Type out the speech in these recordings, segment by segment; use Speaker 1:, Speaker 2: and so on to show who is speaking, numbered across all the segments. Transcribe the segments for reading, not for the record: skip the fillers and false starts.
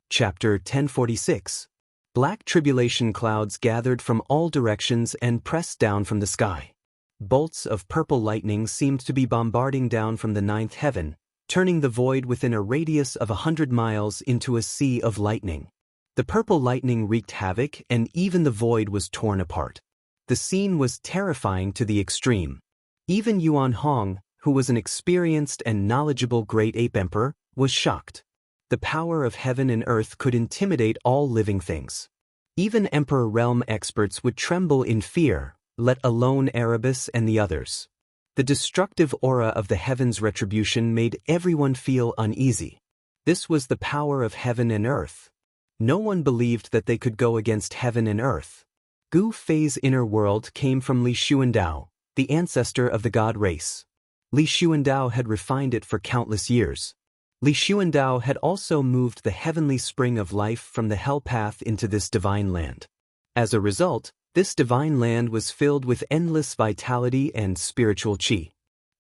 Speaker 1: Chapter 1046. Black tribulation clouds gathered from all directions and pressed down from the sky. Bolts of purple lightning seemed to be bombarding down from the ninth heaven, turning the void within a radius of 100 miles into a sea of lightning. The purple lightning wreaked havoc, and even the void was torn apart. The scene was terrifying to the extreme. Even Yuan Hong, who was an experienced and knowledgeable great ape emperor, was shocked. The power of heaven and earth could intimidate all living things. Even Emperor Realm experts would tremble in fear, let alone Erebus and the others. The destructive aura of the heavens' retribution made everyone feel uneasy. This was the power of heaven and earth. No one believed that they could go against heaven and earth. Gu Fei's inner world came from Li Xuandao, the ancestor of the god race. Li Xuandao had refined it for countless years. Li Xuandao had also moved the heavenly spring of life from the hell path into this divine land. As a result, this divine land was filled with endless vitality and spiritual qi.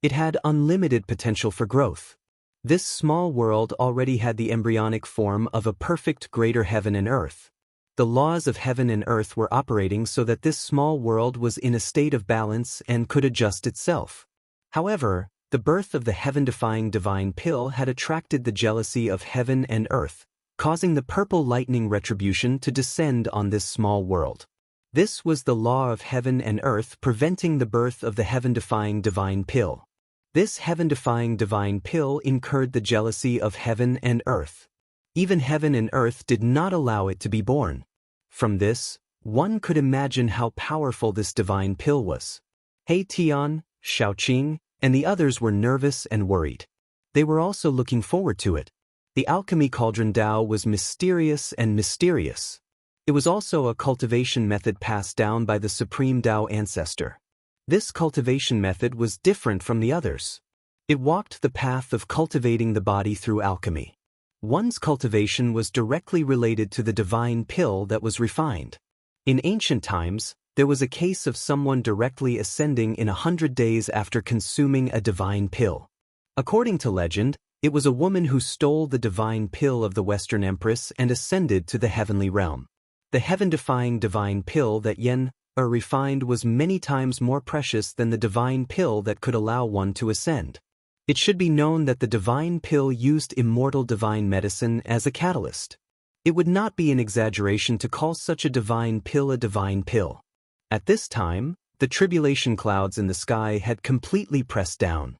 Speaker 1: It had unlimited potential for growth. This small world already had the embryonic form of a perfect greater heaven and earth. The laws of heaven and earth were operating so that this small world was in a state of balance and could adjust itself. However, the birth of the heaven-defying divine pill had attracted the jealousy of heaven and earth, causing the purple lightning retribution to descend on this small world. This was the law of heaven and earth preventing the birth of the heaven-defying divine pill. This heaven-defying divine pill incurred the jealousy of heaven and earth. Even heaven and earth did not allow it to be born. From this, one could imagine how powerful this divine pill was. He Tian, Shaoqing, and the others were nervous and worried. They were also looking forward to it. The alchemy cauldron Dao was mysterious and mysterious. It was also a cultivation method passed down by the supreme Dao ancestor. This cultivation method was different from the others. It walked the path of cultivating the body through alchemy. One's cultivation was directly related to the divine pill that was refined. In ancient times, there was a case of someone directly ascending in 100 days after consuming a divine pill. According to legend, it was a woman who stole the divine pill of the Western Empress and ascended to the heavenly realm. The heaven-defying divine pill that Yen refined was many times more precious than the divine pill that could allow one to ascend. It should be known that the divine pill used immortal divine medicine as a catalyst. It would not be an exaggeration to call such a divine pill a divine pill. At this time, the tribulation clouds in the sky had completely pressed down.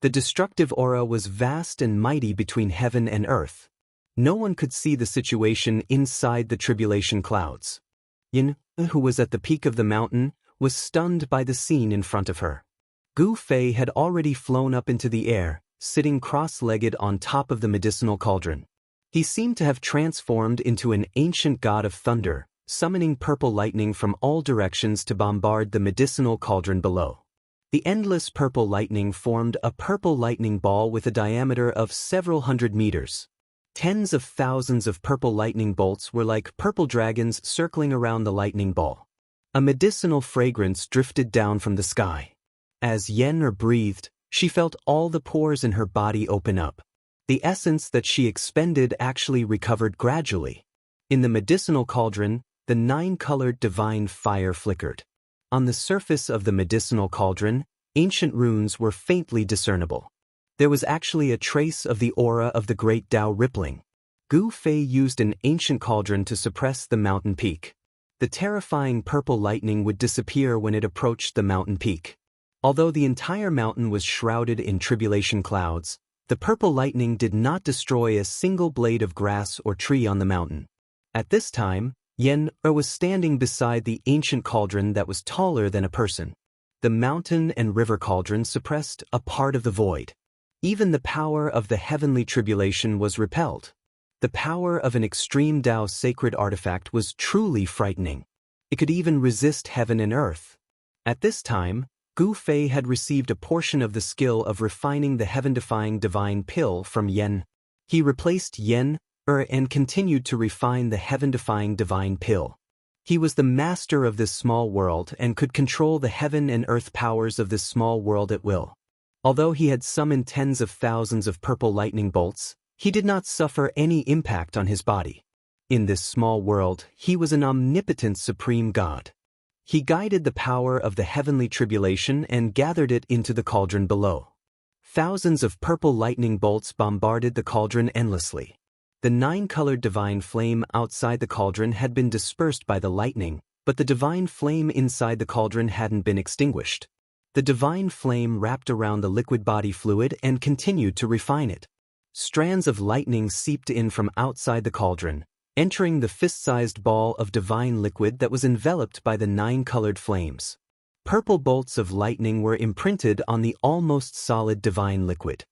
Speaker 1: The destructive aura was vast and mighty between heaven and earth. No one could see the situation inside the tribulation clouds. Yin, who was at the peak of the mountain, was stunned by the scene in front of her. Gu Fei had already flown up into the air, sitting cross-legged on top of the medicinal cauldron. He seemed to have transformed into an ancient god of thunder, summoning purple lightning from all directions to bombard the medicinal cauldron below. The endless purple lightning formed a purple lightning ball with a diameter of several hundred meters. Tens of thousands of purple lightning bolts were like purple dragons circling around the lightning ball. A medicinal fragrance drifted down from the sky. As Yen breathed, she felt all the pores in her body open up. The essence that she expended actually recovered gradually. In the medicinal cauldron, the 9-colored divine fire flickered. On the surface of the medicinal cauldron, ancient runes were faintly discernible. There was actually a trace of the aura of the great Dao rippling. Gu Fei used an ancient cauldron to suppress the mountain peak. The terrifying purple lightning would disappear when it approached the mountain peak. Although the entire mountain was shrouded in tribulation clouds, the purple lightning did not destroy a single blade of grass or tree on the mountain. At this time, Yen was standing beside the ancient cauldron that was taller than a person. The mountain and river cauldron suppressed a part of the void. Even the power of the heavenly tribulation was repelled. The power of an extreme Dao sacred artifact was truly frightening. It could even resist heaven and earth. At this time, Gu Fei had received a portion of the skill of refining the heaven-defying divine pill from Yen. He replaced Yen and continued to refine the heaven-defying divine pill. He was the master of this small world and could control the heaven and earth powers of this small world at will. Although he had summoned tens of thousands of purple lightning bolts, he did not suffer any impact on his body. In this small world, he was an omnipotent supreme god. He guided the power of the heavenly tribulation and gathered it into the cauldron below. Thousands of purple lightning bolts bombarded the cauldron endlessly. The 9-colored divine flame outside the cauldron had been dispersed by the lightning, but the divine flame inside the cauldron hadn't been extinguished. The divine flame wrapped around the liquid body fluid and continued to refine it. Strands of lightning seeped in from outside the cauldron, entering the fist-sized ball of divine liquid that was enveloped by the 9-colored flames. Purple bolts of lightning were imprinted on the almost solid divine liquid.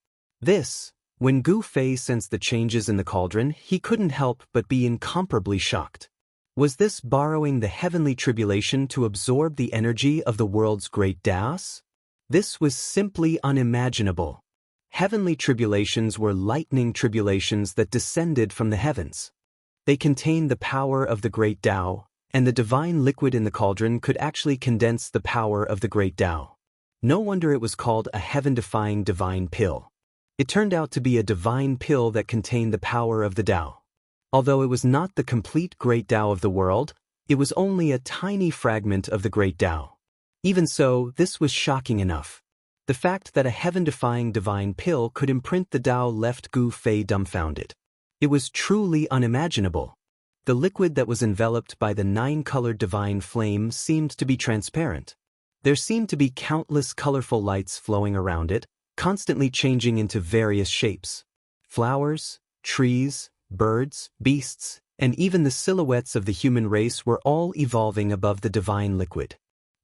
Speaker 1: When Gu Fei sensed the changes in the cauldron, he couldn't help but be incomparably shocked. Was this borrowing the heavenly tribulation to absorb the energy of the world's great Daoist? This was simply unimaginable. Heavenly tribulations were lightning tribulations that descended from the heavens. They contained the power of the great Tao, and the divine liquid in the cauldron could actually condense the power of the great Tao. No wonder it was called a heaven-defying divine pill. It turned out to be a divine pill that contained the power of the Tao. Although it was not the complete great Tao of the world, it was only a tiny fragment of the great Tao. Even so, this was shocking enough. The fact that a heaven-defying divine pill could imprint the Tao left Gu Fei dumbfounded. It was truly unimaginable. The liquid that was enveloped by the 9-colored divine flame seemed to be transparent. There seemed to be countless colorful lights flowing around it, constantly changing into various shapes. Flowers, trees, birds, beasts, and even the silhouettes of the human race were all evolving above the divine liquid.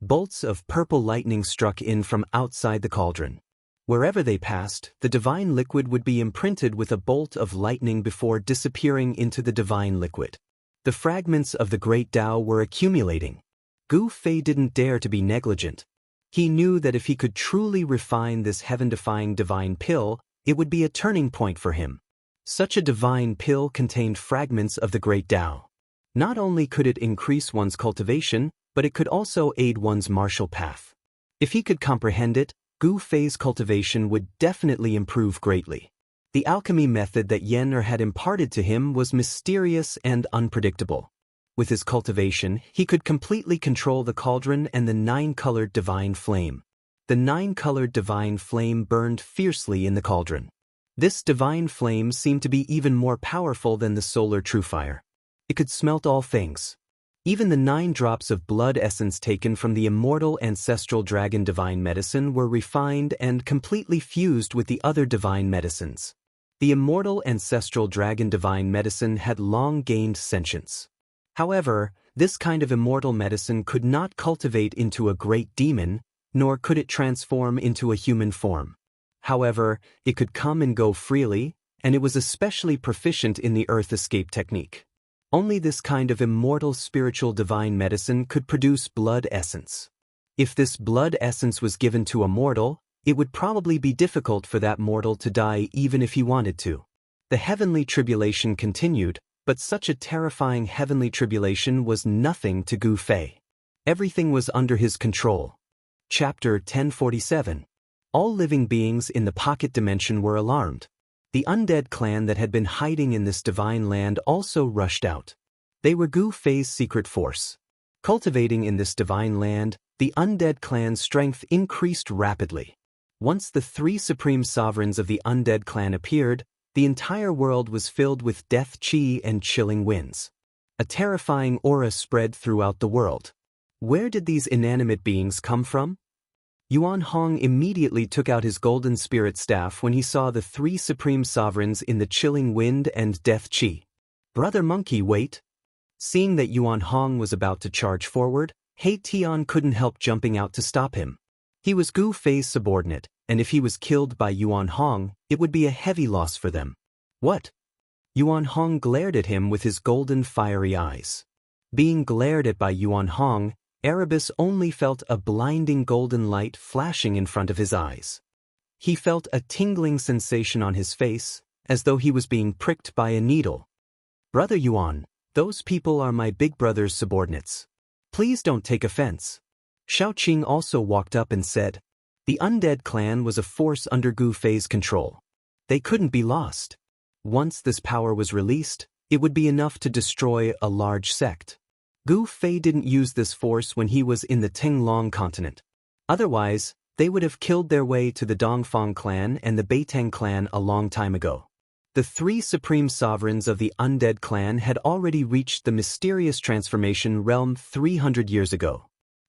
Speaker 1: Bolts of purple lightning struck in from outside the cauldron. Wherever they passed, the divine liquid would be imprinted with a bolt of lightning before disappearing into the divine liquid. The fragments of the great Tao were accumulating. Gu Fei didn't dare to be negligent. He knew that if he could truly refine this heaven-defying divine pill, it would be a turning point for him. Such a divine pill contained fragments of the great Tao. Not only could it increase one's cultivation, but it could also aid one's martial path. If he could comprehend it, Gu Fei's cultivation would definitely improve greatly. The alchemy method that Yen had imparted to him was mysterious and unpredictable. With his cultivation, he could completely control the cauldron and the 9-colored divine flame. The 9-colored divine flame burned fiercely in the cauldron. This divine flame seemed to be even more powerful than the solar true fire. It could smelt all things. Even the 9 drops of blood essence taken from the immortal ancestral dragon divine medicine were refined and completely fused with the other divine medicines. The immortal ancestral dragon divine medicine had long gained sentience. However, this kind of immortal medicine could not cultivate into a great demon, nor could it transform into a human form. However, it could come and go freely, and it was especially proficient in the earth escape technique. Only this kind of immortal spiritual divine medicine could produce blood essence. If this blood essence was given to a mortal, it would probably be difficult for that mortal to die even if he wanted to. The heavenly tribulation continued, but such a terrifying heavenly tribulation was nothing to Gu Fei. Everything was under his control. Chapter 1047. All living beings in the pocket dimension were alarmed. The undead clan that had been hiding in this divine land also rushed out. They were Gu Fei's secret force. Cultivating in this divine land, the undead clan's strength increased rapidly. Once the 3 supreme sovereigns of the undead clan appeared, the entire world was filled with death chi and chilling winds. A terrifying aura spread throughout the world. Where did these inanimate beings come from? Yuan Hong immediately took out his golden spirit staff when he saw the 3 supreme sovereigns in the chilling wind and death chi. Brother Monkey, wait! Seeing that Yuan Hong was about to charge forward, He Tian couldn't help jumping out to stop him. He was Gu Fei's subordinate, and if he was killed by Yuan Hong, it would be a heavy loss for them. What? Yuan Hong glared at him with his golden fiery eyes. Being glared at by Yuan Hong, Erebus only felt a blinding golden light flashing in front of his eyes. He felt a tingling sensation on his face, as though he was being pricked by a needle. Brother Yuan, those people are my big brother's subordinates. Please don't take offense. Xiao Qing also walked up and said, the undead clan was a force under Gu Fei's control. They couldn't be lost. Once this power was released, It would be enough to destroy a large sect. Gu Fei didn't use this force when he was in the Tinglong continent. Otherwise, they would have killed their way to the Dongfang clan and the Beiteng clan a long time ago. The three supreme sovereigns of the undead clan had already reached the mysterious transformation realm 300 years ago.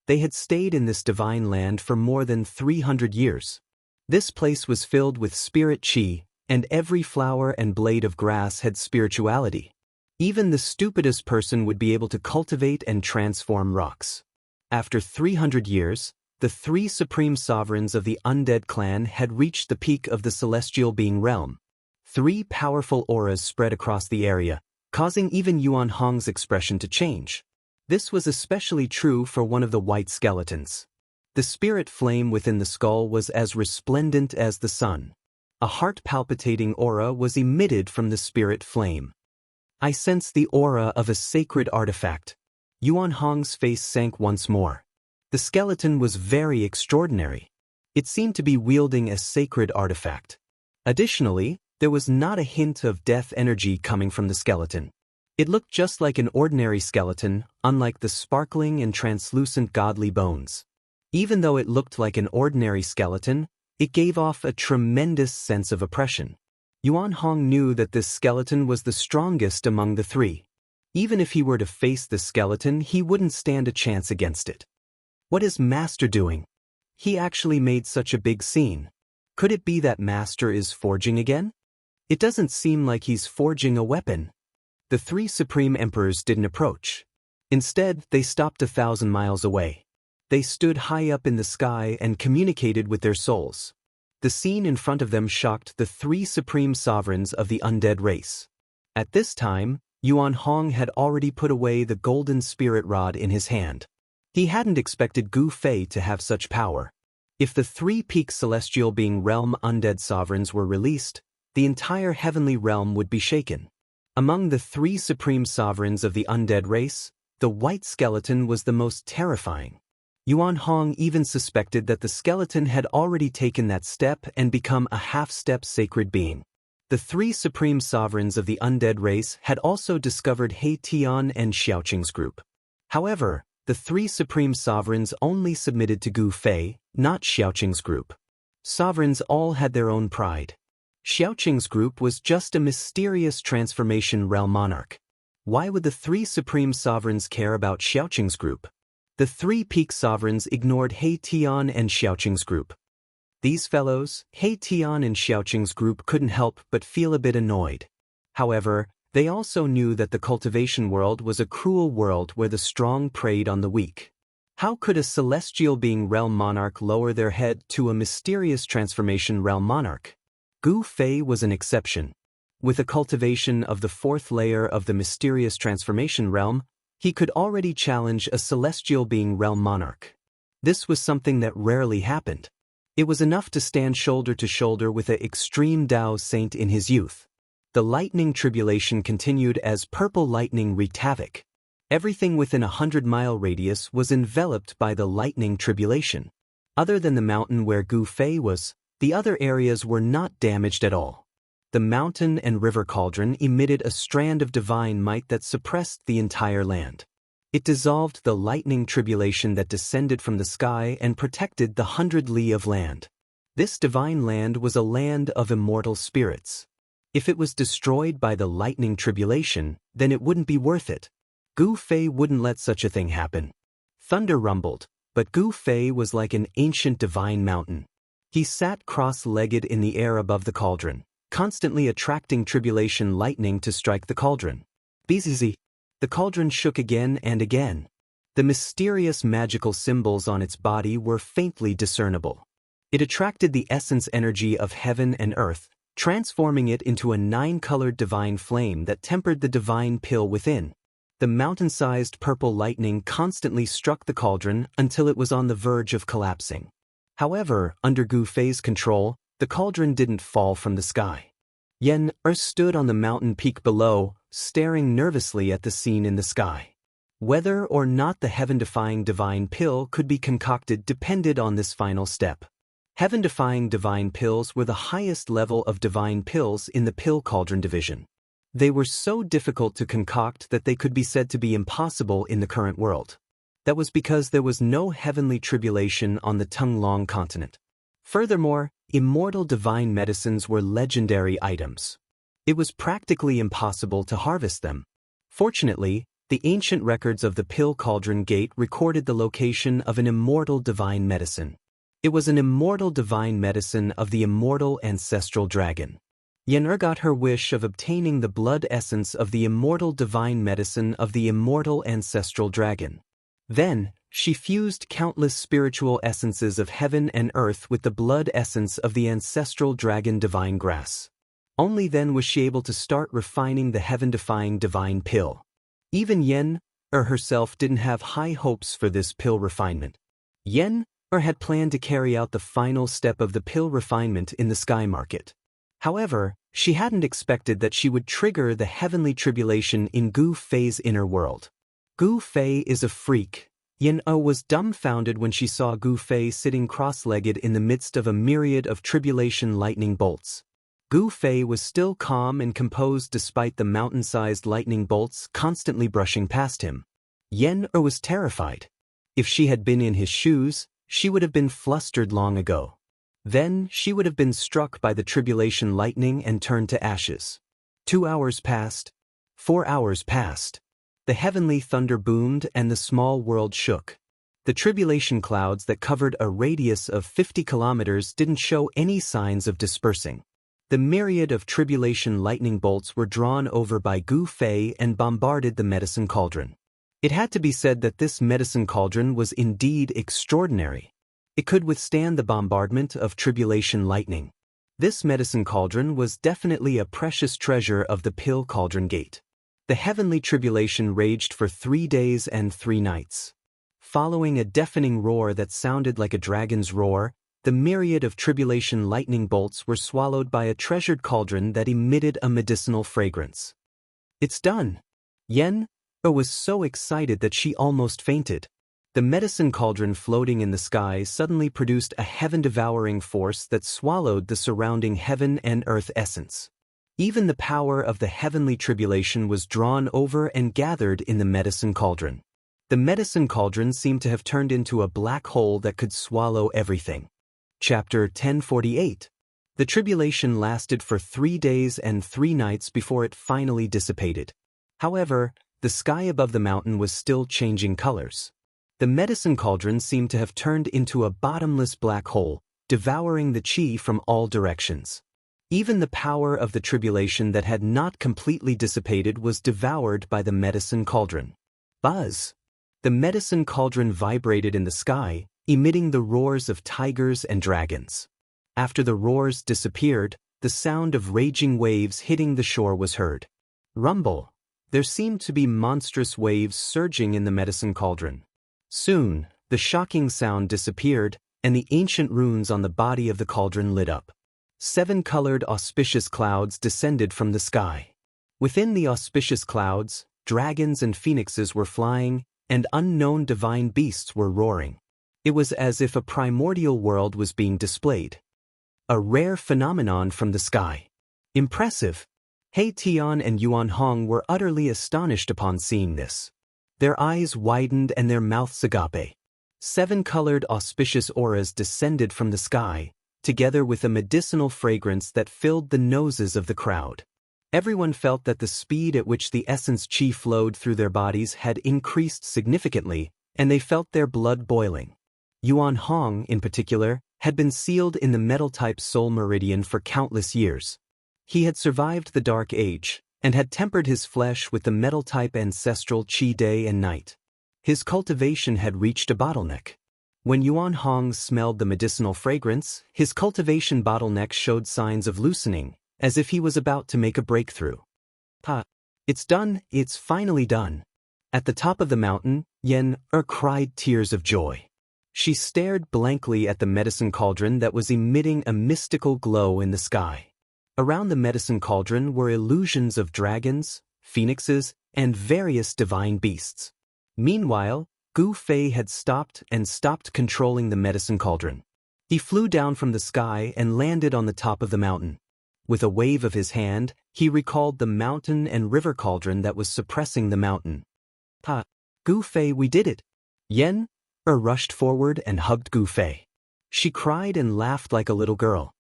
Speaker 1: They had stayed in this divine land for more than 300 years. This place was filled with spirit qi, and every flower and blade of grass had spirituality. Even the stupidest person would be able to cultivate and transform rocks. After 300 years, the three supreme sovereigns of the undead clan had reached the peak of the celestial being realm. Three powerful auras spread across the area, causing even Yuan Hong's expression to change. This was especially true for one of the white skeletons. The spirit flame within the skull was as resplendent as the sun. A heart-palpitating aura was emitted from the spirit flame. I sensed the aura of a sacred artifact. Yuan Hong's face sank once more. The skeleton was very extraordinary. It seemed to be wielding a sacred artifact. Additionally, there was not a hint of death energy coming from the skeleton. It looked just like an ordinary skeleton, unlike the sparkling and translucent godly bones. Even though it looked like an ordinary skeleton, it gave off a tremendous sense of oppression. Yuan Hong knew that this skeleton was the strongest among the three. Even if he were to face the skeleton, he wouldn't stand a chance against it. What is Master doing? He actually made such a big scene. Could it be that Master is forging again? It doesn't seem like he's forging a weapon. The three supreme emperors didn't approach. Instead, they stopped 1,000 miles away. They stood high up in the sky and communicated with their souls. The scene in front of them shocked the three supreme sovereigns of the undead race. At this time, Yuan Hong had already put away the golden spirit rod in his hand. He hadn't expected Gu Fei to have such power. If the three-peak celestial being realm undead sovereigns were released, the entire heavenly realm would be shaken. Among the three supreme sovereigns of the undead race, the white skeleton was the most terrifying. Yuan Hong even suspected that the skeleton had already taken that step and become a half-step sacred being. The three supreme sovereigns of the undead race had also discovered He Tian and Xiaoqing's group. However, the three supreme sovereigns only submitted to Gu Fei, not Xiaoqing's group. Sovereigns all had their own pride. Xiaoqing's group was just a mysterious transformation realm monarch. Why would the three supreme sovereigns care about Xiaoqing's group? The three peak sovereigns ignored He Tian and Xiaoqing's group. These fellows, He Tian and Xiaoqing's group, couldn't help but feel a bit annoyed. However, they also knew that the cultivation world was a cruel world where the strong preyed on the weak. How could a celestial being realm monarch lower their head to a mysterious transformation realm monarch? Gu Fei was an exception. With a cultivation of the fourth layer of the mysterious transformation realm, he could already challenge a celestial being realm monarch. This was something that rarely happened. It was enough to stand shoulder to shoulder with an extreme Dao saint in his youth. The lightning tribulation continued as purple lightning wreaked havoc. Everything within a 100-mile radius was enveloped by the lightning tribulation. Other than the mountain where Gu Fei was, the other areas were not damaged at all. The mountain and river cauldron emitted a strand of divine might that suppressed the entire land. It dissolved the lightning tribulation that descended from the sky and protected the 100 li of land. This divine land was a land of immortal spirits. If it was destroyed by the lightning tribulation, then it wouldn't be worth it. Gu Fei wouldn't let such a thing happen. Thunder rumbled, but Gu Fei was like an ancient divine mountain. He sat cross-legged in the air above the cauldron, constantly attracting tribulation lightning to strike the cauldron. Bzzz. The cauldron shook again and again. The mysterious magical symbols on its body were faintly discernible. It attracted the essence energy of heaven and earth, transforming it into a 9-colored divine flame that tempered the divine pill within. The mountain-sized purple lightning constantly struck the cauldron until it was on the verge of collapsing. However, under Gu Fei's control, the cauldron didn't fall from the sky. Yen stood on the mountain peak below, staring nervously at the scene in the sky. Whether or not the heaven-defying divine pill could be concocted depended on this final step. Heaven-defying divine pills were the highest level of divine pills in the pill cauldron division. They were so difficult to concoct that they could be said to be impossible in the current world. That was because there was no heavenly tribulation on the Tonglong continent. Furthermore, immortal divine medicines were legendary items. It was practically impossible to harvest them. Fortunately, the ancient records of the Pill Cauldron Gate recorded the location of an immortal divine medicine. It was an immortal divine medicine of the immortal ancestral dragon. Yen got her wish of obtaining the blood essence of the immortal divine medicine of the immortal ancestral dragon. Then, she fused countless spiritual essences of heaven and earth with the blood essence of the ancestral dragon divine grass. Only then was she able to start refining the heaven-defying divine pill. Even Yen herself didn't have high hopes for this pill refinement. Yen had planned to carry out the final step of the pill refinement in the sky market. However, she hadn't expected that she would trigger the heavenly tribulation in Gu Fei's inner world. Gu Fei is a freak. Yen was dumbfounded when she saw Gu Fei sitting cross-legged in the midst of a myriad of tribulation lightning bolts. Gu Fei was still calm and composed despite the mountain-sized lightning bolts constantly brushing past him. Yen was terrified. If she had been in his shoes, she would have been flustered long ago. Then she would have been struck by the tribulation lightning and turned to ashes. 2 hours passed. 4 hours passed. The heavenly thunder boomed and the small world shook. The tribulation clouds that covered a radius of 50 kilometers didn't show any signs of dispersing. The myriad of tribulation lightning bolts were drawn over by Gu Fei and bombarded the medicine cauldron. It had to be said that this medicine cauldron was indeed extraordinary. It could withstand the bombardment of tribulation lightning. This medicine cauldron was definitely a precious treasure of the Pill Cauldron Gate. The heavenly tribulation raged for 3 days and 3 nights. Following a deafening roar that sounded like a dragon's roar, the myriad of tribulation lightning bolts were swallowed by a treasured cauldron that emitted a medicinal fragrance. It's done! Yen was so excited that she almost fainted. The medicine cauldron floating in the sky suddenly produced a heaven-devouring force that swallowed the surrounding heaven and earth essence. Even the power of the heavenly tribulation was drawn over and gathered in the medicine cauldron. The medicine cauldron seemed to have turned into a black hole that could swallow everything. Chapter 1048. The tribulation lasted for 3 days and 3 nights before it finally dissipated. However, the sky above the mountain was still changing colors. The medicine cauldron seemed to have turned into a bottomless black hole, devouring the qi from all directions. Even the power of the tribulation that had not completely dissipated was devoured by the medicine cauldron. Buzz! The medicine cauldron vibrated in the sky, emitting the roars of tigers and dragons. After the roars disappeared, the sound of raging waves hitting the shore was heard. Rumble! There seemed to be monstrous waves surging in the medicine cauldron. Soon, the shocking sound disappeared, and the ancient runes on the body of the cauldron lit up. 7-colored auspicious clouds descended from the sky. Within the auspicious clouds, dragons and phoenixes were flying, and unknown divine beasts were roaring. It was as if a primordial world was being displayed. A rare phenomenon from the sky. Impressive! He Tian and Yuan Hong were utterly astonished upon seeing this. Their eyes widened and their mouths agape. 7-colored auspicious auras descended from the sky, together with a medicinal fragrance that filled the noses of the crowd. Everyone felt that the speed at which the essence qi flowed through their bodies had increased significantly, and they felt their blood boiling. Yuan Hong, in particular, had been sealed in the metal-type soul meridian for countless years. He had survived the Dark Age, and had tempered his flesh with the metal-type ancestral qi day and night. His cultivation had reached a bottleneck. When Yuan Hong smelled the medicinal fragrance, his cultivation bottleneck showed signs of loosening, as if he was about to make a breakthrough. It's done, it's finally done. At the top of the mountain, Yen cried tears of joy. She stared blankly at the medicine cauldron that was emitting a mystical glow in the sky. Around the medicine cauldron were illusions of dragons, phoenixes, and various divine beasts. Meanwhile, Gu Fei had stopped controlling the medicine cauldron. He flew down from the sky and landed on the top of the mountain. With a wave of his hand, he recalled the mountain and river cauldron that was suppressing the mountain. Ha! Gu Fei, we did it! Yen rushed forward and hugged Gu Fei. She cried and laughed like a little girl.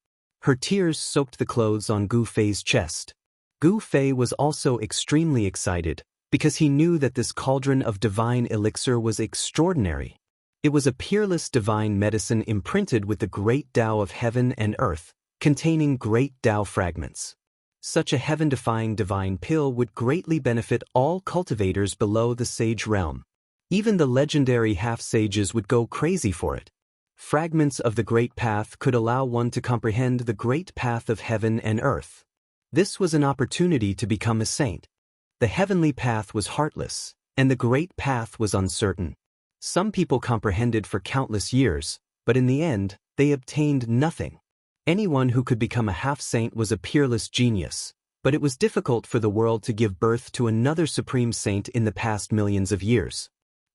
Speaker 1: Her tears soaked the clothes on Gu Fei's chest. Gu Fei was also extremely excited, because he knew that this cauldron of divine elixir was extraordinary. It was a peerless divine medicine imprinted with the great Tao of heaven and earth, containing great Tao fragments. Such a heaven-defying divine pill would greatly benefit all cultivators below the sage realm. Even the legendary half-sages would go crazy for it. Fragments of the Great Path could allow one to comprehend the Great Path of heaven and earth. This was an opportunity to become a saint. The heavenly path was heartless, and the Great Path was uncertain. Some people comprehended for countless years, but in the end, they obtained nothing. Anyone who could become a half-saint was a peerless genius, but it was difficult for the world to give birth to another supreme saint in the past millions of years.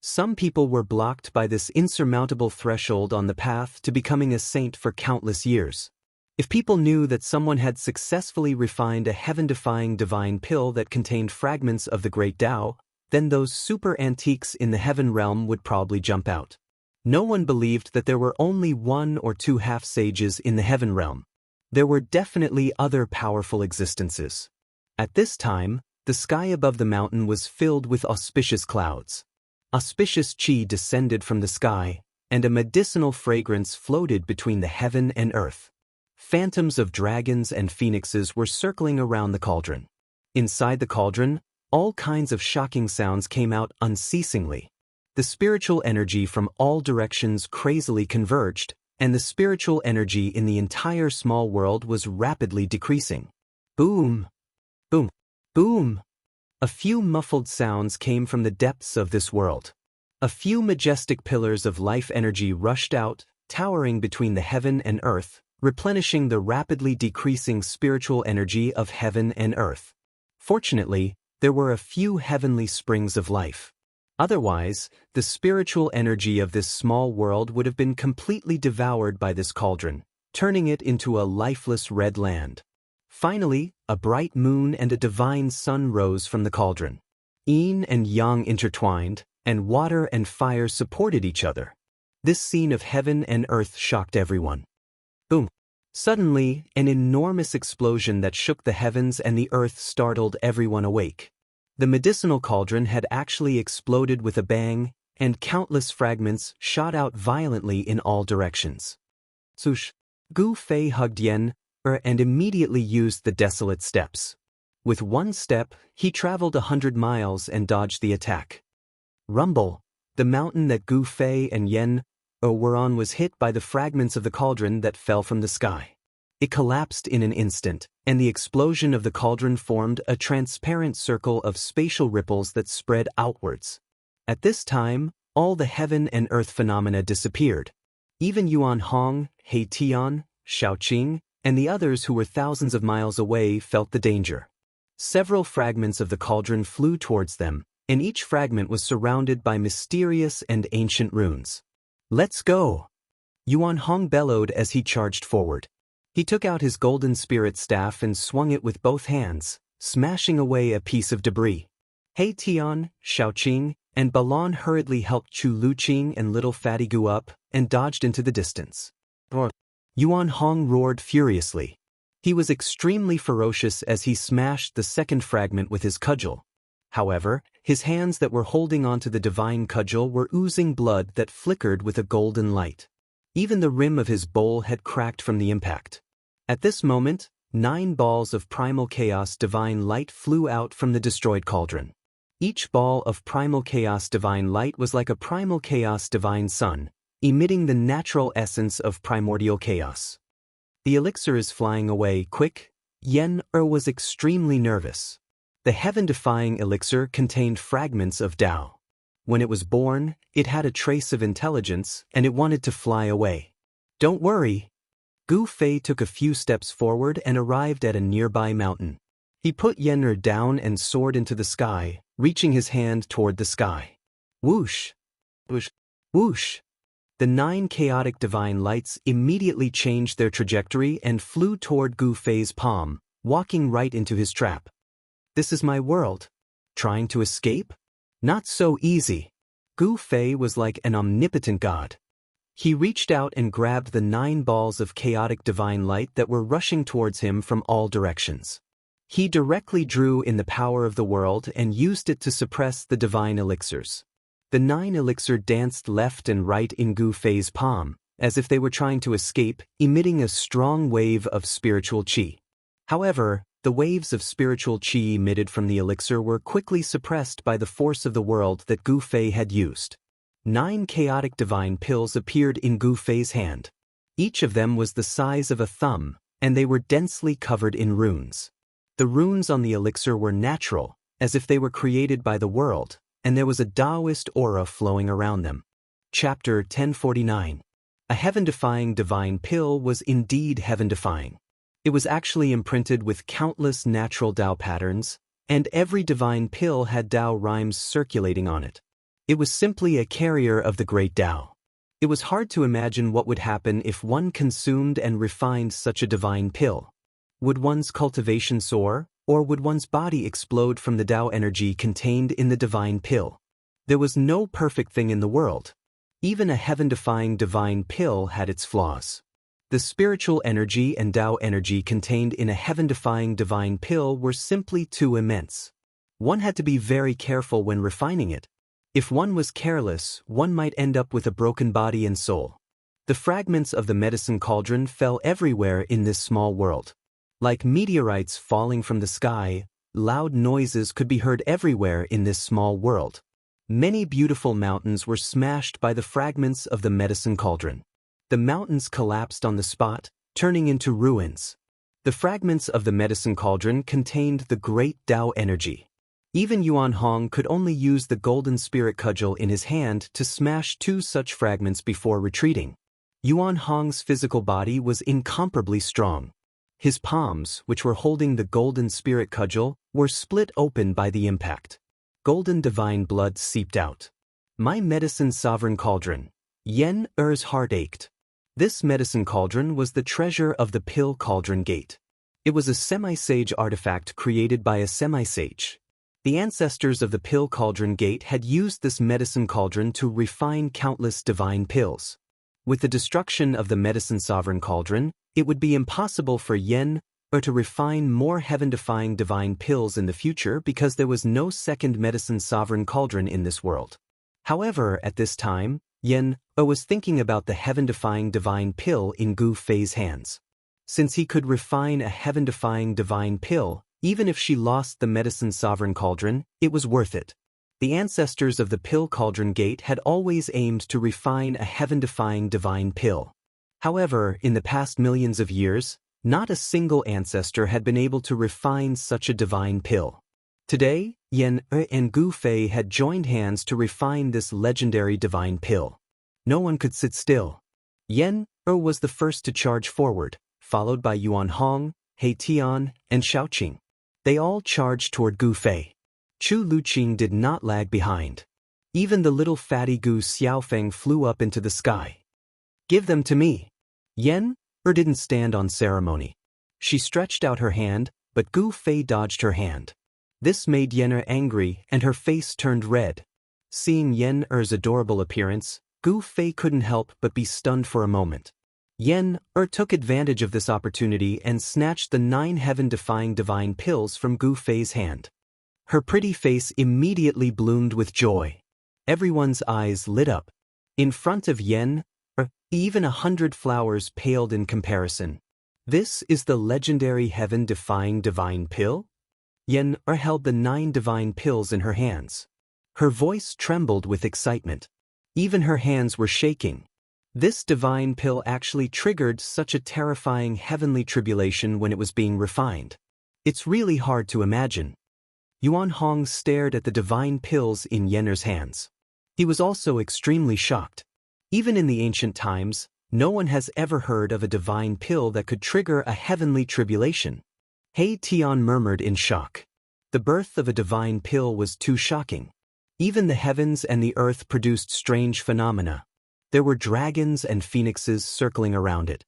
Speaker 1: Some people were blocked by this insurmountable threshold on the path to becoming a saint for countless years. If people knew that someone had successfully refined a heaven-defying divine pill that contained fragments of the great Tao, then those super antiques in the heaven realm would probably jump out. No one believed that there were only 1 or 2 half-sages in the heaven realm. There were definitely other powerful existences. At this time, the sky above the mountain was filled with auspicious clouds. Auspicious qi descended from the sky, and a medicinal fragrance floated between the heaven and earth. Phantoms of dragons and phoenixes were circling around the cauldron. Inside the cauldron, all kinds of shocking sounds came out unceasingly. The spiritual energy from all directions crazily converged, and the spiritual energy in the entire small world was rapidly decreasing. Boom! Boom! Boom! A few muffled sounds came from the depths of this world. A few majestic pillars of life energy rushed out, towering between the heaven and earth, replenishing the rapidly decreasing spiritual energy of heaven and earth. Fortunately, there were a few heavenly springs of life. Otherwise, the spiritual energy of this small world would have been completely devoured by this cauldron, turning it into a lifeless red land. Finally, a bright moon and a divine sun rose from the cauldron. Yin and yang intertwined, and water and fire supported each other. This scene of heaven and earth shocked everyone. Boom! Suddenly, an enormous explosion that shook the heavens and the earth startled everyone awake. The medicinal cauldron had actually exploded with a bang, and countless fragments shot out violently in all directions. Swoosh! Gu Fei hugged Yen and immediately used the desolate steps. With one step, he traveled 100 miles and dodged the attack. Rumble! The mountain that Gu Fei and Yen were on was hit by the fragments of the cauldron that fell from the sky. It collapsed in an instant, and the explosion of the cauldron formed a transparent circle of spatial ripples that spread outwards. At this time, all the heaven and earth phenomena disappeared. Even Yuan Hong, He Tian, Xiaoqing, and the others who were thousands of miles away felt the danger. Several fragments of the cauldron flew towards them, and each fragment was surrounded by mysterious and ancient runes. "Let's go!" Yuan Hong bellowed as he charged forward. He took out his golden spirit staff and swung it with both hands, smashing away a piece of debris. He Tian, Xiaoqing, and Balon hurriedly helped Chu Luqing and little Fatty Gu up and dodged into the distance. Yuan Hong roared furiously. He was extremely ferocious as he smashed the second fragment with his cudgel. However, his hands that were holding onto the divine cudgel were oozing blood that flickered with a golden light. Even the rim of his bowl had cracked from the impact. At this moment, 9 balls of primal chaos divine light flew out from the destroyed cauldron. Each ball of primal chaos divine light was like a primal chaos divine sun, emitting the natural essence of primordial chaos. "The elixir is flying away, quick!" Yen was extremely nervous. The heaven-defying elixir contained fragments of Tao. When it was born, it had a trace of intelligence, and it wanted to fly away. "Don't worry." Gu Fei took a few steps forward and arrived at a nearby mountain. He put Yen'er down and soared into the sky, reaching his hand toward the sky. Whoosh! Whoosh! Whoosh! The 9 chaotic divine lights immediately changed their trajectory and flew toward Gu Fei's palm, walking right into his trap. This is my world. Trying to escape? Not so easy. Gu Fei was like an omnipotent god. He reached out and grabbed the 9 balls of chaotic divine light that were rushing towards him from all directions. He directly drew in the power of the world and used it to suppress the divine elixirs. The 9 elixir danced left and right in Gu Fei's palm, as if they were trying to escape, emitting a strong wave of spiritual qi. However, the waves of spiritual qi emitted from the elixir were quickly suppressed by the force of the world that Gu Fei had used. 9 chaotic divine pills appeared in Gu Fei's hand. Each of them was the size of a thumb, and they were densely covered in runes. The runes on the elixir were natural, as if they were created by the world, and there was a Daoist aura flowing around them. Chapter 1049. A heaven-defying divine pill was indeed heaven-defying. It was actually imprinted with countless natural Dao patterns, and every divine pill had Dao rhymes circulating on it. It was simply a carrier of the great Dao. It was hard to imagine what would happen if one consumed and refined such a divine pill. Would one's cultivation soar, or would one's body explode from the Dao energy contained in the divine pill? There was no perfect thing in the world. Even a heaven-defying divine pill had its flaws. The spiritual energy and Dao energy contained in a heaven-defying divine pill were simply too immense. One had to be very careful when refining it. If one was careless, one might end up with a broken body and soul. The fragments of the medicine cauldron fell everywhere in this small world. Like meteorites falling from the sky, loud noises could be heard everywhere in this small world. Many beautiful mountains were smashed by the fragments of the medicine cauldron. The mountains collapsed on the spot, turning into ruins. The fragments of the medicine cauldron contained the great Dao energy. Even Yuan Hong could only use the golden spirit cudgel in his hand to smash 2 such fragments before retreating. Yuan Hong's physical body was incomparably strong. His palms, which were holding the golden spirit cudgel, were split open by the impact. Golden divine blood seeped out. My medicine sovereign cauldron. Yen Er's heart ached. This medicine cauldron was the treasure of the pill cauldron gate. It was a semi-sage artifact created by a semi-sage. The ancestors of the pill cauldron gate had used this medicine cauldron to refine countless divine pills. With the destruction of the medicine sovereign cauldron, it would be impossible for Yen Er to refine more heaven-defying divine pills in the future because there was no second medicine sovereign cauldron in this world. However, at this time, Yen Er was thinking about the heaven-defying divine pill in Gu Fei's hands. Since he could refine a heaven-defying divine pill, even if she lost the medicine sovereign cauldron, it was worth it. The ancestors of the pill cauldron gate had always aimed to refine a heaven-defying divine pill. However, in the past millions of years, not a single ancestor had been able to refine such a divine pill. Today, Yen Er and Gu Fei had joined hands to refine this legendary divine pill. No one could sit still. Yen Er was the first to charge forward, followed by Yuan Hong, He Tian, and Xiaoqing. They all charged toward Gu Fei. Chu Luqing did not lag behind. Even the little fatty Gu Xiaofeng flew up into the sky. Give them to me. Yen Er didn't stand on ceremony. She stretched out her hand, but Gu Fei dodged her hand. This made Yen Er angry and her face turned red. Seeing Yen Er's adorable appearance, Gu Fei couldn't help but be stunned for a moment. Yen Er took advantage of this opportunity and snatched the 9 heaven-defying divine pills from Gu Fei's hand. Her pretty face immediately bloomed with joy. Everyone's eyes lit up. In front of Yen Er, even 100 flowers paled in comparison. This is the legendary heaven-defying divine pill? Yen Er held the 9 divine pills in her hands. Her voice trembled with excitement. Even her hands were shaking. This divine pill actually triggered such a terrifying heavenly tribulation when it was being refined. It's really hard to imagine. Yuan Hong stared at the divine pills in Yen Er's hands. He was also extremely shocked. Even in the ancient times, no one has ever heard of a divine pill that could trigger a heavenly tribulation. He Tian murmured in shock. The birth of a divine pill was too shocking. Even the heavens and the earth produced strange phenomena. There were dragons and phoenixes circling around it.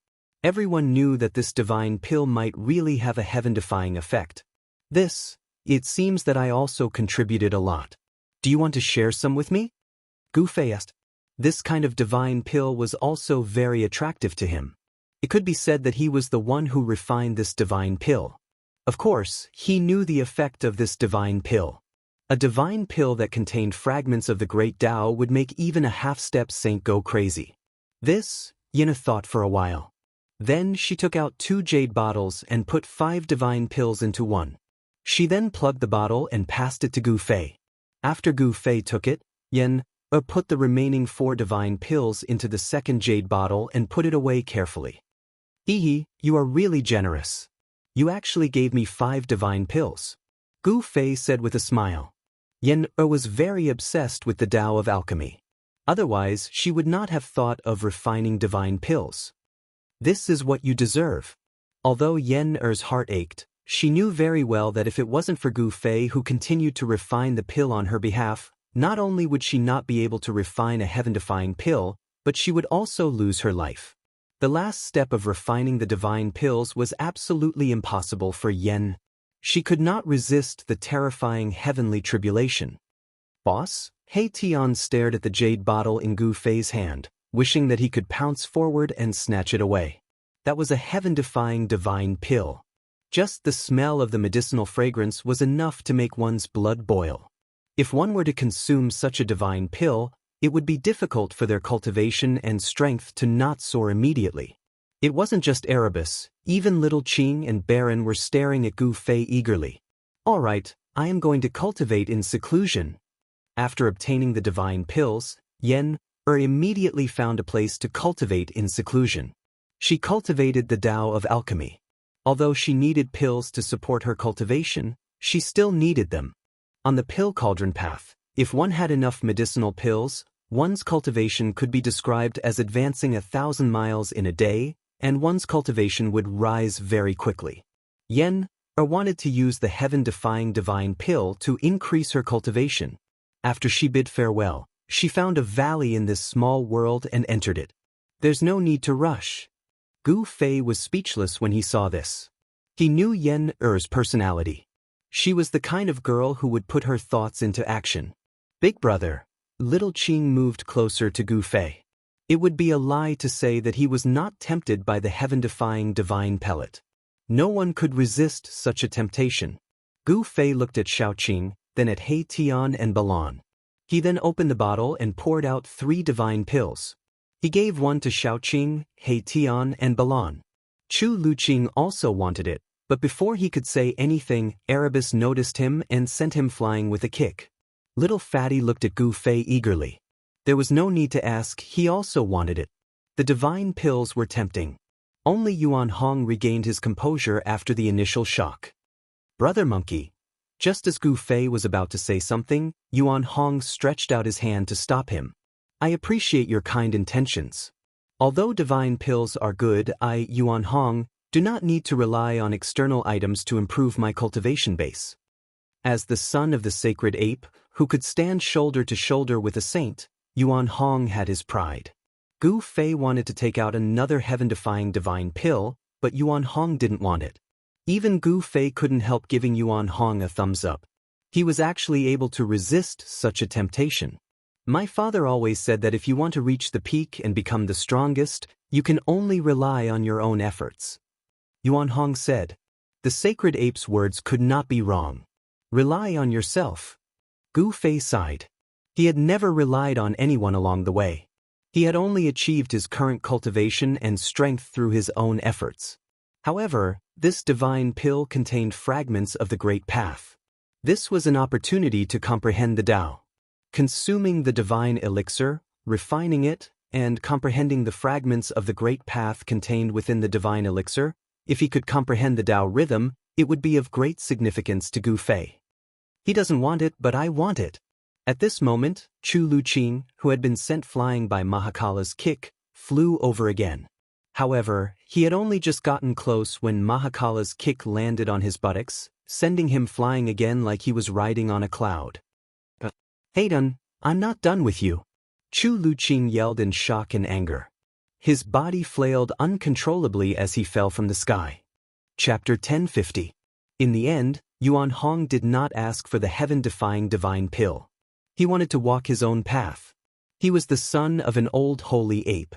Speaker 1: Everyone knew that this divine pill might really have a heaven-defying effect. It seems that I also contributed a lot. Do you want to share some with me? Gu Fei asked. This kind of divine pill was also very attractive to him. It could be said that he was the one who refined this divine pill. Of course, he knew the effect of this divine pill. A divine pill that contained fragments of the great Tao would make even a half-step saint go crazy. Yin thought for a while. Then she took out 2 jade bottles and put 5 divine pills into one. She then plugged the bottle and passed it to Gu Fei. After Gu Fei took it, Yin put the remaining 4 divine pills into the second jade bottle and put it away carefully. You are really generous. You actually gave me 5 divine pills. Gu Fei said with a smile. Yin was very obsessed with the Tao of alchemy. Otherwise, she would not have thought of refining divine pills. This is what you deserve. Although Yen-er's heart ached, she knew very well that if it wasn't for Gu Fei who continued to refine the pill on her behalf, not only would she not be able to refine a heaven-defying pill, but she would also lose her life. The last step of refining the divine pills was absolutely impossible for Yen. She could not resist the terrifying heavenly tribulation. Boss? He Tian stared at the jade bottle in Gu Fei's hand, wishing that he could pounce forward and snatch it away. That was a heaven-defying divine pill. Just the smell of the medicinal fragrance was enough to make one's blood boil. If one were to consume such a divine pill, it would be difficult for their cultivation and strength to not soar immediately. It wasn't just Erebus, even little Qing and Baron were staring at Gu Fei eagerly. All right, I am going to cultivate in seclusion. After obtaining the divine pills, Yen-er immediately found a place to cultivate in seclusion. She cultivated the Tao of alchemy. Although she needed pills to support her cultivation, she still needed them. On the pill cauldron path, if one had enough medicinal pills, one's cultivation could be described as advancing 1,000 miles in a day, and one's cultivation would rise very quickly. Yen-er wanted to use the heaven-defying divine pill to increase her cultivation. After she bid farewell, she found a valley in this small world and entered it. There's no need to rush. Gu Fei was speechless when he saw this. He knew Yen-er's personality. She was the kind of girl who would put her thoughts into action. Big brother. Little Qing moved closer to Gu Fei. It would be a lie to say that he was not tempted by the heaven-defying divine pellet. No one could resist such a temptation. Gu Fei looked at Xiaoqing, then at He Tian and Balan. He then opened the bottle and poured out 3 divine pills. He gave one to Xiaoqing, He Tian and Balan. Chu Luqing also wanted it, but before he could say anything, Erebus noticed him and sent him flying with a kick. Little Fatty looked at Gu Fei eagerly. There was no need to ask, he also wanted it. The divine pills were tempting. Only Yuan Hong regained his composure after the initial shock. Brother Monkey. Just as Gu Fei was about to say something, Yuan Hong stretched out his hand to stop him. I appreciate your kind intentions. Although divine pills are good, I, Yuan Hong, do not need to rely on external items to improve my cultivation base. As the son of the sacred ape, who could stand shoulder to shoulder with a saint, Yuan Hong had his pride. Gu Fei wanted to take out another heaven-defying divine pill, but Yuan Hong didn't want it. Even Gu Fei couldn't help giving Yuan Hong a thumbs up. He was actually able to resist such a temptation. My father always said that if you want to reach the peak and become the strongest, you can only rely on your own efforts. Yuan Hong said. The sacred ape's words could not be wrong. Rely on yourself. Gu Fei sighed. He had never relied on anyone along the way. He had only achieved his current cultivation and strength through his own efforts. However, this divine pill contained fragments of the Great Path. This was an opportunity to comprehend the Tao. Consuming the divine elixir, refining it, and comprehending the fragments of the Great Path contained within the divine elixir, if he could comprehend the Tao rhythm, it would be of great significance to Gu Fei. He doesn't want it, but I want it. At this moment, Chu Luqing, who had been sent flying by Mahakala's kick, flew over again. However, he had only just gotten close when Mahakala's kick landed on his buttocks, sending him flying again like he was riding on a cloud. Hey Dun, I'm not done with you. Chu Luqing yelled in shock and anger. His body flailed uncontrollably as he fell from the sky. Chapter 1050. In the end, Yuan Hong did not ask for the heaven-defying divine pill. He wanted to walk his own path. He was the son of an old holy ape.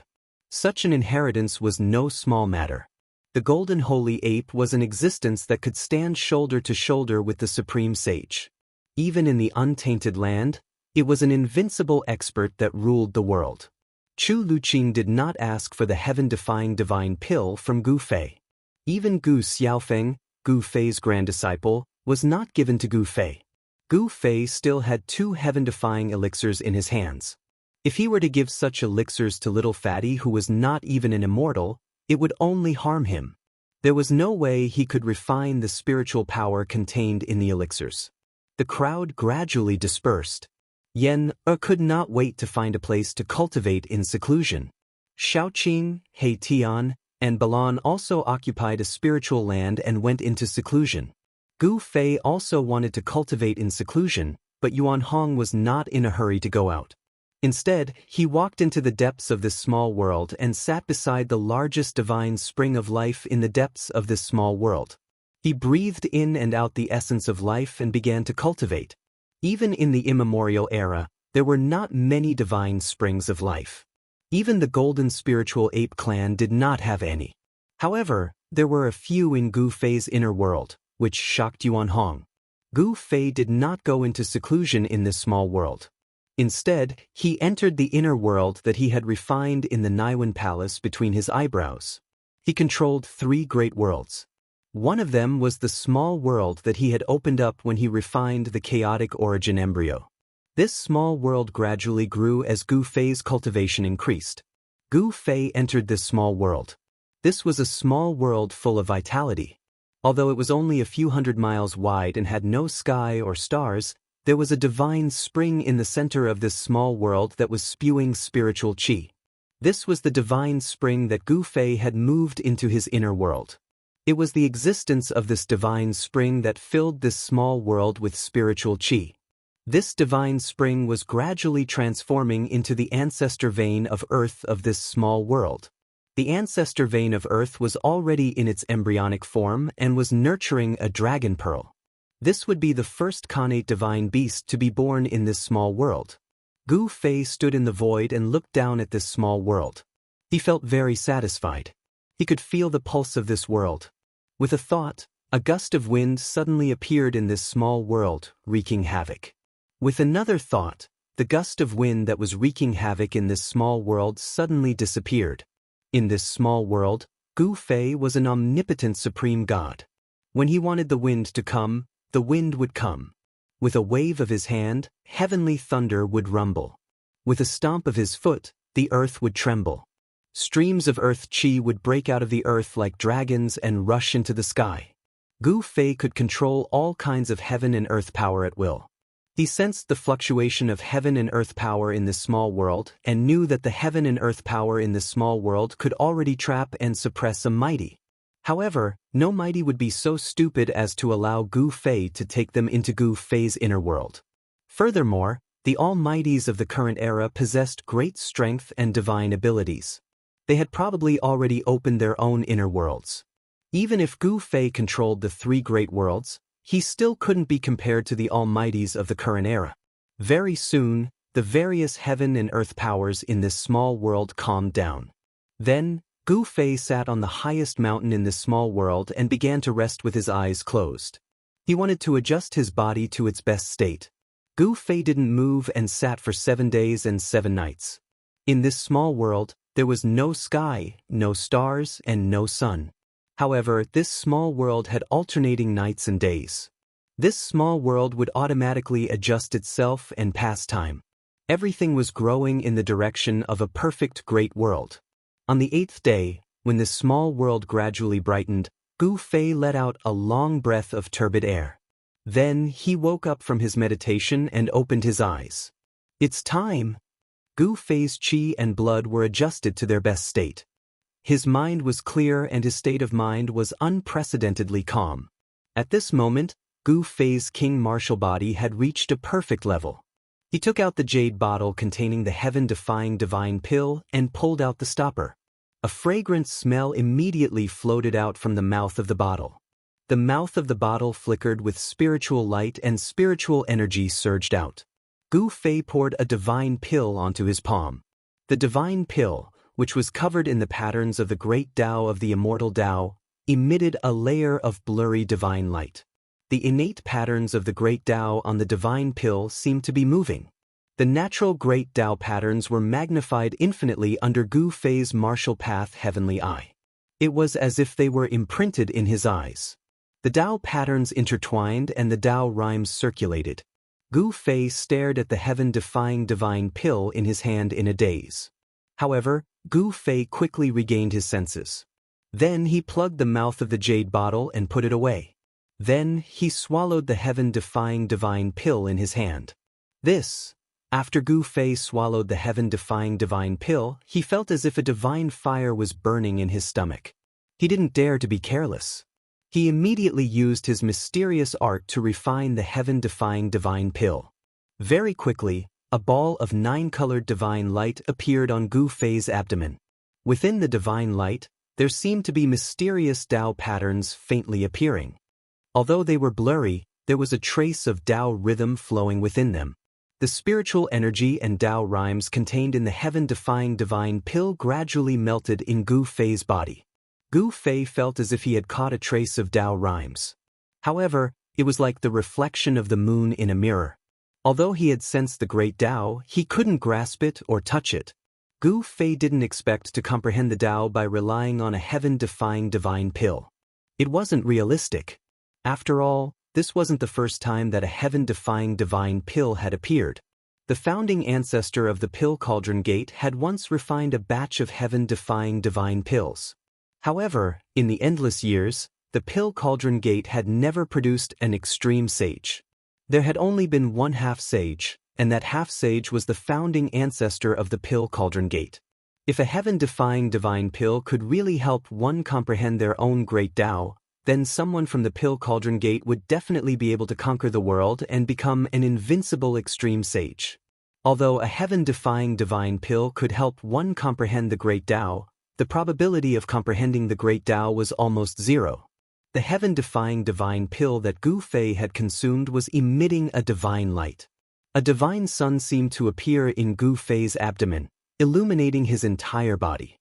Speaker 1: Such an inheritance was no small matter. The golden holy ape was an existence that could stand shoulder to shoulder with the supreme sage. Even in the untainted land, it was an invincible expert that ruled the world. Chu Luqin did not ask for the heaven-defying divine pill from Gu Fei. Even Gu Xiaofeng, Gu Fei's grand disciple, was not given to Gu Fei. Gu Fei still had 2 heaven-defying elixirs in his hands. If he were to give such elixirs to little fatty who was not even an immortal, it would only harm him. There was no way he could refine the spiritual power contained in the elixirs. The crowd gradually dispersed. Yan could not wait to find a place to cultivate in seclusion. Shaoqing, He Tian, and Balan also occupied a spiritual land and went into seclusion. Gu Fei also wanted to cultivate in seclusion, but Yuan Hong was not in a hurry to go out. Instead, he walked into the depths of this small world and sat beside the largest divine spring of life in the depths of this small world. He breathed in and out the essence of life and began to cultivate. Even in the immemorial era, there were not many divine springs of life. Even the golden spiritual ape clan did not have any. However, there were a few in Gu Fei's inner world, which shocked Yuan Hong. Gu Fei did not go into seclusion in this small world. Instead, he entered the inner world that he had refined in the Naiwan Palace between his eyebrows. He controlled 3 great worlds. One of them was the small world that he had opened up when he refined the chaotic origin embryo. This small world gradually grew as Gu Fei's cultivation increased. Gu Fei entered this small world. This was a small world full of vitality. Although it was only a few hundred miles wide and had no sky or stars, there was a divine spring in the center of this small world that was spewing spiritual qi. This was the divine spring that Gu Fei had moved into his inner world. It was the existence of this divine spring that filled this small world with spiritual qi. This divine spring was gradually transforming into the ancestor vein of earth of this small world. The ancestor vein of earth was already in its embryonic form and was nurturing a dragon pearl. This would be the first connate divine beast to be born in this small world. Gu Fei stood in the void and looked down at this small world. He felt very satisfied. He could feel the pulse of this world. With a thought, a gust of wind suddenly appeared in this small world, wreaking havoc. With another thought, the gust of wind that was wreaking havoc in this small world suddenly disappeared. In this small world, Gu Fei was an omnipotent supreme god. When he wanted the wind to come, the wind would come. With a wave of his hand, heavenly thunder would rumble. With a stomp of his foot, the earth would tremble. Streams of earth qi would break out of the earth like dragons and rush into the sky. Gu Fei could control all kinds of heaven and earth power at will. He sensed the fluctuation of heaven and earth power in this small world and knew that the heaven and earth power in this small world could already trap and suppress a mighty. However, no mighty would be so stupid as to allow Gu Fei to take them into Gu Fei's inner world. Furthermore, the almighties of the current era possessed great strength and divine abilities. They had probably already opened their own inner worlds. Even if Gu Fei controlled the 3 great worlds, he still couldn't be compared to the almighties of the current era. Very soon, the various heaven and earth powers in this small world calmed down. Then, Gu Fei sat on the highest mountain in this small world and began to rest with his eyes closed. He wanted to adjust his body to its best state. Gu Fei didn't move and sat for 7 days and 7 nights. In this small world, there was no sky, no stars, and no sun. However, this small world had alternating nights and days. This small world would automatically adjust itself and pass time. Everything was growing in the direction of a perfect great world. On the 8th day, when this small world gradually brightened, Gu Fei let out a long breath of turbid air. Then he woke up from his meditation and opened his eyes. It's time! Gu Fei's qi and blood were adjusted to their best state. His mind was clear and his state of mind was unprecedentedly calm. At this moment, Gu Fei's king martial body had reached a perfect level. He took out the jade bottle containing the heaven-defying divine pill and pulled out the stopper. A fragrant smell immediately floated out from the mouth of the bottle. The mouth of the bottle flickered with spiritual light and spiritual energy surged out. Gu Fei poured a divine pill onto his palm. The divine pill, which was covered in the patterns of the great Tao of the immortal Tao, emitted a layer of blurry divine light. The innate patterns of the great Tao on the divine pill seemed to be moving. The natural great Tao patterns were magnified infinitely under Gu Fei's martial path heavenly eye. It was as if they were imprinted in his eyes. The Tao patterns intertwined and the Tao rhymes circulated. Gu Fei stared at the heaven-defying divine pill in his hand in a daze. However, Gu Fei quickly regained his senses. Then he plugged the mouth of the jade bottle and put it away. Then he swallowed the heaven-defying divine pill in his hand. After Gu Fei swallowed the heaven-defying divine pill, he felt as if a divine fire was burning in his stomach. He didn't dare to be careless. He immediately used his mysterious art to refine the heaven-defying divine pill. Very quickly, a ball of 9-colored divine light appeared on Gu Fei's abdomen. Within the divine light, there seemed to be mysterious Tao patterns faintly appearing. Although they were blurry, there was a trace of Tao rhythm flowing within them. The spiritual energy and Tao rhymes contained in the heaven-defying divine pill gradually melted in Gu Fei's body. Gu Fei felt as if he had caught a trace of Tao rhymes. However, it was like the reflection of the moon in a mirror. Although he had sensed the great Tao, he couldn't grasp it or touch it. Gu Fei didn't expect to comprehend the Tao by relying on a heaven-defying divine pill. It wasn't realistic. After all, this wasn't the first time that a heaven-defying divine pill had appeared. The founding ancestor of the pill cauldron gate had once refined a batch of heaven-defying divine pills. However, in the endless years, the pill cauldron gate had never produced an extreme sage. There had only been one half-sage, and that half-sage was the founding ancestor of the pill cauldron gate. If a heaven-defying divine pill could really help one comprehend their own great Tao, then someone from the pill cauldron gate would definitely be able to conquer the world and become an invincible extreme sage. Although a heaven-defying divine pill could help one comprehend the great Tao, the probability of comprehending the great Tao was almost zero. The heaven-defying divine pill that Gu Fei had consumed was emitting a divine light. A divine sun seemed to appear in Gu Fei's abdomen, illuminating his entire body.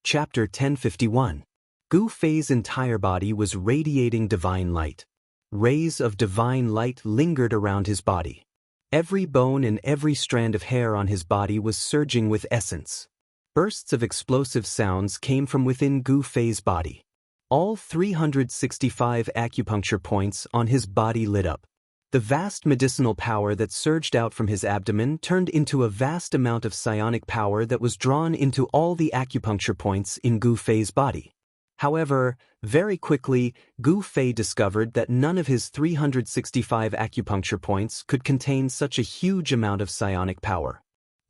Speaker 1: Chapter 1051. Gu Fei's entire body was radiating divine light. Rays of divine light lingered around his body. Every bone and every strand of hair on his body was surging with essence. Bursts of explosive sounds came from within Gu Fei's body. All 365 acupuncture points on his body lit up. The vast medicinal power that surged out from his abdomen turned into a vast amount of psionic power that was drawn into all the acupuncture points in Gu Fei's body. However, very quickly, Gu Fei discovered that none of his 365 acupuncture points could contain such a huge amount of psionic power.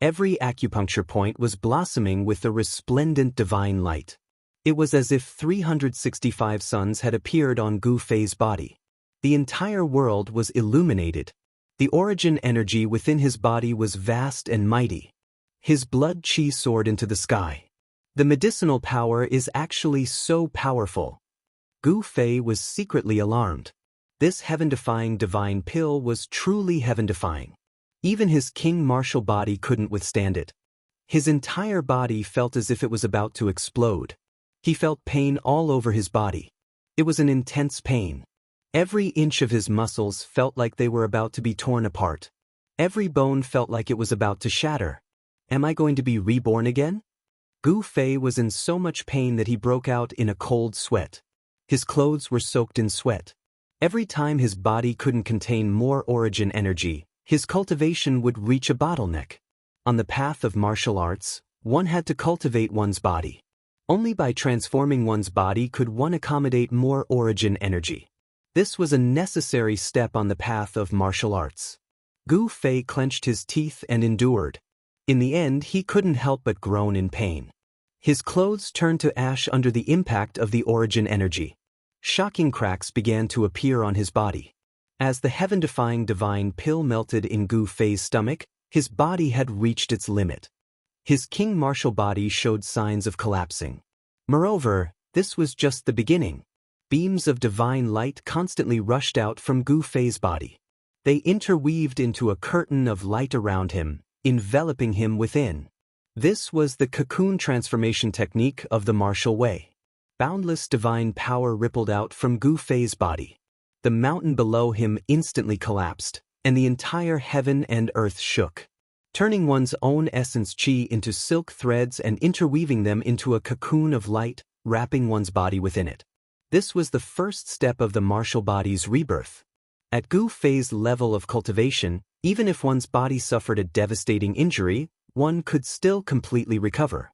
Speaker 1: Every acupuncture point was blossoming with a resplendent divine light. It was as if 365 suns had appeared on Gu Fei's body. The entire world was illuminated. The origin energy within his body was vast and mighty. His blood qi soared into the sky. The medicinal power is actually so powerful. Gu Fei was secretly alarmed. This heaven-defying divine pill was truly heaven-defying. Even his king martial body couldn't withstand it. His entire body felt as if it was about to explode. He felt pain all over his body. It was an intense pain. Every inch of his muscles felt like they were about to be torn apart. Every bone felt like it was about to shatter. Am I going to be reborn again? Gu Fei was in so much pain that he broke out in a cold sweat. His clothes were soaked in sweat. Every time his body couldn't contain more origin energy, his cultivation would reach a bottleneck. On the path of martial arts, one had to cultivate one's body. Only by transforming one's body could one accommodate more origin energy. This was a necessary step on the path of martial arts. Gu Fei clenched his teeth and endured. In the end, he couldn't help but groan in pain. His clothes turned to ash under the impact of the origin energy. Shocking cracks began to appear on his body. As the heaven-defying divine pill melted in Gu Fei's stomach, his body had reached its limit. His king martial body showed signs of collapsing. Moreover, this was just the beginning. Beams of divine light constantly rushed out from Gu Fei's body. They interweaved into a curtain of light around him, enveloping him within. This was the cocoon transformation technique of the martial way. Boundless divine power rippled out from Gu Fei's body. The mountain below him instantly collapsed, and the entire heaven and earth shook. Turning one's own essence qi into silk threads and interweaving them into a cocoon of light, wrapping one's body within it. This was the first step of the martial body's rebirth. At Gu Fei's level of cultivation, even if one's body suffered a devastating injury, one could still completely recover.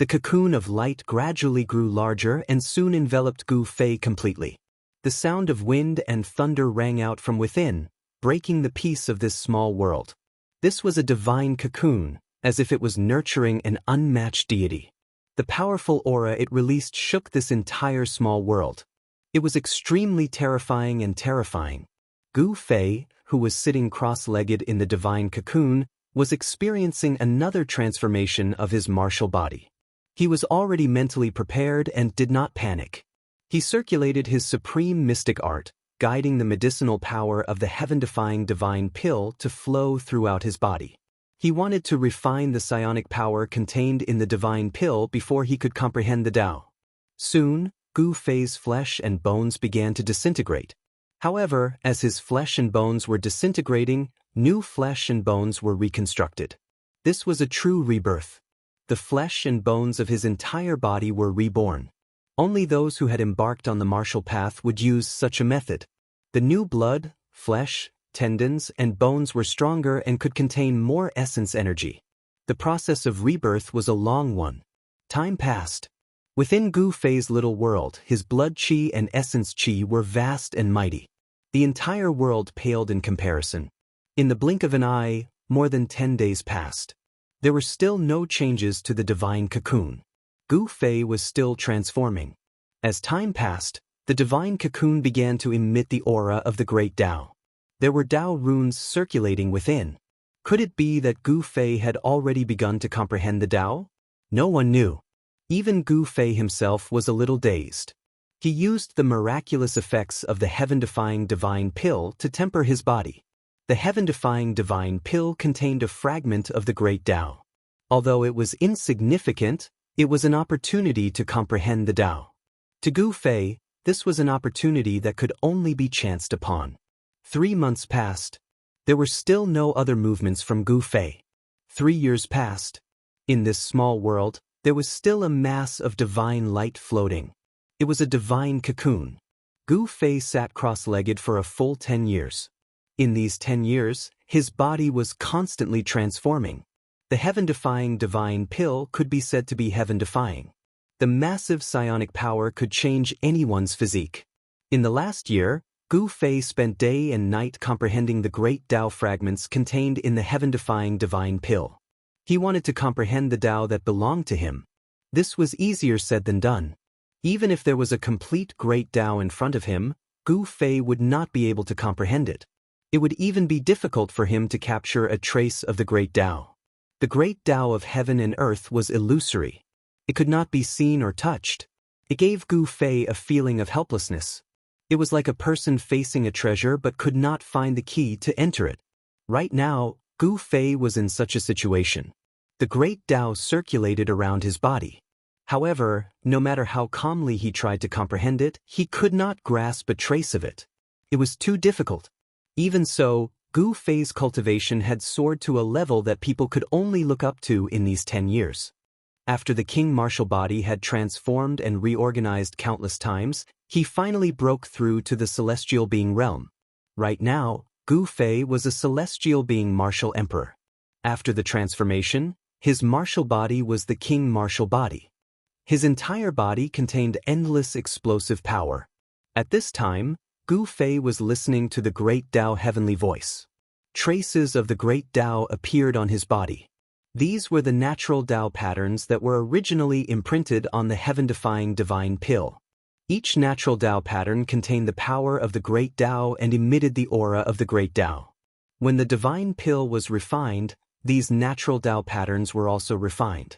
Speaker 1: The cocoon of light gradually grew larger and soon enveloped Gu Fei completely. The sound of wind and thunder rang out from within, breaking the peace of this small world. This was a divine cocoon, as if it was nurturing an unmatched deity. The powerful aura it released shook this entire small world. It was extremely terrifying and terrifying. Gu Fei, who was sitting cross-legged in the divine cocoon, was experiencing another transformation of his martial body. He was already mentally prepared and did not panic. He circulated his supreme mystic art, guiding the medicinal power of the heaven-defying divine pill to flow throughout his body. He wanted to refine the psionic power contained in the divine pill before he could comprehend the Tao. Soon, Gu Fei's flesh and bones began to disintegrate. However, as his flesh and bones were disintegrating, new flesh and bones were reconstructed. This was a true rebirth. The flesh and bones of his entire body were reborn. Only those who had embarked on the martial path would use such a method. The new blood, flesh, tendons, and bones were stronger and could contain more essence energy. The process of rebirth was a long one. Time passed. Within Gu Fei's little world, his blood qi and essence qi were vast and mighty. The entire world paled in comparison. In the blink of an eye, more than 10 days passed. There were still no changes to the divine cocoon. Gu Fei was still transforming. As time passed, the divine cocoon began to emit the aura of the great Tao. There were Tao runes circulating within. Could it be that Gu Fei had already begun to comprehend the Tao? No one knew. Even Gu Fei himself was a little dazed. He used the miraculous effects of the heaven-defying divine pill to temper his body. The heaven-defying divine pill contained a fragment of the great Tao. Although it was insignificant, it was an opportunity to comprehend the Tao. To Gu Fei, this was an opportunity that could only be chanced upon. 3 months passed. There were still no other movements from Gu Fei. 3 years passed. In this small world, there was still a mass of divine light floating. It was a divine cocoon. Gu Fei sat cross-legged for a full 10 years. In these 10 years, his body was constantly transforming. The heaven-defying divine pill could be said to be heaven-defying. The massive psionic power could change anyone's physique. In the last year, Gu Fei spent day and night comprehending the great Tao fragments contained in the heaven-defying divine pill. He wanted to comprehend the Tao that belonged to him. This was easier said than done. Even if there was a complete great Tao in front of him, Gu Fei would not be able to comprehend it. It would even be difficult for him to capture a trace of the great Tao. The great Tao of heaven and earth was illusory. It could not be seen or touched. It gave Gu Fei a feeling of helplessness. It was like a person facing a treasure but could not find the key to enter it. Right now, Gu Fei was in such a situation. The great Tao circulated around his body. However, no matter how calmly he tried to comprehend it, he could not grasp a trace of it. It was too difficult. Even so, Gu Fei's cultivation had soared to a level that people could only look up to in these 10 years. After the king martial body had transformed and reorganized countless times, he finally broke through to the celestial being realm. Right now, Gu Fei was a celestial being martial emperor. After the transformation, his martial body was the king martial body. His entire body contained endless explosive power. At this time, Gu Fei was listening to the great Tao heavenly voice. Traces of the great Tao appeared on his body. These were the natural Tao patterns that were originally imprinted on the heaven-defying divine pill. Each natural Tao pattern contained the power of the great Tao and emitted the aura of the great Tao. When the divine pill was refined, these natural Tao patterns were also refined.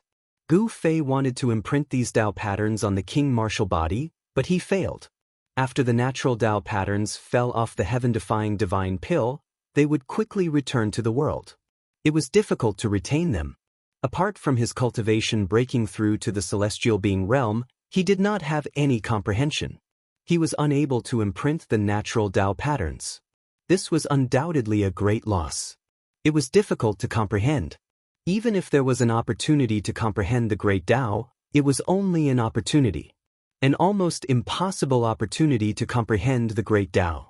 Speaker 1: Gu Fei wanted to imprint these Dao patterns on the king martial body, but he failed. After the natural Dao patterns fell off the heaven-defying divine pill, they would quickly return to the world. It was difficult to retain them. Apart from his cultivation breaking through to the celestial being realm, he did not have any comprehension. He was unable to imprint the natural Dao patterns. This was undoubtedly a great loss. It was difficult to comprehend. Even if there was an opportunity to comprehend the great Dao, it was only an opportunity. An almost impossible opportunity to comprehend the great Dao.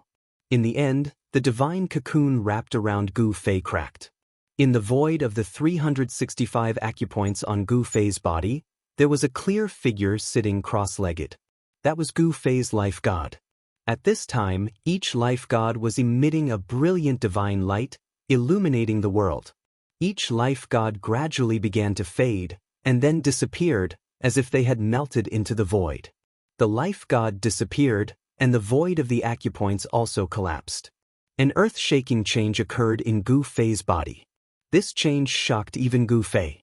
Speaker 1: In the end, the divine cocoon wrapped around Gu Fei cracked. In the void of the 365 acupoints on Gu Fei's body, there was a clear figure sitting cross-legged. That was Gu Fei's life god. At this time, each life god was emitting a brilliant divine light, illuminating the world. Each life god gradually began to fade, and then disappeared, as if they had melted into the void. The life god disappeared, and the void of the acupoints also collapsed. An earth-shaking change occurred in Gu Fei's body. This change shocked even Gu Fei.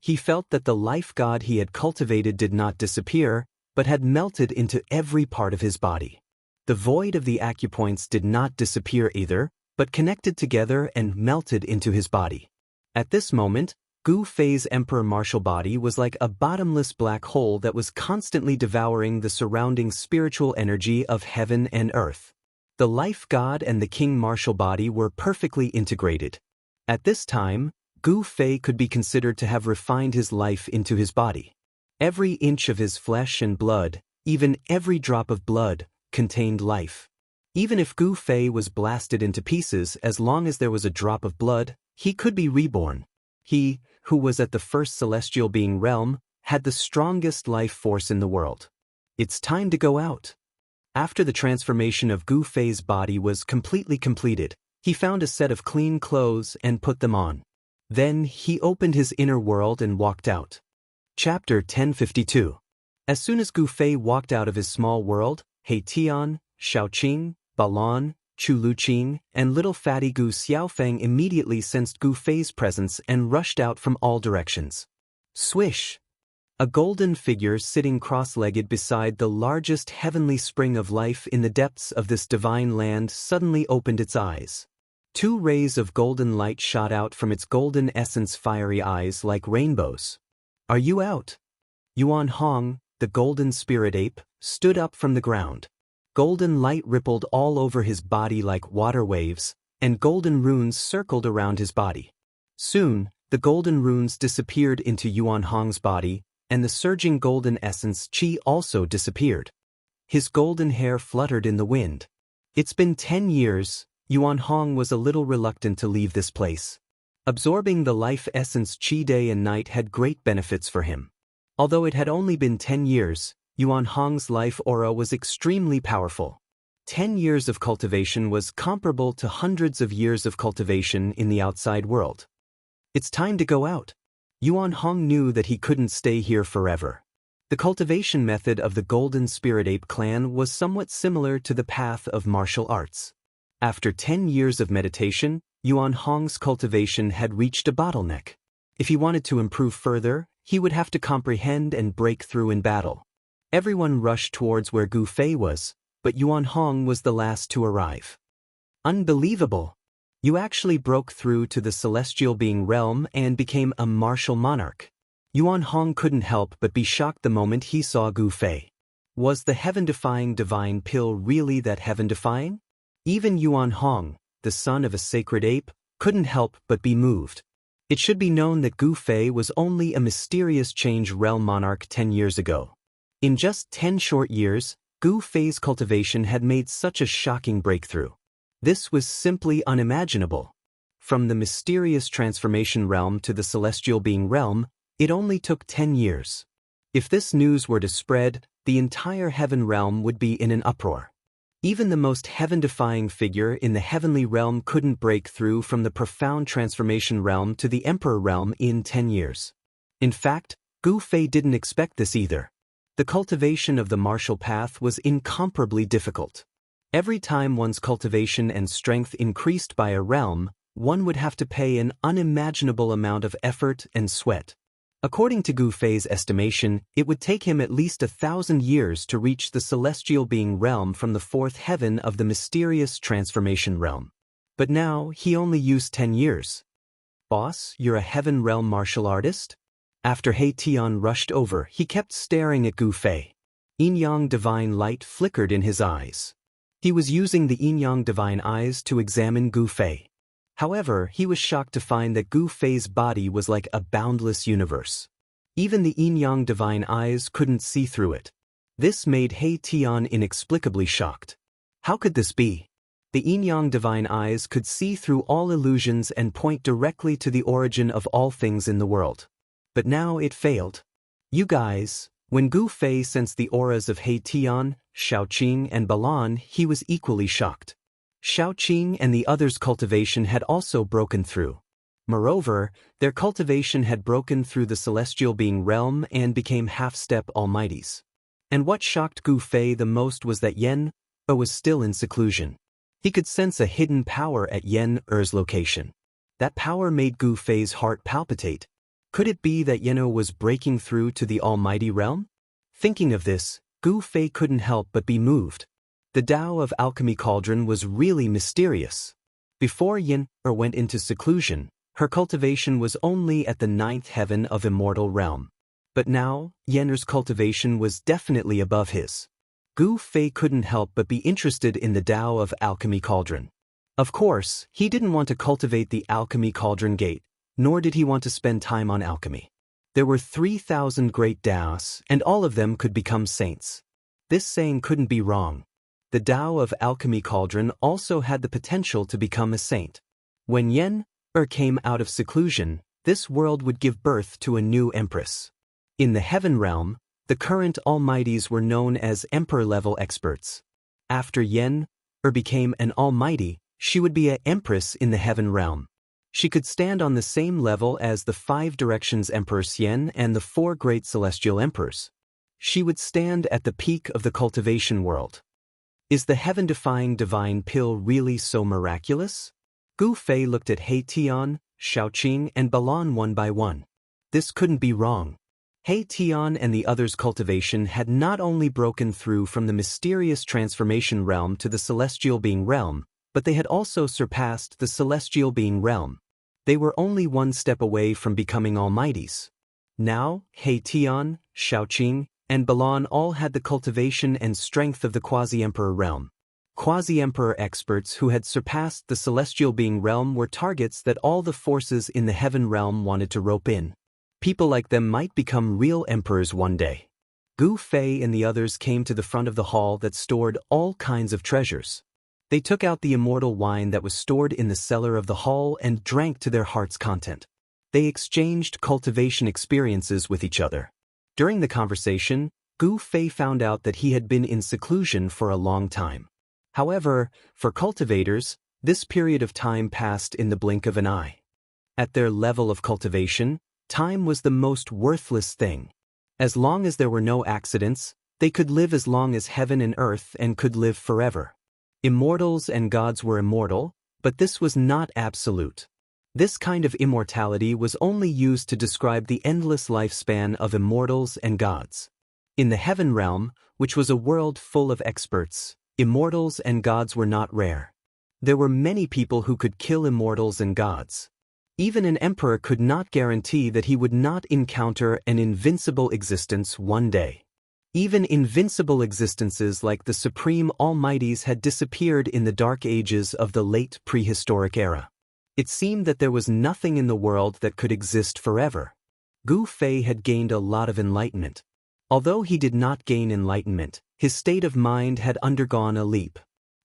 Speaker 1: He felt that the life god he had cultivated did not disappear, but had melted into every part of his body. The void of the acupoints did not disappear either, but connected together and melted into his body. At this moment, Gu Fei's emperor martial body was like a bottomless black hole that was constantly devouring the surrounding spiritual energy of heaven and earth. The life god and the king martial body were perfectly integrated. At this time, Gu Fei could be considered to have refined his life into his body. Every inch of his flesh and blood, even every drop of blood, contained life. Even if Gu Fei was blasted into pieces, as long as there was a drop of blood, he could be reborn. He, who was at the first celestial being realm, had the strongest life force in the world. It's time to go out. After the transformation of Gu Fei's body was completely completed, he found a set of clean clothes and put them on. Then he opened his inner world and walked out. Chapter 1052. As soon as Gu Fei walked out of his small world, He Tian, Shaoqing, Balon, Chu Luqing, and little fatty Gu Xiaofeng immediately sensed Gu Fei's presence and rushed out from all directions. Swish! A golden figure sitting cross-legged beside the largest heavenly spring of life in the depths of this divine land suddenly opened its eyes. 2 rays of golden light shot out from its golden essence fiery eyes like rainbows. Are you out? Yuan Hong, the golden spirit ape, stood up from the ground. Golden light rippled all over his body like water waves, and golden runes circled around his body. Soon, the golden runes disappeared into Yuan Hong's body, and the surging golden essence qi also disappeared. His golden hair fluttered in the wind. It's been 10 years, Yuan Hong was a little reluctant to leave this place. Absorbing the life essence qi day and night had great benefits for him. Although it had only been 10 years, Yuan Hong's life aura was extremely powerful. 10 years of cultivation was comparable to hundreds of years of cultivation in the outside world. It's time to go out. Yuan Hong knew that he couldn't stay here forever. The cultivation method of the Golden Spirit Ape clan was somewhat similar to the path of martial arts. After 10 years of meditation, Yuan Hong's cultivation had reached a bottleneck. If he wanted to improve further, he would have to comprehend and break through in battle. Everyone rushed towards where Gu Fei was, but Yuan Hong was the last to arrive. Unbelievable! You actually broke through to the celestial being realm and became a martial monarch. Yuan Hong couldn't help but be shocked the moment he saw Gu Fei. Was the heaven-defying divine pill really that heaven-defying? Even Yuan Hong, the son of a sacred ape, couldn't help but be moved. It should be known that Gu Fei was only a mysterious change realm monarch 10 years ago. In just 10 short years, Gu Fei's cultivation had made such a shocking breakthrough. This was simply unimaginable. From the mysterious transformation realm to the celestial being realm, it only took 10 years. If this news were to spread, the entire heaven realm would be in an uproar. Even the most heaven-defying figure in the heavenly realm couldn't break through from the profound transformation realm to the emperor realm in 10 years. In fact, Gu Fei didn't expect this either. The cultivation of the martial path was incomparably difficult. Every time one's cultivation and strength increased by a realm, one would have to pay an unimaginable amount of effort and sweat. According to Gu Fei's estimation, it would take him at least 1,000 years to reach the celestial being realm from the fourth heaven of the mysterious transformation realm. But now, he only used 10 years. Boss, you're a heaven realm martial artist? After He Tian rushed over, he kept staring at Gu Fei. Yin-yang divine light flickered in his eyes. He was using the yin-yang divine eyes to examine Gu Fei. However, he was shocked to find that Gu Fei's body was like a boundless universe. Even the yin-yang divine eyes couldn't see through it. This made He Tian inexplicably shocked. How could this be? The yin-yang divine eyes could see through all illusions and point directly to the origin of all things in the world. But now it failed. You guys, when Gu Fei sensed the auras of He Tian, Xiaoqing and Balan, he was equally shocked. Xiaoqing and the others' cultivation had also broken through. Moreover, their cultivation had broken through the celestial being realm and became half-step almighties. And what shocked Gu Fei the most was that Yen was still in seclusion. He could sense a hidden power at Yen Er's location. That power made Gu Fei's heart palpitate. Could it be that Yen was breaking through to the almighty realm? Thinking of this, Gu Fei couldn't help but be moved. The Tao of Alchemy Cauldron was really mysterious. Before Yen went into seclusion, her cultivation was only at the 9th heaven of Immortal realm. But now, Yen's cultivation was definitely above his. Gu Fei couldn't help but be interested in the Tao of Alchemy Cauldron. Of course, he didn't want to cultivate the Alchemy Cauldron gate, nor did he want to spend time on alchemy. There were 3,000 great Daoists, and all of them could become saints. This saying couldn't be wrong. The Tao of Alchemy Cauldron also had the potential to become a saint. When Yen came out of seclusion, this world would give birth to a new empress. In the heaven realm, the current almighties were known as emperor-level experts. After Yen became an almighty, she would be an empress in the heaven realm. She could stand on the same level as the 5 directions Emperor Xian and the 4 great celestial emperors. She would stand at the peak of the cultivation world. Is the heaven-defying divine pill really so miraculous? Gu Fei looked at He Tian, Xiaoqing and Balan one by one. This couldn't be wrong. He Tian and the others' cultivation had not only broken through from the mysterious transformation realm to the celestial being realm, but they had also surpassed the celestial being realm. They were only one step away from becoming almighties. Now, He Tian, Xiaoqing, and Balan all had the cultivation and strength of the quasi-emperor realm. Quasi-emperor experts who had surpassed the celestial being realm were targets that all the forces in the heaven realm wanted to rope in. People like them might become real emperors one day. Gu Fei and the others came to the front of the hall that stored all kinds of treasures. They took out the immortal wine that was stored in the cellar of the hall and drank to their heart's content. They exchanged cultivation experiences with each other. During the conversation, Gu Fei found out that he had been in seclusion for a long time. However, for cultivators, this period of time passed in the blink of an eye. At their level of cultivation, time was the most worthless thing. As long as there were no accidents, they could live as long as heaven and earth and could live forever. Immortals and gods were immortal, but this was not absolute. This kind of immortality was only used to describe the endless lifespan of immortals and gods. In the heaven realm, which was a world full of experts, immortals and gods were not rare. There were many people who could kill immortals and gods. Even an emperor could not guarantee that he would not encounter an invincible existence one day. Even invincible existences like the supreme almighties had disappeared in the dark ages of the late prehistoric era. It seemed that there was nothing in the world that could exist forever. Gu Fei had gained a lot of enlightenment. Although he did not gain enlightenment, his state of mind had undergone a leap.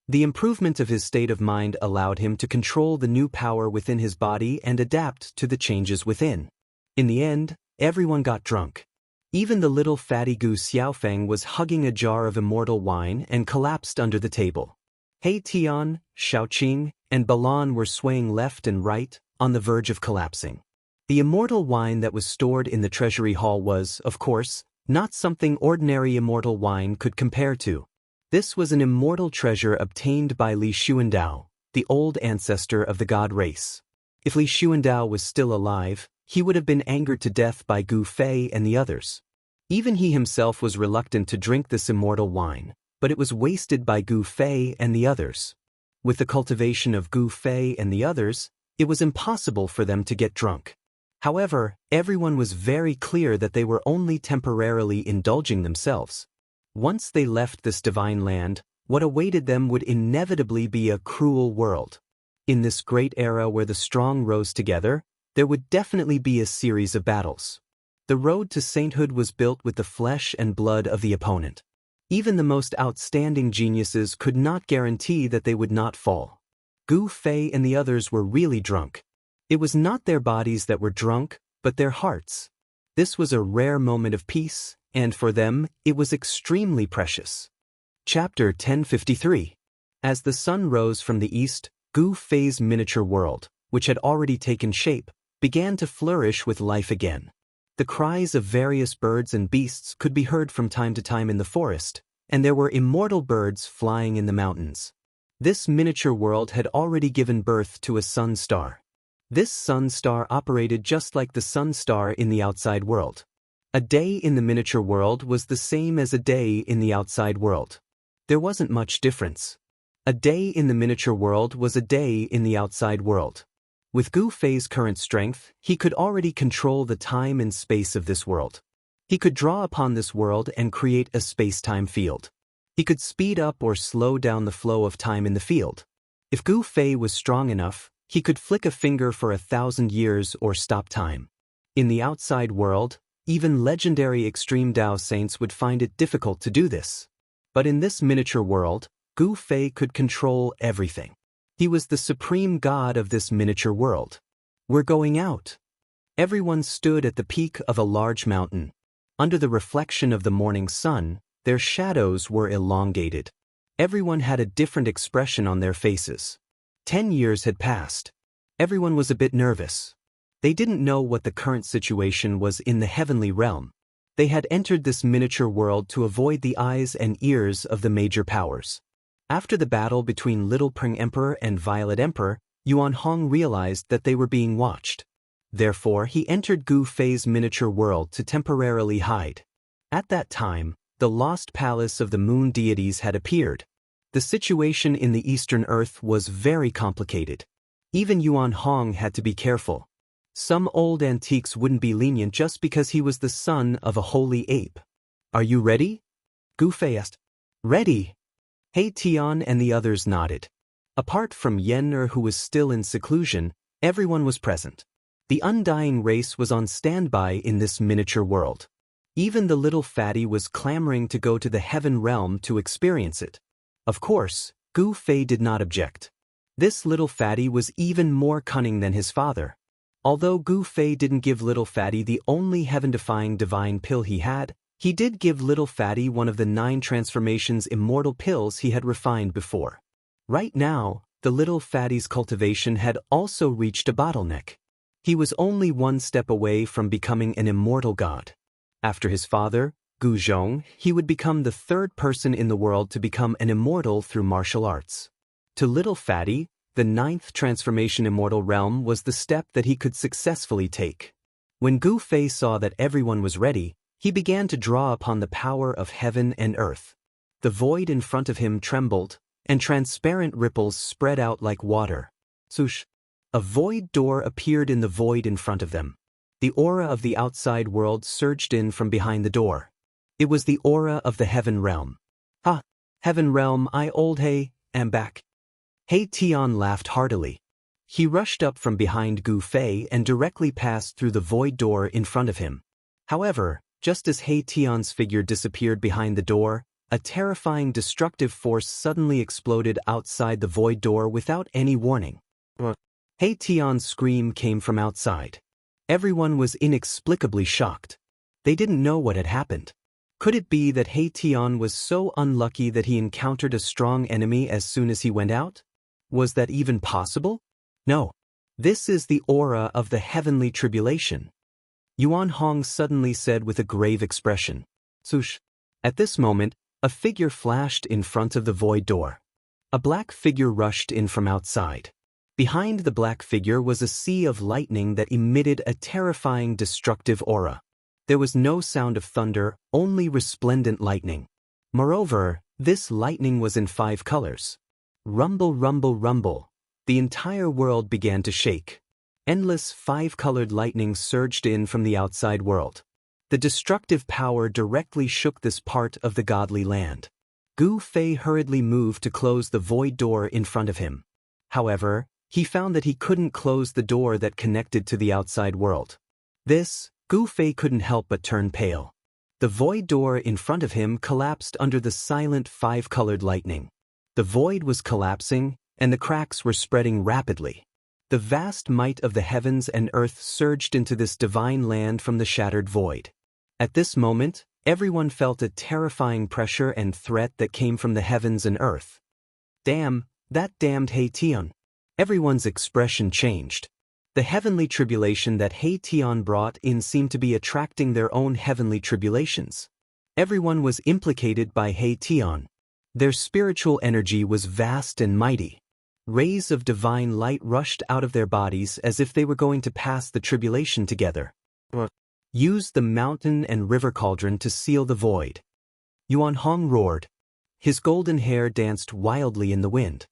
Speaker 1: The improvement of his state of mind allowed him to control the new power within his body and adapt to the changes within. In the end, everyone got drunk. Even the little fatty Gu Xiaofeng was hugging a jar of immortal wine and collapsed under the table. He Tian, Xiaoqing, and Balan were swaying left and right, on the verge of collapsing. The immortal wine that was stored in the treasury hall was, of course, not something ordinary immortal wine could compare to. This was an immortal treasure obtained by Li Xuandao, the old ancestor of the god race. If Li Xuandao was still alive, he would have been angered to death by Gu Fei and the others. Even he himself was reluctant to drink this immortal wine, but it was wasted by Gu Fei and the others. With the cultivation of Gu Fei and the others, it was impossible for them to get drunk. However, everyone was very clear that they were only temporarily indulging themselves. Once they left this divine land, what awaited them would inevitably be a cruel world. In this great era where the strong rose together, there would definitely be a series of battles. The road to sainthood was built with the flesh and blood of the opponent. Even the most outstanding geniuses could not guarantee that they would not fall. Gu Fei and the others were really drunk. It was not their bodies that were drunk, but their hearts. This was a rare moment of peace, and for them, it was extremely precious. Chapter 1053. As the sun rose from the east, Gu Fei's miniature world, which had already taken shape, began to flourish with life again. The cries of various birds and beasts could be heard from time to time in the forest, and there were immortal birds flying in the mountains. This miniature world had already given birth to a sun star. This sun star operated just like the sun star in the outside world. A day in the miniature world was the same as a day in the outside world. There wasn't much difference. A day in the miniature world was a day in the outside world. With Gu Fei's current strength, he could already control the time and space of this world. He could draw upon this world and create a space-time field. He could speed up or slow down the flow of time in the field. If Gu Fei was strong enough, he could flick a finger for 1,000 years or stop time. In the outside world, even legendary extreme Dao saints would find it difficult to do this. But in this miniature world, Gu Fei could control everything. He was the supreme god of this miniature world. We're going out. Everyone stood at the peak of a large mountain. Under the reflection of the morning sun, their shadows were elongated. Everyone had a different expression on their faces. 10 years had passed. Everyone was a bit nervous. They didn't know what the current situation was in the heavenly realm. They had entered this miniature world to avoid the eyes and ears of the major powers. After the battle between Little Pring Emperor and Violet Emperor, Yuan Hong realized that they were being watched. Therefore, he entered Gu Fei's miniature world to temporarily hide. At that time, the lost palace of the moon deities had appeared. The situation in the Eastern Earth was very complicated. Even Yuan Hong had to be careful. Some old antiques wouldn't be lenient just because he was the son of a holy ape. Are you ready? Gu Fei asked. Ready. He Tian and the others nodded. Apart from Yen'er, who was still in seclusion, everyone was present. The undying race was on standby in this miniature world. Even the little fatty was clamoring to go to the heaven realm to experience it. Of course, Gu Fei did not object. This little fatty was even more cunning than his father. Although Gu Fei didn't give little fatty the only heaven-defying divine pill he had, he did give little fatty one of the 9 transformations immortal pills he had refined before. Right now, the little fatty's cultivation had also reached a bottleneck. He was only one step away from becoming an immortal god. After his father, Gu Zhong, he would become the 3rd person in the world to become an immortal through martial arts. To little fatty, the 9th transformation immortal realm was the step that he could successfully take. When Gu Fei saw that everyone was ready, he began to draw upon the power of heaven and earth. The void in front of him trembled, and transparent ripples spread out like water. Swoosh! A void door appeared in the void in front of them. The aura of the outside world surged in from behind the door. It was the aura of the heaven realm. Ha! Heaven realm, I old He, am back. He Tian laughed heartily. He rushed up from behind Gu Fei and directly passed through the void door in front of him. However, just as He Tian's figure disappeared behind the door, a terrifying destructive force suddenly exploded outside the void door without any warning. He Tian's scream came from outside. Everyone was inexplicably shocked. They didn't know what had happened. Could it be that He Tian was so unlucky that he encountered a strong enemy as soon as he went out? Was that even possible? No. This is the aura of the heavenly tribulation. Yuan Hong suddenly said with a grave expression. Swoosh. At this moment, a figure flashed in front of the void door. A black figure rushed in from outside. Behind the black figure was a sea of lightning that emitted a terrifying destructive aura. There was no sound of thunder, only resplendent lightning. Moreover, this lightning was in 5 colors. Rumble, rumble, rumble. The entire world began to shake. Endless 5-colored lightning surged in from the outside world. The destructive power directly shook this part of the godly land. Gu Fei hurriedly moved to close the void door in front of him. However, he found that he couldn't close the door that connected to the outside world. Gu Fei couldn't help but turn pale. The void door in front of him collapsed under the silent 5-colored lightning. The void was collapsing, and the cracks were spreading rapidly. The vast might of the heavens and earth surged into this divine land from the shattered void. At this moment, everyone felt a terrifying pressure and threat that came from the heavens and earth. Damn, that damned He Tian. Everyone's expression changed. The heavenly tribulation that He Tian brought in seemed to be attracting their own heavenly tribulations. Everyone was implicated by He Tian. Their spiritual energy was vast and mighty. Rays of divine light rushed out of their bodies as if they were going to pass the tribulation together. Use the mountain and river cauldron to seal the void. Yuan Hong roared. His golden hair danced wildly in the wind.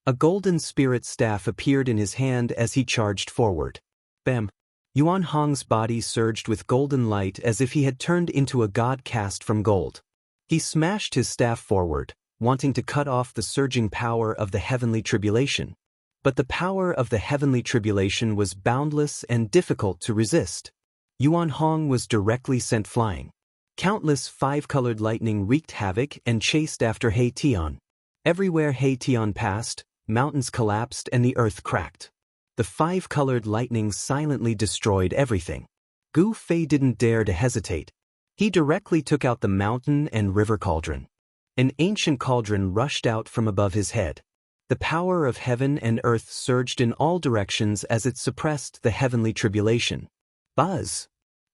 Speaker 1: A golden spirit staff appeared in his hand as he charged forward. Bam! Yuan Hong's body surged with golden light as if he had turned into a god cast from gold. He smashed his staff forward, wanting to cut off the surging power of the heavenly tribulation. But the power of the heavenly tribulation was boundless and difficult to resist. Yuan Hong was directly sent flying. Countless 5-colored lightning wreaked havoc and chased after He Tian. Everywhere He Tian passed, mountains collapsed and the earth cracked. The 5-colored lightning silently destroyed everything. Gu Fei didn't dare to hesitate. He directly took out the mountain and river cauldron. An ancient cauldron rushed out from above his head. The power of heaven and earth surged in all directions as it suppressed the heavenly tribulation. Buzz!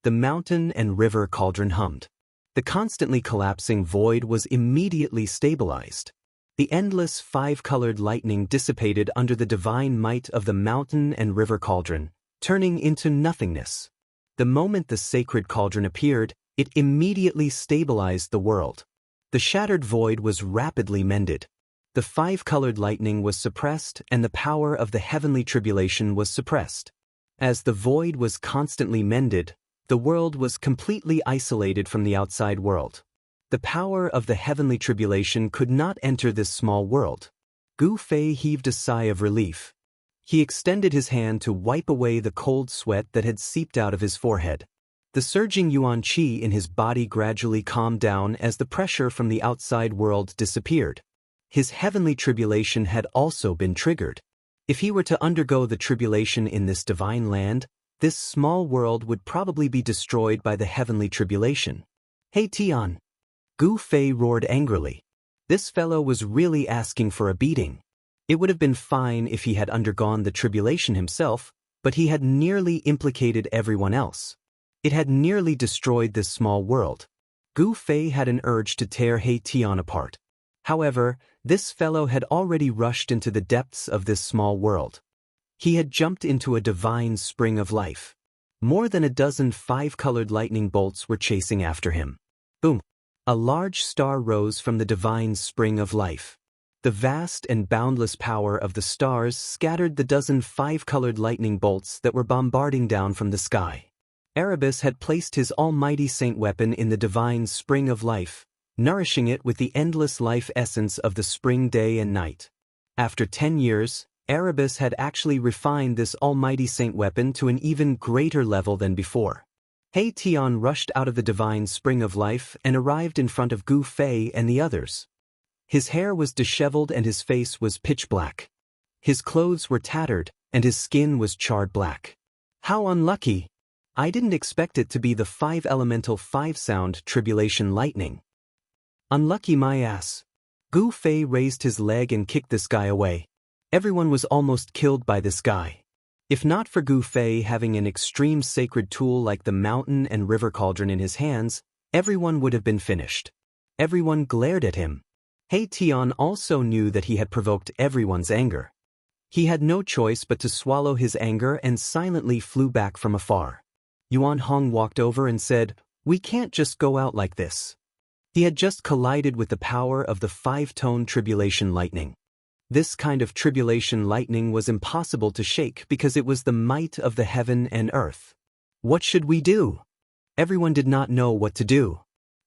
Speaker 1: The mountain and river cauldron hummed. The constantly collapsing void was immediately stabilized. The endless 5-colored lightning dissipated under the divine might of the mountain and river cauldron, turning into nothingness. The moment the sacred cauldron appeared, it immediately stabilized the world. The shattered void was rapidly mended. The 5-colored lightning was suppressed and the power of the heavenly tribulation was suppressed. As the void was constantly mended, the world was completely isolated from the outside world. The power of the heavenly tribulation could not enter this small world. Gu Fei heaved a sigh of relief. He extended his hand to wipe away the cold sweat that had seeped out of his forehead. The surging yuan qi in his body gradually calmed down as the pressure from the outside world disappeared. His heavenly tribulation had also been triggered. If he were to undergo the tribulation in this divine land, this small world would probably be destroyed by the heavenly tribulation. He Tian! Gu Fei roared angrily. This fellow was really asking for a beating. It would have been fine if he had undergone the tribulation himself, but he had nearly implicated everyone else. It had nearly destroyed this small world. Gu Fei had an urge to tear He Tian apart. However, this fellow had already rushed into the depths of this small world. He had jumped into a divine spring of life. More than a dozen 5-colored lightning bolts were chasing after him. Boom! A large star rose from the divine spring of life. The vast and boundless power of the stars scattered the dozen 5-colored lightning bolts that were bombarding down from the sky. Erebus had placed his almighty saint weapon in the divine spring of life, nourishing it with the endless life essence of the spring day and night. After 10 years, Erebus had actually refined this almighty saint weapon to an even greater level than before. He Tian rushed out of the divine spring of life and arrived in front of Gu Fei and the others. His hair was disheveled and his face was pitch black. His clothes were tattered and his skin was charred black. How unlucky! I didn't expect it to be the 5-elemental 5-sound tribulation lightning. Unlucky my ass. Gu Fei raised his leg and kicked this guy away. Everyone was almost killed by this guy. If not for Gu Fei having an extreme sacred tool like the mountain and river cauldron in his hands, everyone would have been finished. Everyone glared at him. He Tian also knew that he had provoked everyone's anger. He had no choice but to swallow his anger and silently flew back from afar. Yuan Hong walked over and said, "We can't just go out like this." He had just collided with the power of the five-tone tribulation lightning. This kind of tribulation lightning was impossible to shake because it was the might of the heaven and earth. What should we do? Everyone did not know what to do.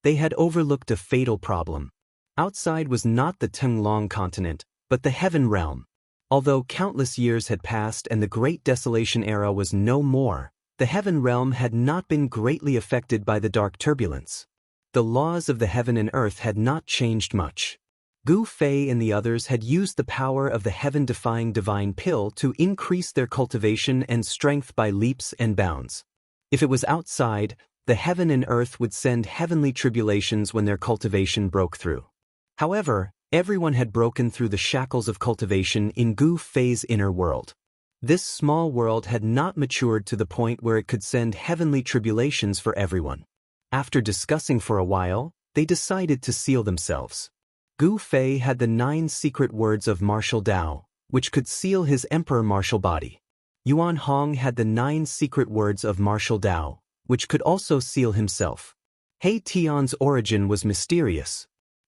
Speaker 1: They had overlooked a fatal problem. Outside was not the Tenglong continent, but the heaven realm. Although countless years had passed and the Great Desolation era was no more, the heaven realm had not been greatly affected by the dark turbulence. The laws of the heaven and earth had not changed much. Gu Fei and the others had used the power of the heaven-defying divine pill to increase their cultivation and strength by leaps and bounds. If it was outside, the heaven and earth would send heavenly tribulations when their cultivation broke through. However, everyone had broken through the shackles of cultivation in Gu Fei's inner world. This small world had not matured to the point where it could send heavenly tribulations for everyone. After discussing for a while, they decided to seal themselves. Gu Fei had the 9 secret words of martial Dao, which could seal his emperor martial body. Yuan Hong had the 9 secret words of martial Dao, which could also seal himself. He Tian's origin was mysterious.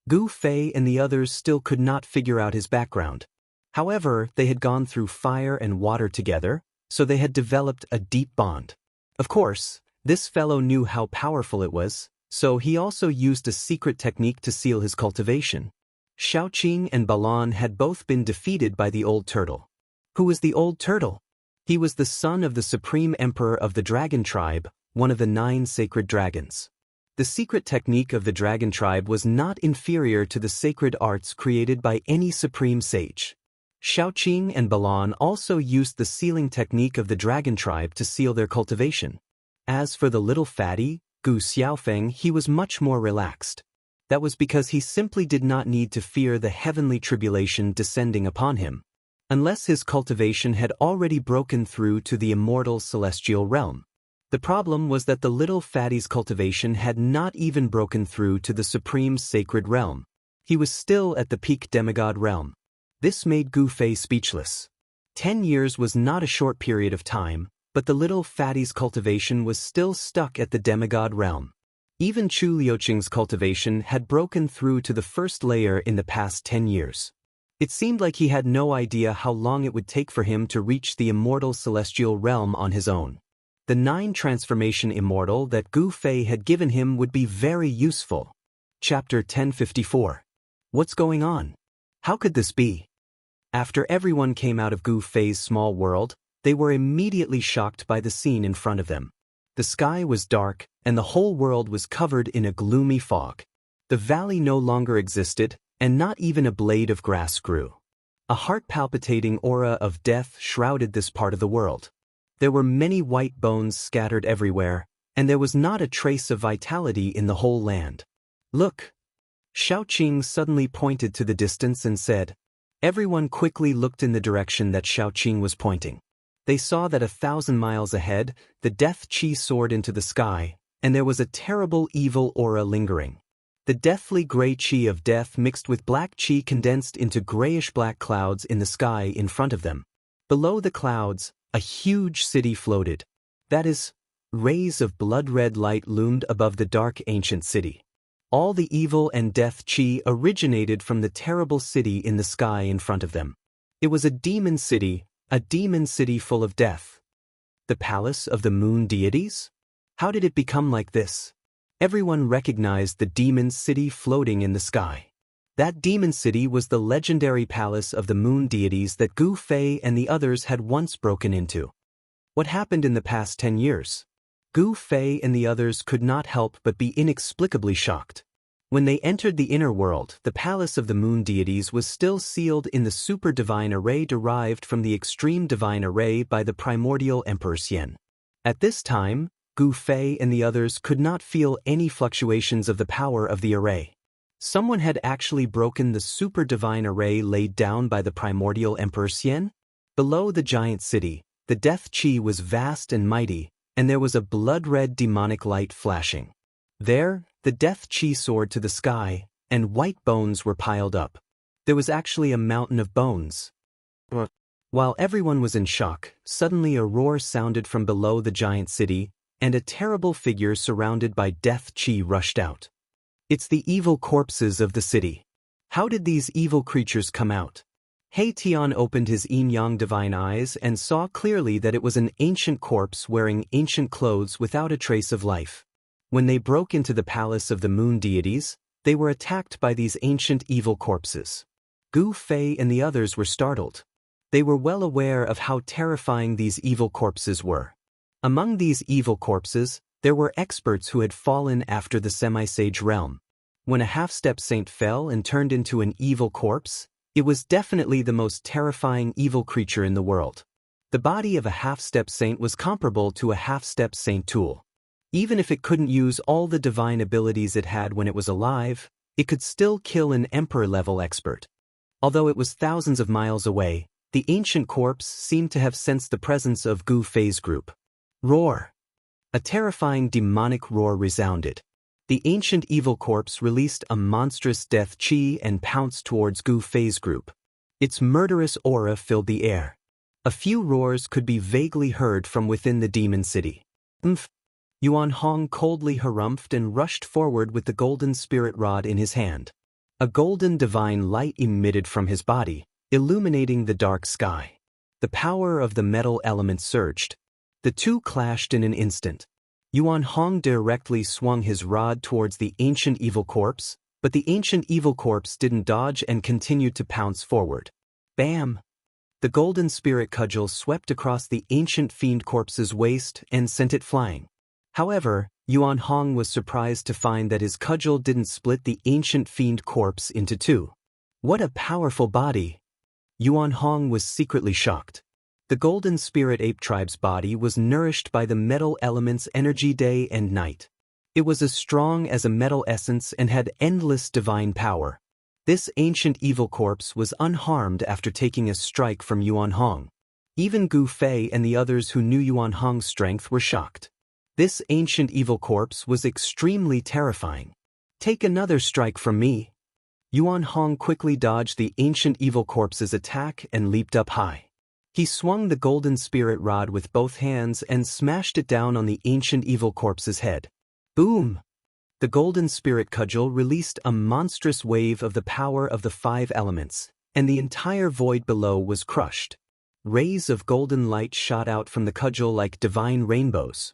Speaker 1: Gu Fei and the others still could not figure out his background. However, they had gone through fire and water together, so they had developed a deep bond. Of course, this fellow knew how powerful it was, so he also used a secret technique to seal his cultivation. Xiaoqing and Balan had both been defeated by the old turtle. Who was the old turtle? He was the son of the supreme emperor of the dragon tribe, one of the 9 sacred dragons. The secret technique of the dragon tribe was not inferior to the sacred arts created by any supreme sage. Xiaoqing and Balan also used the sealing technique of the dragon tribe to seal their cultivation. As for the little fatty, Gu Xiaofeng, he was much more relaxed. That was because he simply did not need to fear the heavenly tribulation descending upon him. Unless his cultivation had already broken through to the immortal celestial realm. The problem was that the little fatty's cultivation had not even broken through to the supreme sacred realm. He was still at the peak demigod realm. This made Gu Fei speechless. 10 years was not a short period of time, but the little fatty's cultivation was still stuck at the demigod realm. Even Chu Liuqing's cultivation had broken through to the first layer in the past 10 years. It seemed like he had no idea how long it would take for him to reach the immortal celestial realm on his own. The 9 transformation immortal that Gu Fei had given him would be very useful. Chapter 1054. What's going on? How could this be? After everyone came out of Gu Fei's small world, they were immediately shocked by the scene in front of them. The sky was dark, and the whole world was covered in a gloomy fog. The valley no longer existed, and not even a blade of grass grew. A heart-palpitating aura of death shrouded this part of the world. There were many white bones scattered everywhere, and there was not a trace of vitality in the whole land. Look! Xiaoqing suddenly pointed to the distance and said. Everyone quickly looked in the direction that Xiaoqing was pointing. They saw that 1,000 miles ahead, the death chi soared into the sky, and there was a terrible evil aura lingering. The deathly gray chi of death mixed with black chi condensed into grayish-black clouds in the sky in front of them. Below the clouds, a huge city floated. That is, rays of blood-red light loomed above the dark ancient city. All the evil and death chi originated from the terrible city in the sky in front of them. It was a demon city full of death. The palace of the moon deities? How did it become like this? Everyone recognized the demon city floating in the sky. That demon city was the legendary palace of the moon deities that Gu Fei and the others had once broken into. What happened in the past 10 years? Gu Fei and the others could not help but be inexplicably shocked. When they entered the inner world, the palace of the moon deities was still sealed in the super divine array derived from the extreme divine array by the primordial Emperor Xian. At this time, Gu Fei and the others could not feel any fluctuations of the power of the array. Someone had actually broken the super divine array laid down by the primordial Emperor Xian. Below the giant city, the death chi was vast and mighty, and there was a blood-red demonic light flashing. There, the death chi soared to the sky, and white bones were piled up. There was actually a mountain of bones. While everyone was in shock, suddenly a roar sounded from below the giant city, and a terrible figure surrounded by death chi rushed out. It's the evil corpses of the city. How did these evil creatures come out? He Tian opened his yin-yang divine eyes and saw clearly that it was an ancient corpse wearing ancient clothes without a trace of life. When they broke into the palace of the moon deities, they were attacked by these ancient evil corpses. Gu Fei and the others were startled. They were well aware of how terrifying these evil corpses were. Among these evil corpses, there were experts who had fallen after the semi-sage realm. When a half-step saint fell and turned into an evil corpse, it was definitely the most terrifying evil creature in the world. The body of a half-step saint was comparable to a half-step saint tool. Even if it couldn't use all the divine abilities it had when it was alive, it could still kill an emperor-level expert. Although it was thousands of miles away, the ancient corpse seemed to have sensed the presence of Gu Fei's group. Roar! A terrifying demonic roar resounded. The ancient evil corpse released a monstrous death chi and pounced towards Gu Fei's group. Its murderous aura filled the air. A few roars could be vaguely heard from within the demon city. Yuan Hong coldly harumphed and rushed forward with the golden spirit rod in his hand. A golden divine light emitted from his body, illuminating the dark sky. The power of the metal element surged. The two clashed in an instant. Yuan Hong directly swung his rod towards the ancient evil corpse, but the ancient evil corpse didn't dodge and continued to pounce forward. Bam! The golden spirit cudgel swept across the ancient fiend corpse's waist and sent it flying. However, Yuan Hong was surprised to find that his cudgel didn't split the ancient fiend corpse into two. What a powerful body! Yuan Hong was secretly shocked. The golden spirit ape tribe's body was nourished by the metal element's energy day and night. It was as strong as a metal essence and had endless divine power. This ancient evil corpse was unharmed after taking a strike from Yuan Hong. Even Gu Fei and the others who knew Yuan Hong's strength were shocked. This ancient evil corpse was extremely terrifying. Take another strike from me. Yuan Hong quickly dodged the ancient evil corpse's attack and leaped up high. He swung the golden spirit rod with both hands and smashed it down on the ancient evil corpse's head. Boom! The golden spirit cudgel released a monstrous wave of the power of the 5 elements, and the entire void below was crushed. Rays of golden light shot out from the cudgel like divine rainbows.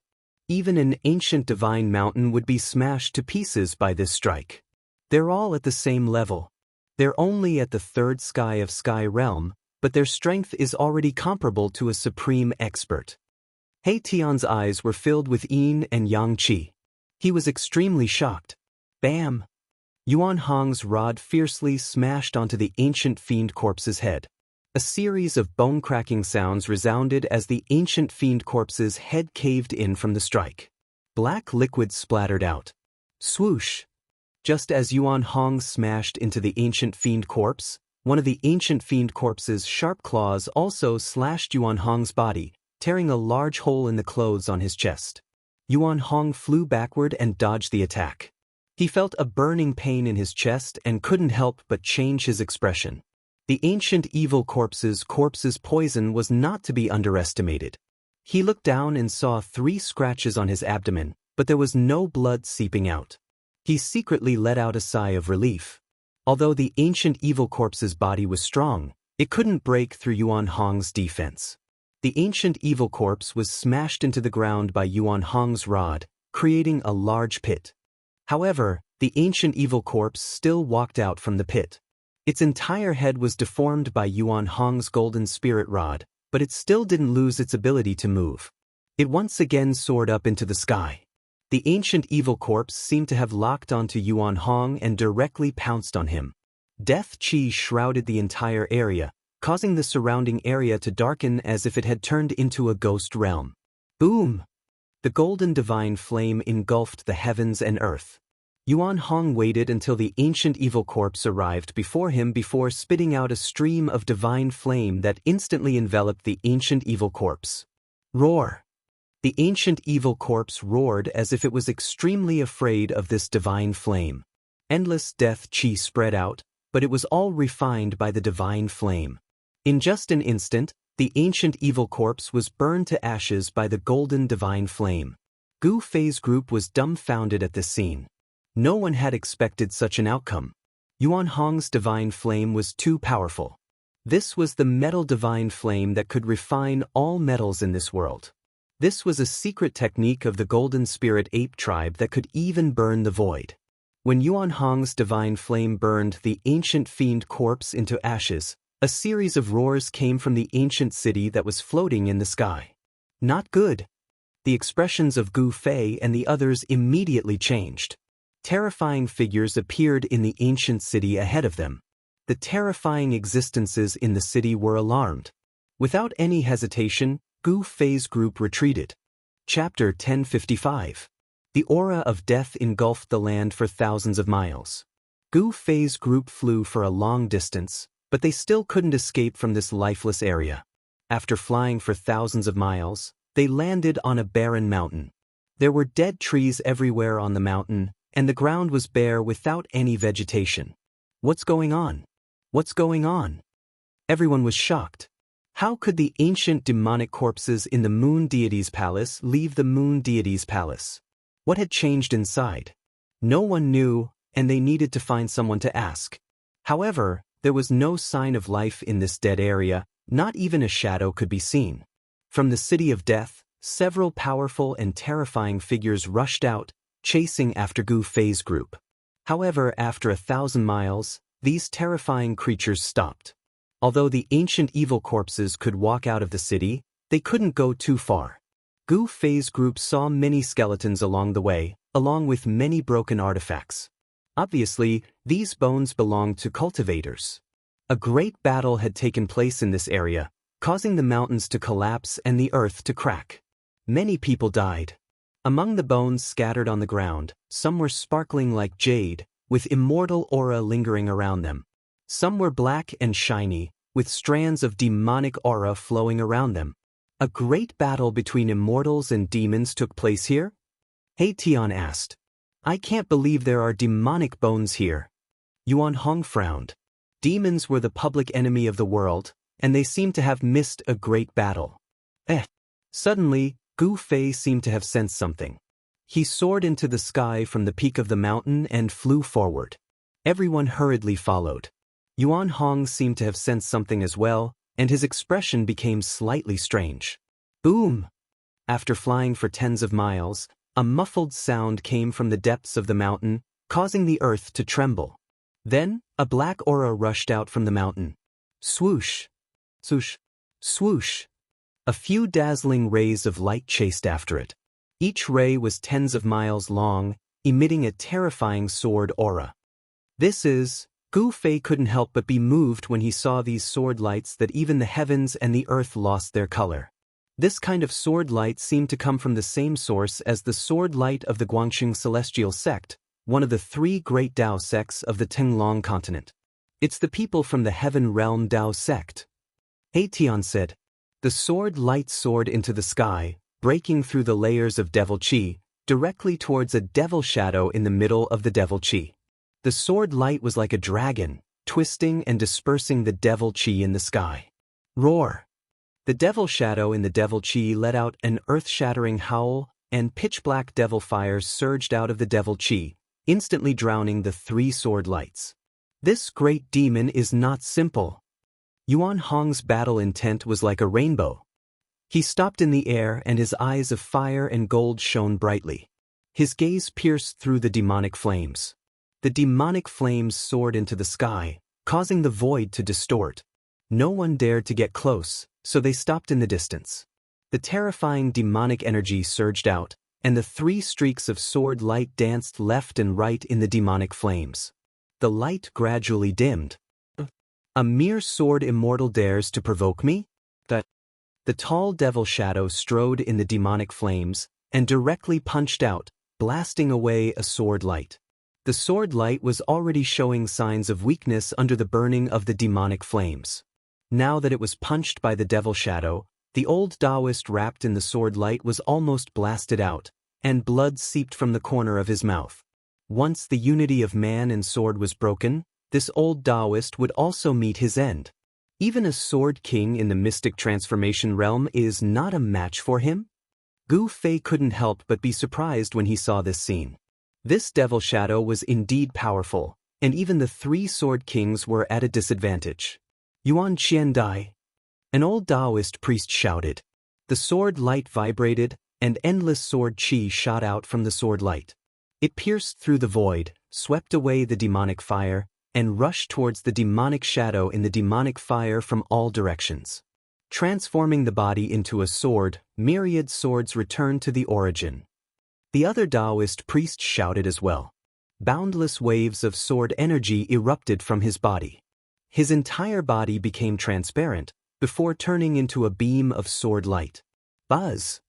Speaker 1: Even an ancient divine mountain would be smashed to pieces by this strike. They're all at the same level. They're only at the 3rd sky of Sky Realm, but their strength is already comparable to a supreme expert. He Tian's eyes were filled with yin and yang qi. He was extremely shocked. Bam! Yuan Hong's rod fiercely smashed onto the ancient fiend corpse's head. A series of bone-cracking sounds resounded as the ancient fiend corpse's head caved in from the strike. Black liquid splattered out. Swoosh! Just as Yuan Hong smashed into the ancient fiend corpse, one of the ancient fiend corpse's sharp claws also slashed Yuan Hong's body, tearing a large hole in the clothes on his chest. Yuan Hong flew backward and dodged the attack. He felt a burning pain in his chest and couldn't help but change his expression. The ancient evil corpse's poison was not to be underestimated. He looked down and saw 3 scratches on his abdomen, but there was no blood seeping out. He secretly let out a sigh of relief. Although the ancient evil corpse's body was strong, it couldn't break through Yuan Hong's defense. The ancient evil corpse was smashed into the ground by Yuan Hong's rod, creating a large pit. However, the ancient evil corpse still walked out from the pit. Its entire head was deformed by Yuan Hong's golden spirit rod, but it still didn't lose its ability to move. It once again soared up into the sky. The ancient evil corpse seemed to have locked onto Yuan Hong and directly pounced on him. Death chi shrouded the entire area, causing the surrounding area to darken as if it had turned into a ghost realm. Boom! The golden divine flame engulfed the heavens and earth. Yuan Hong waited until the ancient evil corpse arrived before him before spitting out a stream of divine flame that instantly enveloped the ancient evil corpse. Roar! The ancient evil corpse roared as if it was extremely afraid of this divine flame. Endless death chi spread out, but it was all refined by the divine flame. In just an instant, The ancient evil corpse was burned to ashes by the golden divine flame. Gu Fei's group was dumbfounded at this scene. No one had expected such an outcome. Yuan Hong's divine flame was too powerful. This was the metal divine flame that could refine all metals in this world. This was a secret technique of the golden spirit ape tribe that could even burn the void. When Yuan Hong's divine flame burned the ancient fiend corpse into ashes, a series of roars came from the ancient city that was floating in the sky. Not good. The expressions of Gu Fei and the others immediately changed. Terrifying figures appeared in the ancient city ahead of them. The terrifying existences in the city were alarmed. Without any hesitation, Gu Fei's group retreated. Chapter 1055. The aura of death engulfed the land for thousands of miles. Gu Fei's group flew for a long distance, but they still couldn't escape from this lifeless area. After flying for thousands of miles, they landed on a barren mountain. There were dead trees everywhere on the mountain, and the ground was bare without any vegetation. What's going on? What's going on? Everyone was shocked. How could the ancient demonic corpses in the moon deity's palace leave the moon deity's palace? What had changed inside? No one knew, and they needed to find someone to ask. However, there was no sign of life in this dead area, not even a shadow could be seen. From the city of death, several powerful and terrifying figures rushed out, chasing after Gu Fei's group. However, after 1,000 miles, these terrifying creatures stopped. Although the ancient evil corpses could walk out of the city, they couldn't go too far. Gu Fei's group saw many skeletons along the way, along with many broken artifacts. Obviously, these bones belonged to cultivators. A great battle had taken place in this area, causing the mountains to collapse and the earth to crack. Many people died. Among the bones scattered on the ground, some were sparkling like jade, with immortal aura lingering around them. Some were black and shiny, with strands of demonic aura flowing around them. A great battle between immortals and demons took place here? He Tian asked. I can't believe there are demonic bones here. Yuan Hong frowned. Demons were the public enemy of the world, and they seemed to have missed a great battle. Suddenly, Gu Fei seemed to have sensed something. He soared into the sky from the peak of the mountain and flew forward. Everyone hurriedly followed. Yuan Hong seemed to have sensed something as well, and his expression became slightly strange. Boom! After flying for tens of miles, a muffled sound came from the depths of the mountain, causing the earth to tremble. Then, a black aura rushed out from the mountain. Swoosh! Swoosh! Swoosh! A few dazzling rays of light chased after it. Each ray was tens of miles long, emitting a terrifying sword aura. Gu Fei couldn't help but be moved when he saw these sword lights that even the heavens and the earth lost their color. This kind of sword light seemed to come from the same source as the sword light of the Guangxing Celestial Sect, one of the 3 great Dao sects of the Tenglong continent. It's the people from the Heaven Realm Dao sect. He Tian said. The sword light soared into the sky, breaking through the layers of devil qi, directly towards a devil shadow in the middle of the devil qi. The sword light was like a dragon, twisting and dispersing the devil qi in the sky. Roar! The devil shadow in the devil qi let out an earth-shattering howl, and pitch-black devil fires surged out of the devil qi, instantly drowning the 3 sword lights. This great demon is not simple. Yuan Hong's battle intent was like a rainbow. He stopped in the air and his eyes of fire and gold shone brightly. His gaze pierced through the demonic flames. The demonic flames soared into the sky, causing the void to distort. No one dared to get close, so they stopped in the distance. The terrifying demonic energy surged out, and the 3 streaks of sword light danced left and right in the demonic flames. The light gradually dimmed. A mere sword immortal dares to provoke me? The tall devil shadow strode in the demonic flames, and directly punched out, blasting away a sword light. The sword light was already showing signs of weakness under the burning of the demonic flames. Now that it was punched by the devil shadow, the old Daoist wrapped in the sword light was almost blasted out, and blood seeped from the corner of his mouth. Once the unity of man and sword was broken, this old Daoist would also meet his end. Even a sword king in the mystic transformation realm is not a match for him? Gu Fei couldn't help but be surprised when he saw this scene. This devil shadow was indeed powerful, and even the three sword kings were at a disadvantage. Yuan Qian Dai. An old Daoist priest shouted. The sword light vibrated, and endless sword qi shot out from the sword light. It pierced through the void, swept away the demonic fire, and rushed towards the demonic shadow in the demonic fire from all directions. Transforming the body into a sword, myriad swords returned to the origin. The other Daoist priest shouted as well. Boundless waves of sword energy erupted from his body. His entire body became transparent, before turning into a beam of sword light. Buzz!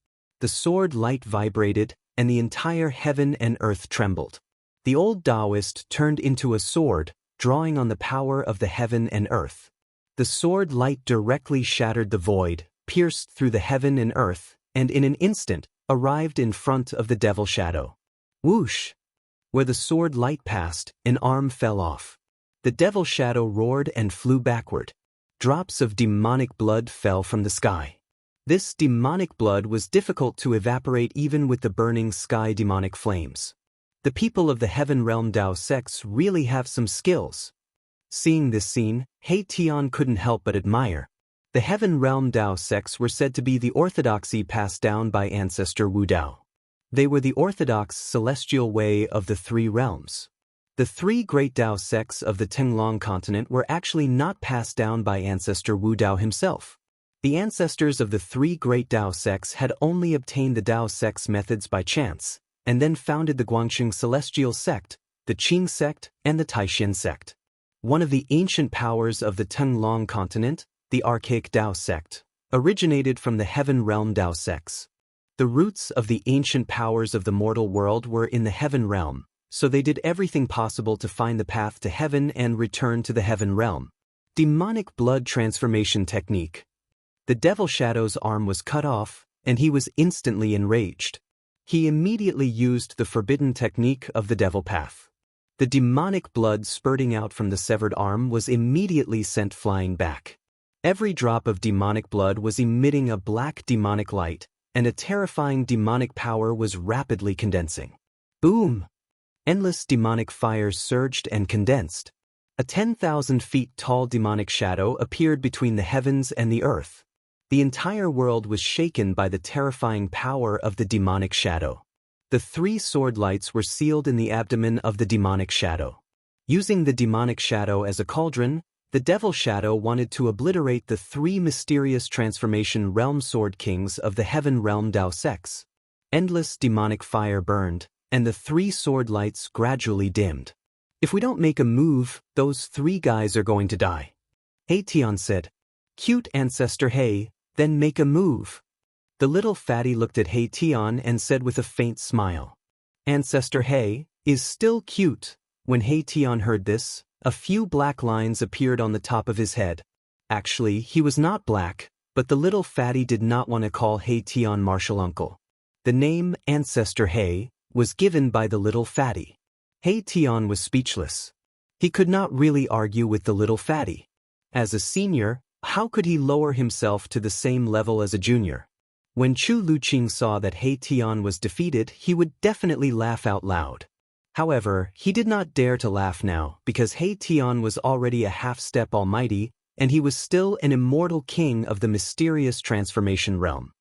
Speaker 1: The sword light vibrated, and the entire heaven and earth trembled. The old Daoist turned into a sword, drawing on the power of the heaven and earth. The sword light directly shattered the void, pierced through the heaven and earth, and in an instant, arrived in front of the devil shadow. Whoosh! Where the sword light passed, an arm fell off. The devil shadow roared and flew backward. Drops of demonic blood fell from the sky. This demonic blood was difficult to evaporate even with the burning sky demonic flames. The people of the heaven realm Dao sects really have some skills. Seeing this scene, He Tian couldn't help but admire. The heaven realm Dao sects were said to be the orthodoxy passed down by ancestor Wu Dao. They were the orthodox celestial way of the three realms. The three great Dao sects of the Tenglong continent were actually not passed down by ancestor Wu Dao himself. The ancestors of the three great Dao sects had only obtained the Dao sects methods by chance, and then founded the Guangxing celestial sect, the Qing sect, and the Taixin sect. One of the ancient powers of the Tenglong continent, the archaic Dao sect, originated from the heaven realm Dao sects. The roots of the ancient powers of the mortal world were in the heaven realm, so they did everything possible to find the path to heaven and return to the heaven realm. Demonic blood transformation technique. The devil shadow's arm was cut off, and he was instantly enraged. He immediately used the forbidden technique of the devil path. The demonic blood spurting out from the severed arm was immediately sent flying back. Every drop of demonic blood was emitting a black demonic light, and a terrifying demonic power was rapidly condensing. Boom! Endless demonic fire surged and condensed. A 10,000 feet tall demonic shadow appeared between the heavens and the earth. The entire world was shaken by the terrifying power of the demonic shadow. The three sword lights were sealed in the abdomen of the demonic shadow. Using the demonic shadow as a cauldron, the devil shadow wanted to obliterate the three mysterious transformation realm sword kings of the heaven realm Dao sects. Endless demonic fire burned, and the three sword lights gradually dimmed. If we don't make a move, those three guys are going to die. He Tian said. Cute ancestor He, then make a move. The little fatty looked at He Tian and said with a faint smile. Ancestor He is still cute. When He Tian heard this, a few black lines appeared on the top of his head. Actually, he was not black, but the little fatty did not want to call He Tian martial uncle. The name Ancestor He was given by the little fatty. He Tian was speechless. He could not really argue with the little fatty. As a senior, how could he lower himself to the same level as a junior? When Chu Luqing saw that He Tian was defeated, he would definitely laugh out loud. However, he did not dare to laugh now because He Tian was already a half-step almighty, and he was still an immortal king of the mysterious transformation realm.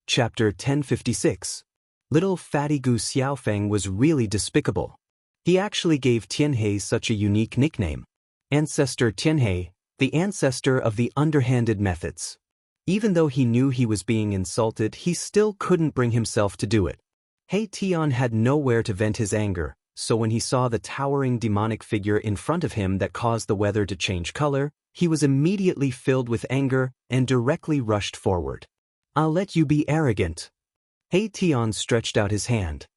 Speaker 1: Chapter 1056. Little fatty Gu Xiaofeng was really despicable. He actually gave Tianhe such a unique nickname. Ancestor Tianhe, the ancestor of the underhanded methods. Even though he knew he was being insulted, he still couldn't bring himself to do it. He Tian had nowhere to vent his anger, so when he saw the towering demonic figure in front of him that caused the weather to change color, he was immediately filled with anger and directly rushed forward. I'll let you be arrogant. He Tian stretched out his hand.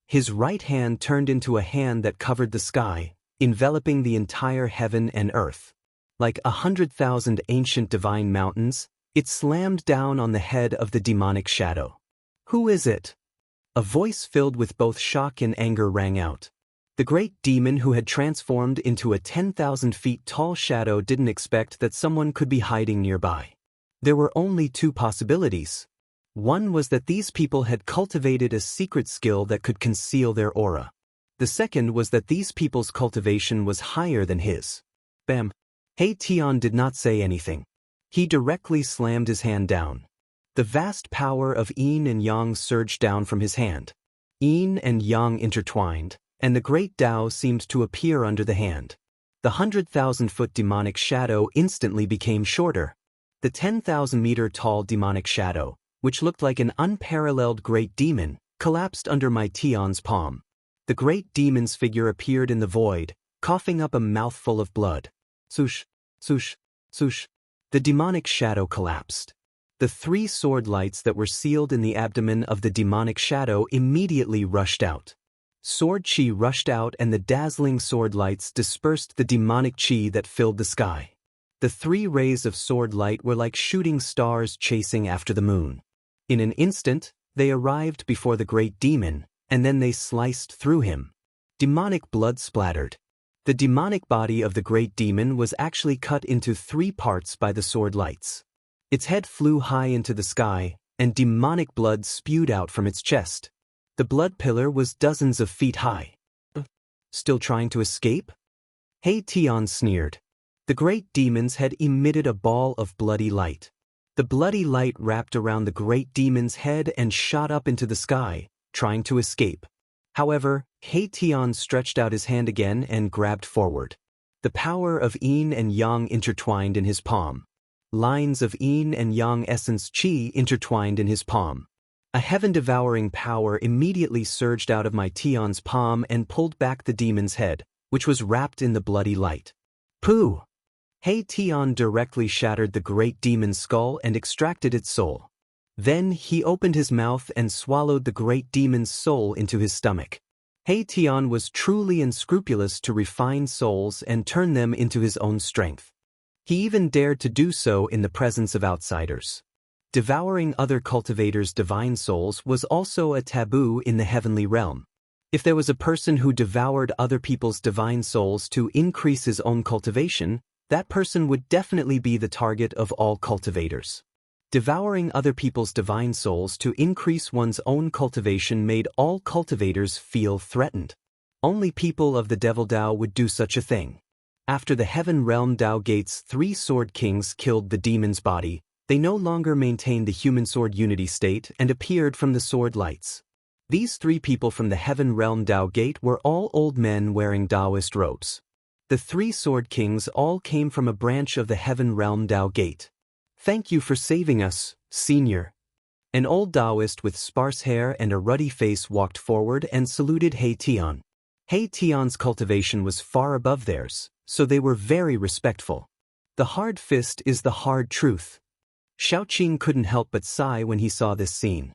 Speaker 1: His right hand turned into a hand that covered the sky, enveloping the entire heaven and earth. Like 100,000 ancient divine mountains, it slammed down on the head of the demonic shadow. Who is it? A voice filled with both shock and anger rang out. The great demon who had transformed into a 10,000 feet tall shadow didn't expect that someone could be hiding nearby. There were only two possibilities. One was that these people had cultivated a secret skill that could conceal their aura. The second was that these people's cultivation was higher than his. Bam! He Tian did not say anything. He directly slammed his hand down. The vast power of yin and yang surged down from his hand. Yin and yang intertwined, and the great Tao seemed to appear under the hand. The 100,000-foot demonic shadow instantly became shorter. The 10,000-meter-tall demonic shadow, which looked like an unparalleled great demon, collapsed under my Tian's palm. The great demon's figure appeared in the void, coughing up a mouthful of blood. Swoosh, swoosh, swoosh. The demonic shadow collapsed. The three sword lights that were sealed in the abdomen of the demonic shadow immediately rushed out. Sword chi rushed out and the dazzling sword lights dispersed the demonic chi that filled the sky. The three rays of sword light were like shooting stars chasing after the moon. In an instant, they arrived before the great demon, and then they sliced through him. Demonic blood splattered. The demonic body of the great demon was actually cut into 3 parts by the sword lights. Its head flew high into the sky, and demonic blood spewed out from its chest. The blood pillar was dozens of feet high. Still trying to escape? He Tian sneered. The great demon's head emitted a ball of bloody light. The bloody light wrapped around the great demon's head and shot up into the sky, trying to escape. However, He Tian stretched out his hand again and grabbed forward. The power of yin and yang intertwined in his palm. Lines of yin and yang essence chi intertwined in his palm. A heaven-devouring power immediately surged out of my Tian's palm and pulled back the demon's head, which was wrapped in the bloody light. Pooh! He Tian directly shattered the great demon's skull and extracted its soul. Then he opened his mouth and swallowed the great demon's soul into his stomach. He Tian was truly unscrupulous to refine souls and turn them into his own strength. He even dared to do so in the presence of outsiders. Devouring other cultivators' divine souls was also a taboo in the heavenly realm. If there was a person who devoured other people's divine souls to increase his own cultivation, that person would definitely be the target of all cultivators. Devouring other people's divine souls to increase one's own cultivation made all cultivators feel threatened. Only people of the Devil Dao would do such a thing. After the Heaven Realm Dao Gate's 3 Sword Kings killed the demon's body, they no longer maintained the human sword unity state and appeared from the sword lights. These 3 people from the Heaven Realm Dao Gate were all old men wearing Daoist robes. The 3 Sword Kings all came from a branch of the Heaven Realm Dao Gate. Thank you for saving us, Senior. An old Daoist with sparse hair and a ruddy face walked forward and saluted He Tian. He Tian's cultivation was far above theirs, so they were very respectful. The hard fist is the hard truth. Xiaoqing couldn't help but sigh when he saw this scene.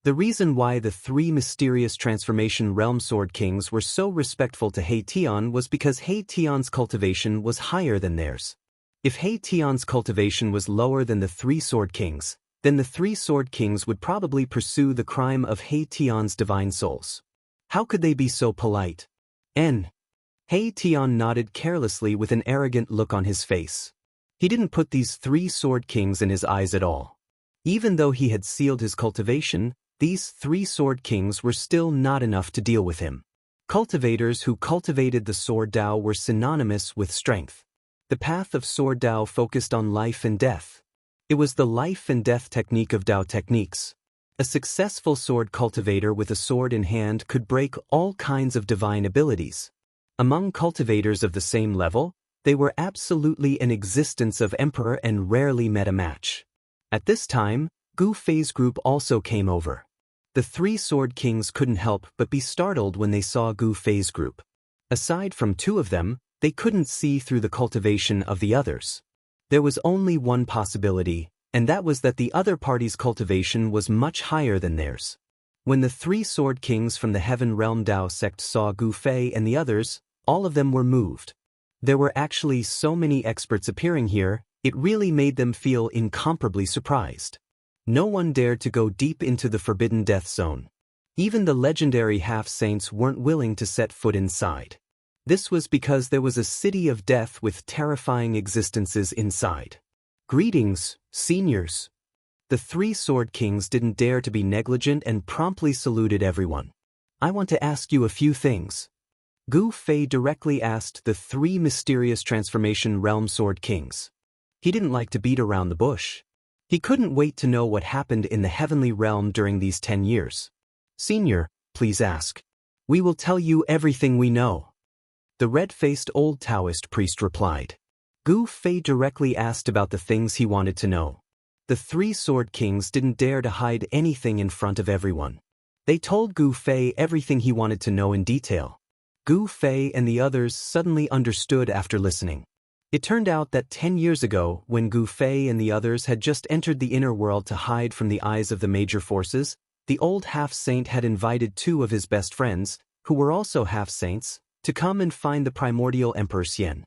Speaker 1: The reason why the 3 mysterious transformation realm sword kings were so respectful to He Tian was because He Tian's cultivation was higher than theirs. If He Tian's cultivation was lower than the 3 sword kings, then the 3 sword kings would probably pursue the crime of He Tian's divine souls. How could they be so polite? He Tian nodded carelessly with an arrogant look on his face. He didn't put these 3 sword kings in his eyes at all. Even though he had sealed his cultivation, these 3 sword kings were still not enough to deal with him. Cultivators who cultivated the sword Dao were synonymous with strength. The path of sword Dao focused on life and death. It was the life and death technique of Dao techniques. A successful sword cultivator with a sword in hand could break all kinds of divine abilities. Among cultivators of the same level, they were absolutely an existence of emperor and rarely met a match. At this time, Gu Fei's group also came over. The 3 sword kings couldn't help but be startled when they saw Gu Fei's group. Aside from 2 of them, they couldn't see through the cultivation of the others. There was only one possibility, and that was that the other party's cultivation was much higher than theirs. When the 3 sword kings from the Heaven Realm Dao sect saw Gu Fei and the others, all of them were moved. There were actually so many experts appearing here, it really made them feel incomparably surprised. No one dared to go deep into the forbidden death zone. Even the legendary half-saints weren't willing to set foot inside. This was because there was a city of death with terrifying existences inside. Greetings, seniors. The three Sword Kings didn't dare to be negligent and promptly saluted everyone. I want to ask you a few things. Gu Fei directly asked the three mysterious Transformation Realm Sword Kings. He didn't like to beat around the bush. He couldn't wait to know what happened in the heavenly realm during these 10 years. Senior, please ask. We will tell you everything we know. The red-faced old Daoist priest replied. Gu Fei directly asked about the things he wanted to know. The three Sword Kings didn't dare to hide anything in front of everyone. They told Gu Fei everything he wanted to know in detail. Gu Fei and the others suddenly understood after listening. It turned out that 10 years ago, when Gu Fei and the others had just entered the inner world to hide from the eyes of the major forces, the old half-saint had invited two of his best friends, who were also half-saints, to come and find the primordial Emperor Xian.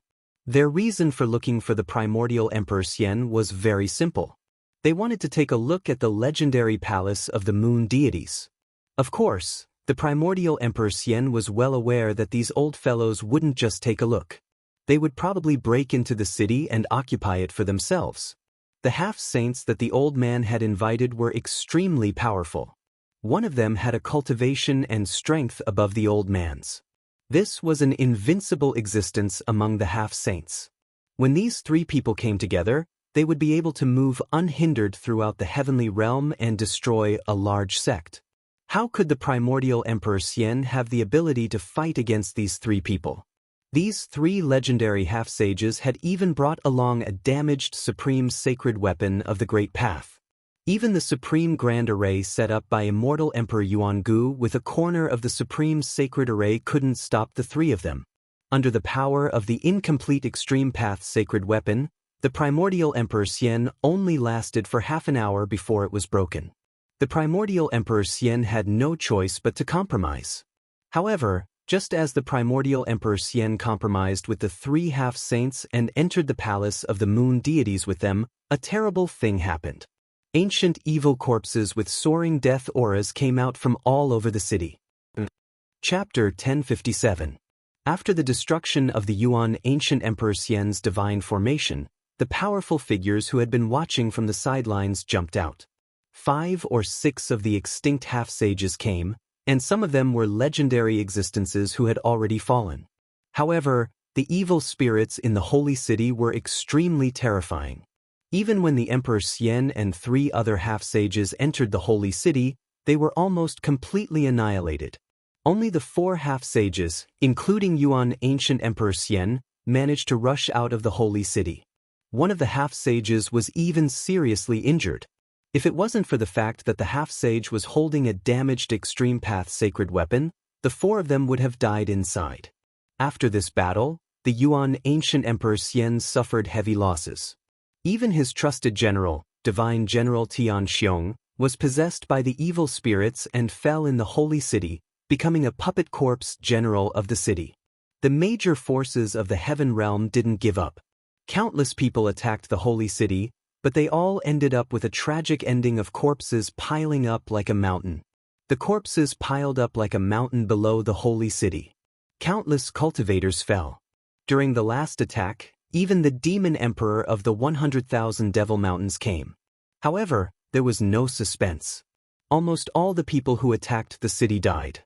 Speaker 1: Their reason for looking for the primordial Emperor Xian was very simple. They wanted to take a look at the legendary palace of the moon deities. Of course, the primordial Emperor Xian was well aware that these old fellows wouldn't just take a look. They would probably break into the city and occupy it for themselves. The half-saints that the old man had invited were extremely powerful. One of them had a cultivation and strength above the old man's. This was an invincible existence among the half-saints. When these three people came together, they would be able to move unhindered throughout the heavenly realm and destroy a large sect. How could the primordial Emperor Xian have the ability to fight against these three people? These three legendary half-sages had even brought along a damaged supreme sacred weapon of the Great Path. Even the supreme grand array set up by immortal Emperor Yuangu with a corner of the supreme sacred array couldn't stop the three of them. Under the power of the incomplete extreme path sacred weapon, the primordial Emperor Xian only lasted for half an hour before it was broken. The primordial Emperor Xian had no choice but to compromise. However, just as the primordial Emperor Xian compromised with the three half-saints and entered the palace of the moon deities with them, a terrible thing happened. Ancient evil corpses with soaring death auras came out from all over the city. Chapter 1057. After the destruction of the Yuan ancient Emperor Xian's divine formation, the powerful figures who had been watching from the sidelines jumped out. 5 or 6 of the extinct half-sages came, and some of them were legendary existences who had already fallen. However, the evil spirits in the holy city were extremely terrifying. Even when the Emperor Xian and 3 other half-sages entered the holy city, they were almost completely annihilated. Only the 4 half-sages, including Yuan ancient Emperor Xian, managed to rush out of the holy city. One of the half-sages was even seriously injured. If it wasn't for the fact that the half-sage was holding a damaged extreme path sacred weapon, the 4 of them would have died inside. After this battle, the Yuan ancient Emperor Xian suffered heavy losses. Even his trusted general, Divine General Tian Xiong, was possessed by the evil spirits and fell in the holy city, becoming a puppet corpse general of the city. The major forces of the heaven realm didn't give up. Countless people attacked the holy city, but they all ended up with a tragic ending of corpses piling up like a mountain. The corpses piled up like a mountain below the holy city. Countless cultivators fell. During the last attack, even the demon emperor of the 100,000 Devil Mountains came. However, there was no suspense. Almost all the people who attacked the city died.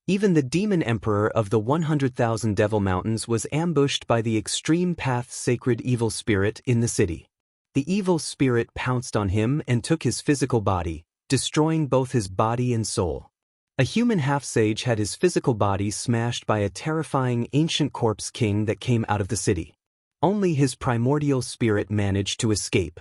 Speaker 1: Even the demon emperor of the 100,000 Devil Mountains was ambushed by the extreme path sacred evil spirit in the city. The evil spirit pounced on him and took his physical body, destroying both his body and soul. A human half-sage had his physical body smashed by a terrifying ancient corpse king that came out of the city. Only his primordial spirit managed to escape.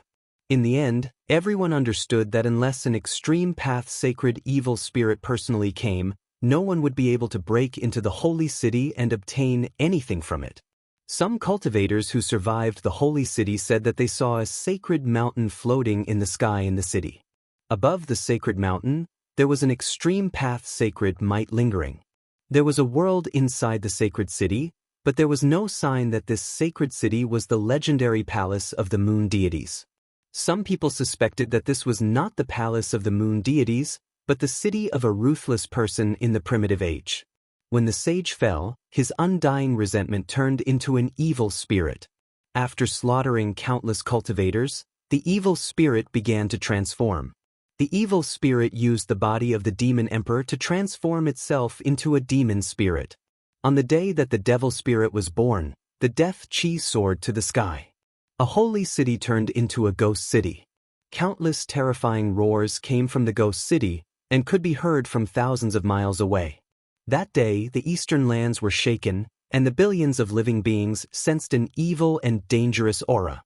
Speaker 1: In the end, everyone understood that unless an extreme path sacred evil spirit personally came, no one would be able to break into the holy city and obtain anything from it. Some cultivators who survived the holy city said that they saw a sacred mountain floating in the sky in the city. Above the sacred mountain, there was an extreme path sacred might lingering. There was a world inside the sacred city, but there was no sign that this sacred city was the legendary palace of the moon deities. Some people suspected that this was not the palace of the moon deities, but the city of a ruthless person in the primitive age. When the sage fell, his undying resentment turned into an evil spirit. After slaughtering countless cultivators, the evil spirit began to transform. The evil spirit used the body of the demon emperor to transform itself into a demon spirit. On the day that the devil spirit was born, the death chi soared to the sky. A holy city turned into a ghost city. Countless terrifying roars came from the ghost city and could be heard from thousands of miles away. That day, the eastern lands were shaken, and the billions of living beings sensed an evil and dangerous aura.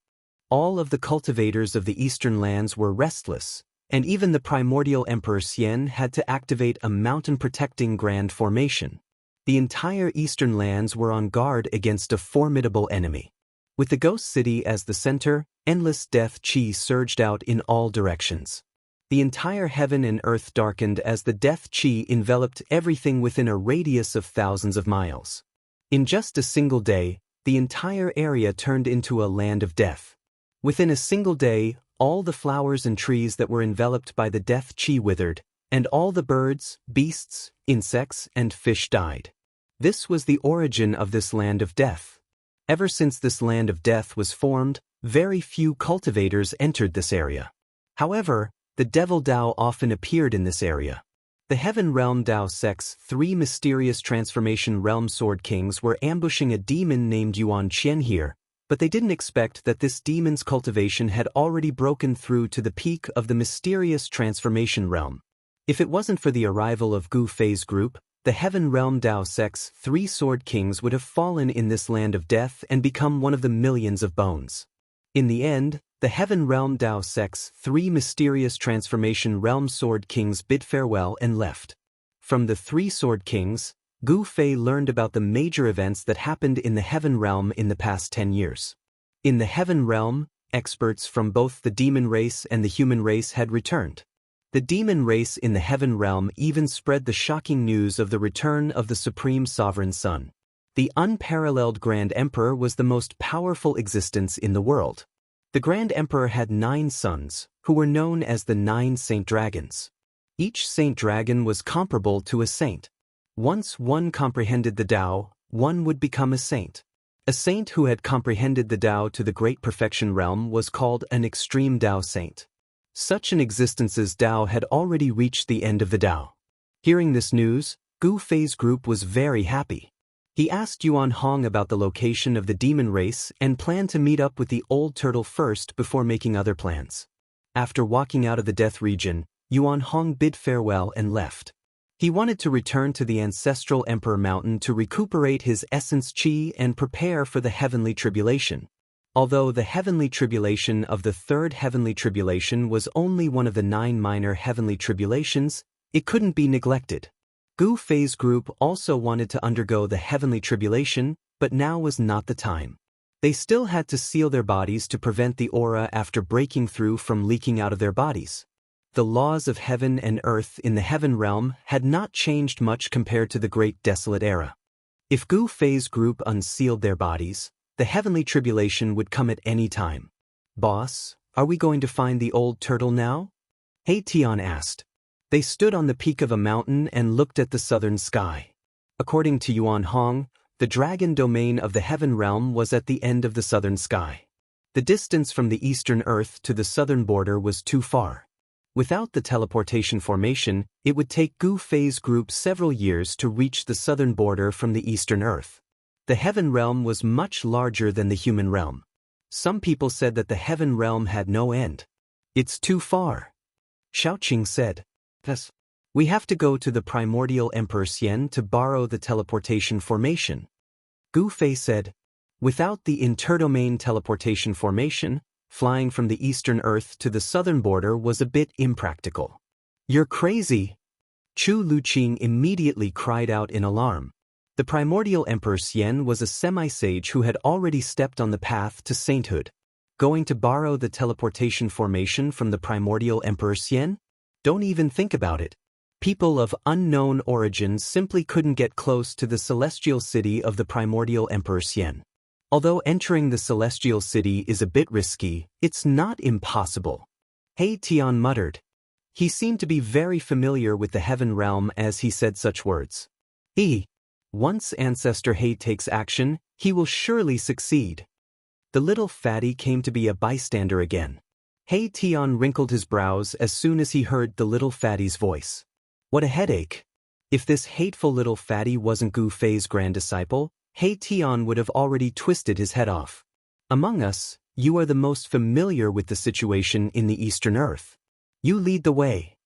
Speaker 1: All of the cultivators of the eastern lands were restless, and even the primordial Emperor Xian had to activate a mountain-protecting grand formation. The entire eastern lands were on guard against a formidable enemy. With the ghost city as the center, endless death chi surged out in all directions. The entire heaven and earth darkened as the death chi enveloped everything within a radius of thousands of miles. In just a single day, the entire area turned into a land of death. Within a single day, all the flowers and trees that were enveloped by the death chi withered, and all the birds, beasts, insects, and fish died. This was the origin of this land of death. Ever since this land of death was formed, very few cultivators entered this area. However, the devil Dao often appeared in this area. The Heaven Realm Dao sect's 3 mysterious transformation realm sword kings were ambushing a demon named Yuan Qian here, but they didn't expect that this demon's cultivation had already broken through to the peak of the mysterious transformation realm. If it wasn't for the arrival of Gu Fei's group, the Heaven Realm Dao sect's 3 sword kings would have fallen in this land of death and become one of the millions of bones. In the end, the Heaven Realm Dao sect's 3 mysterious transformation realm sword kings bid farewell and left. From the 3 sword kings, Gu Fei learned about the major events that happened in the Heaven Realm in the past 10 years. In the Heaven Realm, experts from both the demon race and the human race had returned. The demon race in the Heaven Realm even spread the shocking news of the return of the Supreme Sovereign Son. The unparalleled Grand Emperor was the most powerful existence in the world. The Grand Emperor had 9 sons, who were known as the 9 Saint Dragons. Each Saint Dragon was comparable to a saint. Once one comprehended the Tao, one would become a saint. A saint who had comprehended the Tao to the Great Perfection Realm was called an extreme Tao saint. Such an existence's Tao had already reached the end of the Tao. Hearing this news, Gu Fei's group was very happy. He asked Yuan Hong about the location of the demon race and planned to meet up with the old turtle first before making other plans. After walking out of the death region, Yuan Hong bid farewell and left. He wanted to return to the ancestral Emperor Mountain to recuperate his essence chi and prepare for the heavenly tribulation. Although the heavenly tribulation of the 3rd heavenly tribulation was only one of the 9 minor heavenly tribulations, it couldn't be neglected. Gu Fei's group also wanted to undergo the heavenly tribulation, but now was not the time. They still had to seal their bodies to prevent the aura after breaking through from leaking out of their bodies. The laws of heaven and earth in the Heaven Realm had not changed much compared to the Great Desolate Era. If Gu Fei's group unsealed their bodies, the heavenly tribulation would come at any time. "Boss, are we going to find the old turtle now?" He Tian asked. They stood on the peak of a mountain and looked at the southern sky. According to Yuan Hong, the dragon domain of the Heaven Realm was at the end of the southern sky. The distance from the eastern earth to the southern border was too far. Without the teleportation formation, it would take Gu Fei's group several years to reach the southern border from the eastern earth. The Heaven Realm was much larger than the human realm. Some people said that the Heaven Realm had no end. "It's too far," Xiaoqing said. "Yes. We have to go to the primordial Emperor Xian to borrow the teleportation formation," Gu Fei said. Without the interdomain teleportation formation, flying from the eastern earth to the southern border was a bit impractical. "You're crazy!" Chu Luqing immediately cried out in alarm. The primordial Emperor Xian was a semi-sage who had already stepped on the path to sainthood. Going to borrow the teleportation formation from the primordial Emperor Xian? Don't even think about it. People of unknown origins simply couldn't get close to the celestial city of the primordial Emperor Xian. Although entering the celestial city is a bit risky, it's not impossible. He Tian muttered. He seemed to be very familiar with the heaven realm as he said such words. Once Ancestor He takes action, he will surely succeed. The little fatty came to be a bystander again. He Tian wrinkled his brows as soon as he heard the little fatty's voice. What a headache! If this hateful little fatty wasn't Gu Fei's grand disciple, He Tian would have already twisted his head off. Among us, you are the most familiar with the situation in the Eastern Earth. You lead the way.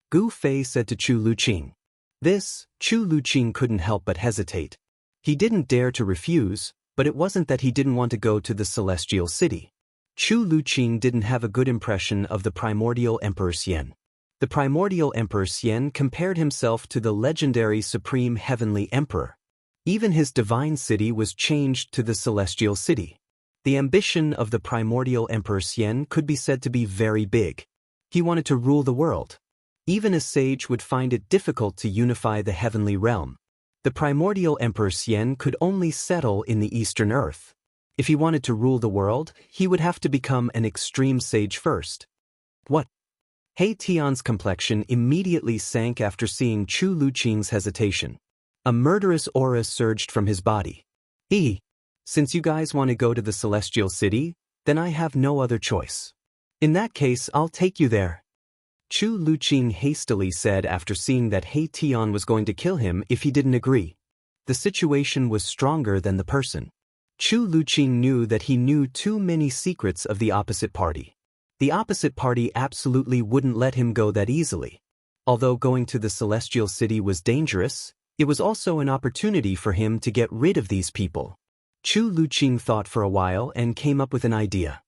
Speaker 1: Gu Fei said to Chu Luqing. This, Chu Luqing couldn't help but hesitate. He didn't dare to refuse, but it wasn't that he didn't want to go to the Celestial City. Chu Luqing didn't have a good impression of the primordial Emperor Xian. The primordial Emperor Xian compared himself to the legendary Supreme Heavenly Emperor. Even his divine city was changed to the Celestial City. The ambition of the primordial Emperor Xian could be said to be very big. He wanted to rule the world. Even a sage would find it difficult to unify the heavenly realm. The primordial Emperor Xian could only settle in the Eastern Earth. If he wanted to rule the world, he would have to become an extreme sage first. What? He Tian's complexion immediately sank after seeing Chu Luqing's hesitation. A murderous aura surged from his body. Since you guys want to go to the Celestial City, then I have no other choice. In that case, I'll take you there. Chu Luqing hastily said after seeing that He Tian was going to kill him if he didn't agree. The situation was stronger than the person. Chu Luqing knew that he knew too many secrets of the opposite party. The opposite party absolutely wouldn't let him go that easily. Although going to the Celestial City was dangerous, it was also an opportunity for him to get rid of these people. Chu Luqing thought for a while and came up with an idea.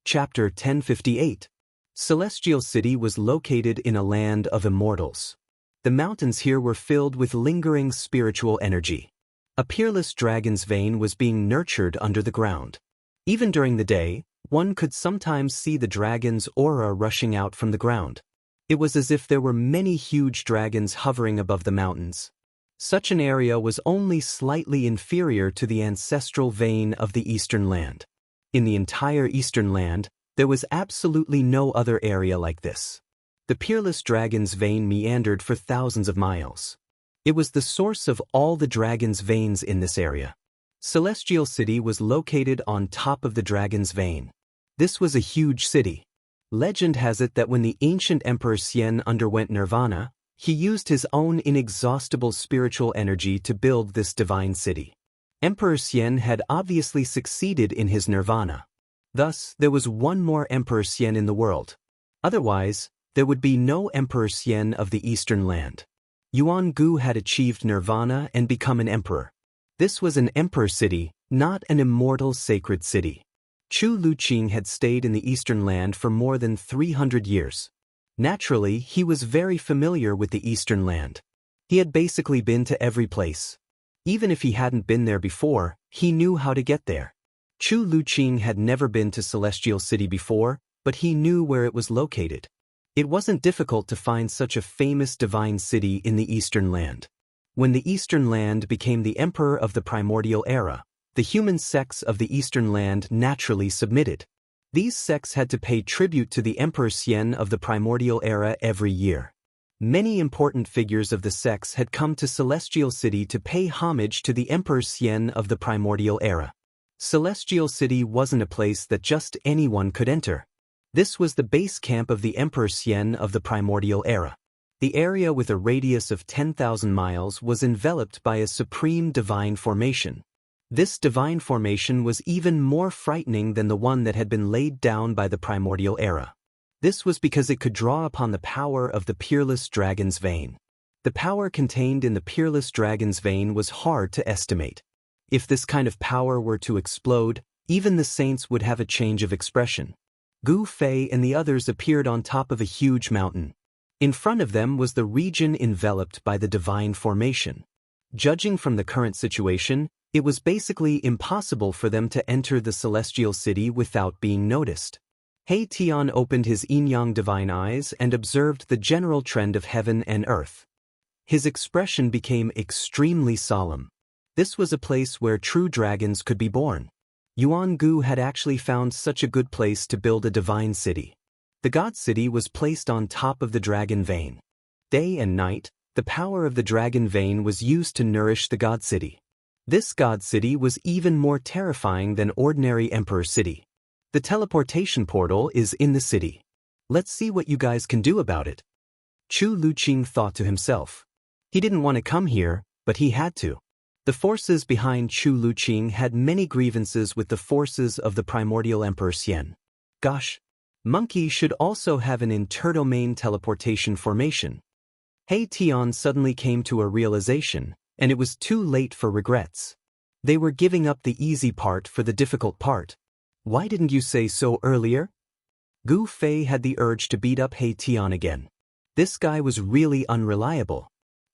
Speaker 1: Chapter 1058. Celestial City was located in a land of immortals. The mountains here were filled with lingering spiritual energy. A peerless dragon's vein was being nurtured under the ground. Even during the day, one could sometimes see the dragon's aura rushing out from the ground. It was as if there were many huge dragons hovering above the mountains. Such an area was only slightly inferior to the ancestral vein of the Eastern Land. In the entire Eastern Land, there was absolutely no other area like this. The peerless dragon's vein meandered for thousands of miles. It was the source of all the dragon's veins in this area. Celestial City was located on top of the dragon's vein. This was a huge city. Legend has it that when the ancient Emperor Xian underwent nirvana, he used his own inexhaustible spiritual energy to build this divine city. Emperor Xian had obviously succeeded in his nirvana. Thus, there was one more Emperor Xian in the world. Otherwise, there would be no Emperor Xian of the Eastern Land. Yuan Gu had achieved nirvana and become an emperor. This was an emperor city, not an immortal sacred city. Chu Luqing had stayed in the Eastern Land for more than 300 years. Naturally, he was very familiar with the Eastern Land. He had basically been to every place. Even if he hadn't been there before, he knew how to get there. Chu Luqing had never been to Celestial City before, but he knew where it was located. It wasn't difficult to find such a famous divine city in the Eastern Land. When the Eastern Land became the emperor of the primordial era, the human sects of the Eastern Land naturally submitted. These sects had to pay tribute to the Emperor Xian of the primordial era every year. Many important figures of the sects had come to Celestial City to pay homage to the Emperor Xian of the primordial era. Celestial City wasn't a place that just anyone could enter. This was the base camp of the Emperor Xian of the primordial era. The area with a radius of 10,000 miles was enveloped by a supreme divine formation. This divine formation was even more frightening than the one that had been laid down by the primordial era. This was because it could draw upon the power of the peerless dragon's vein. The power contained in the peerless dragon's vein was hard to estimate. If this kind of power were to explode, even the saints would have a change of expression. Gu Fei and the others appeared on top of a huge mountain. In front of them was the region enveloped by the divine formation. Judging from the current situation, it was basically impossible for them to enter the Celestial City without being noticed. He Tian opened his yin-yang divine eyes and observed the general trend of heaven and earth. His expression became extremely solemn. This was a place where true dragons could be born. Yuan Gu had actually found such a good place to build a divine city. The god city was placed on top of the dragon vein. Day and night, the power of the dragon vein was used to nourish the god city. This god city was even more terrifying than ordinary emperor city. The teleportation portal is in the city. Let's see what you guys can do about it. Chu Luqing thought to himself. He didn't want to come here, but he had to. The forces behind Chu Luqing had many grievances with the forces of the primordial Emperor Xian. Gosh, monkey should also have an interdomain teleportation formation. He Tian suddenly came to a realization, and it was too late for regrets. They were giving up the easy part for the difficult part. Why didn't you say so earlier? Gu Fei had the urge to beat up He Tian again. This guy was really unreliable.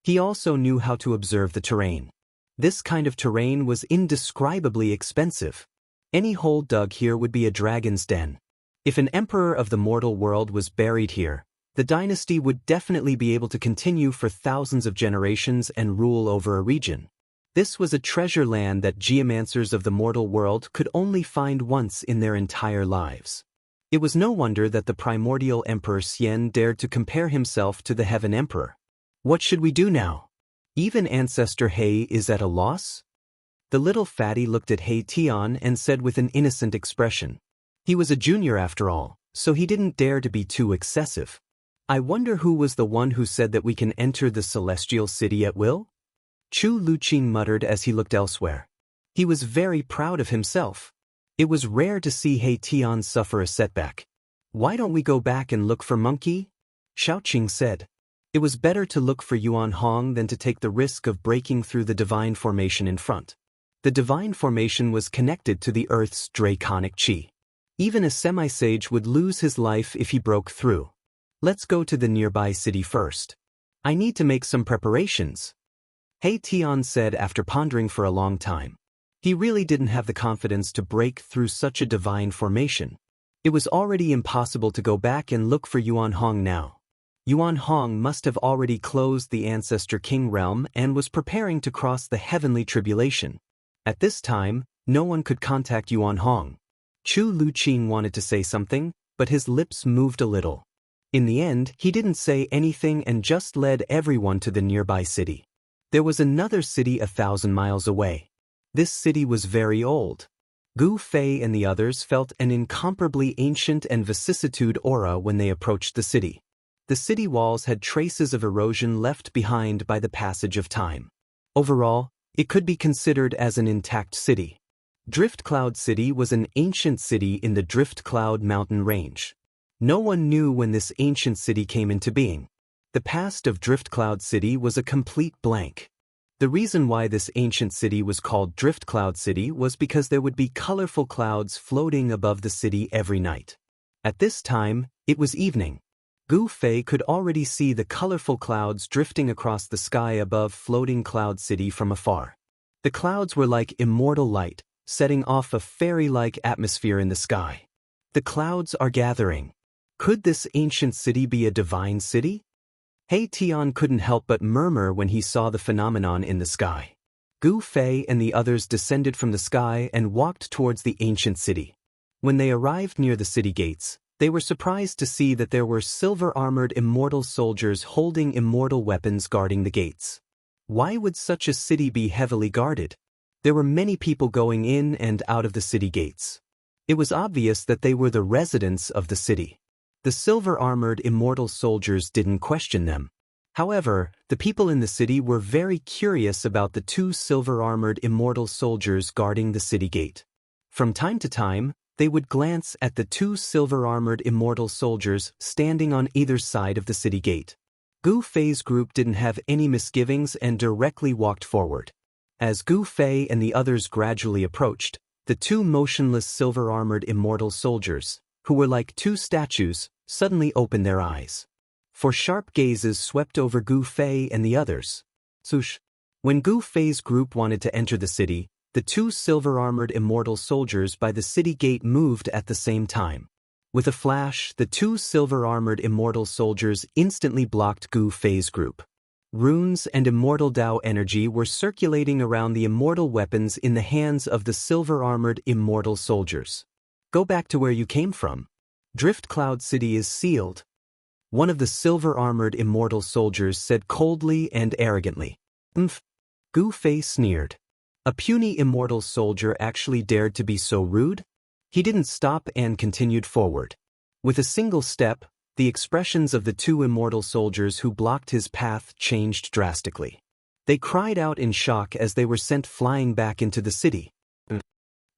Speaker 1: He also knew how to observe the terrain. This kind of terrain was indescribably expensive. Any hole dug here would be a dragon's den. If an emperor of the mortal world was buried here, the dynasty would definitely be able to continue for thousands of generations and rule over a region. This was a treasure land that geomancers of the mortal world could only find once in their entire lives. It was no wonder that the primordial Emperor Xian dared to compare himself to the Heaven Emperor. What should we do now? Even Ancestor He is at a loss? The little fatty looked at He Tian and said with an innocent expression. He was a junior after all, so he didn't dare to be too excessive. I wonder who was the one who said that we can enter the celestial city at will? Chu Luqing muttered as he looked elsewhere. He was very proud of himself. It was rare to see He Tian suffer a setback. Why don't we go back and look for monkey? Xiaoqing said. It was better to look for Yuan Hong than to take the risk of breaking through the divine formation in front. The divine formation was connected to the earth's draconic qi. Even a semi-sage would lose his life if he broke through. Let's go to the nearby city first. I need to make some preparations. He Tian said after pondering for a long time. He really didn't have the confidence to break through such a divine formation. It was already impossible to go back and look for Yuan Hong now. Yuan Hong must have already closed the Ancestor King realm and was preparing to cross the heavenly tribulation. At this time, no one could contact Yuan Hong. Chu Luqing wanted to say something, but his lips moved a little. In the end, he didn't say anything and just led everyone to the nearby city. There was another city 1,000 miles away. This city was very old. Gu Fei and the others felt an incomparably ancient and vicissitude aura when they approached the city. The city walls had traces of erosion left behind by the passage of time. Overall, it could be considered as an intact city. Drift Cloud City was an ancient city in the Drift Cloud mountain range. No one knew when this ancient city came into being. The past of Drift Cloud City was a complete blank. The reason why this ancient city was called Drift Cloud City was because there would be colorful clouds floating above the city every night. At this time, it was evening. Gu Fei could already see the colorful clouds drifting across the sky above floating Cloud City from afar. The clouds were like immortal light, setting off a fairy-like atmosphere in the sky. The clouds are gathering. Could this ancient city be a divine city? He Tian couldn't help but murmur when he saw the phenomenon in the sky. Gu Fei and the others descended from the sky and walked towards the ancient city. When they arrived near the city gates, they were surprised to see that there were silver-armored immortal soldiers holding immortal weapons guarding the gates. Why would such a city be heavily guarded? There were many people going in and out of the city gates. It was obvious that they were the residents of the city. The silver-armored immortal soldiers didn't question them. However, the people in the city were very curious about the two silver-armored immortal soldiers guarding the city gate. From time to time, they would glance at the two silver-armored immortal soldiers standing on either side of the city gate. Gu Fei's group didn't have any misgivings and directly walked forward. As Gu Fei and the others gradually approached, the two motionless silver-armored immortal soldiers, who were like two statues, suddenly opened their eyes. For sharp gazes swept over Gu Fei and the others. Swoosh! When Gu Fei's group wanted to enter the city, the two silver-armored immortal soldiers by the city gate moved at the same time. With a flash, the two silver-armored immortal soldiers instantly blocked Gu Fei's group. Runes and immortal Dao energy were circulating around the immortal weapons in the hands of the silver-armored immortal soldiers. Go back to where you came from. Drift Cloud City is sealed. One of the silver-armored immortal soldiers said coldly and arrogantly. Umph. Gu Fei sneered. A puny immortal soldier actually dared to be so rude? He didn't stop and continued forward. With a single step, the expressions of the two immortal soldiers who blocked his path changed drastically. They cried out in shock as they were sent flying back into the city.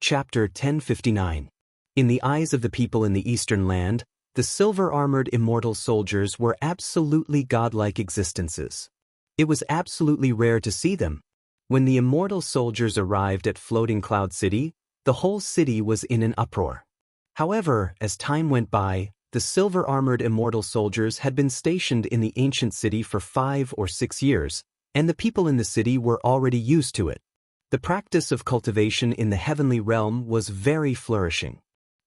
Speaker 1: Chapter 1059. In the eyes of the people in the Eastern Land, the silver-armored immortal soldiers were absolutely godlike existences. It was absolutely rare to see them. When the immortal soldiers arrived at Floating Cloud City, the whole city was in an uproar. However, as time went by, the silver-armored immortal soldiers had been stationed in the ancient city for 5 or 6 years, and the people in the city were already used to it. The practice of cultivation in the heavenly realm was very flourishing.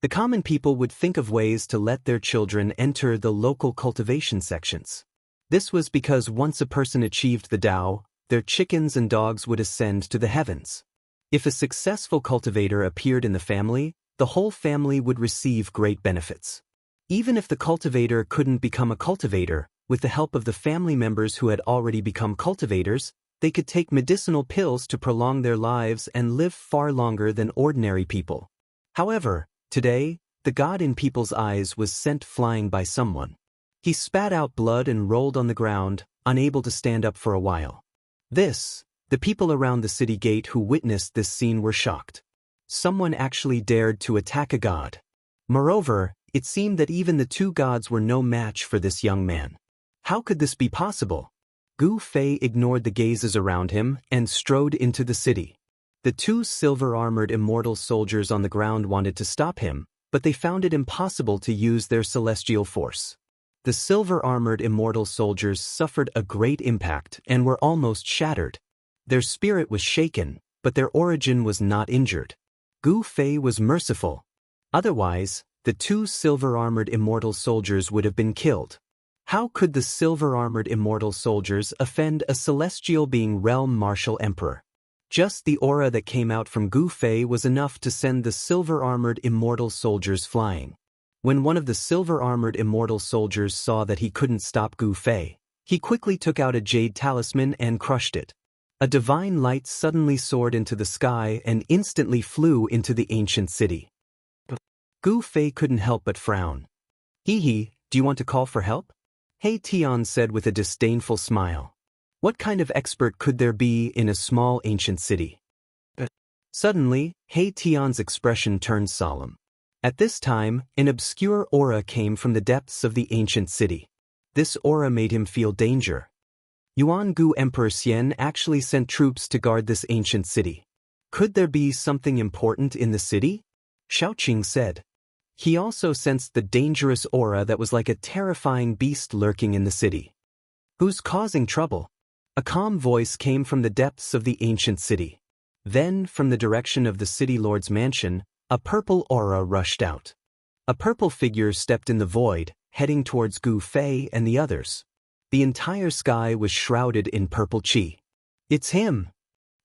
Speaker 1: The common people would think of ways to let their children enter the local cultivation sections. This was because once a person achieved the Tao, their chickens and dogs would ascend to the heavens. If a successful cultivator appeared in the family, the whole family would receive great benefits. Even if the cultivator couldn't become a cultivator, with the help of the family members who had already become cultivators, they could take medicinal pills to prolong their lives and live far longer than ordinary people. However, today, the god in people's eyes was sent flying by someone. He spat out blood and rolled on the ground, unable to stand up for a while. The people around the city gate who witnessed this scene were shocked. Someone actually dared to attack a god. Moreover, it seemed that even the two gods were no match for this young man. How could this be possible? Gu Fei ignored the gazes around him and strode into the city. The two silver-armored immortal soldiers on the ground wanted to stop him, but they found it impossible to use their celestial force. The silver-armored immortal soldiers suffered a great impact and were almost shattered. Their spirit was shaken, but their origin was not injured. Gu Fei was merciful. Otherwise, the two silver-armored immortal soldiers would have been killed. How could the silver-armored immortal soldiers offend a celestial being realm martial emperor? Just the aura that came out from Gu Fei was enough to send the silver-armored immortal soldiers flying. When one of the silver-armored immortal soldiers saw that he couldn't stop Gu Fei, he quickly took out a jade talisman and crushed it. A divine light suddenly soared into the sky and instantly flew into the ancient city. Gu Fei couldn't help but frown. "Hee, do you want to call for help?" He Tian said with a disdainful smile. What kind of expert could there be in a small ancient city? Suddenly, He Tian's expression turned solemn. At this time, an obscure aura came from the depths of the ancient city. This aura made him feel danger. Yuan Gu Emperor Xian actually sent troops to guard this ancient city. Could there be something important in the city? Xiaoqing said. He also sensed the dangerous aura that was like a terrifying beast lurking in the city. Who's causing trouble? A calm voice came from the depths of the ancient city. Then, from the direction of the city lord's mansion, a purple aura rushed out. A purple figure stepped in the void, heading towards Gu Fei and the others. The entire sky was shrouded in purple qi. It's him!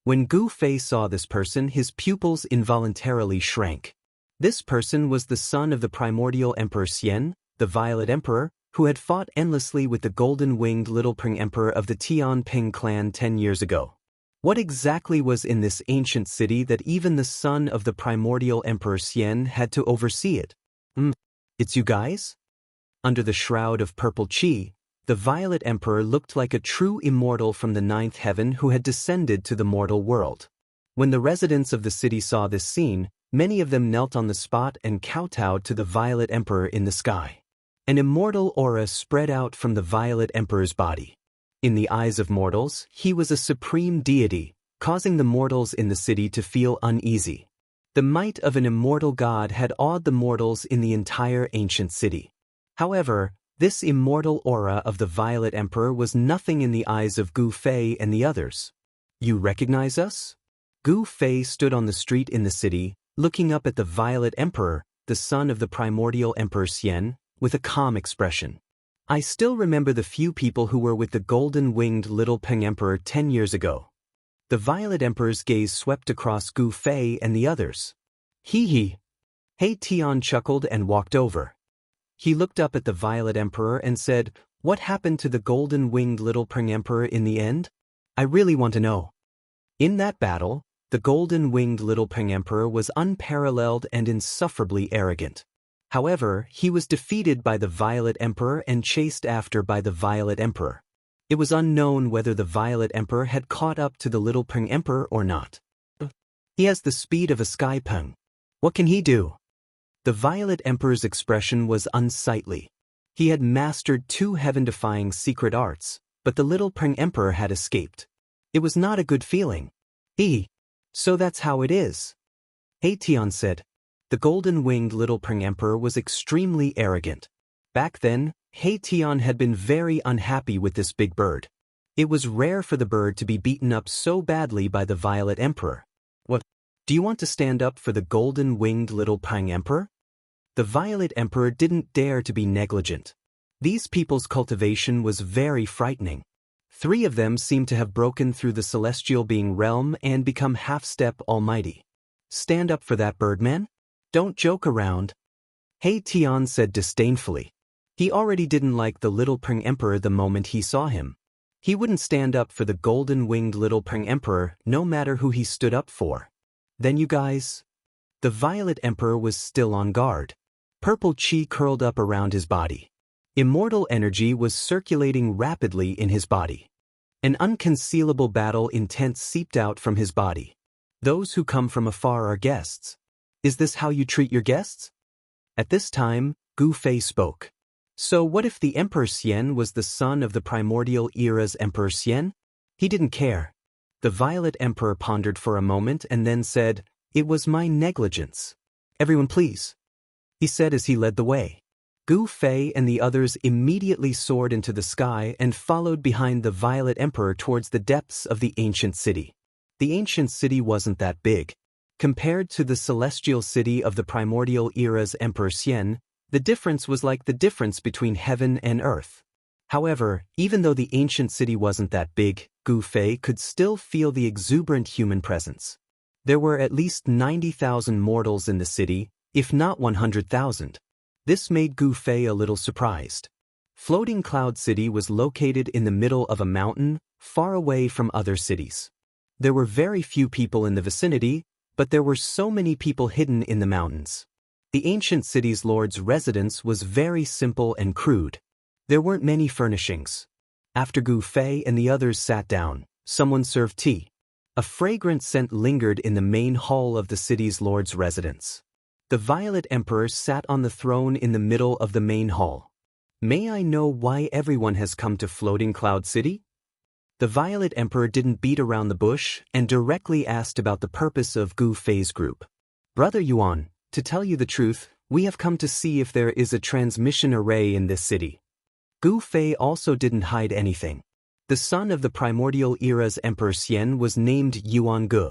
Speaker 1: When Gu Fei saw this person, his pupils involuntarily shrank. This person was the son of the primordial Emperor Xian, the Violet Emperor, who had fought endlessly with the golden-winged Little Peng Emperor of the Tianping clan 10 years ago. What exactly was in this ancient city that even the son of the primordial Emperor Xian had to oversee it? It's you guys? Under the shroud of purple qi, the Violet Emperor looked like a true immortal from the 9th heaven who had descended to the mortal world. When the residents of the city saw this scene, many of them knelt on the spot and kowtowed to the Violet Emperor in the sky. An immortal aura spread out from the Violet Emperor's body. In the eyes of mortals, he was a supreme deity, causing the mortals in the city to feel uneasy. The might of an immortal god had awed the mortals in the entire ancient city. However, this immortal aura of the Violet Emperor was nothing in the eyes of Gu Fei and the others. You recognize us? Gu Fei stood on the street in the city, looking up at the Violet Emperor, the son of the primordial Emperor Xian, with a calm expression. I still remember the few people who were with the golden-winged Little Peng Emperor 10 years ago. The Violet Emperor's gaze swept across Gu Fei and the others. He Tian chuckled and walked over. He looked up at the Violet Emperor and said, "What happened to the golden-winged little Pring Emperor in the end? I really want to know." In that battle, the golden-winged little Pring Emperor was unparalleled and insufferably arrogant. However, he was defeated by the Violet Emperor and chased after by the Violet Emperor. It was unknown whether the Violet Emperor had caught up to the little Pring Emperor or not. He has the speed of a sky peng. What can he do? The Violet Emperor's expression was unsightly. He had mastered 2 heaven-defying secret arts, but the little Pring Emperor had escaped. It was not a good feeling. So that's how it is. He Tian said. The golden-winged little Pring Emperor was extremely arrogant. Back then, He Tian had been very unhappy with this big bird. It was rare for the bird to be beaten up so badly by the Violet Emperor. What? Do you want to stand up for the golden-winged little Pring Emperor? The Violet Emperor didn't dare to be negligent. These people's cultivation was very frightening. 3 of them seemed to have broken through the celestial being realm and become half-step almighty. Stand up for that birdman? Don't joke around. He Tian said disdainfully. He already didn't like the little Pring Emperor the moment he saw him. He wouldn't stand up for the golden-winged little Pring Emperor no matter who he stood up for. Then you guys? The Violet Emperor was still on guard. Purple chi curled up around his body. Immortal energy was circulating rapidly in his body. An unconcealable battle intent seeped out from his body. Those who come from afar are guests. Is this how you treat your guests? At this time, Gu Fei spoke. So what if the Emperor Xian was the son of the primordial era's Emperor Xian? He didn't care. The Violet Emperor pondered for a moment and then said, "It was my negligence. Everyone please," he said as he led the way. Gu Fei and the others immediately soared into the sky and followed behind the Violet Emperor towards the depths of the ancient city. The ancient city wasn't that big. Compared to the celestial city of the primordial era's Emperor Xian, the difference was like the difference between heaven and earth. However, even though the ancient city wasn't that big, Gu Fei could still feel the exuberant human presence. There were at least 90,000 mortals in the city, if not 100,000. This made Gu Fei a little surprised. Floating Cloud City was located in the middle of a mountain, far away from other cities. There were very few people in the vicinity, but there were so many people hidden in the mountains. The ancient city's lord's residence was very simple and crude. There weren't many furnishings. After Gu Fei and the others sat down, someone served tea. A fragrant scent lingered in the main hall of the city's lord's residence. The Violet Emperor sat on the throne in the middle of the main hall. "May I know why everyone has come to Floating Cloud City?" The Violet Emperor didn't beat around the bush and directly asked about the purpose of Gu Fei's group. "Brother Yuan, to tell you the truth, we have come to see if there is a transmission array in this city." Gu Fei also didn't hide anything. The son of the primordial era's Emperor Xian was named Yuan Gu.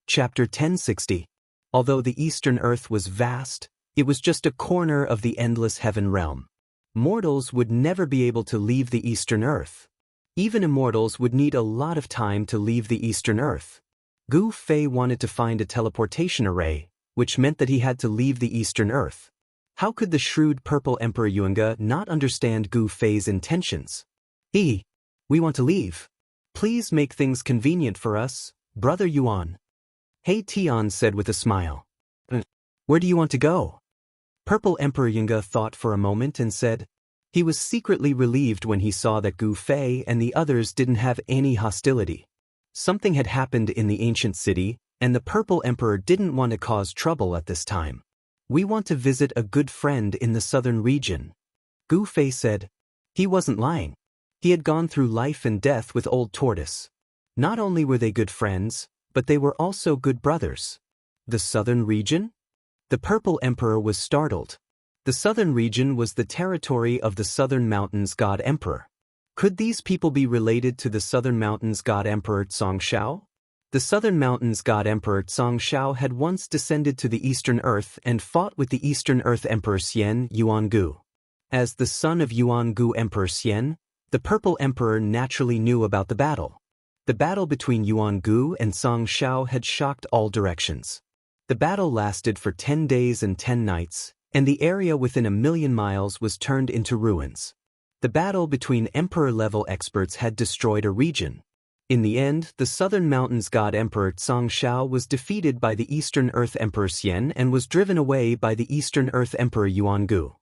Speaker 1: Chapter 1060. Although the Eastern Earth was vast, it was just a corner of the endless heaven realm. Mortals would never be able to leave the Eastern Earth. Even immortals would need a lot of time to leave the Eastern Earth. Gu Fei wanted to find a teleportation array, which meant that he had to leave the Eastern Earth. How could the shrewd Purple Emperor Yuanga not understand Gu Fei's intentions? We want to leave. Please make things convenient for us, Brother Yuan." He Tian said with a smile. "Where do you want to go?" Purple Emperor Yuanga thought for a moment and said, he was secretly relieved when he saw that Gu Fei and the others didn't have any hostility. Something had happened in the ancient city, and the Purple Emperor didn't want to cause trouble at this time. "We want to visit a good friend in the southern region." Gu Fei said. He wasn't lying. He had gone through life and death with Old Tortoise. Not only were they good friends, but they were also good brothers. The southern region? The Purple Emperor was startled. The southern region was the territory of the Southern Mountains God Emperor. Could these people be related to the Southern Mountains God Emperor Xianxia? The Southern Mountains God Emperor Xianxia had once descended to the Eastern Earth and fought with the Eastern Earth Emperor Xian Yuangu. As the son of Yuangu Emperor Xian, the Purple Emperor naturally knew about the battle. The battle between Yuangu and Xianxia had shocked all directions. The battle lasted for 10 days and 10 nights, and the area within 1,000,000 miles was turned into ruins. The battle between emperor-level experts had destroyed a region. In the end, the Southern Mountains God Emperor Xianxia was defeated by the Eastern Earth Emperor Xian and was driven away by the Eastern Earth Emperor Yuangu.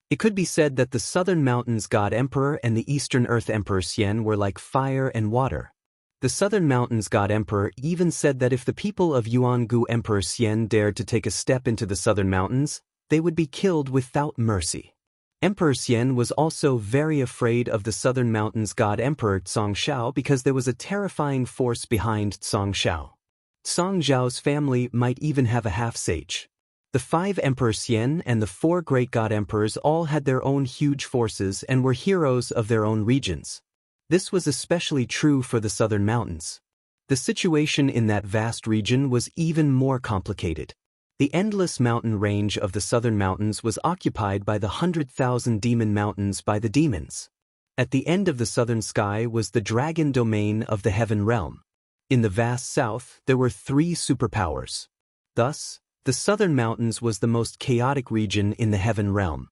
Speaker 1: It could be said that the Southern Mountains God Emperor and the Eastern Earth Emperor Xian were like fire and water. The Southern Mountains God Emperor even said that if the people of Yuangu Emperor Xian dared to take a step into the Southern Mountains, they would be killed without mercy. Emperor Xian was also very afraid of the Southern Mountains God Emperor Xianxia because there was a terrifying force behind Xianxia. Xianxia's family might even have a half-sage. The 5 Emperor Xian and the 4 great God Emperors all had their own huge forces and were heroes of their own regions. This was especially true for the Southern Mountains. The situation in that vast region was even more complicated. The endless mountain range of the Southern Mountains was occupied by the 100,000 demon mountains by the demons. At the end of the southern sky was the dragon domain of the heaven realm. In the vast south, there were 3 superpowers. Thus, the Southern Mountains was the most chaotic region in the heaven realm.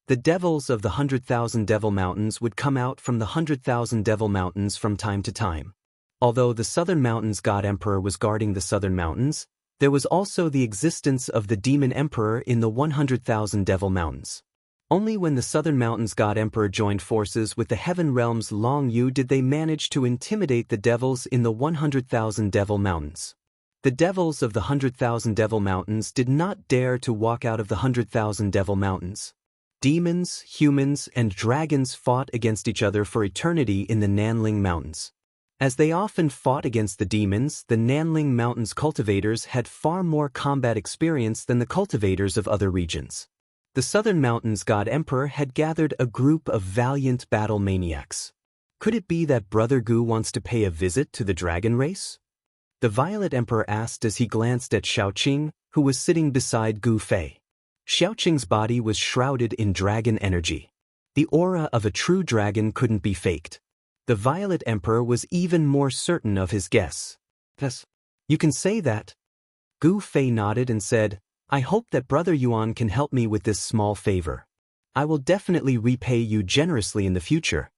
Speaker 1: The devils of the 100,000 devil mountains would come out from the 100,000 devil mountains from time to time. Although the Southern Mountains God Emperor was guarding the Southern Mountains, there was also the existence of the Demon Emperor in the 100,000 Devil Mountains. Only when the Southern Mountains God Emperor joined forces with the Heaven Realm's Long Yu did they manage to intimidate the devils in the 100,000 Devil Mountains. The devils of the 100,000 Devil Mountains did not dare to walk out of the 100,000 Devil Mountains. Demons, humans, and dragons fought against each other for eternity in the Nanling Mountains. As they often fought against the demons, the Nanling Mountains cultivators had far more combat experience than the cultivators of other regions. The Southern Mountains God Emperor had gathered a group of valiant battle maniacs. Could it be that Brother Gu wants to pay a visit to the dragon race? The Violet Emperor asked as he glanced at Xiaoqing, who was sitting beside Gu Fei. Xiaoqing's body was shrouded in dragon energy. The aura of a true dragon couldn't be faked. The Violet Emperor was even more certain of his guess. Yes, you can say that. Gu Fei nodded and said, I hope that Brother Yuan can help me with this small favor. I will definitely repay you generously in the future.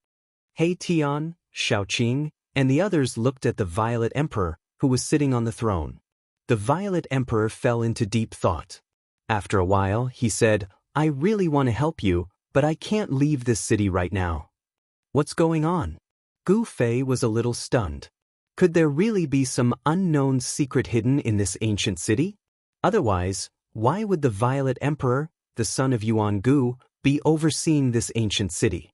Speaker 1: He Tian, Xiaoqing, and the others looked at the Violet Emperor, who was sitting on the throne. The Violet Emperor fell into deep thought. After a while, he said, I really want to help you, but I can't leave this city right now. What's going on? Gu Fei was a little stunned. Could there really be some unknown secret hidden in this ancient city? Otherwise, why would the Violet Emperor, the son of Yuan Gu, be overseeing this ancient city?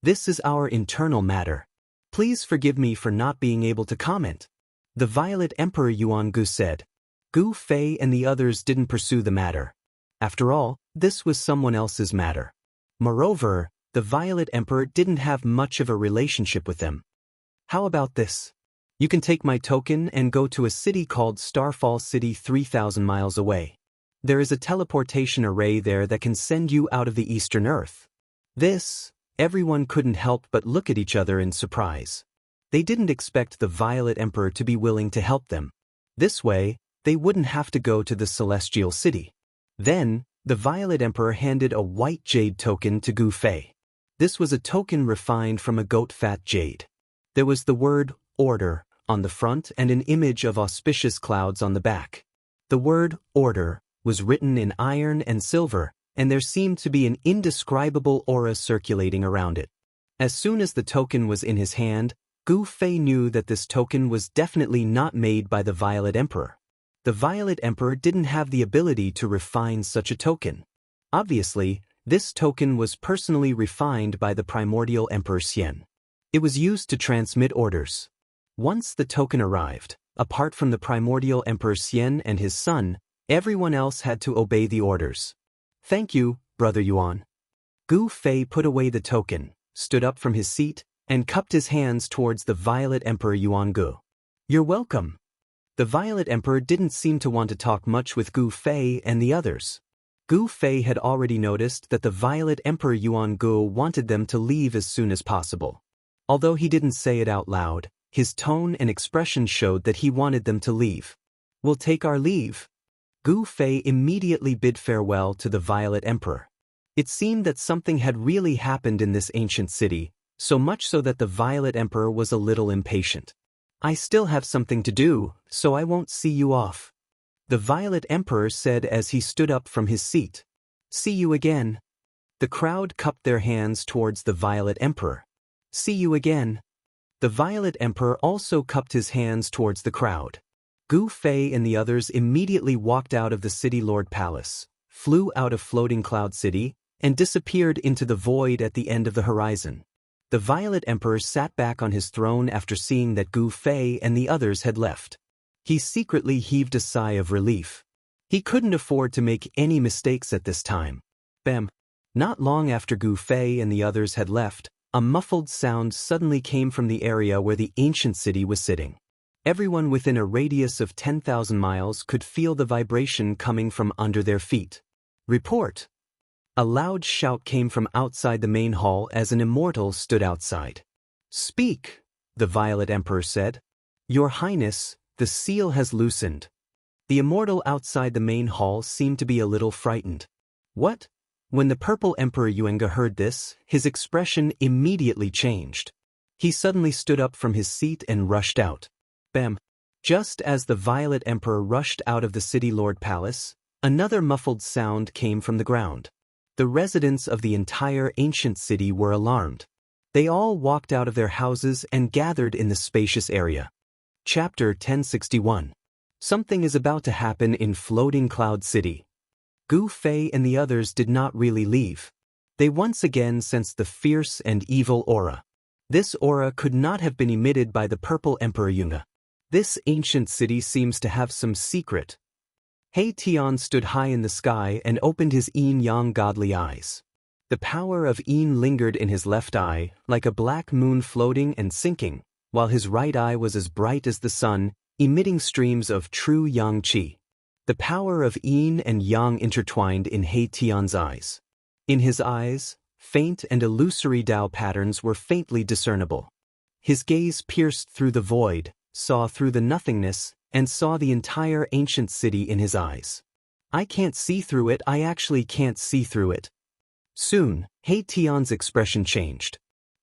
Speaker 1: This is our internal matter. Please forgive me for not being able to comment. The Violet Emperor Yuan Gu said. Gu Fei and the others didn't pursue the matter. After all, this was someone else's matter. Moreover, the Violet Emperor didn't have much of a relationship with them. How about this? You can take my token and go to a city called Starfall City 3,000 miles away. There is a teleportation array there that can send you out of the Eastern Earth. Everyone couldn't help but look at each other in surprise. They didn't expect the Violet Emperor to be willing to help them. This way, they wouldn't have to go to the Celestial City. Then, the Violet Emperor handed a white jade token to Gu Fei. This was a token refined from a goat-fat jade. There was the word, order, on the front and an image of auspicious clouds on the back. The word, order, was written in iron and silver, and there seemed to be an indescribable aura circulating around it. As soon as the token was in his hand, Gu Fei knew that this token was definitely not made by the Violet Emperor. The Violet Emperor didn't have the ability to refine such a token. Obviously, this token was personally refined by the primordial Emperor Xian. It was used to transmit orders. Once the token arrived, apart from the primordial Emperor Xian and his son, everyone else had to obey the orders. Thank you, Brother Yuan. Gu Fei put away the token, stood up from his seat, and cupped his hands towards the Violet Emperor Yuan Gu. You're welcome. The Violet Emperor didn't seem to want to talk much with Gu Fei and the others. Gu Fei had already noticed that the Violet Emperor Yuan Gu wanted them to leave as soon as possible. Although he didn't say it out loud, his tone and expression showed that he wanted them to leave. We'll take our leave. Gu Fei immediately bid farewell to the Violet Emperor. It seemed that something had really happened in this ancient city, so much so that the Violet Emperor was a little impatient. I still have something to do, so I won't see you off, the Violet Emperor said as he stood up from his seat. See you again. The crowd cupped their hands towards the Violet Emperor. See you again. The Violet Emperor also cupped his hands towards the crowd. Gu Fei and the others immediately walked out of the City Lord Palace, flew out of Floating Cloud City, and disappeared into the void at the end of the horizon. The Violet Emperor sat back on his throne after seeing that Gu Fei and the others had left. He secretly heaved a sigh of relief. He couldn't afford to make any mistakes at this time. Bam! Not long after Gu Fei and the others had left, a muffled sound suddenly came from the area where the ancient city was sitting. Everyone within a radius of 10,000 miles could feel the vibration coming from under their feet. Report! A loud shout came from outside the main hall as an immortal stood outside. Speak, the Violet Emperor said. Your Highness, the seal has loosened. The immortal outside the main hall seemed to be a little frightened. What? When the Purple Emperor Yuenga heard this, his expression immediately changed. He suddenly stood up from his seat and rushed out. Bam! Just as the Violet Emperor rushed out of the City Lord Palace, another muffled sound came from the ground. The residents of the entire ancient city were alarmed. They all walked out of their houses and gathered in the spacious area. Chapter 1061. Something is about to happen in Floating Cloud City. Gu Fei and the others did not really leave. They once again sensed the fierce and evil aura. This aura could not have been emitted by the Purple Emperor Yuenga. This ancient city seems to have some secret. He Tian stood high in the sky and opened his yin-yang godly eyes. The power of yin lingered in his left eye, like a black moon floating and sinking, while his right eye was as bright as the sun, emitting streams of true yang qi. The power of yin and yang intertwined in He Tian's eyes. In his eyes, faint and illusory Tao patterns were faintly discernible. His gaze pierced through the void, saw through the nothingness, and saw the entire ancient city in his eyes. I can't see through it, I actually can't see through it. Soon, He Tian's expression changed.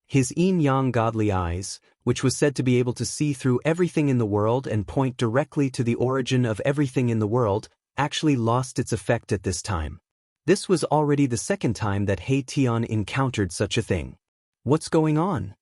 Speaker 1: His yin-yang godly eyes, which was said to be able to see through everything in the world and point directly to the origin of everything in the world, actually lost its effect at this time. This was already the second time that He Tian encountered such a thing. What's going on?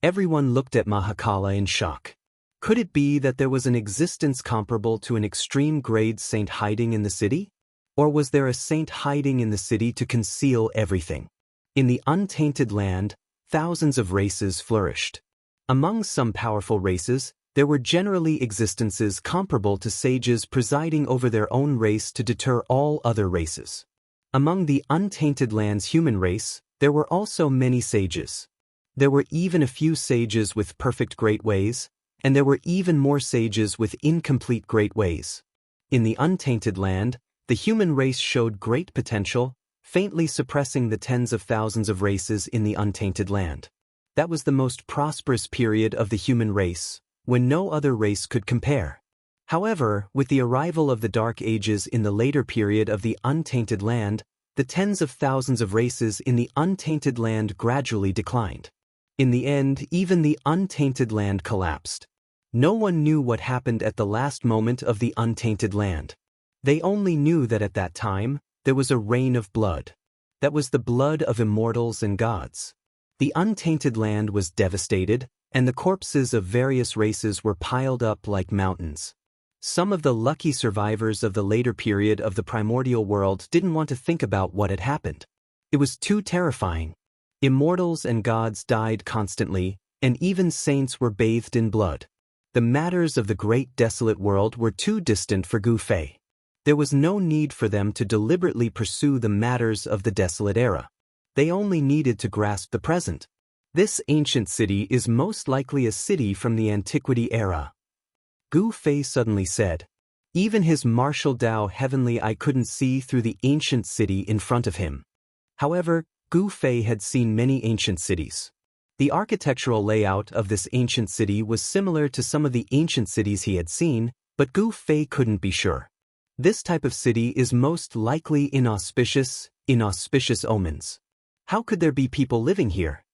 Speaker 1: Everyone looked at Mahakala in shock. Could it be that there was an existence comparable to an extreme-grade saint hiding in the city? Or was there a saint hiding in the city to conceal everything? In the untainted land, thousands of races flourished. Among some powerful races, there were generally existences comparable to sages presiding over their own race to deter all other races. Among the untainted land's human race, there were also many sages. There were even a few sages with perfect great ways, and there were even more sages with incomplete great ways. In the untainted land, the human race showed great potential, faintly suppressing the tens of thousands of races in the untainted land. That was the most prosperous period of the human race, when no other race could compare. However, with the arrival of the Dark Ages in the later period of the untainted land, the tens of thousands of races in the untainted land gradually declined. In the end, even the untainted land collapsed. No one knew what happened at the last moment of the untainted land. They only knew that at that time, there was a rain of blood. That was the blood of immortals and gods. The untainted land was devastated, and the corpses of various races were piled up like mountains. Some of the lucky survivors of the later period of the primordial world didn't want to think about what had happened. It was too terrifying. Immortals and gods died constantly, and even saints were bathed in blood. The matters of the great desolate world were too distant for Gu Fei. There was no need for them to deliberately pursue the matters of the desolate era. They only needed to grasp the present. This ancient city is most likely a city from the antiquity era. Gu Fei suddenly said. Even his martial Tao heavenly eye couldn't see through the ancient city in front of him. However, Gu Fei had seen many ancient cities. The architectural layout of this ancient city was similar to some of the ancient cities he had seen, but Gu Fei couldn't be sure. This type of city is most likely inauspicious omens. How could there be people living here?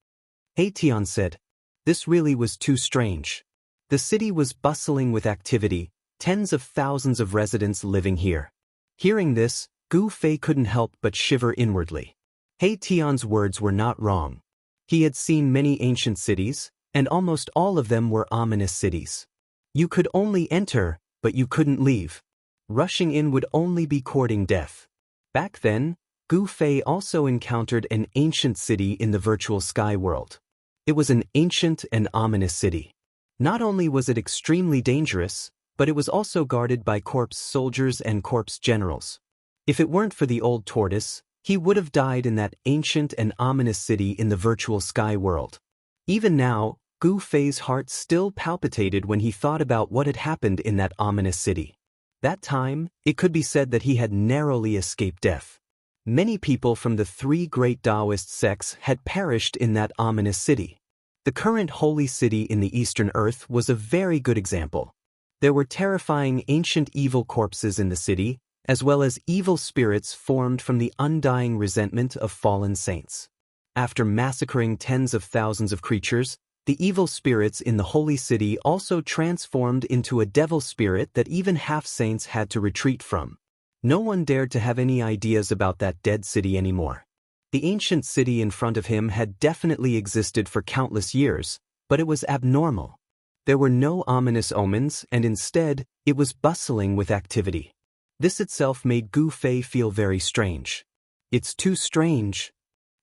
Speaker 1: Tian said. This really was too strange. The city was bustling with activity, tens of thousands of residents living here. Hearing this, Gu Fei couldn't help but shiver inwardly. Tian's words were not wrong. He had seen many ancient cities, and almost all of them were ominous cities. You could only enter, but you couldn't leave. Rushing in would only be courting death. Back then, Gu Fei also encountered an ancient city in the virtual sky world. It was an ancient and ominous city. Not only was it extremely dangerous, but it was also guarded by corpse soldiers and corpse generals. If it weren't for the old tortoise, he would have died in that ancient and ominous city in the virtual sky world. Even now, Gu Fei's heart still palpitated when he thought about what had happened in that ominous city. That time, it could be said that he had narrowly escaped death. Many people from the three great Daoist sects had perished in that ominous city. The current holy city in the Eastern Earth was a very good example. There were terrifying ancient evil corpses in the city, as well as evil spirits formed from the undying resentment of fallen saints. After massacring tens of thousands of creatures, the evil spirits in the holy city also transformed into a devil spirit that even half-saints had to retreat from. No one dared to have any ideas about that dead city anymore. The ancient city in front of him had definitely existed for countless years, but it was abnormal. There were no ominous omens, and instead, it was bustling with activity. This itself made Gu Fei feel very strange. It's too strange.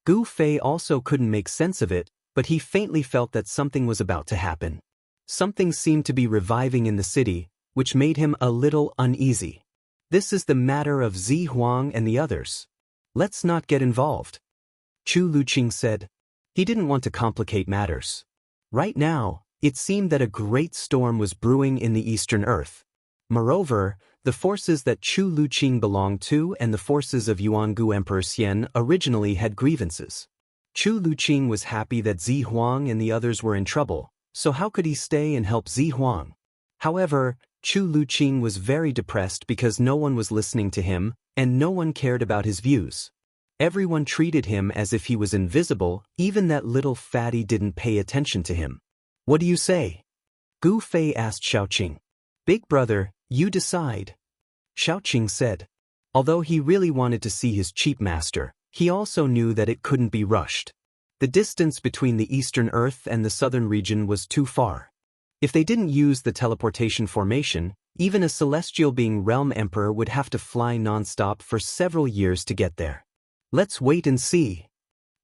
Speaker 1: Gu Fei also couldn't make sense of it, but he faintly felt that something was about to happen. Something seemed to be reviving in the city, which made him a little uneasy. This is the matter of Zi Huang and the others. Let's not get involved. Chu Luqing said. He didn't want to complicate matters. Right now, it seemed that a great storm was brewing in the Eastern Earth. Moreover, the forces that Chu Luqing belonged to and the forces of Yuangu Emperor Xian originally had grievances. Chu Luqing was happy that Zi Huang and the others were in trouble, so how could he stay and help Zi Huang? However, Chu Luqing was very depressed because no one was listening to him, and no one cared about his views. Everyone treated him as if he was invisible, even that little fatty didn't pay attention to him. What do you say? Gu Fei asked Xiaoqing. Big brother, you decide. Xiaoqing said. Although he really wanted to see his cheap master, he also knew that it couldn't be rushed. The distance between the Eastern Earth and the southern region was too far. If they didn't use the teleportation formation, even a celestial being realm emperor would have to fly non-stop for several years to get there. Let's wait and see.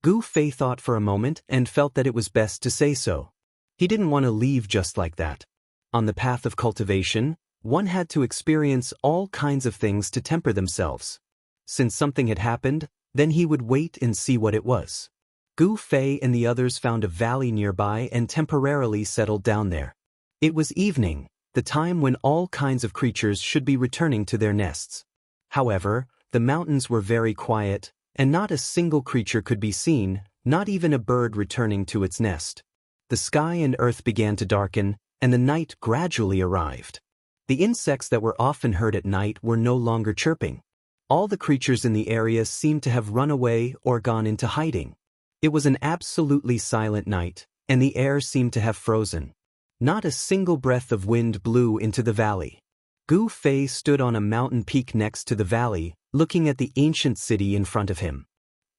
Speaker 1: Gu Fei thought for a moment and felt that it was best to say so. He didn't want to leave just like that. On the path of cultivation, one had to experience all kinds of things to temper themselves. Since something had happened, then he would wait and see what it was. Gu Fei and the others found a valley nearby and temporarily settled down there. It was evening, the time when all kinds of creatures should be returning to their nests. However, the mountains were very quiet, and not a single creature could be seen, not even a bird returning to its nest. The sky and earth began to darken, and the night gradually arrived. The insects that were often heard at night were no longer chirping. All the creatures in the area seemed to have run away or gone into hiding. It was an absolutely silent night, and the air seemed to have frozen. Not a single breath of wind blew into the valley. Gu Fei stood on a mountain peak next to the valley, looking at the ancient city in front of him.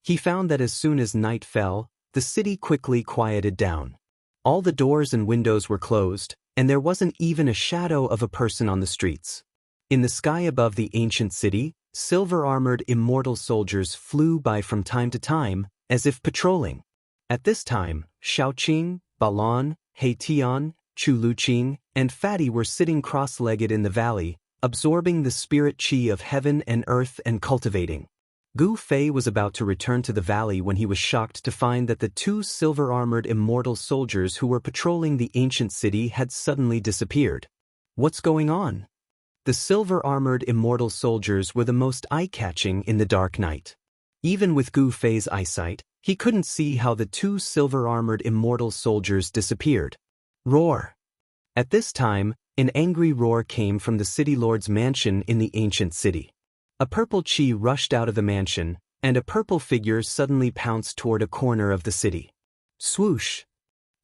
Speaker 1: He found that as soon as night fell, the city quickly quieted down. All the doors and windows were closed, and there wasn't even a shadow of a person on the streets. In the sky above the ancient city, silver-armored immortal soldiers flew by from time to time, as if patrolling. At this time, Xiaoqing, Balan, Tian, Chu Luqing, and Fatty were sitting cross-legged in the valley, absorbing the spirit qi of heaven and earth and cultivating. Gu Fei was about to return to the valley when he was shocked to find that the two silver-armored immortal soldiers who were patrolling the ancient city had suddenly disappeared. What's going on? The silver-armored immortal soldiers were the most eye-catching in the dark night. Even with Gu Fei's eyesight, he couldn't see how the two silver-armored immortal soldiers disappeared. Roar! At this time, An angry roar came from the city lord's mansion in the ancient city. A purple chi rushed out of the mansion, and a purple figure suddenly pounced toward a corner of the city. Swoosh!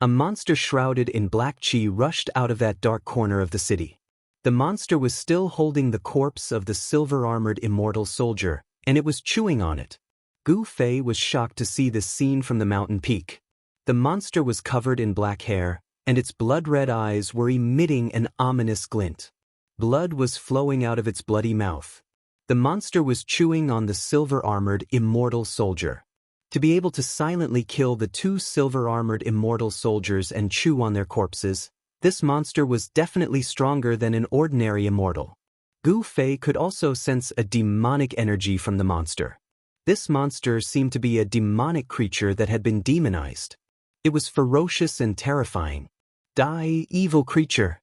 Speaker 1: A monster shrouded in black chi rushed out of that dark corner of the city. The monster was still holding the corpse of the silver-armored immortal soldier, and it was chewing on it. Gu Fei was shocked to see this scene from the mountain peak. The monster was covered in black hair, and its blood-red eyes were emitting an ominous glint. Blood was flowing out of its bloody mouth. The monster was chewing on the silver-armored immortal soldier. To be able to silently kill the two silver-armored immortal soldiers and chew on their corpses, this monster was definitely stronger than an ordinary immortal. Gu Fei could also sense a demonic energy from the monster. This monster seemed to be a demonic creature that had been demonized. It was ferocious and terrifying. Die, evil creature!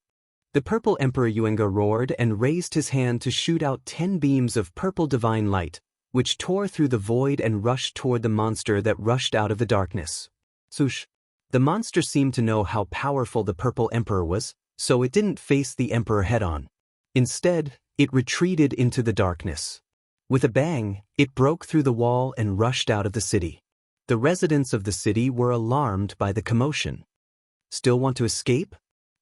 Speaker 1: The purple Emperor Yuenga roared and raised his hand to shoot out 10 beams of purple divine light, which tore through the void and rushed toward the monster that rushed out of the darkness. Swoosh! The monster seemed to know how powerful the purple Emperor was, so it didn't face the Emperor head-on. Instead, it retreated into the darkness. With a bang, it broke through the wall and rushed out of the city. The residents of the city were alarmed by the commotion. Still want to escape?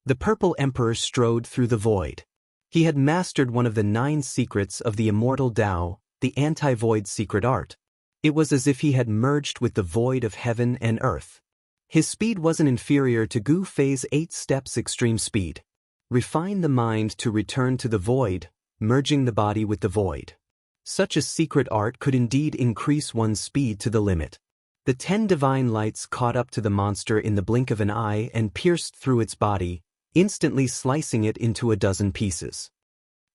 Speaker 1: The purple Emperor strode through the void. He had mastered one of the 9 secrets of the immortal Dao, the anti-void secret art. It was as if he had merged with the void of heaven and earth. His speed wasn't inferior to Gu Fei's 8 steps extreme speed. Refine the mind to return to the void, merging the body with the void. Such a secret art could indeed increase one's speed to the limit. The 10 divine lights caught up to the monster in the blink of an eye and pierced through its body, instantly slicing it into a dozen pieces.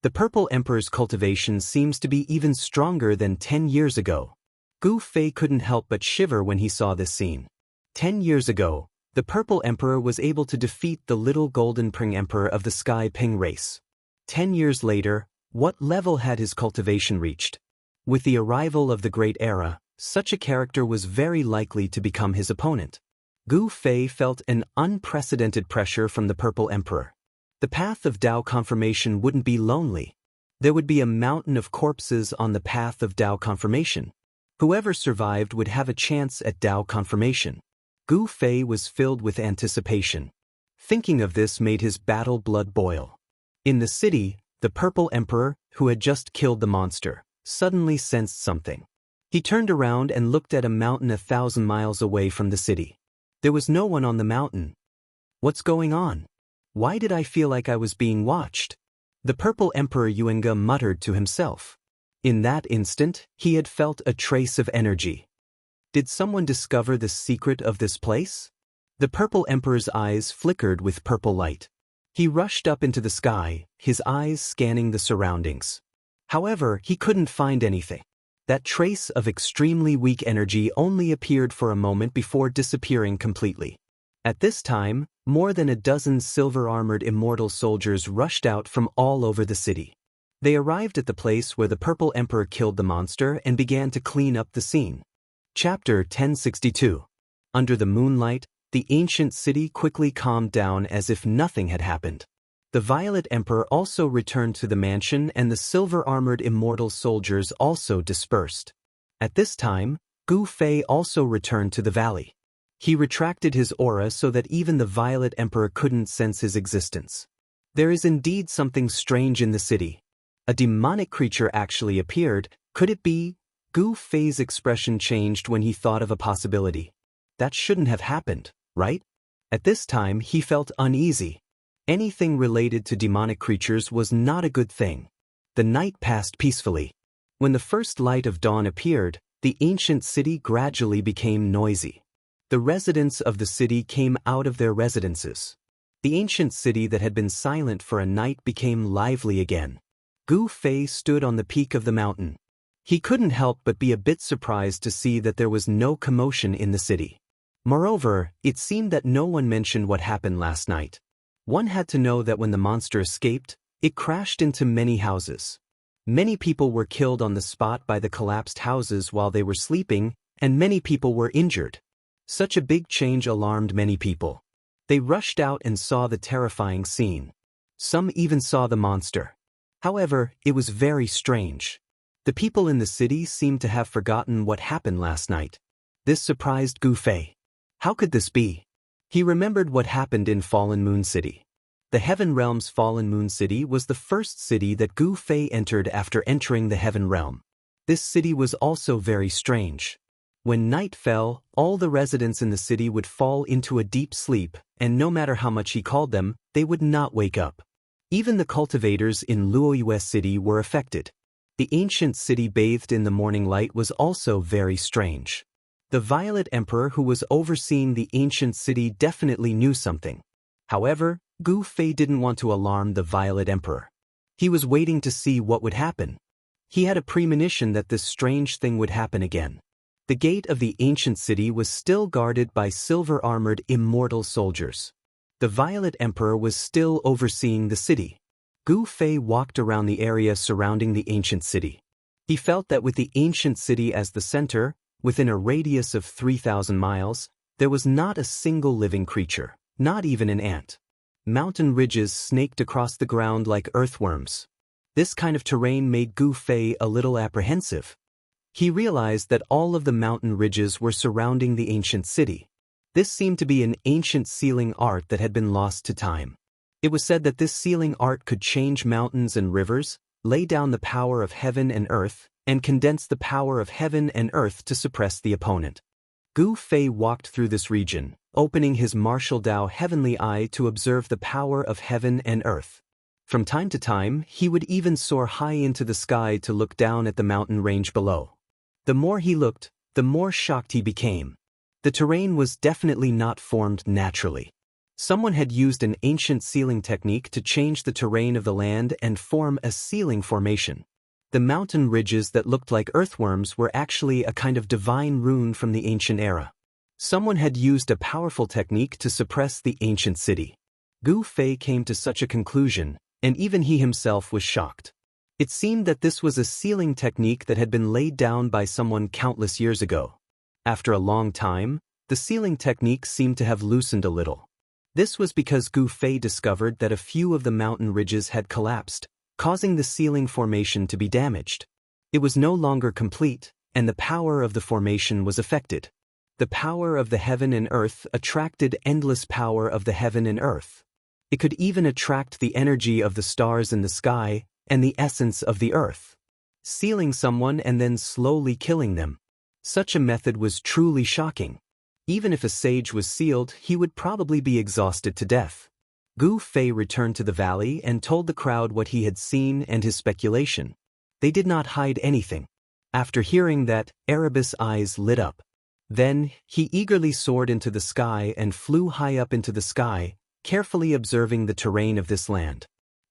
Speaker 1: The purple Emperor's cultivation seems to be even stronger than 10 years ago. Gu Fei couldn't help but shiver when he saw this scene. 10 years ago, the purple Emperor was able to defeat the little golden Pring Emperor of the Sky Ping race. 10 years later, what level had his cultivation reached? With the arrival of the Great Era, such a character was very likely to become his opponent. Gu Fei felt an unprecedented pressure from the purple Emperor. The path of Dao confirmation wouldn't be lonely. There would be a mountain of corpses on the path of Dao confirmation. Whoever survived would have a chance at Dao confirmation. Gu Fei was filled with anticipation. Thinking of this made his battle blood boil. In the city, the purple Emperor, who had just killed the monster, suddenly sensed something. He turned around and looked at a mountain 1,000 miles away from the city. There was no one on the mountain. What's going on? Why did I feel like I was being watched? The purple Emperor Yuenga muttered to himself. In that instant, he had felt a trace of energy. Did someone discover the secret of this place? The purple Emperor's eyes flickered with purple light. He rushed up into the sky, his eyes scanning the surroundings. However, he couldn't find anything. That trace of extremely weak energy only appeared for a moment before disappearing completely. At this time, more than a dozen silver-armored immortal soldiers rushed out from all over the city. They arrived at the place where the purple Emperor killed the monster and began to clean up the scene. Chapter 1062. Under the moonlight, the ancient city quickly calmed down as if nothing had happened. The Violet Emperor also returned to the mansion and the silver-armored immortal soldiers also dispersed. At this time, Gu Fei also returned to the valley. He retracted his aura so that even the Violet Emperor couldn't sense his existence. There is indeed something strange in the city. A demonic creature actually appeared. Could it be? Gu Fei's expression changed when he thought of a possibility. That shouldn't have happened, right? At this time, he felt uneasy. Anything related to demonic creatures was not a good thing. The night passed peacefully. When the first light of dawn appeared, the ancient city gradually became noisy. The residents of the city came out of their residences. The ancient city that had been silent for a night became lively again. Gu Fei stood on the peak of the mountain. He couldn't help but be a bit surprised to see that there was no commotion in the city. Moreover, it seemed that no one mentioned what happened last night. One had to know that when the monster escaped, it crashed into many houses. Many people were killed on the spot by the collapsed houses while they were sleeping, and many people were injured. Such a big change alarmed many people. They rushed out and saw the terrifying scene. Some even saw the monster. However, it was very strange. The people in the city seemed to have forgotten what happened last night. This surprised Gu Fei. How could this be? He remembered what happened in Fallen Moon City. The Heaven Realm's Fallen Moon City was the first city that Gu Fei entered after entering the Heaven Realm. This city was also very strange. When night fell, all the residents in the city would fall into a deep sleep, and no matter how much he called them, they would not wake up. Even the cultivators in Luoyue City were affected. The ancient city bathed in the morning light was also very strange. The Violet Emperor who was overseeing the ancient city definitely knew something. However, Gu Fei didn't want to alarm the Violet Emperor. He was waiting to see what would happen. He had a premonition that this strange thing would happen again. The gate of the ancient city was still guarded by silver-armored immortal soldiers. The Violet Emperor was still overseeing the city. Gu Fei walked around the area surrounding the ancient city. He felt that with the ancient city as the center, within a radius of 3,000 miles, there was not a single living creature, not even an ant. Mountain ridges snaked across the ground like earthworms. This kind of terrain made Gu Fei a little apprehensive. He realized that all of the mountain ridges were surrounding the ancient city. This seemed to be an ancient sealing art that had been lost to time. It was said that this sealing art could change mountains and rivers, lay down the power of heaven and earth, and condense the power of heaven and earth to suppress the opponent. Gu Fei walked through this region, opening his martial Dao heavenly eye to observe the power of heaven and earth. From time to time, he would even soar high into the sky to look down at the mountain range below. The more he looked, the more shocked he became. The terrain was definitely not formed naturally. Someone had used an ancient sealing technique to change the terrain of the land and form a sealing formation. The mountain ridges that looked like earthworms were actually a kind of divine rune from the ancient era. Someone had used a powerful technique to suppress the ancient city. Gu Fei came to such a conclusion, and even he himself was shocked. It seemed that this was a sealing technique that had been laid down by someone countless years ago. After a long time, the sealing technique seemed to have loosened a little. This was because Gu Fei discovered that a few of the mountain ridges had collapsed, causing the sealing formation to be damaged. It was no longer complete, and the power of the formation was affected. The power of the heaven and earth attracted endless power of the heaven and earth. It could even attract the energy of the stars in the sky and the essence of the earth. Sealing someone and then slowly killing them. Such a method was truly shocking. Even if a sage was sealed, he would probably be exhausted to death. Gu Fei returned to the valley and told the crowd what he had seen and his speculation. They did not hide anything. After hearing that, Erebus' eyes lit up. Then, he eagerly soared into the sky and flew high up into the sky, carefully observing the terrain of this land.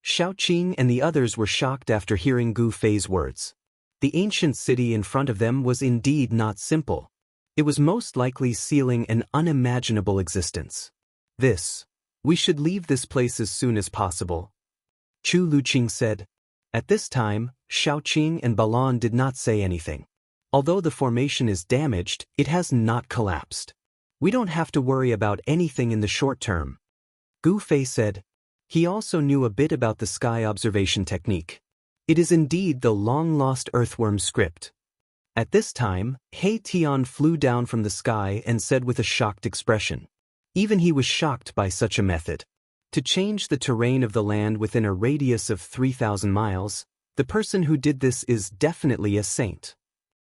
Speaker 1: Xiaoqing and the others were shocked after hearing Gu Fei's words. The ancient city in front of them was indeed not simple. It was most likely sealing an unimaginable existence. We should leave this place as soon as possible, Chu Luqing said. At this time, Xiaoqing and Balan did not say anything. Although the formation is damaged, it has not collapsed. We don't have to worry about anything in the short term. Gu Fei said. He also knew a bit about the sky observation technique. It is indeed the long-lost earthworm script. At this time, He Tian flew down from the sky and said with a shocked expression. Even he was shocked by such a method. To change the terrain of the land within a radius of 3,000 miles, the person who did this is definitely a saint.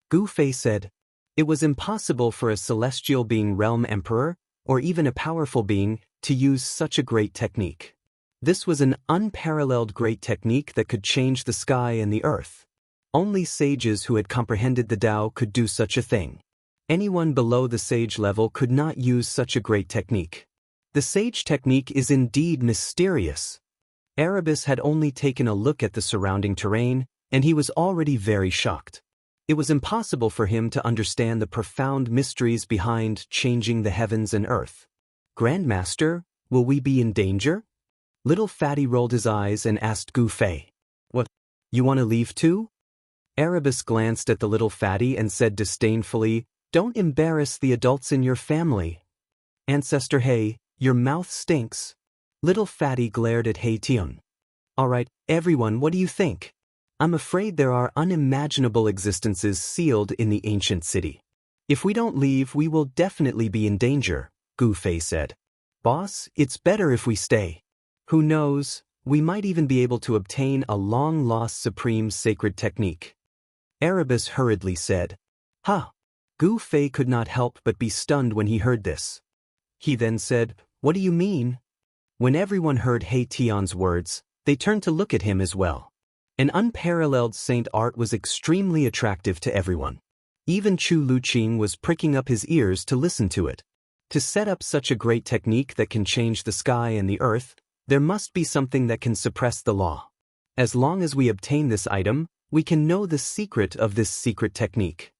Speaker 1: Gu Fei said. It was impossible for a celestial being realm emperor, or even a powerful being, to use such a great technique. This was an unparalleled great technique that could change the sky and the earth. Only sages who had comprehended the Tao could do such a thing. Anyone below the sage level could not use such a great technique. The sage technique is indeed mysterious. Erebus had only taken a look at the surrounding terrain, and he was already very shocked. It was impossible for him to understand the profound mysteries behind changing the heavens and earth. Grandmaster, will we be in danger? Little Fatty rolled his eyes and asked Gu Fei. What, you want to leave too? Erebus glanced at the little Fatty and said disdainfully, Don't embarrass the adults in your family. Ancestor He, your mouth stinks. Little Fatty glared at He Tian. Alright, everyone, what do you think? I'm afraid there are unimaginable existences sealed in the ancient city. If we don't leave, we will definitely be in danger, Gu Fei said. Boss, it's better if we stay. Who knows, we might even be able to obtain a long-lost supreme sacred technique. Erebus hurriedly said. Huh. Gu Fei could not help but be stunned when he heard this. He then said, What do you mean? When everyone heard He Tian's words, they turned to look at him as well. An unparalleled saint art was extremely attractive to everyone. Even Chu Luqing was pricking up his ears to listen to it. To set up such a great technique that can change the sky and the earth, there must be something that can suppress the law. As long as we obtain this item, we can know the secret of this secret technique.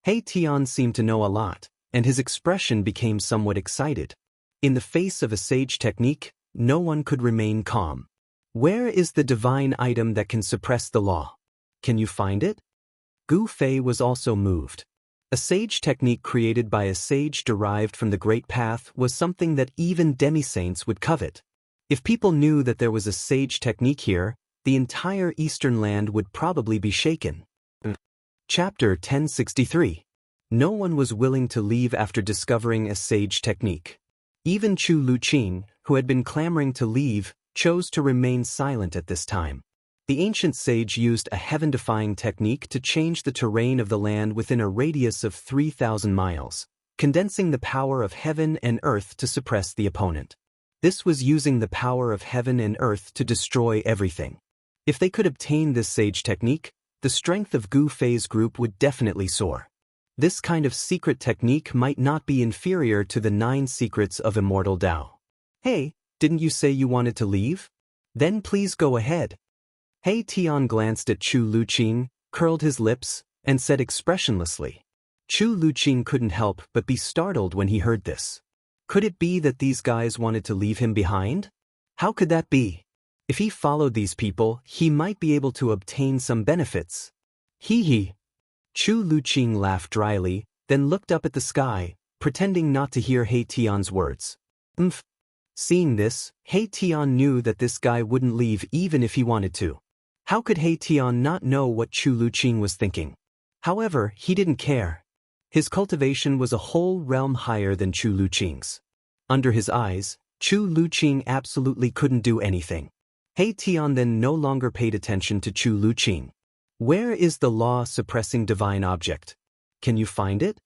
Speaker 1: He Tian seemed to know a lot, and his expression became somewhat excited. In the face of a sage technique, no one could remain calm. Where is the divine item that can suppress the law? Can you find it? Gu Fei was also moved. A sage technique created by a sage derived from the Great Path was something that even demi-saints would covet. If people knew that there was a sage technique here, the entire eastern land would probably be shaken. Chapter 1063. No one was willing to leave after discovering a sage technique. Even Chu Luqing, who had been clamoring to leave, chose to remain silent at this time. The ancient sage used a heaven-defying technique to change the terrain of the land within a radius of 3,000 miles, condensing the power of heaven and earth to suppress the opponent. This was using the power of heaven and earth to destroy everything. If they could obtain this sage technique, the strength of Gu Fei's group would definitely soar. This kind of secret technique might not be inferior to the 9 secrets of Immortal Dao. Hey, didn't you say you wanted to leave? Then please go ahead. He Tian glanced at Chu Luqing, curled his lips, and said expressionlessly. Chu Luqing couldn't help but be startled when he heard this. Could it be that these guys wanted to leave him behind? How could that be? If he followed these people, he might be able to obtain some benefits. Hee hee. Chu Luqing laughed dryly, then looked up at the sky, pretending not to hear He Tian's words. Seeing this, He Tian knew that this guy wouldn't leave even if he wanted to. How could He Tian not know what Chu Luqing was thinking? However, he didn't care. His cultivation was a whole realm higher than Chu Luqing's. Under his eyes, Chu Luqing absolutely couldn't do anything. He Tian then no longer paid attention to Chu Luqing. Where is the law-suppressing divine object? Can you find it?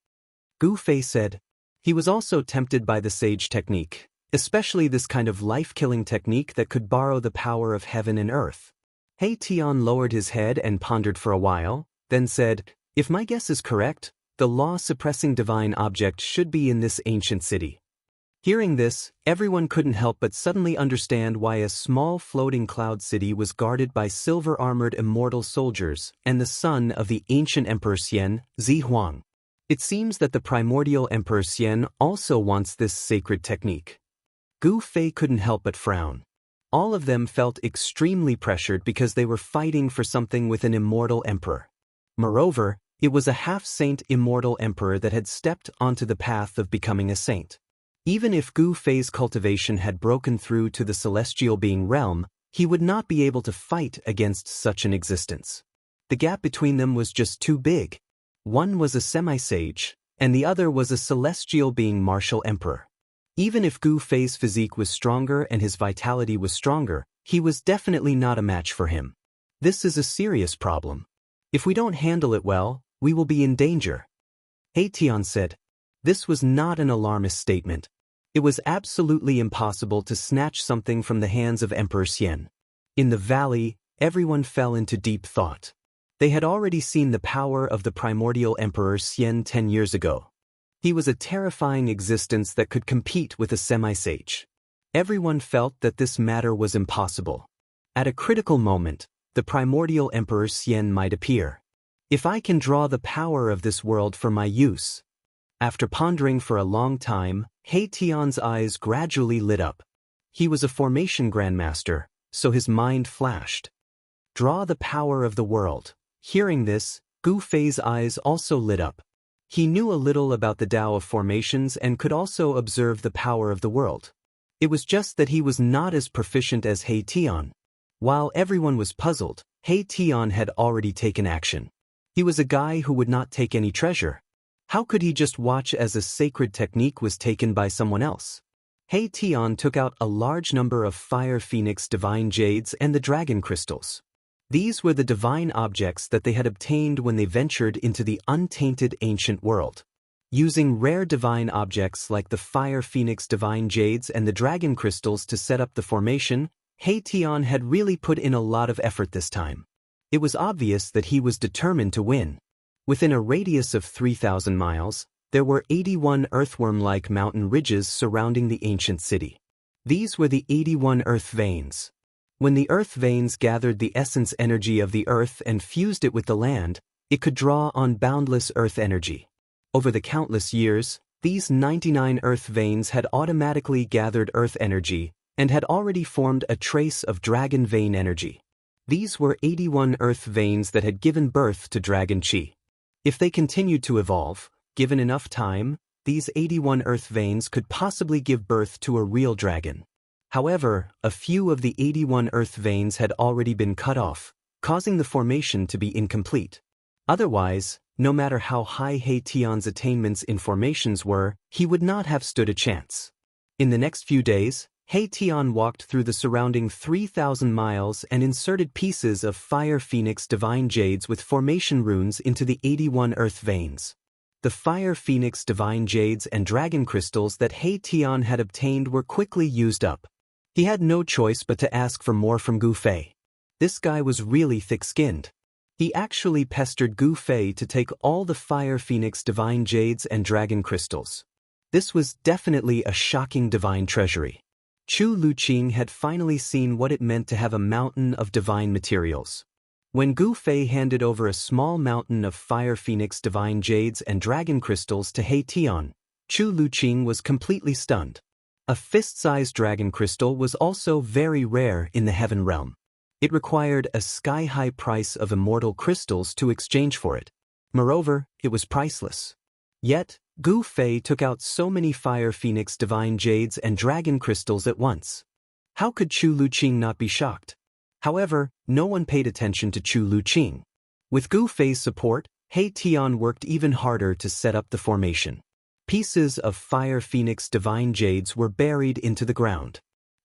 Speaker 1: Gu Fei said. He was also tempted by the sage technique, especially this kind of life-killing technique that could borrow the power of heaven and earth. He Tian lowered his head and pondered for a while, then said, If my guess is correct, the law-suppressing divine object should be in this ancient city. Hearing this, everyone couldn't help but suddenly understand why a small floating cloud city was guarded by silver-armored immortal soldiers and the son of the ancient Emperor Xian, Zi Huang. It seems that the primordial Emperor Xian also wants this sacred technique. Gu Fei couldn't help but frown. All of them felt extremely pressured because they were fighting for something with an immortal emperor. Moreover, it was a half-saint immortal emperor that had stepped onto the path of becoming a saint. Even if Gu Fei's cultivation had broken through to the celestial being realm, he would not be able to fight against such an existence. The gap between them was just too big. One was a semi-sage, and the other was a celestial being martial emperor. Even if Gu Fei's physique was stronger and his vitality was stronger, he was definitely not a match for him. This is a serious problem. If we don't handle it well, we will be in danger. He Tian said. This was not an alarmist statement. It was absolutely impossible to snatch something from the hands of Emperor Xian. In the valley, everyone fell into deep thought. They had already seen the power of the primordial Emperor Xian 10 years ago. He was a terrifying existence that could compete with a semi-sage. Everyone felt that this matter was impossible. At a critical moment, the primordial Emperor Xian might appear. If I can draw the power of this world for my use. After pondering for a long time, He Tian's eyes gradually lit up. He was a formation grandmaster, so his mind flashed. Draw the power of the world. Hearing this, Gu Fei's eyes also lit up. He knew a little about the Tao of formations and could also observe the power of the world. It was just that he was not as proficient as He Tian. While everyone was puzzled, He Tian had already taken action. He was a guy who would not take any treasure. How could he just watch as a sacred technique was taken by someone else? He Tian took out a large number of fire phoenix divine jades and the dragon crystals. These were the divine objects that they had obtained when they ventured into the untainted ancient world. Using rare divine objects like the fire phoenix divine jades and the dragon crystals to set up the formation, He Tian had really put in a lot of effort this time. It was obvious that he was determined to win. Within a radius of 3,000 miles, there were 81 earthworm-like mountain ridges surrounding the ancient city. These were the 81 earth veins. When the earth veins gathered the essence energy of the earth and fused it with the land, it could draw on boundless earth energy. Over the countless years, these 99 earth veins had automatically gathered earth energy and had already formed a trace of dragon vein energy. These were 81 earth veins that had given birth to dragon chi. If they continued to evolve, given enough time, these 81 earth veins could possibly give birth to a real dragon. However, a few of the 81 earth veins had already been cut off, causing the formation to be incomplete. Otherwise, no matter how high He Tian's attainments in formations were, he would not have stood a chance. In the next few days, He Tian walked through the surrounding 3,000 miles and inserted pieces of fire phoenix divine jades with formation runes into the 81 earth veins. The fire phoenix divine jades and dragon crystals that He Tian had obtained were quickly used up. He had no choice but to ask for more from Gu Fei. This guy was really thick-skinned. He actually pestered Gu Fei to take all the fire phoenix divine jades and dragon crystals. This was definitely a shocking divine treasury. Chu Luqing had finally seen what it meant to have a mountain of divine materials. When Gu Fei handed over a small mountain of fire phoenix divine jades and dragon crystals to He Tian, Chu Luqing was completely stunned. A fist-sized dragon crystal was also very rare in the heaven realm. It required a sky-high price of immortal crystals to exchange for it. Moreover, it was priceless. Yet, Gu Fei took out so many fire phoenix divine jades and dragon crystals at once. How could Chu Luqing not be shocked? However, no one paid attention to Chu Luqing. With Gu Fei's support, He Tian worked even harder to set up the formation. Pieces of fire phoenix divine jades were buried into the ground.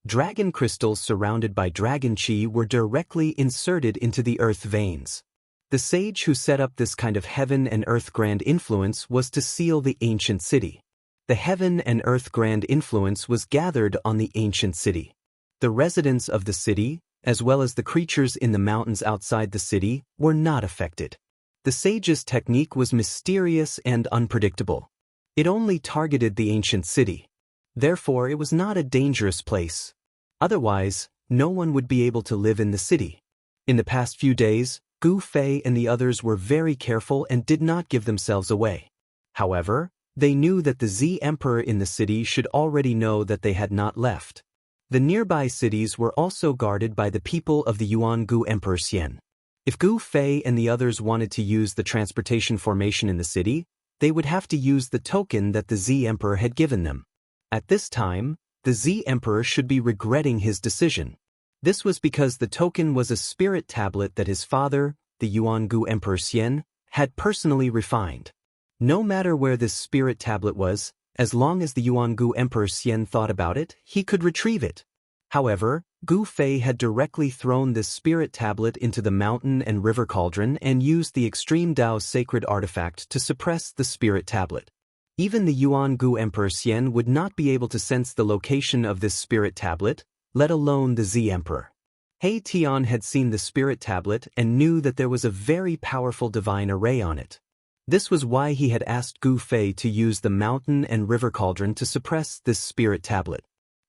Speaker 1: Dragon crystals surrounded by dragon chi were directly inserted into the earth veins. The sage who set up this kind of heaven and earth grand influence was to seal the ancient city. The heaven and earth grand influence was gathered on the ancient city. The residents of the city, as well as the creatures in the mountains outside the city, were not affected. The sage's technique was mysterious and unpredictable. It only targeted the ancient city. Therefore, it was not a dangerous place. Otherwise, no one would be able to live in the city. In the past few days, Gu Fei and the others were very careful and did not give themselves away. However, they knew that the Z Emperor in the city should already know that they had not left. The nearby cities were also guarded by the people of the Yuan-Gu Emperor Xian. If Gu Fei and the others wanted to use the transportation formation in the city, they would have to use the token that the Z Emperor had given them. At this time, the Z Emperor should be regretting his decision. This was because the token was a spirit tablet that his father, the Yuan-Gu Emperor Xian, had personally refined. No matter where this spirit tablet was, as long as the Yuan-Gu Emperor Xian thought about it, he could retrieve it. However, Gu Fei had directly thrown this spirit tablet into the mountain and river cauldron and used the extreme Dao sacred artifact to suppress the spirit tablet. Even the Yuan-Gu Emperor Xian would not be able to sense the location of this spirit tablet, let alone the Z Emperor. He Tian had seen the spirit tablet and knew that there was a very powerful divine array on it. This was why he had asked Gu Fei to use the mountain and river cauldron to suppress this spirit tablet.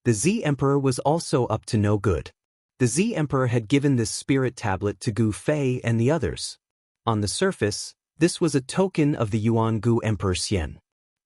Speaker 1: The Z Emperor was also up to no good. The Z Emperor had given this spirit tablet to Gu Fei and the others. On the surface, this was a token of the Yuan-Gu Emperor Xian.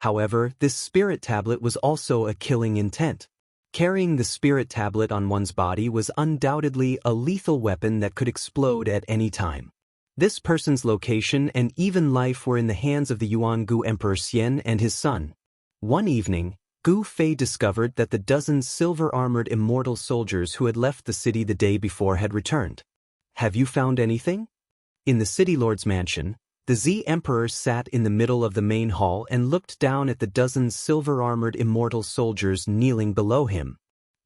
Speaker 1: However, this spirit tablet was also a killing intent. Carrying the spirit tablet on one's body was undoubtedly a lethal weapon that could explode at any time. This person's location and even life were in the hands of the Yuan-Gu Emperor Xian and his son. One evening, Gu Fei discovered that the dozens silver-armored immortal soldiers who had left the city the day before had returned. Have you found anything? In the city lord's mansion, the Z Emperor sat in the middle of the main hall and looked down at the dozens silver-armored immortal soldiers kneeling below him.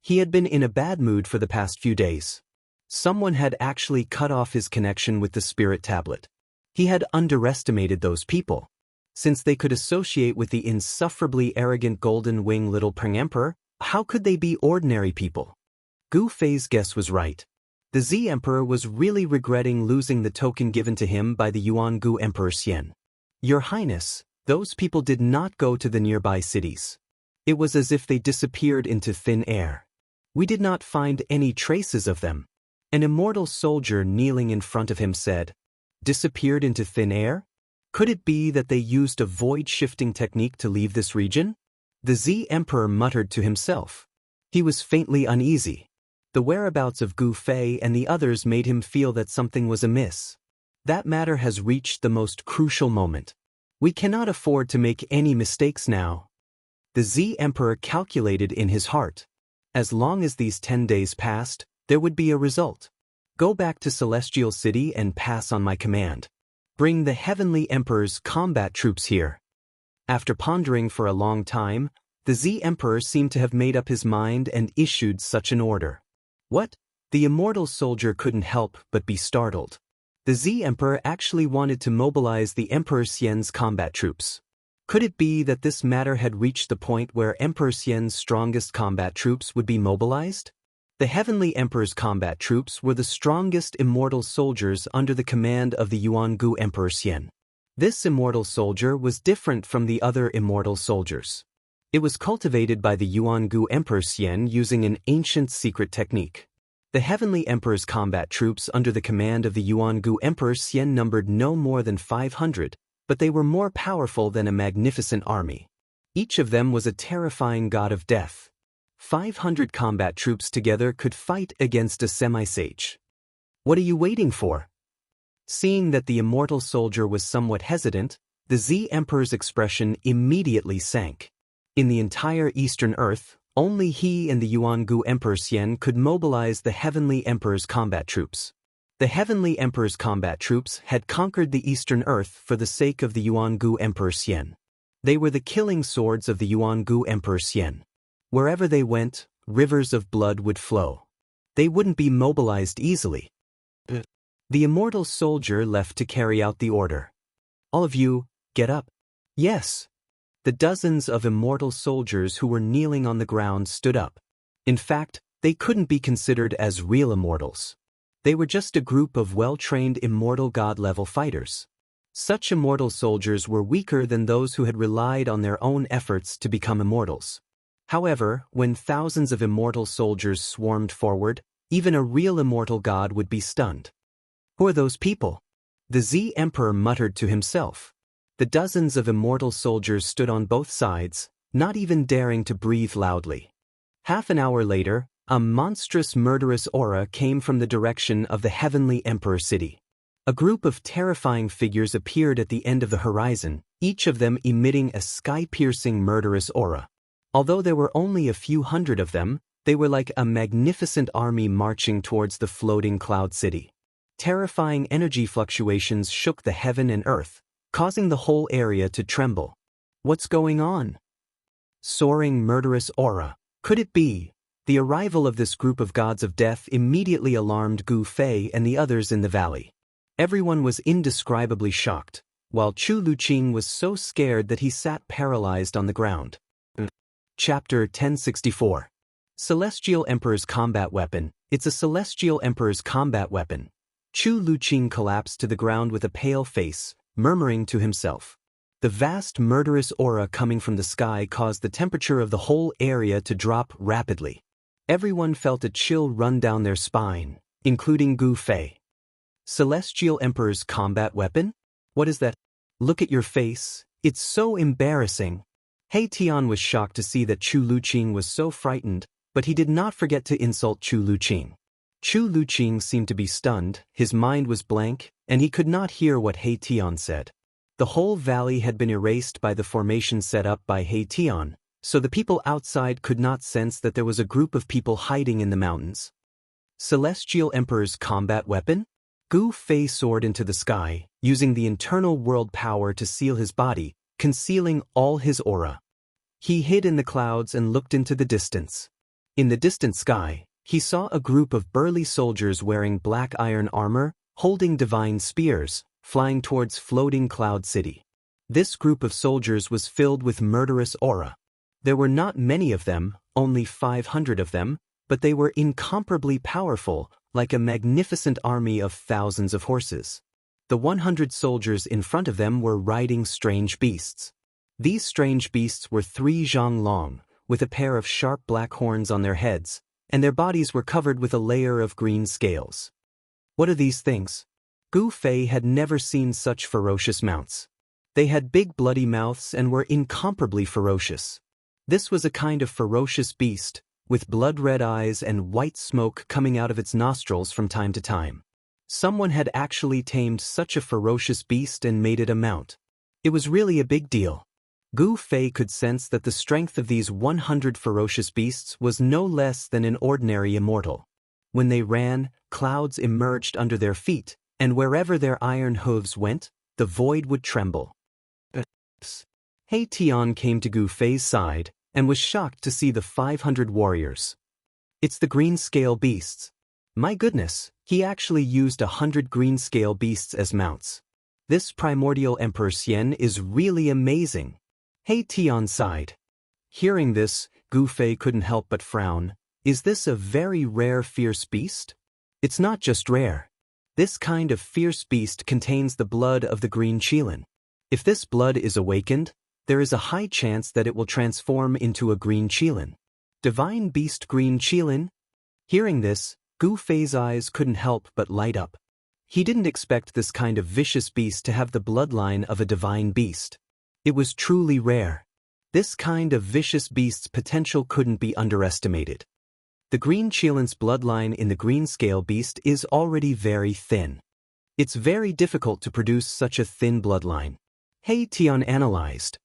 Speaker 1: He had been in a bad mood for the past few days. Someone had actually cut off his connection with the spirit tablet. He had underestimated those people. Since they could associate with the insufferably arrogant golden wing little Peng Emperor, how could they be ordinary people? Gu Fei's guess was right. The Z Emperor was really regretting losing the token given to him by the Yuan Gu Emperor Xian. Your Highness, those people did not go to the nearby cities. It was as if they disappeared into thin air. We did not find any traces of them. An immortal soldier kneeling in front of him said, "Disappeared into thin air? Could it be that they used a void-shifting technique to leave this region?" The Z Emperor muttered to himself. He was faintly uneasy. The whereabouts of Gu Fei and the others made him feel that something was amiss. That matter has reached the most crucial moment. We cannot afford to make any mistakes now. The Z Emperor calculated in his heart. As long as these 10 days passed, there would be a result. Go back to Celestial City and pass on my command. Bring the Heavenly Emperor's combat troops here. After pondering for a long time, the Z Emperor seemed to have made up his mind and issued such an order. What? The immortal soldier couldn't help but be startled. The Z Emperor actually wanted to mobilize the Emperor Xian's combat troops. Could it be that this matter had reached the point where Emperor Xian's strongest combat troops would be mobilized? The Heavenly Emperor's combat troops were the strongest immortal soldiers under the command of the Yuan Gu Emperor Xian. This immortal soldier was different from the other immortal soldiers. It was cultivated by the Yuan Gu Emperor Xian using an ancient secret technique. The Heavenly Emperor's combat troops under the command of the Yuan Gu Emperor Xian numbered no more than 500, but they were more powerful than a magnificent army. Each of them was a terrifying god of death. 500 combat troops together could fight against a semi-sage. What are you waiting for? Seeing that the immortal soldier was somewhat hesitant, the Z Emperor's expression immediately sank. In the entire Eastern Earth, only he and the Yuan Gu Emperor Xian could mobilize the Heavenly Emperor's combat troops. The Heavenly Emperor's combat troops had conquered the Eastern Earth for the sake of the Yuan Gu Emperor Xian. They were the killing swords of the Yuan Gu Emperor Xian. Wherever they went, rivers of blood would flow. They wouldn't be mobilized easily. The immortal soldier left to carry out the order. All of you, get up. Yes. The dozens of immortal soldiers who were kneeling on the ground stood up. In fact, they couldn't be considered as real immortals. They were just a group of well-trained immortal god-level fighters. Such immortal soldiers were weaker than those who had relied on their own efforts to become immortals. However, when thousands of immortal soldiers swarmed forward, even a real immortal god would be stunned. Who are those people? The Z Emperor muttered to himself. The dozens of immortal soldiers stood on both sides, not even daring to breathe loudly. Half an hour later, a monstrous murderous aura came from the direction of the Heavenly Emperor City. A group of terrifying figures appeared at the end of the horizon, each of them emitting a sky-piercing murderous aura. Although there were only a few hundred of them, they were like a magnificent army marching towards the floating cloud city. Terrifying energy fluctuations shook the heaven and earth, causing the whole area to tremble. What's going on? Soaring murderous aura. Could it be? The arrival of this group of gods of death immediately alarmed Gu Fei and the others in the valley. Everyone was indescribably shocked, while Chu Luqing was so scared that he sat paralyzed on the ground. Chapter 1064. Celestial Emperor's Combat Weapon. It's a Celestial Emperor's combat weapon. Chu Luqing collapsed to the ground with a pale face, murmuring to himself. The vast murderous aura coming from the sky caused the temperature of the whole area to drop rapidly. Everyone felt a chill run down their spine, including Gu Fei. Celestial Emperor's combat weapon? What is that? Look at your face, it's so embarrassing. He Tian was shocked to see that Chu Luqing was so frightened, but he did not forget to insult Chu Luqing. Chu Luqing seemed to be stunned, his mind was blank, and he could not hear what He Tian said. The whole valley had been erased by the formation set up by He Tian, so the people outside could not sense that there was a group of people hiding in the mountains. Celestial Emperor's combat weapon? Gu Fei soared into the sky, using the internal world power to seal his body, concealing all his aura. He hid in the clouds and looked into the distance. In the distant sky, he saw a group of burly soldiers wearing black iron armor, holding divine spears, flying towards floating Cloud City. This group of soldiers was filled with murderous aura. There were not many of them, only 500 of them, but they were incomparably powerful, like a magnificent army of thousands of horses. The 100 soldiers in front of them were riding strange beasts. These strange beasts were 3 zhang long, with a pair of sharp black horns on their heads, and their bodies were covered with a layer of green scales. What are these things? Gu Fei had never seen such ferocious mounts. They had big bloody mouths and were incomparably ferocious. This was a kind of ferocious beast, with blood-red eyes and white smoke coming out of its nostrils from time to time. Someone had actually tamed such a ferocious beast and made it a mount. It was really a big deal. Gu Fei could sense that the strength of these 100 ferocious beasts was no less than an ordinary immortal. When they ran, clouds emerged under their feet, and wherever their iron hooves went, the void would tremble. He Tian came to Gu Fei's side, and was shocked to see the 500 warriors. It's the green scale beasts. My goodness, he actually used 100 green scale beasts as mounts. This primordial Emperor Xian is really amazing. He Tian sighed. Hearing this, Gu Fei couldn't help but frown. Is this a very rare fierce beast? It's not just rare. This kind of fierce beast contains the blood of the green qilin. If this blood is awakened, there is a high chance that it will transform into a green qilin. Divine beast green qilin? Hearing this, Gu Fei's eyes couldn't help but light up. He didn't expect this kind of vicious beast to have the bloodline of a divine beast. It was truly rare. This kind of vicious beast's potential couldn't be underestimated. The green qilin's bloodline in the green scale beast is already very thin. It's very difficult to produce such a thin bloodline. He Tian analyzed.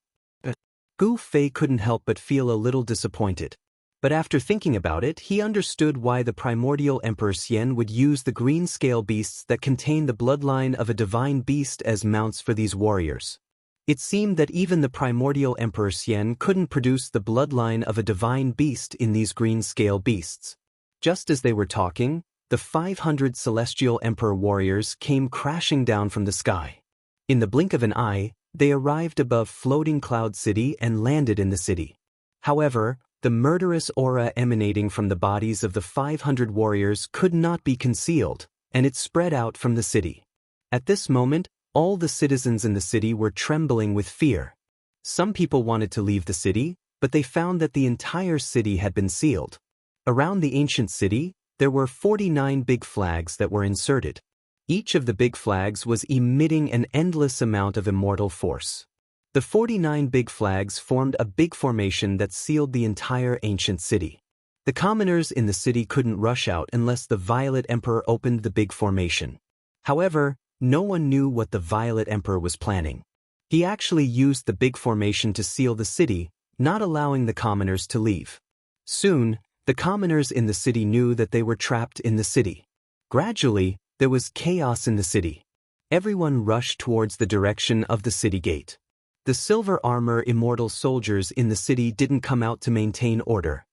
Speaker 1: Gu Fei couldn't help but feel a little disappointed. But after thinking about it, he understood why the primordial Emperor Xian would use the green scale beasts that contain the bloodline of a divine beast as mounts for these warriors. It seemed that even the primordial Emperor Xian couldn't produce the bloodline of a divine beast in these green scale beasts. Just as they were talking, the 500 celestial emperor warriors came crashing down from the sky. In the blink of an eye, they arrived above floating Cloud City and landed in the city. However, the murderous aura emanating from the bodies of the 500 warriors could not be concealed, and it spread out from the city. At this moment, all the citizens in the city were trembling with fear. Some people wanted to leave the city, but they found that the entire city had been sealed. Around the ancient city, there were 49 big flags that were inserted. Each of the big flags was emitting an endless amount of immortal force. The 49 big flags formed a big formation that sealed the entire ancient city. The commoners in the city couldn't rush out unless the Violet Emperor opened the big formation. However, no one knew what the Violet Emperor was planning. He actually used the big formation to seal the city, not allowing the commoners to leave. Soon, the commoners in the city knew that they were trapped in the city. Gradually, there was chaos in the city. Everyone rushed towards the direction of the city gate. The silver armor immortal soldiers in the city didn't come out to maintain order.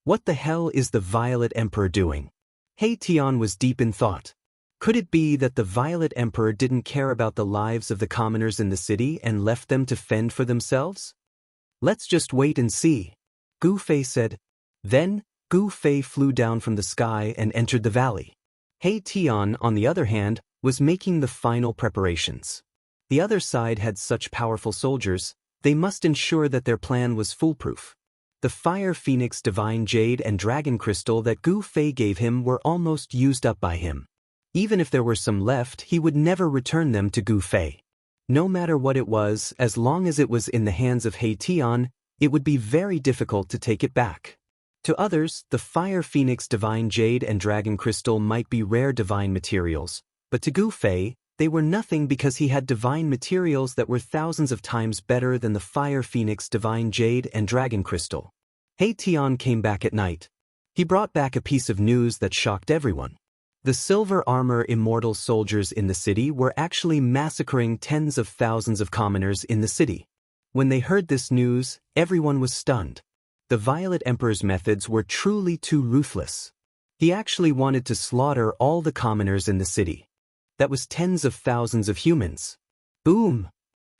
Speaker 1: What the hell is the Violet Emperor doing? He Tian was deep in thought. Could it be that the Violet Emperor didn't care about the lives of the commoners in the city and left them to fend for themselves? Let's just wait and see, Gu Fei said. Then, Gu Fei flew down from the sky and entered the valley. He Tian, on the other hand, was making the final preparations. The other side had such powerful soldiers, they must ensure that their plan was foolproof. The Fire Phoenix Divine Jade and Dragon Crystal that Gu Fei gave him were almost used up by him. Even if there were some left, he would never return them to Gu Fei. No matter what it was, as long as it was in the hands of He Tian, it would be very difficult to take it back. To others, the Fire Phoenix Divine Jade and Dragon Crystal might be rare divine materials, but to Gu Fei, They were nothing because he had divine materials that were thousands of times better than the fire phoenix, divine jade, and dragon crystal. He Tian came back at night. He brought back a piece of news that shocked everyone. The silver armor immortal soldiers in the city were actually massacring tens of thousands of commoners in the city. When they heard this news, everyone was stunned. The Violet Emperor's methods were truly too ruthless. He actually wanted to slaughter all the commoners in the city. That was tens of thousands of humans. Boom!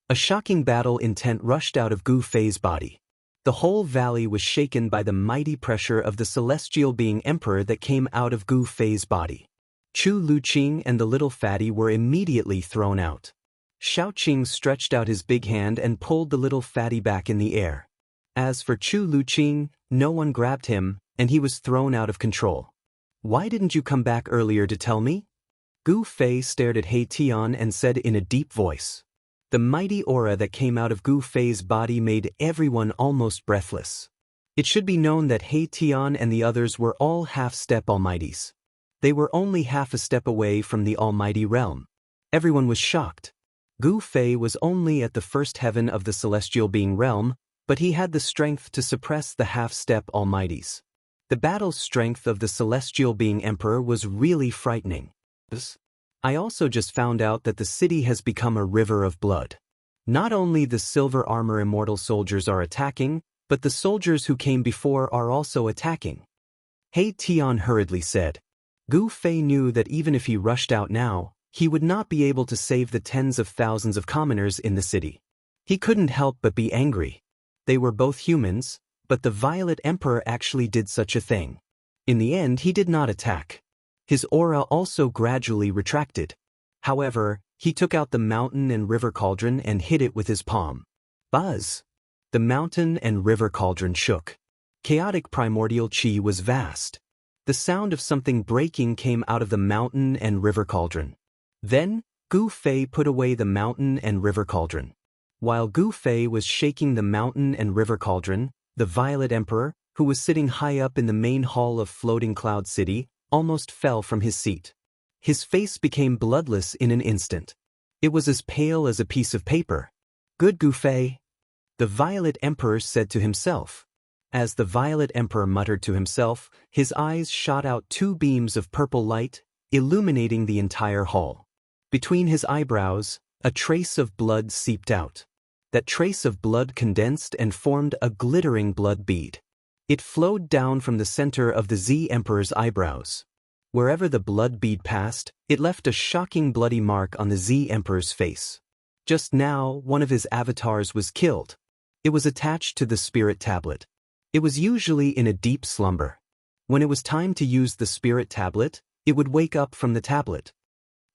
Speaker 1: A shocking battle intent rushed out of Gu Fei's body. The whole valley was shaken by the mighty pressure of the celestial being emperor that came out of Gu Fei's body. Chu Luqing and the little fatty were immediately thrown out. Xiaoqing stretched out his big hand and pulled the little fatty back in the air. As for Chu Luqing, no one grabbed him, and he was thrown out of control. Why didn't you come back earlier to tell me? Gu Fei stared at He Tian and said in a deep voice. The mighty aura that came out of Gu Fei's body made everyone almost breathless. It should be known that He Tian and the others were all half-step almighties. They were only half a step away from the almighty realm. Everyone was shocked. Gu Fei was only at the first heaven of the celestial being realm, but he had the strength to suppress the half-step almighties. The battle strength of the celestial being emperor was really frightening. I also just found out that the city has become a river of blood. Not only the silver armor immortal soldiers are attacking, but the soldiers who came before are also attacking. He Tian hurriedly said. Gu Fei knew that even if he rushed out now, he would not be able to save the tens of thousands of commoners in the city. He couldn't help but be angry. They were both humans, but the Violet Emperor actually did such a thing. In the end, he did not attack. His aura also gradually retracted. However, he took out the mountain and river cauldron and hit it with his palm. Buzz! The mountain and river cauldron shook. Chaotic primordial chi was vast. The sound of something breaking came out of the mountain and river cauldron. Then, Gu Fei put away the mountain and river cauldron. While Gu Fei was shaking the mountain and river cauldron, the Violet Emperor, who was sitting high up in the main hall of Floating Cloud City, almost fell from his seat. His face became bloodless in an instant. It was as pale as a piece of paper. Good Gu Fei, the Violet Emperor said to himself. As the Violet Emperor muttered to himself, his eyes shot out two beams of purple light, illuminating the entire hall. Between his eyebrows, a trace of blood seeped out. That trace of blood condensed and formed a glittering blood bead. It flowed down from the center of the Z Emperor's eyebrows. Wherever the blood bead passed, it left a shocking bloody mark on the Z Emperor's face. Just now, one of his avatars was killed. It was attached to the spirit tablet. It was usually in a deep slumber. When it was time to use the spirit tablet, it would wake up from the tablet.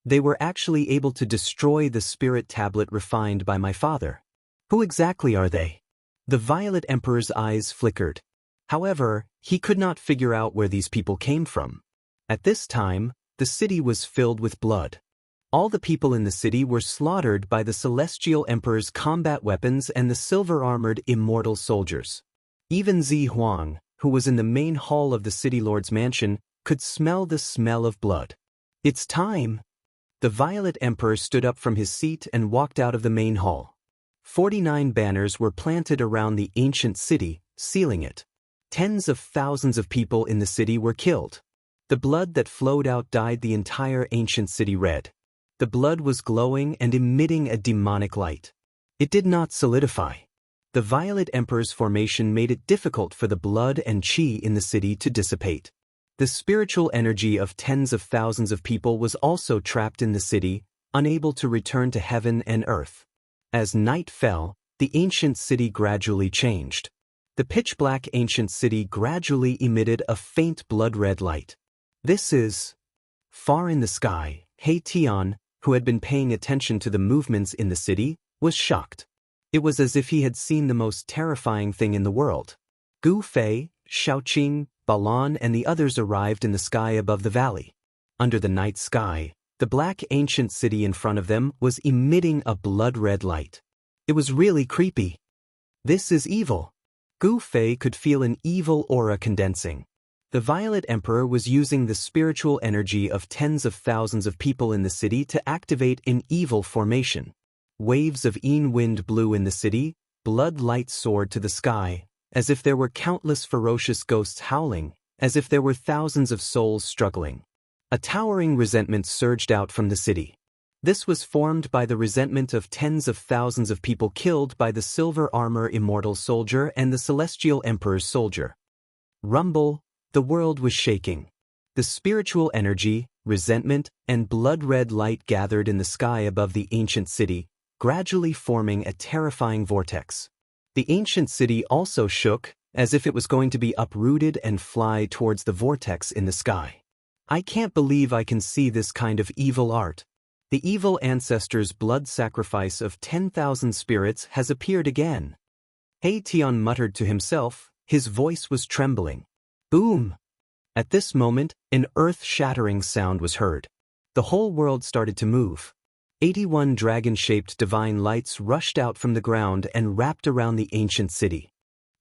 Speaker 1: They were actually able to destroy the spirit tablet refined by my father. Who exactly are they? The Violet Emperor's eyes flickered. However, he could not figure out where these people came from. At this time, the city was filled with blood. All the people in the city were slaughtered by the Celestial Emperor's combat weapons and the silver-armored immortal soldiers. Even Zi Huang, who was in the main hall of the City Lord's mansion, could smell the smell of blood. It's time! The Violet Emperor stood up from his seat and walked out of the main hall. 49 banners were planted around the ancient city, sealing it. Tens of thousands of people in the city were killed. The blood that flowed out dyed the entire ancient city red. The blood was glowing and emitting a demonic light. It did not solidify. The Violet Emperor's formation made it difficult for the blood and chi in the city to dissipate. The spiritual energy of tens of thousands of people was also trapped in the city, unable to return to heaven and earth. As night fell, the ancient city gradually changed. The pitch-black ancient city gradually emitted a faint blood-red light. This is... Far in the sky, He Tian, who had been paying attention to the movements in the city, was shocked. It was as if he had seen the most terrifying thing in the world. Gu Fei, Xiaoqing, Balan and the others arrived in the sky above the valley. Under the night sky, the black ancient city in front of them was emitting a blood-red light. It was really creepy. This is evil. Gu Fei could feel an evil aura condensing. The Violet Emperor was using the spiritual energy of tens of thousands of people in the city to activate an evil formation. Waves of wind blew in the city, blood light soared to the sky, as if there were countless ferocious ghosts howling, as if there were thousands of souls struggling. A towering resentment surged out from the city. This was formed by the resentment of tens of thousands of people killed by the silver armor Immortal soldier and the Celestial Emperor's soldier. Rumble, the world was shaking. The spiritual energy, resentment, and blood-red light gathered in the sky above the ancient city, gradually forming a terrifying vortex. The ancient city also shook, as if it was going to be uprooted and fly towards the vortex in the sky. I can't believe I can see this kind of evil art. The evil ancestor's blood sacrifice of 10,000 spirits has appeared again. He Tian muttered to himself, his voice was trembling. Boom! At this moment, an earth-shattering sound was heard. The whole world started to move. 81 dragon-shaped divine lights rushed out from the ground and wrapped around the ancient city.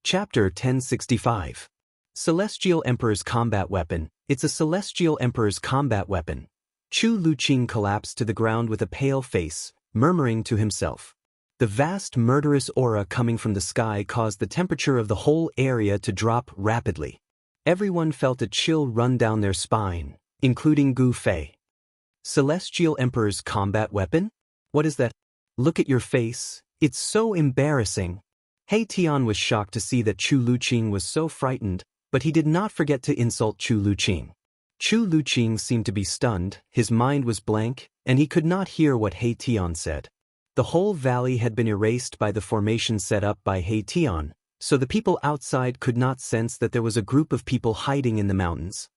Speaker 1: Chapter 1065. Celestial Emperor's Combat Weapon. It's a Celestial Emperor's combat weapon. Chu Luqing collapsed to the ground with a pale face, murmuring to himself. The vast murderous aura coming from the sky caused the temperature of the whole area to drop rapidly. Everyone felt a chill run down their spine, including Gu Fei. Celestial Emperor's combat weapon? What is that? Look at your face, it's so embarrassing. He Tian was shocked to see that Chu Luqing was so frightened, but he did not forget to insult Chu Luqing. Chu Luqing seemed to be stunned, his mind was blank, and he could not hear what He Tian said. The whole valley had been erased by the formation set up by He Tian, so the people outside could not sense that there was a group of people hiding in the mountains.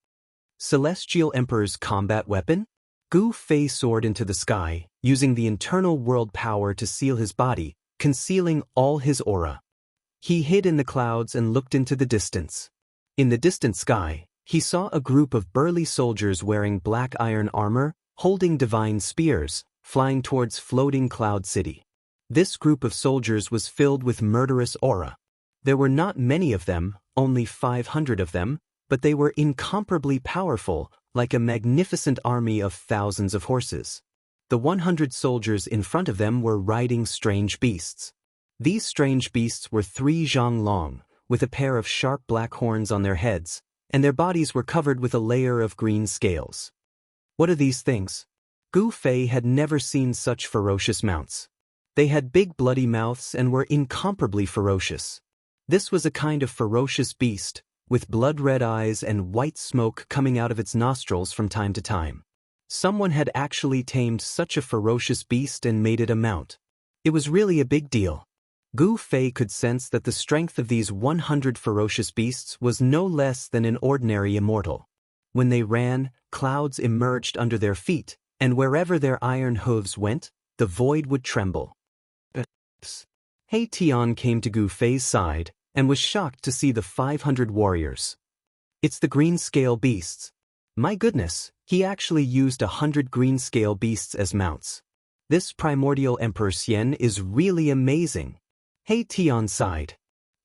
Speaker 1: Celestial Emperor's combat weapon? Gu Fei soared into the sky, using the internal world power to seal his body, concealing all his aura. He hid in the clouds and looked into the distance. In the distant sky, he saw a group of burly soldiers wearing black iron armor, holding divine spears, flying towards floating Cloud City. This group of soldiers was filled with murderous aura. There were not many of them, only 500 of them, but they were incomparably powerful, like a magnificent army of thousands of horses. The 100 soldiers in front of them were riding strange beasts. These strange beasts were 3 zhang long, with a pair of sharp black horns on their heads, and their bodies were covered with a layer of green scales. What are these things? Gu Fei had never seen such ferocious mounts. They had big bloody mouths and were incomparably ferocious. This was a kind of ferocious beast, with blood-red eyes and white smoke coming out of its nostrils from time to time. Someone had actually tamed such a ferocious beast and made it a mount. It was really a big deal. Gu Fei could sense that the strength of these 100 ferocious beasts was no less than an ordinary immortal. When they ran, clouds emerged under their feet, and wherever their iron hooves went, the void would tremble. He Tian came to Gu Fei's side, and was shocked to see the 500 warriors. It's the green scale beasts. My goodness, he actually used 100 green scale beasts as mounts. This primordial Emperor Xian is really amazing. He Tian sighed.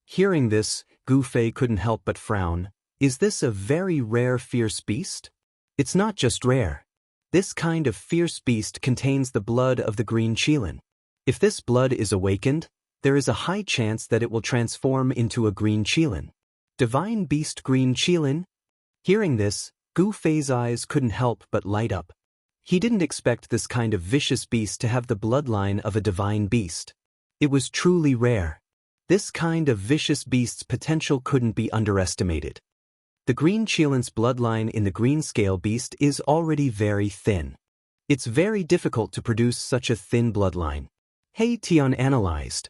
Speaker 1: Hearing this, Gu Fei couldn't help but frown. Is this a very rare fierce beast? It's not just rare. This kind of fierce beast contains the blood of the green qilin. If this blood is awakened, there is a high chance that it will transform into a green qilin. Divine beast green qilin? Hearing this, Gu Fei's eyes couldn't help but light up. He didn't expect this kind of vicious beast to have the bloodline of a divine beast. It was truly rare. This kind of vicious beast's potential couldn't be underestimated. The green qilin's bloodline in the green scale beast is already very thin. It's very difficult to produce such a thin bloodline. He Tian analyzed.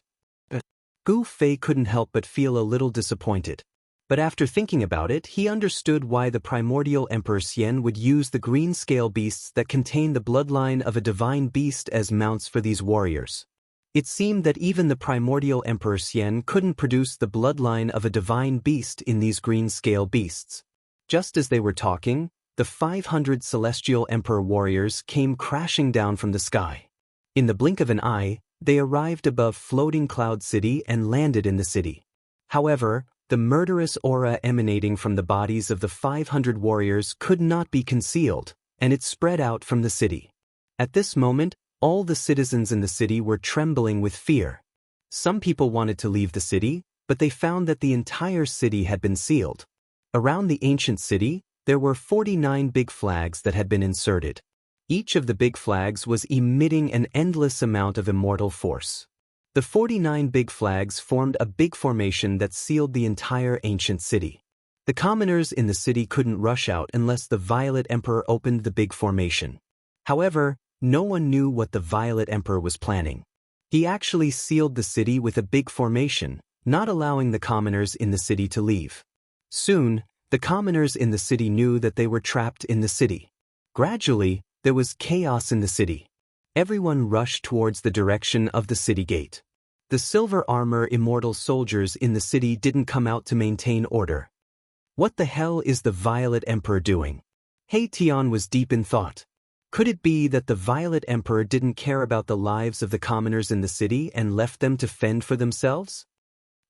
Speaker 1: Gu Fei couldn't help but feel a little disappointed. But after thinking about it, he understood why the primordial Emperor Xian would use the green scale beasts that contain the bloodline of a divine beast as mounts for these warriors. It seemed that even the primordial Emperor Xian couldn't produce the bloodline of a divine beast in these green scale beasts. Just as they were talking, the 500 celestial Emperor warriors came crashing down from the sky. In the blink of an eye, they arrived above floating Cloud City and landed in the city. However, The murderous aura emanating from the bodies of the 500 warriors could not be concealed, and it spread out from the city. At this moment, all the citizens in the city were trembling with fear. Some people wanted to leave the city, but they found that the entire city had been sealed. Around the ancient city, there were 49 big flags that had been inserted. Each of the big flags was emitting an endless amount of immortal force. The 49 big flags formed a big formation that sealed the entire ancient city. The commoners in the city couldn't rush out unless the Violet Emperor opened the big formation. However, no one knew what the Violet Emperor was planning. He actually sealed the city with a big formation, not allowing the commoners in the city to leave. Soon, the commoners in the city knew that they were trapped in the city. Gradually, there was chaos in the city. Everyone rushed towards the direction of the city gate. The silver armor immortal soldiers in the city didn't come out to maintain order. What the hell is the Violet Emperor doing? He Tian was deep in thought. Could it be that the Violet Emperor didn't care about the lives of the commoners in the city and left them to fend for themselves?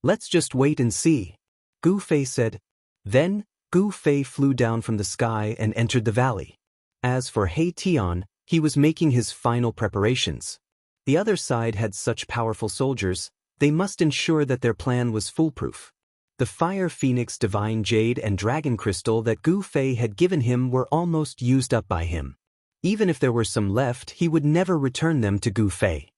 Speaker 1: Let's just wait and see, Gu Fei said. Then, Gu Fei flew down from the sky and entered the valley. As for He Tian, he was making his final preparations. The other side had such powerful soldiers, they must ensure that their plan was foolproof. The Fire Phoenix Divine Jade and Dragon Crystal that Gu Fei had given him were almost used up by him. Even if there were some left, he would never return them to Gu Fei.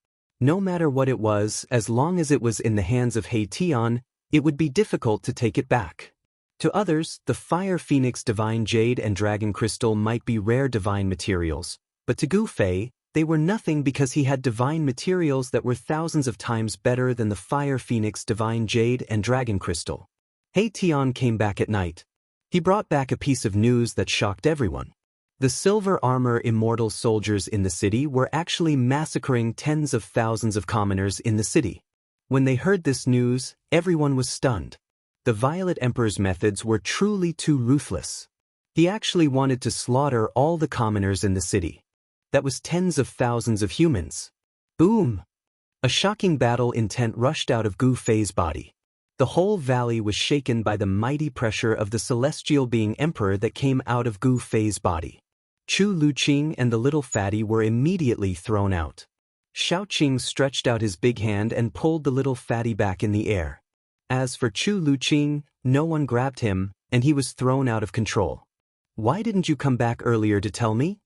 Speaker 1: No matter what it was, as long as it was in the hands of He Tian, it would be difficult to take it back. To others, the Fire Phoenix Divine Jade and Dragon Crystal might be rare divine materials, but to Gu Fei, they were nothing because he had divine materials that were thousands of times better than the Fire Phoenix Divine Jade and Dragon Crystal. He Tian came back at night. He brought back a piece of news that shocked everyone. The silver armor immortal soldiers in the city were actually massacring tens of thousands of commoners in the city. When they heard this news, everyone was stunned. The Violet Emperor's methods were truly too ruthless. He actually wanted to slaughter all the commoners in the city. That was tens of thousands of humans. Boom! A shocking battle intent rushed out of Gu Fei's body. The whole valley was shaken by the mighty pressure of the celestial being emperor that came out of Gu Fei's body. Chu Luqing and the little fatty were immediately thrown out. Xiaoqing stretched out his big hand and pulled the little fatty back in the air. As for Chu Luqing, no one grabbed him, and he was thrown out of control. Why didn't you come back earlier to tell me?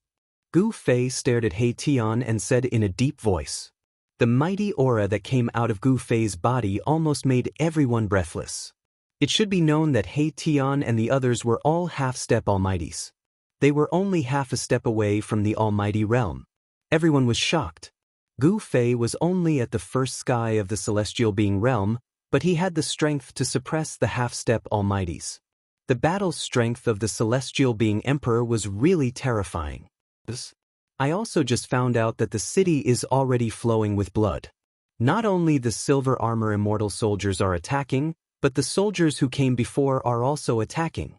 Speaker 1: Gu Fei stared at He Tian and said in a deep voice. The mighty aura that came out of Gu Fei's body almost made everyone breathless. It should be known that He Tian and the others were all half-step almighties. They were only half a step away from the almighty realm. Everyone was shocked. Gu Fei was only at the first sky of the celestial being realm, but he had the strength to suppress the half-step almighties. The battle strength of the celestial being emperor was really terrifying. I also just found out that the city is already flowing with blood. Not only the silver armor immortal soldiers are attacking, but the soldiers who came before are also attacking.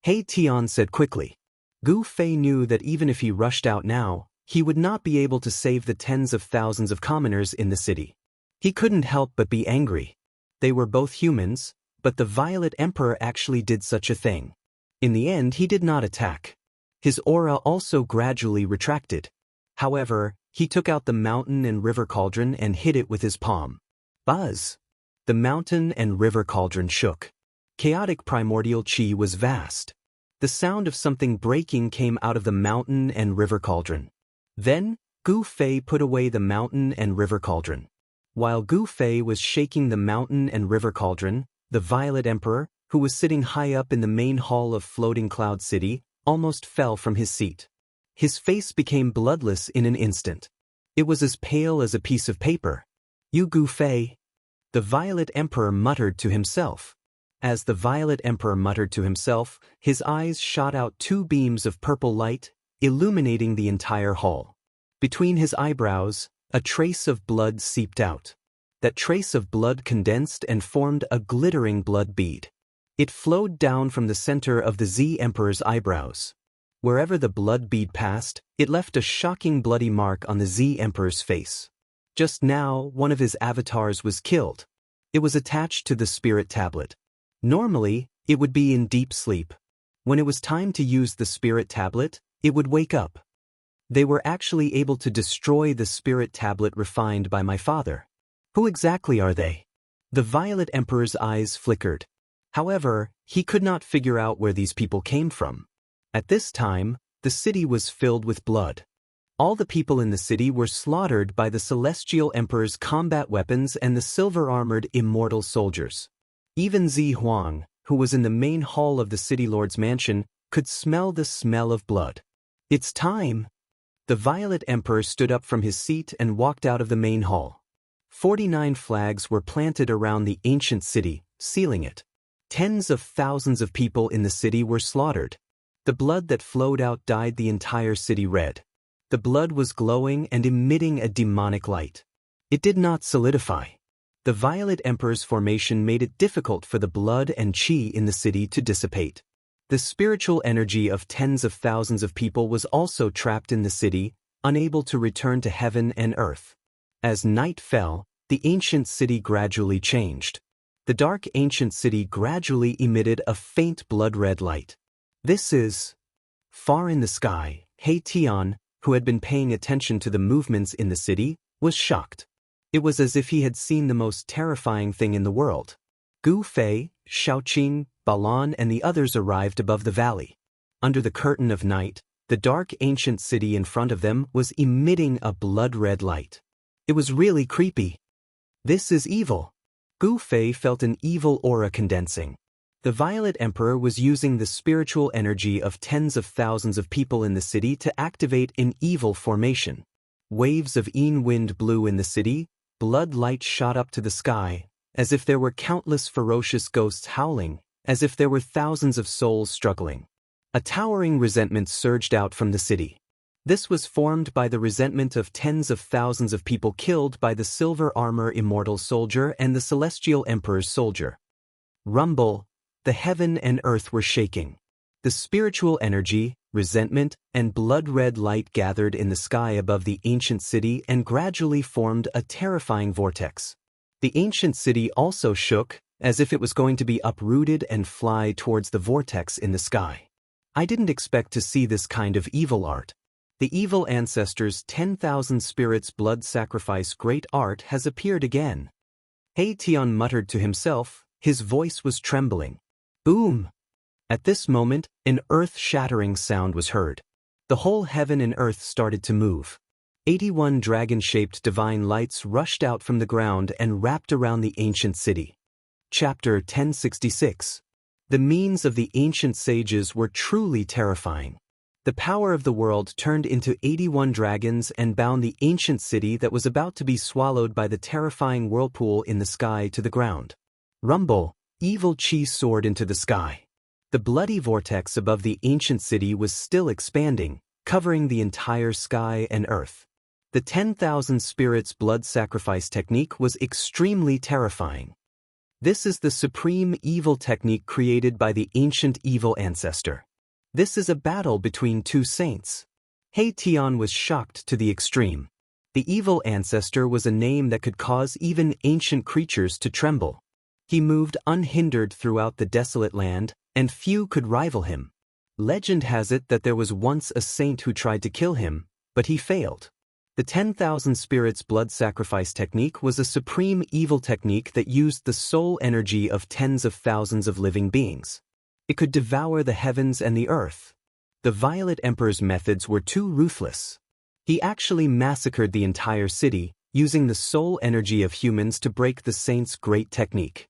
Speaker 1: He Tian said quickly. Gu Fei knew that even if he rushed out now, he would not be able to save the tens of thousands of commoners in the city. He couldn't help but be angry. They were both humans, but the Violet Emperor actually did such a thing. In the end, he did not attack. His aura also gradually retracted. However, he took out the mountain and river cauldron and hit it with his palm. Buzz! The mountain and river cauldron shook. Chaotic primordial chi was vast. The sound of something breaking came out of the mountain and river cauldron. Then, Gu Fei put away the mountain and river cauldron. While Gu Fei was shaking the mountain and river cauldron, the Violet Emperor, who was sitting high up in the main hall of Floating Cloud City, almost fell from his seat. His face became bloodless in an instant. It was as pale as a piece of paper. You Gu Fei? The Violet Emperor muttered to himself. As the Violet Emperor muttered to himself, his eyes shot out two beams of purple light, illuminating the entire hall. Between his eyebrows, a trace of blood seeped out. That trace of blood condensed and formed a glittering blood bead. It flowed down from the center of the Z Emperor's eyebrows. Wherever the blood bead passed, it left a shocking bloody mark on the Z Emperor's face. Just now, one of his avatars was killed. It was attached to the spirit tablet. Normally, it would be in deep sleep. When it was time to use the spirit tablet, it would wake up. They were actually able to destroy the spirit tablet refined by my father. Who exactly are they? The Violet Emperor's eyes flickered. However, he could not figure out where these people came from. At this time, the city was filled with blood. All the people in the city were slaughtered by the Celestial Emperor's combat weapons and the silver-armored Immortal soldiers. Even Zi Huang, who was in the main hall of the City Lord's mansion, could smell the smell of blood. It's time! The Violet Emperor stood up from his seat and walked out of the main hall. 49 flags were planted around the ancient city, sealing it. Tens of thousands of people in the city were slaughtered. The blood that flowed out dyed the entire city red. The blood was glowing and emitting a demonic light. It did not solidify. The Violet Emperor's formation made it difficult for the blood and qi in the city to dissipate. The spiritual energy of tens of thousands of people was also trapped in the city, unable to return to heaven and earth. As night fell, the ancient city gradually changed. The dark ancient city gradually emitted a faint blood-red light. This is... Far in the sky, He Tian, who had been paying attention to the movements in the city, was shocked. It was as if he had seen the most terrifying thing in the world. Gu Fei, Shaoqing, Balan and the others arrived above the valley. Under the curtain of night, the dark ancient city in front of them was emitting a blood-red light. It was really creepy. This is evil. Gu Fei felt an evil aura condensing. The Violet Emperor was using the spiritual energy of tens of thousands of people in the city to activate an evil formation. Waves of Yin wind blew in the city, blood light shot up to the sky, as if there were countless ferocious ghosts howling, as if there were thousands of souls struggling. A towering resentment surged out from the city. This was formed by the resentment of tens of thousands of people killed by the silver armor Immortal soldier and the Celestial Emperor's soldier. Rumble, the heaven and earth were shaking. The spiritual energy, resentment, and blood-red light gathered in the sky above the ancient city and gradually formed a terrifying vortex. The ancient city also shook, as if it was going to be uprooted and fly towards the vortex in the sky. I didn't expect to see this kind of evil art. The evil ancestors' 10,000 spirits blood sacrifice great art has appeared again. He Tian muttered to himself, his voice was trembling. Boom! At this moment, an earth-shattering sound was heard. The whole heaven and earth started to move. 81 dragon-shaped divine lights rushed out from the ground and wrapped around the ancient city. Chapter 1066. The means of the ancient sages were truly terrifying. The power of the world turned into 81 dragons and bound the ancient city that was about to be swallowed by the terrifying whirlpool in the sky to the ground. Rumble, evil qi soared into the sky. The bloody vortex above the ancient city was still expanding, covering the entire sky and earth. The 10,000 spirits blood sacrifice technique was extremely terrifying. This is the supreme evil technique created by the ancient evil ancestor. This is a battle between two saints. He Tian was shocked to the extreme. The evil ancestor was a name that could cause even ancient creatures to tremble. He moved unhindered throughout the desolate land, and few could rival him. Legend has it that there was once a saint who tried to kill him, but he failed. The 10,000 spirits blood sacrifice technique was a supreme evil technique that used the soul energy of tens of thousands of living beings. It could devour the heavens and the earth. The Violet Emperor's methods were too ruthless. He actually massacred the entire city, using the soul energy of humans to break the saint's great technique.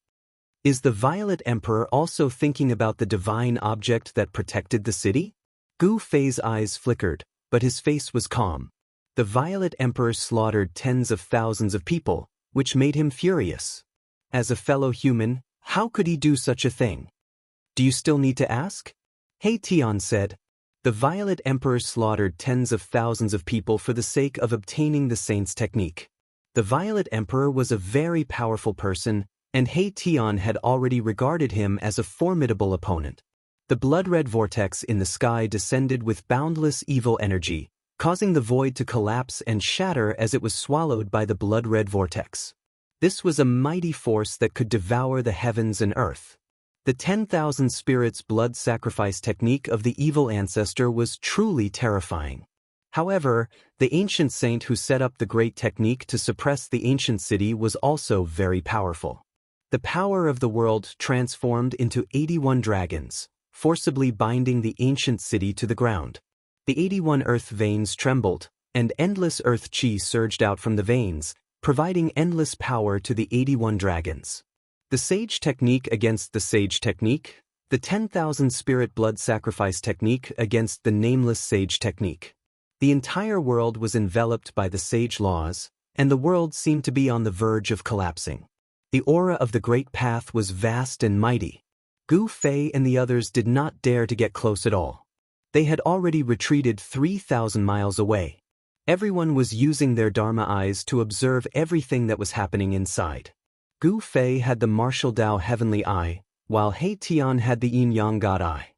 Speaker 1: Is the Violet Emperor also thinking about the divine object that protected the city? Gu Fei's eyes flickered, but his face was calm. The Violet Emperor slaughtered tens of thousands of people, which made him furious. As a fellow human, how could he do such a thing? Do you still need to ask? He Tian said. The Violet Emperor slaughtered tens of thousands of people for the sake of obtaining the saint's technique. The Violet Emperor was a very powerful person, and He Tian had already regarded him as a formidable opponent. The blood-red vortex in the sky descended with boundless evil energy, causing the void to collapse and shatter as it was swallowed by the blood-red vortex. This was a mighty force that could devour the heavens and earth. The 10,000 spirits blood sacrifice technique of the evil ancestor was truly terrifying. However, the ancient saint who set up the great technique to suppress the ancient city was also very powerful. The power of the world transformed into 81 dragons, forcibly binding the ancient city to the ground. The 81 earth veins trembled, and endless earth chi surged out from the veins, providing endless power to the 81 dragons. The sage technique against the sage technique, the 10,000 spirit blood sacrifice technique against the nameless sage technique. The entire world was enveloped by the sage laws, and the world seemed to be on the verge of collapsing. The aura of the great path was vast and mighty. Gu Fei and the others did not dare to get close at all. They had already retreated 3,000 miles away. Everyone was using their Dharma eyes to observe everything that was happening inside. Gu Fei had the martial Tao heavenly eye, while He Tian had the yin-yang God eye.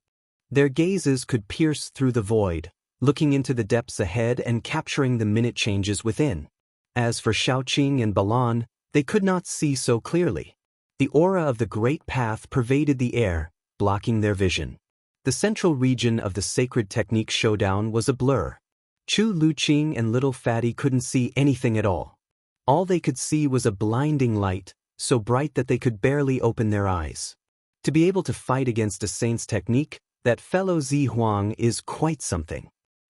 Speaker 1: Their gazes could pierce through the void, looking into the depths ahead and capturing the minute changes within. As for Shaoqing and Balan, they could not see so clearly. The aura of the great path pervaded the air, blocking their vision. The central region of the sacred technique showdown was a blur. Chu Luqing and Little Fatty couldn't see anything at all. All they could see was a blinding light, so bright that they could barely open their eyes. To be able to fight against a saint's technique, that fellow Zi Huang is quite something.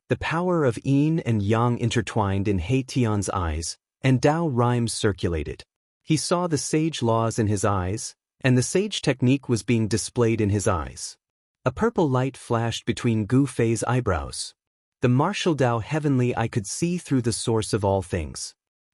Speaker 1: The power of yin and yang intertwined in He Tian's eyes, and Tao rhymes circulated. He saw the sage laws in his eyes, and the sage technique was being displayed in his eyes. A purple light flashed between Gu Fei's eyebrows. The martial Tao heavenly eye could see through the source of all things.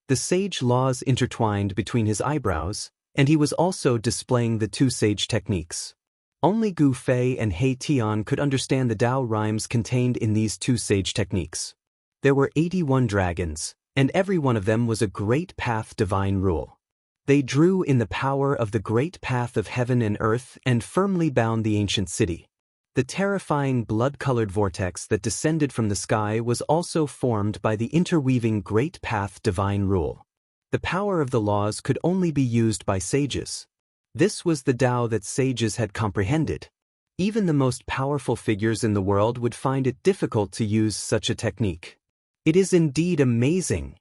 Speaker 1: The sage laws intertwined between his eyebrows, and he was also displaying the two sage techniques. Only Gu Fei and He Tian could understand the Tao rhymes contained in these two sage techniques. There were 81 dragons, and every one of them was a great path divine rule. They drew in the power of the great path of heaven and earth and firmly bound the ancient city. The terrifying blood-colored vortex that descended from the sky was also formed by the interweaving great path divine rule. The power of the laws could only be used by sages. This was the Tao that sages had comprehended. Even the most powerful figures in the world would find it difficult to use such a technique. It is indeed amazing.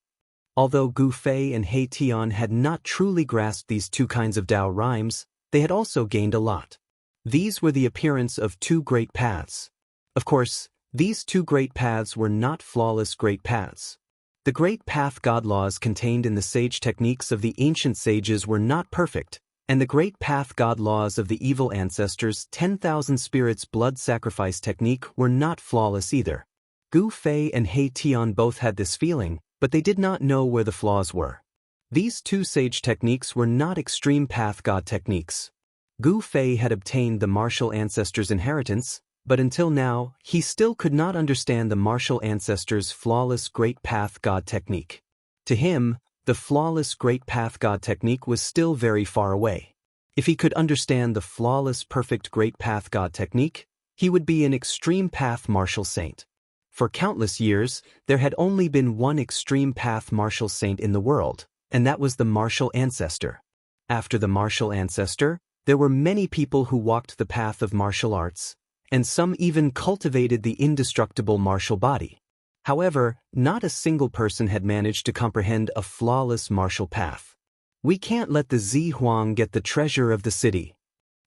Speaker 1: Although Gu Fei and He Tian had not truly grasped these two kinds of Tao rhymes, they had also gained a lot. These were the appearance of two great paths. Of course, these two great paths were not flawless great paths. The great path God laws contained in the sage techniques of the ancient sages were not perfect, and the great path God laws of the evil ancestors' 10,000 spirits blood sacrifice technique were not flawless either. Gu Fei and He Tian both had this feeling, but they did not know where the flaws were. These two sage techniques were not extreme path God techniques. Gu Fei had obtained the martial ancestors' inheritance, but until now, he still could not understand the martial ancestors' flawless great path God technique. To him, the flawless great path God technique was still very far away. If he could understand the flawless perfect great path God technique, he would be an extreme path martial saint. For countless years, there had only been one extreme path martial saint in the world, and that was the martial ancestor. After the martial ancestor, there were many people who walked the path of martial arts, and some even cultivated the indestructible martial body. However, not a single person had managed to comprehend a flawless martial path. "We can't let the Zi Huang get the treasure of the city,"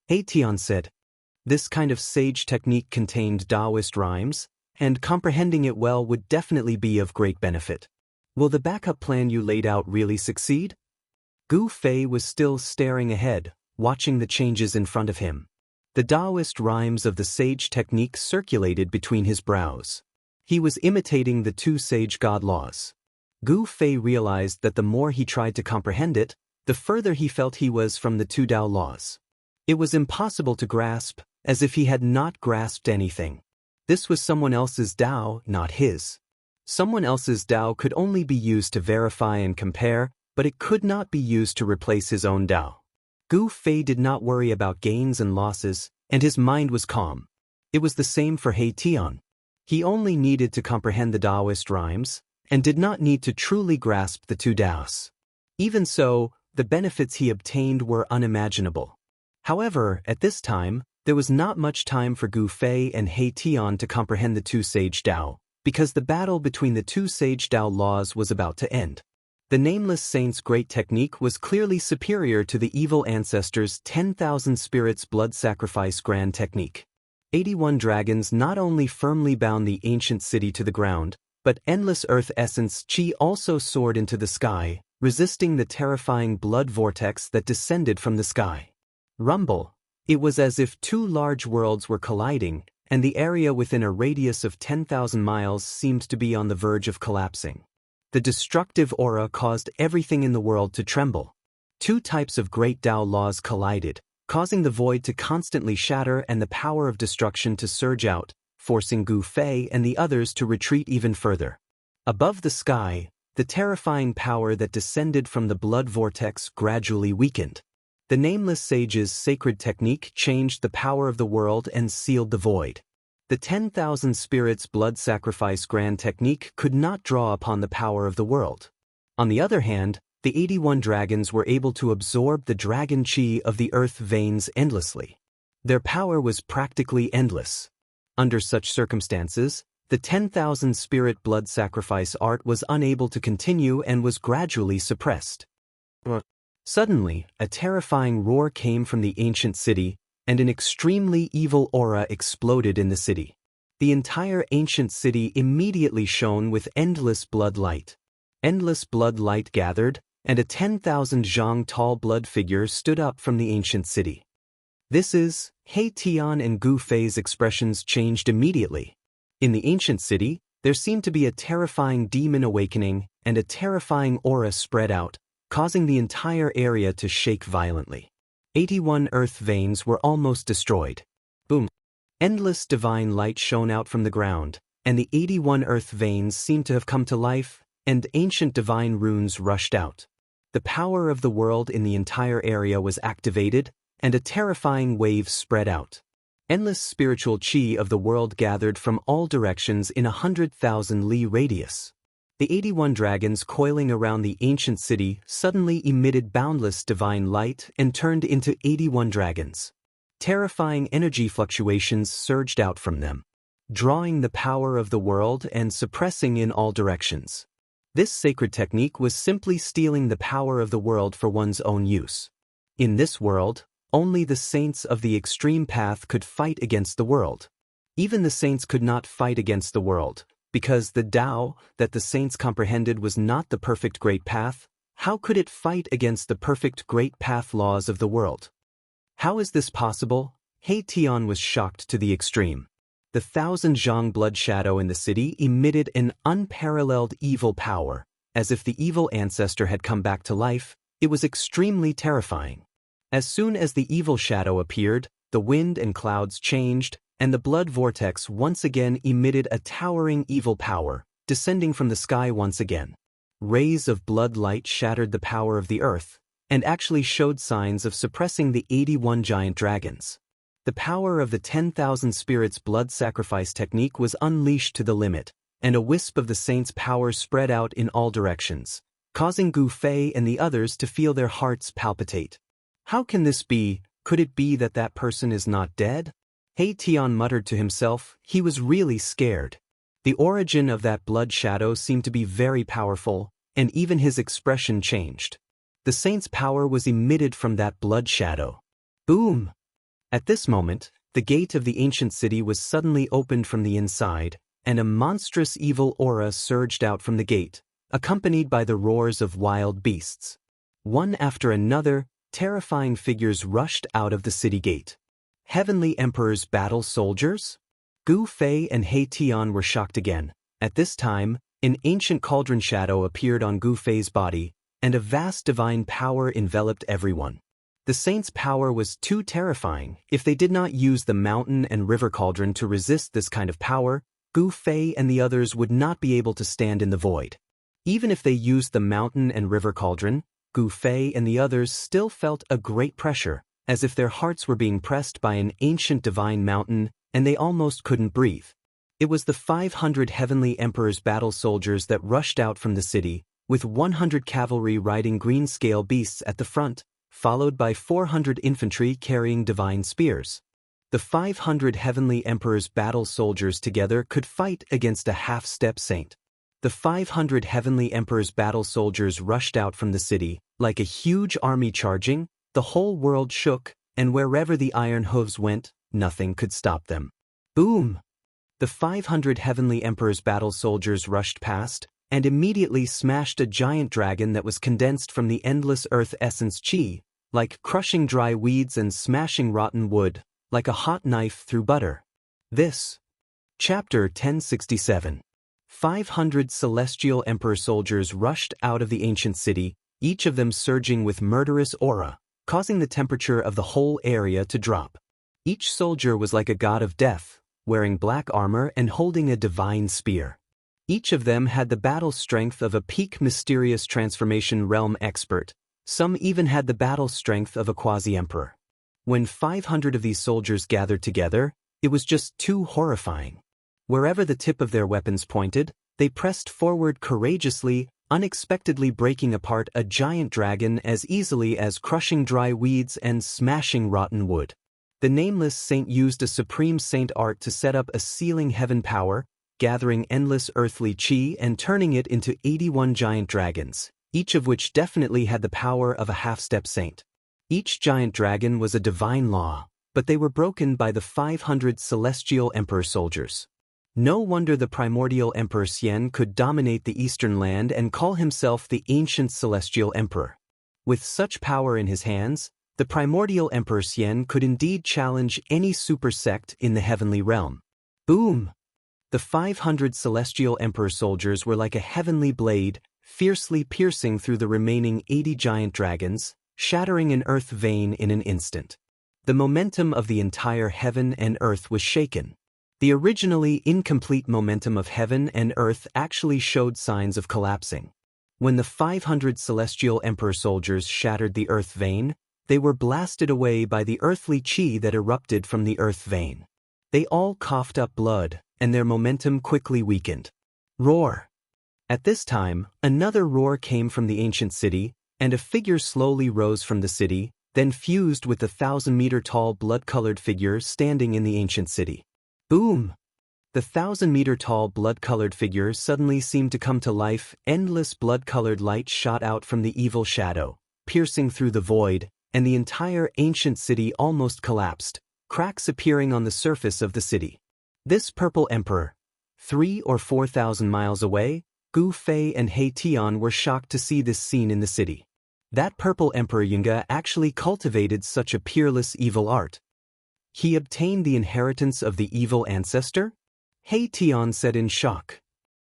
Speaker 1: He Tian said. This kind of sage technique contained Daoist rhymes, and comprehending it well would definitely be of great benefit. Will the backup plan you laid out really succeed? Gu Fei was still staring ahead, watching the changes in front of him. The Daoist rhymes of the sage technique circulated between his brows. He was imitating the two sage God laws. Gu Fei realized that the more he tried to comprehend it, the further he felt he was from the two Tao laws. It was impossible to grasp, as if he had not grasped anything. This was someone else's Tao, not his. Someone else's Tao could only be used to verify and compare, but it could not be used to replace his own Tao. Gu Fei did not worry about gains and losses, and his mind was calm. It was the same for He Tian. He only needed to comprehend the Daoist rhymes, and did not need to truly grasp the two Taos. Even so, the benefits he obtained were unimaginable. However, at this time, there was not much time for Gu Fei and He Tian to comprehend the two Sage Dao, because the battle between the two Sage Dao laws was about to end. The Nameless Saint's great technique was clearly superior to the evil ancestor's 10,000 spirits blood sacrifice grand technique. 81 dragons not only firmly bound the ancient city to the ground, but endless earth essence qi also soared into the sky, resisting the terrifying blood vortex that descended from the sky. Rumble. It was as if two large worlds were colliding, and the area within a radius of 10,000 miles seemed to be on the verge of collapsing. The destructive aura caused everything in the world to tremble. Two types of great Dao laws collided, causing the void to constantly shatter and the power of destruction to surge out, forcing Gu Fei and the others to retreat even further. Above the sky, the terrifying power that descended from the blood vortex gradually weakened. The Nameless Sage's sacred technique changed the power of the world and sealed the void. The 10,000 spirits blood sacrifice grand technique could not draw upon the power of the world. On the other hand, the 81 dragons were able to absorb the dragon qi of the earth veins endlessly. Their power was practically endless. Under such circumstances, the 10,000 spirit blood sacrifice art was unable to continue and was gradually suppressed. Suddenly, a terrifying roar came from the ancient city, and an extremely evil aura exploded in the city. The entire ancient city immediately shone with endless blood light. Endless blood light gathered, and a 10,000 zhang tall blood figure stood up from the ancient city. This is, He Tian and Gu Fei's expressions changed immediately. In the ancient city, there seemed to be a terrifying demon awakening, and a terrifying aura spread out, causing the entire area to shake violently. 81 earth veins were almost destroyed. Boom! Endless divine light shone out from the ground, and the 81 earth veins seemed to have come to life, and ancient divine runes rushed out. The power of the world in the entire area was activated, and a terrifying wave spread out. Endless spiritual qi of the world gathered from all directions in 100,000 li radius. The 81 dragons coiling around the ancient city suddenly emitted boundless divine light and turned into 81 dragons. Terrifying energy fluctuations surged out from them, drawing the power of the world and suppressing in all directions. This sacred technique was simply stealing the power of the world for one's own use. In this world, only the saints of the extreme path could fight against the world. Even the saints could not fight against the world, because the Tao that the saints comprehended was not the perfect great path. How could it fight against the perfect great path laws of the world? How is this possible? He Tian was shocked to the extreme. The 1,000 zhang blood shadow in the city emitted an unparalleled evil power, as if the evil ancestor had come back to life. It was extremely terrifying. As soon as the evil shadow appeared, the wind and clouds changed, and the blood vortex once again emitted a towering evil power, descending from the sky once again. Rays of blood light shattered the power of the earth, and actually showed signs of suppressing the 81 giant dragons. The power of the 10,000 spirits blood sacrifice technique was unleashed to the limit, and a wisp of the saints' power spread out in all directions, causing Gu Fei and the others to feel their hearts palpitate. How can this be? Could it be that that person is not dead? He Tian muttered to himself. He was really scared. The origin of that blood shadow seemed to be very powerful, and even his expression changed. The saint's power was emitted from that blood shadow. Boom! At this moment, the gate of the ancient city was suddenly opened from the inside, and a monstrous evil aura surged out from the gate, accompanied by the roars of wild beasts. One after another, terrifying figures rushed out of the city gate. Heavenly Emperor's battle soldiers? Gu Fei and He Tian were shocked again. At this time, an ancient cauldron shadow appeared on Gu Fei's body, and a vast divine power enveloped everyone. The saints' power was too terrifying. If they did not use the mountain and river cauldron to resist this kind of power, Gu Fei and the others would not be able to stand in the void. Even if they used the mountain and river cauldron, Gu Fei and the others still felt a great pressure, as if their hearts were being pressed by an ancient divine mountain, and they almost couldn't breathe. It was the 500 Heavenly Emperor's battle soldiers that rushed out from the city, with 100 cavalry riding green scale beasts at the front, followed by 400 infantry carrying divine spears. The 500 heavenly emperor's battle soldiers together could fight against a half-step saint. The 500 heavenly emperor's battle soldiers rushed out from the city, like a huge army charging. The whole world shook, and wherever the iron hooves went, nothing could stop them. Boom! The 500 heavenly emperor's battle soldiers rushed past, and immediately smashed a giant dragon that was condensed from the endless earth essence chi, like crushing dry weeds and smashing rotten wood, like a hot knife through butter. This. Chapter 1067. 500 celestial emperor soldiers rushed out of the ancient city, each of them surging with murderous aura, causing the temperature of the whole area to drop. Each soldier was like a god of death, wearing black armor and holding a divine spear. Each of them had the battle strength of a peak mysterious transformation realm expert. Some even had the battle strength of a quasi-emperor. When 500 of these soldiers gathered together, it was just too horrifying. Wherever the tip of their weapons pointed, they pressed forward courageously, unexpectedly breaking apart a giant dragon as easily as crushing dry weeds and smashing rotten wood. The nameless saint used a supreme saint art to set up a sealing heaven power, gathering endless earthly chi and turning it into 81 giant dragons, each of which definitely had the power of a half-step saint. Each giant dragon was a divine law, but they were broken by the 500 celestial emperor soldiers. No wonder the primordial Emperor Xian could dominate the eastern land and call himself the ancient celestial emperor. With such power in his hands, the primordial Emperor Xian could indeed challenge any super sect in the heavenly realm. Boom! The 500 celestial emperor soldiers were like a heavenly blade, fiercely piercing through the remaining 80 giant dragons, shattering an earth vein in an instant. The momentum of the entire heaven and earth was shaken. The originally incomplete momentum of heaven and earth actually showed signs of collapsing. When the 500 celestial emperor soldiers shattered the earth vein, they were blasted away by the earthly chi that erupted from the earth vein. They all coughed up blood, and their momentum quickly weakened. Roar! At this time, another roar came from the ancient city, and a figure slowly rose from the city, then fused with the 1,000-meter-tall blood-colored figure standing in the ancient city. Boom! The 1,000-meter-tall blood-colored figure suddenly seemed to come to life. Endless blood-colored light shot out from the evil shadow, piercing through the void, and the entire ancient city almost collapsed, cracks appearing on the surface of the city. This purple emperor, 3,000 or 4,000 miles away, Gu Fei and He Tian were shocked to see this scene in the city. That purple emperor Yunga actually cultivated such a peerless evil art. He obtained the inheritance of the evil ancestor? He Tian said in shock.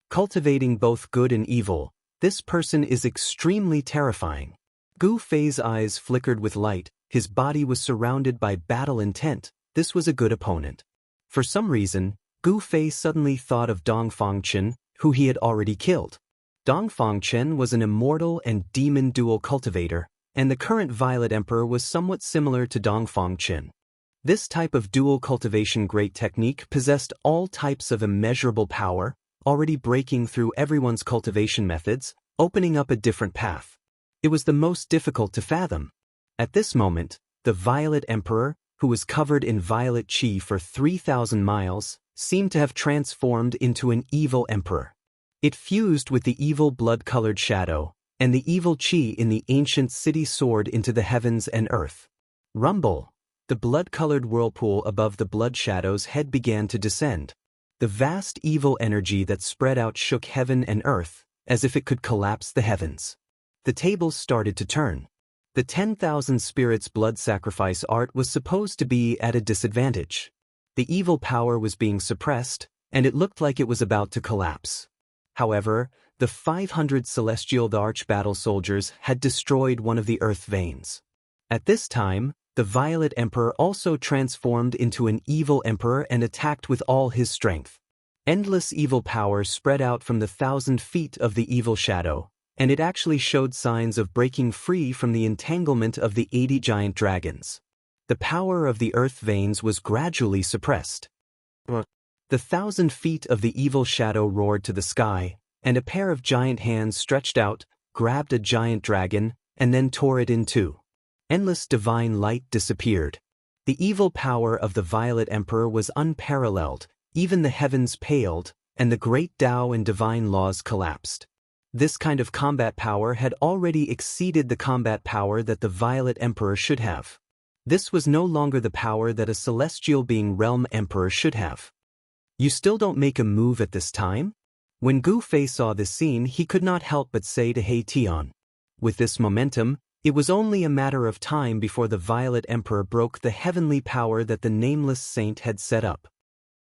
Speaker 1: Cultivating both good and evil, this person is extremely terrifying. Gu Fei's eyes flickered with light, his body was surrounded by battle intent. This was a good opponent. For some reason, Gu Fei suddenly thought of Dong Fangchen, who he had already killed. Dong Fangchen was an immortal and demon dual cultivator, and the current Violet Emperor was somewhat similar to Dong Fangchen. This type of dual cultivation great technique possessed all types of immeasurable power, already breaking through everyone's cultivation methods, opening up a different path. It was the most difficult to fathom. At this moment, the Violet Emperor, who was covered in violet chi for 3,000 miles, seemed to have transformed into an evil emperor. It fused with the evil blood-colored shadow, and the evil chi in the ancient city soared into the heavens and earth. Rumble! The blood-colored whirlpool above the blood shadow's head began to descend. The vast evil energy that spread out shook heaven and earth, as if it could collapse the heavens. The tables started to turn. The 10,000 spirits blood sacrifice art was supposed to be at a disadvantage. The evil power was being suppressed, and it looked like it was about to collapse. However, the 500 celestial arch battle soldiers had destroyed one of the earth veins. At this time, the Violet Emperor also transformed into an evil emperor and attacked with all his strength. Endless evil power spread out from the 1,000 feet of the evil shadow, and it actually showed signs of breaking free from the entanglement of the 80 giant dragons. The power of the earth veins was gradually suppressed. The 1,000 feet of the evil shadow roared to the sky, and a pair of giant hands stretched out, grabbed a giant dragon, and then tore it in two. Endless divine light disappeared. The evil power of the Violet Emperor was unparalleled, even the heavens paled, and the great Tao and divine laws collapsed. This kind of combat power had already exceeded the combat power that the Violet Emperor should have. This was no longer the power that a celestial being realm emperor should have. You still don't make a move at this time? When Gu Fei saw this scene, he could not help but say to He Tian. With this momentum, it was only a matter of time before the Violet Emperor broke the heavenly power that the nameless saint had set up.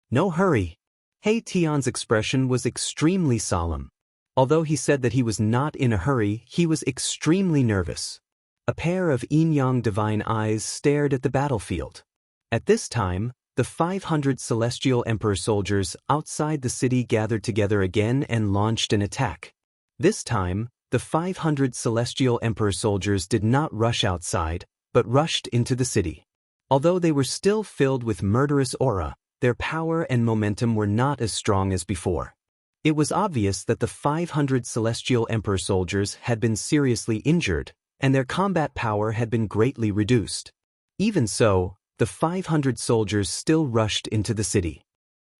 Speaker 1: No hurry. He Tian's expression was extremely solemn. Although he said that he was not in a hurry, he was extremely nervous. A pair of yin-yang divine eyes stared at the battlefield. At this time, the 500 celestial emperor soldiers outside the city gathered together again and launched an attack. This time, the 500 celestial emperor soldiers did not rush outside, but rushed into the city. Although they were still filled with murderous aura, their power and momentum were not as strong as before. It was obvious that the 500 celestial emperor soldiers had been seriously injured, and their combat power had been greatly reduced. Even so, the 500 soldiers still rushed into the city.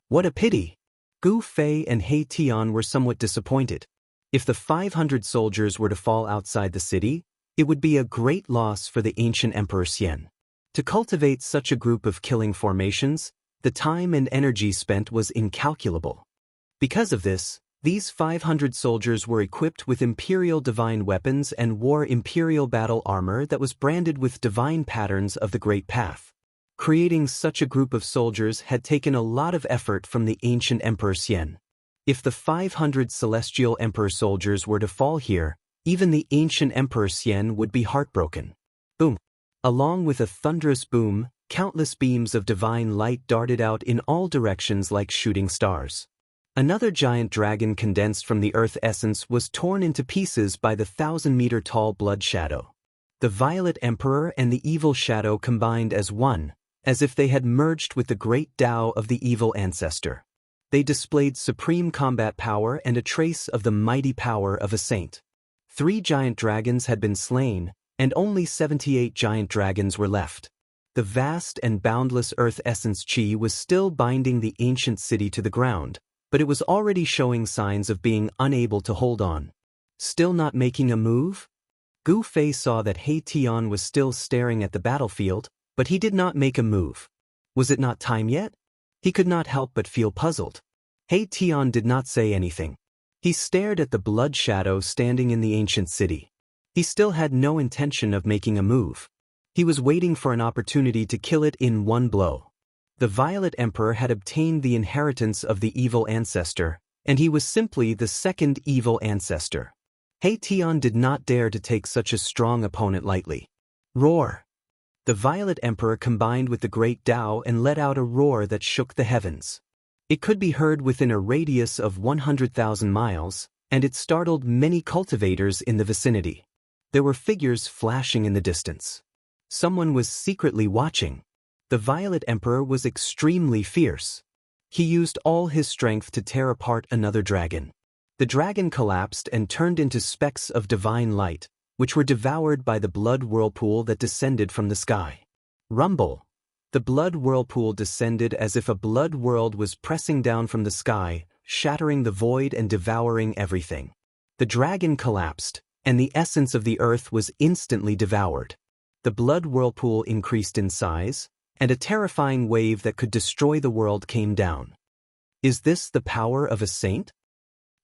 Speaker 1: What a pity! Gu Fei and He Tian were somewhat disappointed. If the 500 soldiers were to fall outside the city, it would be a great loss for the ancient Emperor Xian. To cultivate such a group of killing formations, the time and energy spent was incalculable. Because of this, these 500 soldiers were equipped with imperial divine weapons and wore imperial battle armor that was branded with divine patterns of the Great Path. Creating such a group of soldiers had taken a lot of effort from the ancient Emperor Xian. If the 500 celestial emperor soldiers were to fall here, even the ancient Emperor Xian would be heartbroken. Boom! Along with a thunderous boom, countless beams of divine light darted out in all directions like shooting stars. Another giant dragon condensed from the earth essence was torn into pieces by the 1,000-meter-tall blood shadow. The Violet Emperor and the evil shadow combined as one, as if they had merged with the great Tao of the evil ancestor. They displayed supreme combat power and a trace of the mighty power of a saint. 3 giant dragons had been slain, and only 78 giant dragons were left. The vast and boundless earth essence chi was still binding the ancient city to the ground, but it was already showing signs of being unable to hold on. Still not making a move? Gu Fei saw that He Tian was still staring at the battlefield, but he did not make a move. Was it not time yet? He could not help but feel puzzled. He Tian did not say anything. He stared at the blood shadow standing in the ancient city. He still had no intention of making a move. He was waiting for an opportunity to kill it in one blow. The Violet Emperor had obtained the inheritance of the evil ancestor, and he was simply the second evil ancestor. He Tian did not dare to take such a strong opponent lightly. Roar! The Violet Emperor combined with the great Tao and let out a roar that shook the heavens. It could be heard within a radius of 100,000 miles, and it startled many cultivators in the vicinity. There were figures flashing in the distance. Someone was secretly watching. The Violet Emperor was extremely fierce. He used all his strength to tear apart another dragon. The dragon collapsed and turned into specks of divine light, which were devoured by the blood whirlpool that descended from the sky. Rumble! The blood whirlpool descended as if a blood world was pressing down from the sky, shattering the void and devouring everything. The dragon collapsed, and the essence of the earth was instantly devoured. The blood whirlpool increased in size, and a terrifying wave that could destroy the world came down. Is this the power of a saint?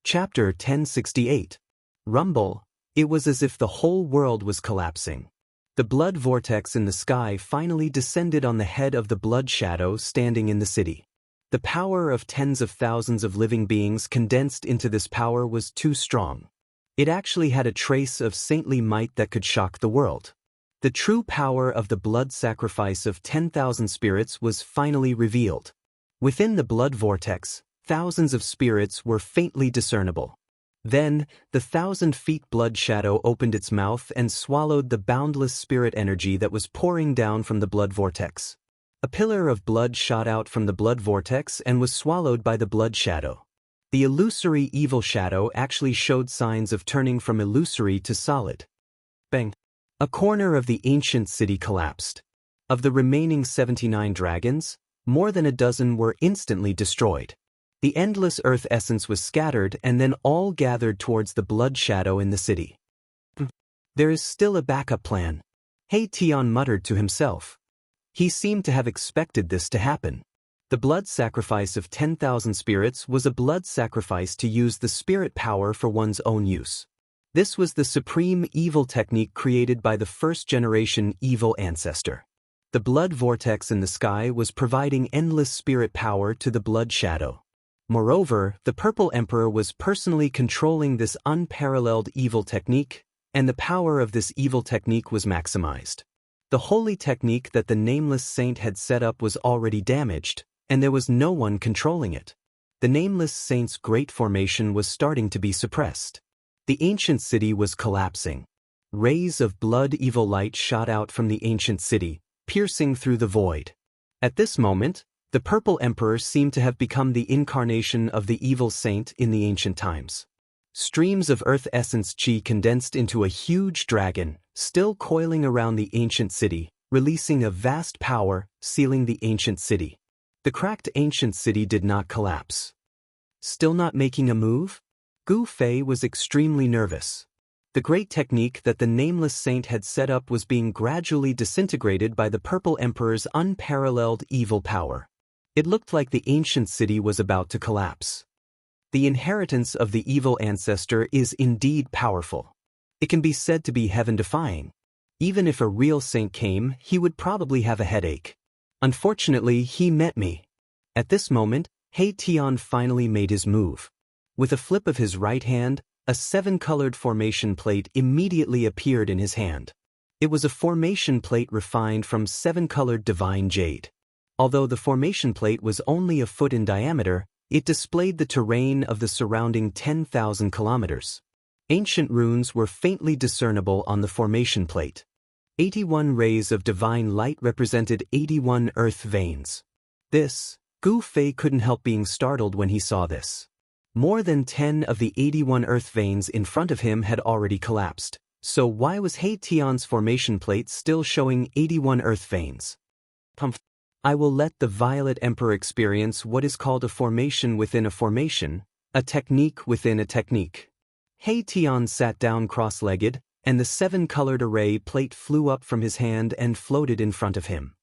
Speaker 1: Chapter 1068. Rumble. It was as if the whole world was collapsing. The blood vortex in the sky finally descended on the head of the blood shadow standing in the city. The power of tens of thousands of living beings condensed into this power was too strong. It actually had a trace of saintly might that could shock the world. The true power of the blood sacrifice of 10,000 spirits was finally revealed. Within the blood vortex, thousands of spirits were faintly discernible. Then, the 1,000-feet blood shadow opened its mouth and swallowed the boundless spirit energy that was pouring down from the blood vortex. A pillar of blood shot out from the blood vortex and was swallowed by the blood shadow. The illusory evil shadow actually showed signs of turning from illusory to solid. Bang! A corner of the ancient city collapsed. Of the remaining 79 dragons, more than a dozen were instantly destroyed. The endless earth essence was scattered and then all gathered towards the blood shadow in the city. There is still a backup plan, He Tian muttered to himself. He seemed to have expected this to happen. The blood sacrifice of 10,000 spirits was a blood sacrifice to use the spirit power for one's own use. This was the supreme evil technique created by the first-generation evil ancestor. The blood vortex in the sky was providing endless spirit power to the blood shadow. Moreover, the Purple Emperor was personally controlling this unparalleled evil technique, and the power of this evil technique was maximized. The holy technique that the nameless saint had set up was already damaged, and there was no one controlling it. The nameless saint's great formation was starting to be suppressed. The ancient city was collapsing. Rays of blood evil light shot out from the ancient city, piercing through the void. At this moment, the Purple Emperor seemed to have become the incarnation of the evil saint in the ancient times. Streams of earth essence chi condensed into a huge dragon, still coiling around the ancient city, releasing a vast power, sealing the ancient city. The cracked ancient city did not collapse. Still not making a move? Gu Fei was extremely nervous. The great technique that the nameless saint had set up was being gradually disintegrated by the Purple Emperor's unparalleled evil power. It looked like the ancient city was about to collapse. The inheritance of the evil ancestor is indeed powerful. It can be said to be heaven-defying. Even if a real saint came, he would probably have a headache. Unfortunately, he met me. At this moment, He Tian finally made his move. With a flip of his right hand, a 7-colored formation plate immediately appeared in his hand. It was a formation plate refined from 7-colored divine jade. Although the formation plate was only a foot in diameter, it displayed the terrain of the surrounding 10,000 kilometers. Ancient runes were faintly discernible on the formation plate. 81 rays of divine light represented 81 earth veins. Gu Fei couldn't help being startled when he saw this. More than 10 of the 81 earth veins in front of him had already collapsed, so why was He Tian's formation plate still showing 81 earth veins? I will let the Violet Emperor experience what is called a formation within a formation, a technique within a technique. He Tian sat down cross-legged, and the 7-colored array plate flew up from his hand and floated in front of him.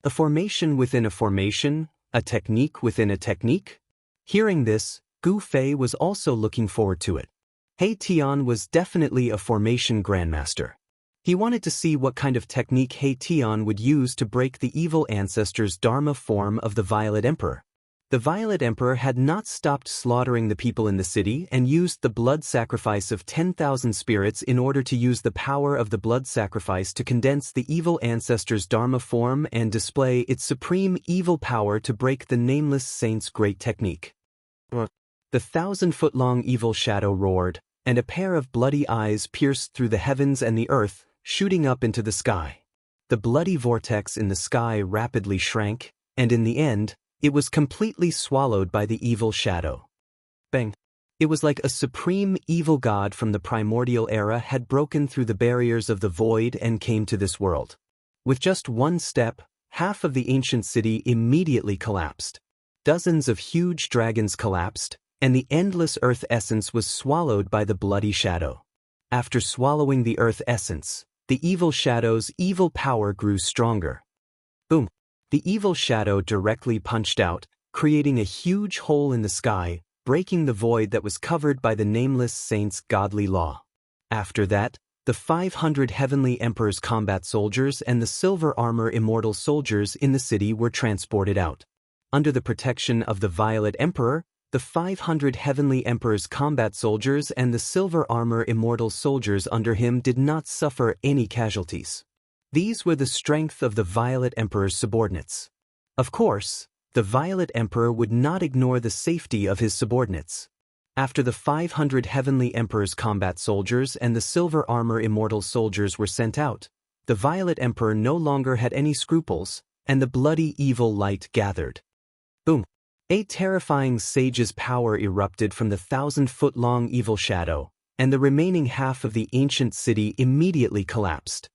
Speaker 1: A formation within a formation, a technique within a technique? Hearing this, Gu Fei was also looking forward to it. He Tian was definitely a formation grandmaster. He wanted to see what kind of technique He Tian would use to break the evil ancestor's Dharma form of the Violet Emperor. The Violet Emperor had not stopped slaughtering the people in the city and used the blood sacrifice of 10,000 spirits in order to use the power of the blood sacrifice to condense the evil ancestor's Dharma form and display its supreme evil power to break the nameless saint's great technique. The 1,000-foot-long evil shadow roared, and a pair of bloody eyes pierced through the heavens and the earth, shooting up into the sky. The bloody vortex in the sky rapidly shrank, and in the end, it was completely swallowed by the evil shadow. Bang! It was like a supreme evil god from the primordial era had broken through the barriers of the void and came to this world. With just one step, half of the ancient city immediately collapsed. Dozens of huge dragons collapsed, and the endless earth essence was swallowed by the bloody shadow. After swallowing the earth essence, the evil shadow's evil power grew stronger. Boom! The evil shadow directly punched out, creating a huge hole in the sky, breaking the void that was covered by the nameless saint's godly law. After that, the 500 heavenly emperor's combat soldiers and the silver armor immortal soldiers in the city were transported out. Under the protection of the Violet Emperor, the 500 heavenly emperor's combat soldiers and the silver armor immortal soldiers under him did not suffer any casualties. These were the strength of the Violet Emperor's subordinates. Of course, the Violet Emperor would not ignore the safety of his subordinates. After the 500 heavenly emperor's combat soldiers and the silver armor immortal soldiers were sent out, the Violet Emperor no longer had any scruples, and the bloody evil light gathered. Boom! A terrifying sage's power erupted from the 1,000-foot-long evil shadow, and the remaining half of the ancient city immediately collapsed.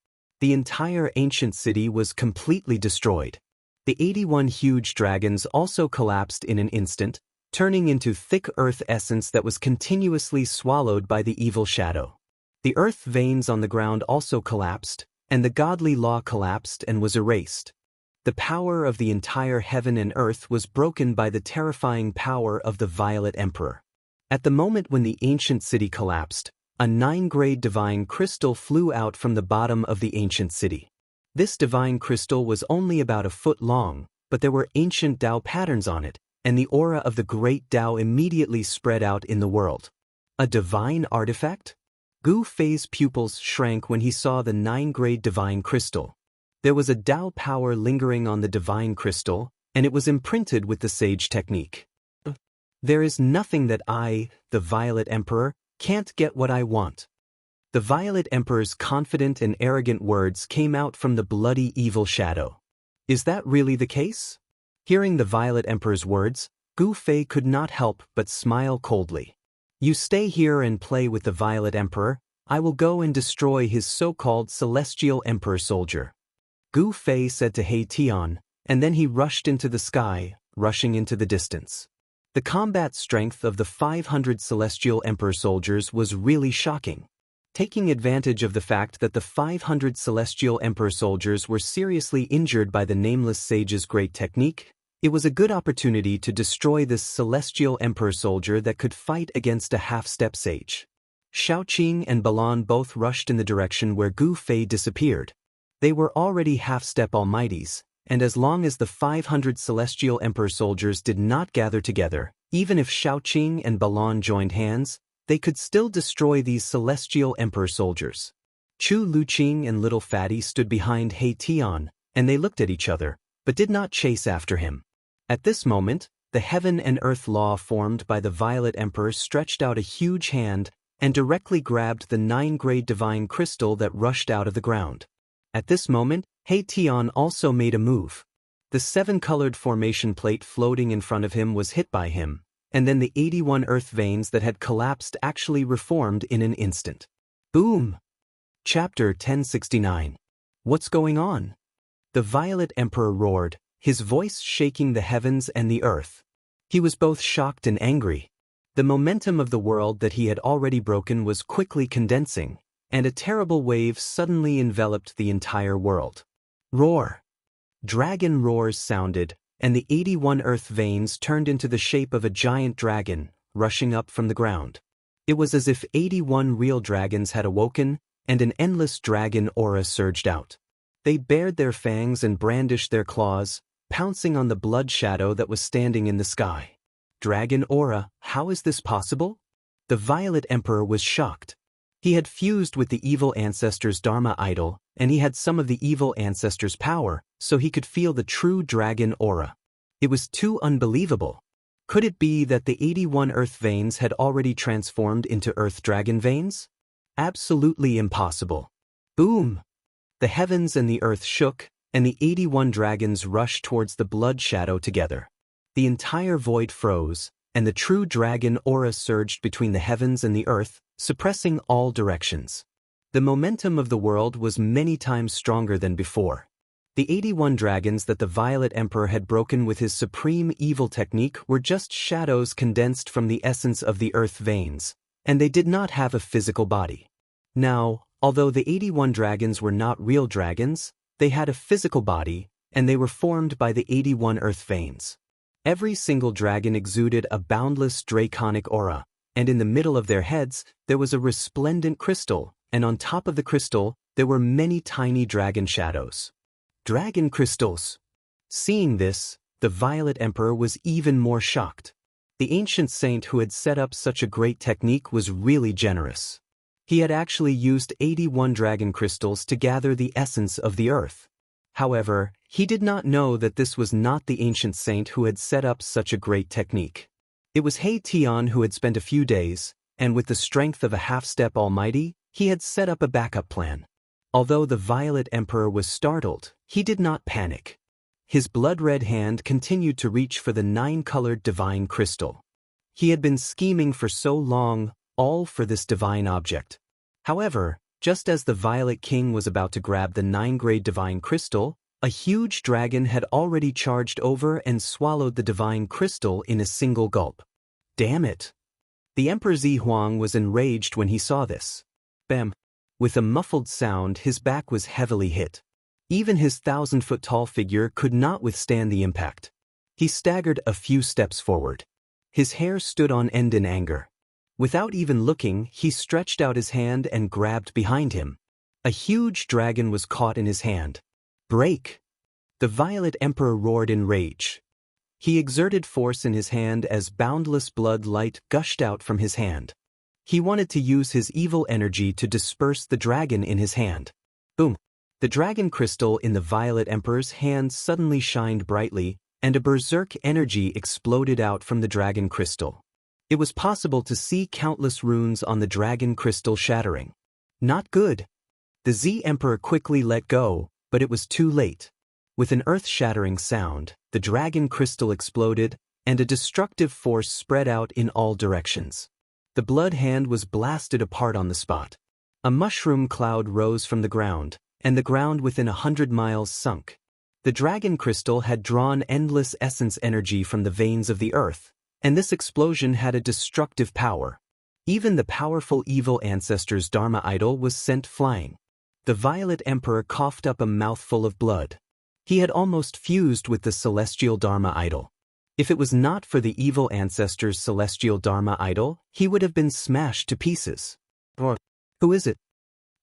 Speaker 1: The entire ancient city was completely destroyed. The 81 huge dragons also collapsed in an instant, turning into thick earth essence that was continuously swallowed by the evil shadow. The earth veins on the ground also collapsed, and the godly law collapsed and was erased. The power of the entire heaven and earth was broken by the terrifying power of the Violet Emperor. At the moment when the ancient city collapsed, a 9-grade divine crystal flew out from the bottom of the ancient city. This divine crystal was only about a foot long, but there were ancient Dao patterns on it, and the aura of the great Dao immediately spread out in the world. A divine artifact? Gu Fei's pupils shrank when he saw the 9-grade divine crystal. There was a Dao power lingering on the divine crystal, and it was imprinted with the sage technique. There is nothing that I, the Violet Emperor, can't get what I want. The Violet Emperor's confident and arrogant words came out from the bloody evil shadow. Is that really the case? Hearing the Violet Emperor's words, Gu Fei could not help but smile coldly. You stay here and play with the Violet Emperor. I will go and destroy his so-called Celestial Emperor soldier. Gu Fei said to He Tian, and then he rushed into the sky, rushing into the distance. The combat strength of the 500 Celestial Emperor soldiers was really shocking. Taking advantage of the fact that the 500 Celestial Emperor soldiers were seriously injured by the Nameless Sage's great technique, it was a good opportunity to destroy this Celestial Emperor soldier that could fight against a half-step sage. Xiaoqing and Balan both rushed in the direction where Gu Fei disappeared. They were already half-step almighties, and as long as the 500 Celestial Emperor soldiers did not gather together, even if Xiaoqing and Balan joined hands, they could still destroy these Celestial Emperor soldiers. Chu Luqing and Little Fatty stood behind He Tian, and they looked at each other, but did not chase after him. At this moment, the heaven and earth law formed by the Violet Emperor stretched out a huge hand and directly grabbed the 9-grade divine crystal that rushed out of the ground. At this moment, He Tian also made a move. The 7-colored formation plate floating in front of him was hit by him, and then the 81 earth veins that had collapsed actually reformed in an instant. Boom! Chapter 1069. What's going on? The Violet Emperor roared, his voice shaking the heavens and the earth. He was both shocked and angry. The momentum of the world that he had already broken was quickly condensing, and a terrible wave suddenly enveloped the entire world. Roar! Dragon roars sounded, and the 81 earth veins turned into the shape of a giant dragon, rushing up from the ground. It was as if 81 real dragons had awoken, and an endless dragon aura surged out. They bared their fangs and brandished their claws, pouncing on the blood shadow that was standing in the sky. Dragon aura, how is this possible? The Violet Emperor was shocked. He had fused with the evil ancestor's Dharma idol, and he had some of the evil ancestor's power, so he could feel the true dragon aura. It was too unbelievable. Could it be that the 81 earth veins had already transformed into earth dragon veins? Absolutely impossible. Boom! The heavens and the earth shook, and the 81 dragons rushed towards the blood shadow together. The entire void froze, and the true dragon aura surged between the heavens and the earth, suppressing all directions. The momentum of the world was many times stronger than before. The 81 dragons that the Violet Emperor had broken with his supreme evil technique were just shadows condensed from the essence of the earth veins, and they did not have a physical body. Now, although the 81 dragons were not real dragons, they had a physical body, and they were formed by the 81 earth veins. Every single dragon exuded a boundless draconic aura, and in the middle of their heads, there was a resplendent crystal, and on top of the crystal, there were many tiny dragon shadows. Dragon crystals! Seeing this, the Violet Emperor was even more shocked. The ancient saint who had set up such a great technique was really generous. He had actually used 81 dragon crystals to gather the essence of the earth. However, he did not know that this was not the ancient saint who had set up such a great technique. It was He Tian who had spent a few days, and with the strength of a half-step almighty, he had set up a backup plan. Although the Violet Emperor was startled, he did not panic. His blood-red hand continued to reach for the 9-colored divine crystal. He had been scheming for so long, all for this divine object. However, Just as the Violet King was about to grab the 9-grade divine crystal, a huge dragon had already charged over and swallowed the divine crystal in a single gulp. Damn it! The Emperor Zihuang was enraged when he saw this. Bam! With a muffled sound, his back was heavily hit. Even his 1,000-foot-tall figure could not withstand the impact. He staggered a few steps forward. His hair stood on end in anger. Without even looking, he stretched out his hand and grabbed behind him. A huge dragon was caught in his hand. Break! The Violet Emperor roared in rage. He exerted force in his hand as boundless blood light gushed out from his hand. He wanted to use his evil energy to disperse the dragon in his hand. Boom! The dragon crystal in the Violet Emperor's hand suddenly shined brightly, and a berserk energy exploded out from the dragon crystal. It was possible to see countless runes on the dragon crystal shattering. Not good. The Z Emperor quickly let go, but it was too late. With an earth-shattering sound, the dragon crystal exploded, and a destructive force spread out in all directions. The blood hand was blasted apart on the spot. A mushroom cloud rose from the ground, and the ground within 100 miles sunk. The dragon crystal had drawn endless essence energy from the veins of the earth, and this explosion had a destructive power. Even the powerful evil ancestor's Dharma idol was sent flying. The Violet Emperor coughed up a mouthful of blood. He had almost fused with the celestial Dharma idol. If it was not for the evil ancestor's celestial Dharma idol, he would have been smashed to pieces. Who is it?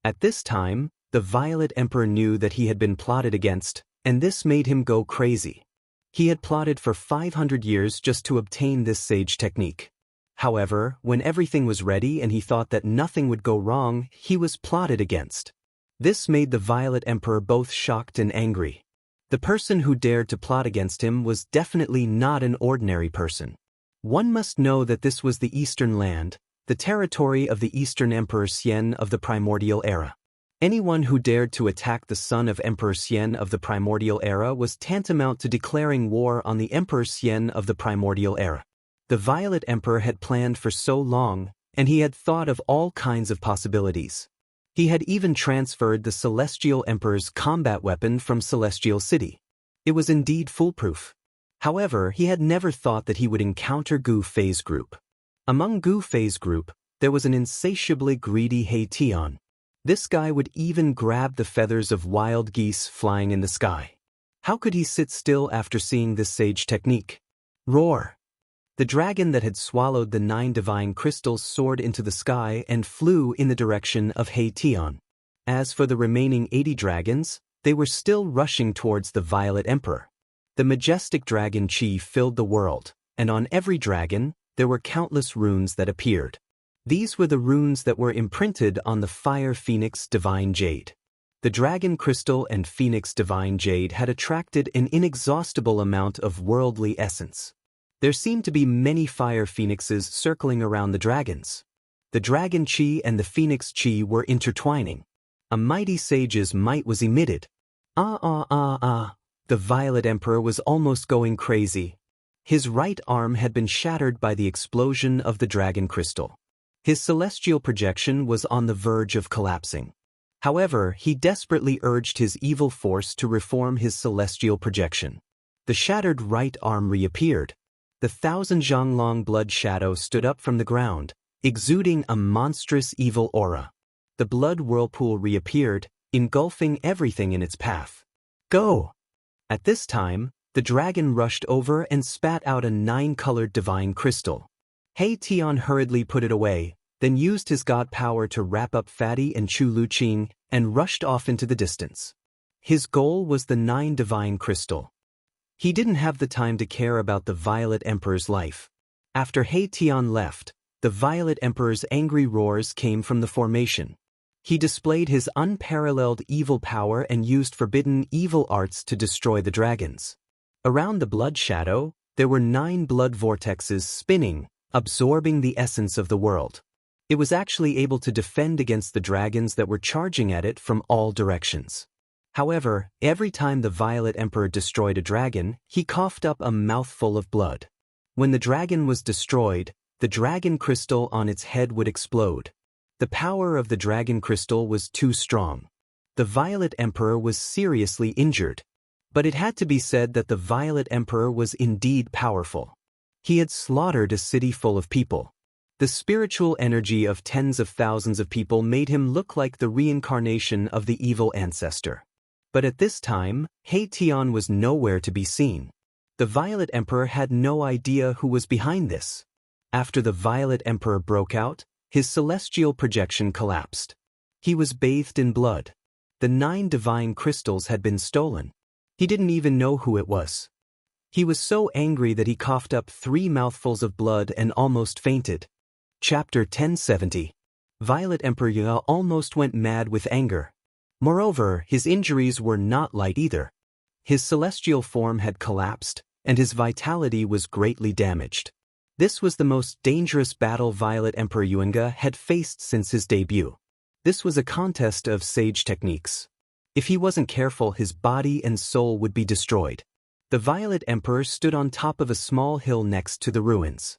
Speaker 1: At this time, the Violet Emperor knew that he had been plotted against, and this made him go crazy. He had plotted for 500 years just to obtain this sage technique. However, when everything was ready and he thought that nothing would go wrong, he was plotted against. This made the Violet Emperor both shocked and angry. The person who dared to plot against him was definitely not an ordinary person. One must know that this was the Eastern Land, the territory of the Eastern Emperor Xian of the Primordial Era. Anyone who dared to attack the son of Emperor Xian of the Primordial Era was tantamount to declaring war on the Emperor Xian of the Primordial Era. The Violet Emperor had planned for so long, and he had thought of all kinds of possibilities. He had even transferred the Celestial Emperor's combat weapon from Celestial City. It was indeed foolproof. However, he had never thought that he would encounter Gu Fei's group. Among Gu Fei's group, there was an insatiably greedy He Tian. This guy would even grab the feathers of wild geese flying in the sky. How could he sit still after seeing this sage technique? Roar! The dragon that had swallowed the 9 divine crystals soared into the sky and flew in the direction of He Tian. As for the remaining 80 dragons, they were still rushing towards the Violet Emperor. The majestic dragon chi filled the world, and on every dragon, there were countless runes that appeared. These were the runes that were imprinted on the Fire Phoenix Divine Jade. The Dragon Crystal and Phoenix Divine Jade had attracted an inexhaustible amount of worldly essence. There seemed to be many fire phoenixes circling around the dragons. The Dragon Chi and the Phoenix Chi were intertwining. A mighty sage's might was emitted. The Violet Emperor was almost going crazy. His right arm had been shattered by the explosion of the Dragon Crystal. His celestial projection was on the verge of collapsing. However, he desperately urged his evil force to reform his celestial projection. The shattered right arm reappeared. The 1,000 zhang-long blood shadow stood up from the ground, exuding a monstrous evil aura. The blood whirlpool reappeared, engulfing everything in its path. Go! At this time, the dragon rushed over and spat out a 9-colored divine crystal. He Tian hurriedly put it away, then used his god power to wrap up Fatty and Chu Luqing and rushed off into the distance. His goal was the 9 divine crystal. He didn't have the time to care about the Violet Emperor's life. After He Tian left, the Violet Emperor's angry roars came from the formation. He displayed his unparalleled evil power and used forbidden evil arts to destroy the dragons. Around the blood shadow, there were 9 blood vortexes spinning, absorbing the essence of the world. It was actually able to defend against the dragons that were charging at it from all directions. However, every time the Violet Emperor destroyed a dragon, he coughed up a mouthful of blood. When the dragon was destroyed, the dragon crystal on its head would explode. The power of the dragon crystal was too strong. The Violet Emperor was seriously injured. But it had to be said that the Violet Emperor was indeed powerful. He had slaughtered a city full of people. The spiritual energy of tens of thousands of people made him look like the reincarnation of the evil ancestor. But at this time, He Tian was nowhere to be seen. The Violet Emperor had no idea who was behind this. After the Violet Emperor broke out, his celestial projection collapsed. He was bathed in blood. The 9 divine crystals had been stolen. He didn't even know who it was. He was so angry that he coughed up 3 mouthfuls of blood and almost fainted. Chapter 1070. Violet Emperor Ye almost went mad with anger. Moreover, his injuries were not light either. His celestial form had collapsed, and his vitality was greatly damaged. This was the most dangerous battle Violet Emperor Yuanga had faced since his debut. This was a contest of sage techniques. If he wasn't careful, his body and soul would be destroyed. The Violet Emperor stood on top of a small hill next to the ruins.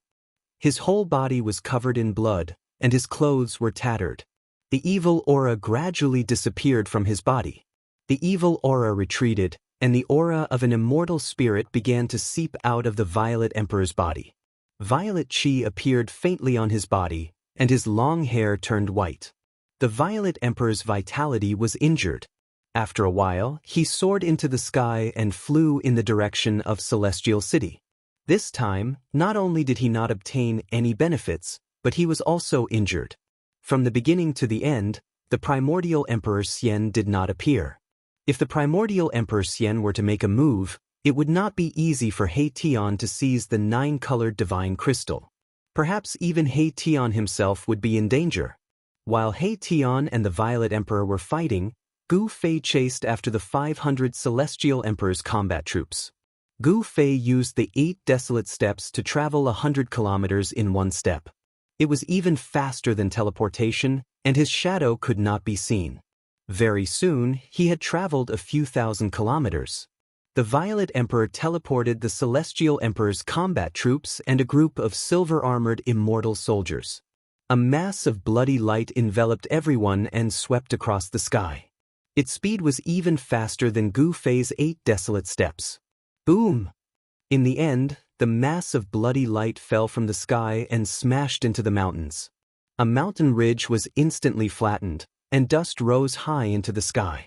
Speaker 1: His whole body was covered in blood, and his clothes were tattered. The evil aura gradually disappeared from his body. The evil aura retreated, and the aura of an immortal spirit began to seep out of the Violet Emperor's body. Violet Qi appeared faintly on his body, and his long hair turned white. The Violet Emperor's vitality was injured. After a while, he soared into the sky and flew in the direction of Celestial City. This time, not only did he not obtain any benefits, but he was also injured. From the beginning to the end, the primordial Emperor Xian did not appear. If the primordial Emperor Xian were to make a move, it would not be easy for He Tian to seize the 9-colored divine crystal. Perhaps even He Tian himself would be in danger. While He Tian and the Violet Emperor were fighting, Gu Fei chased after the 500 Celestial Emperor's combat troops. Gu Fei used the 8 desolate steps to travel 100 kilometers in one step. It was even faster than teleportation, and his shadow could not be seen. Very soon, he had traveled a few thousand kilometers. The Violet Emperor teleported the Celestial Emperor's combat troops and a group of silver-armored immortal soldiers. A mass of bloody light enveloped everyone and swept across the sky. Its speed was even faster than Gu Fei's 8 desolate steps. Boom! In the end, the mass of bloody light fell from the sky and smashed into the mountains. A mountain ridge was instantly flattened, and dust rose high into the sky.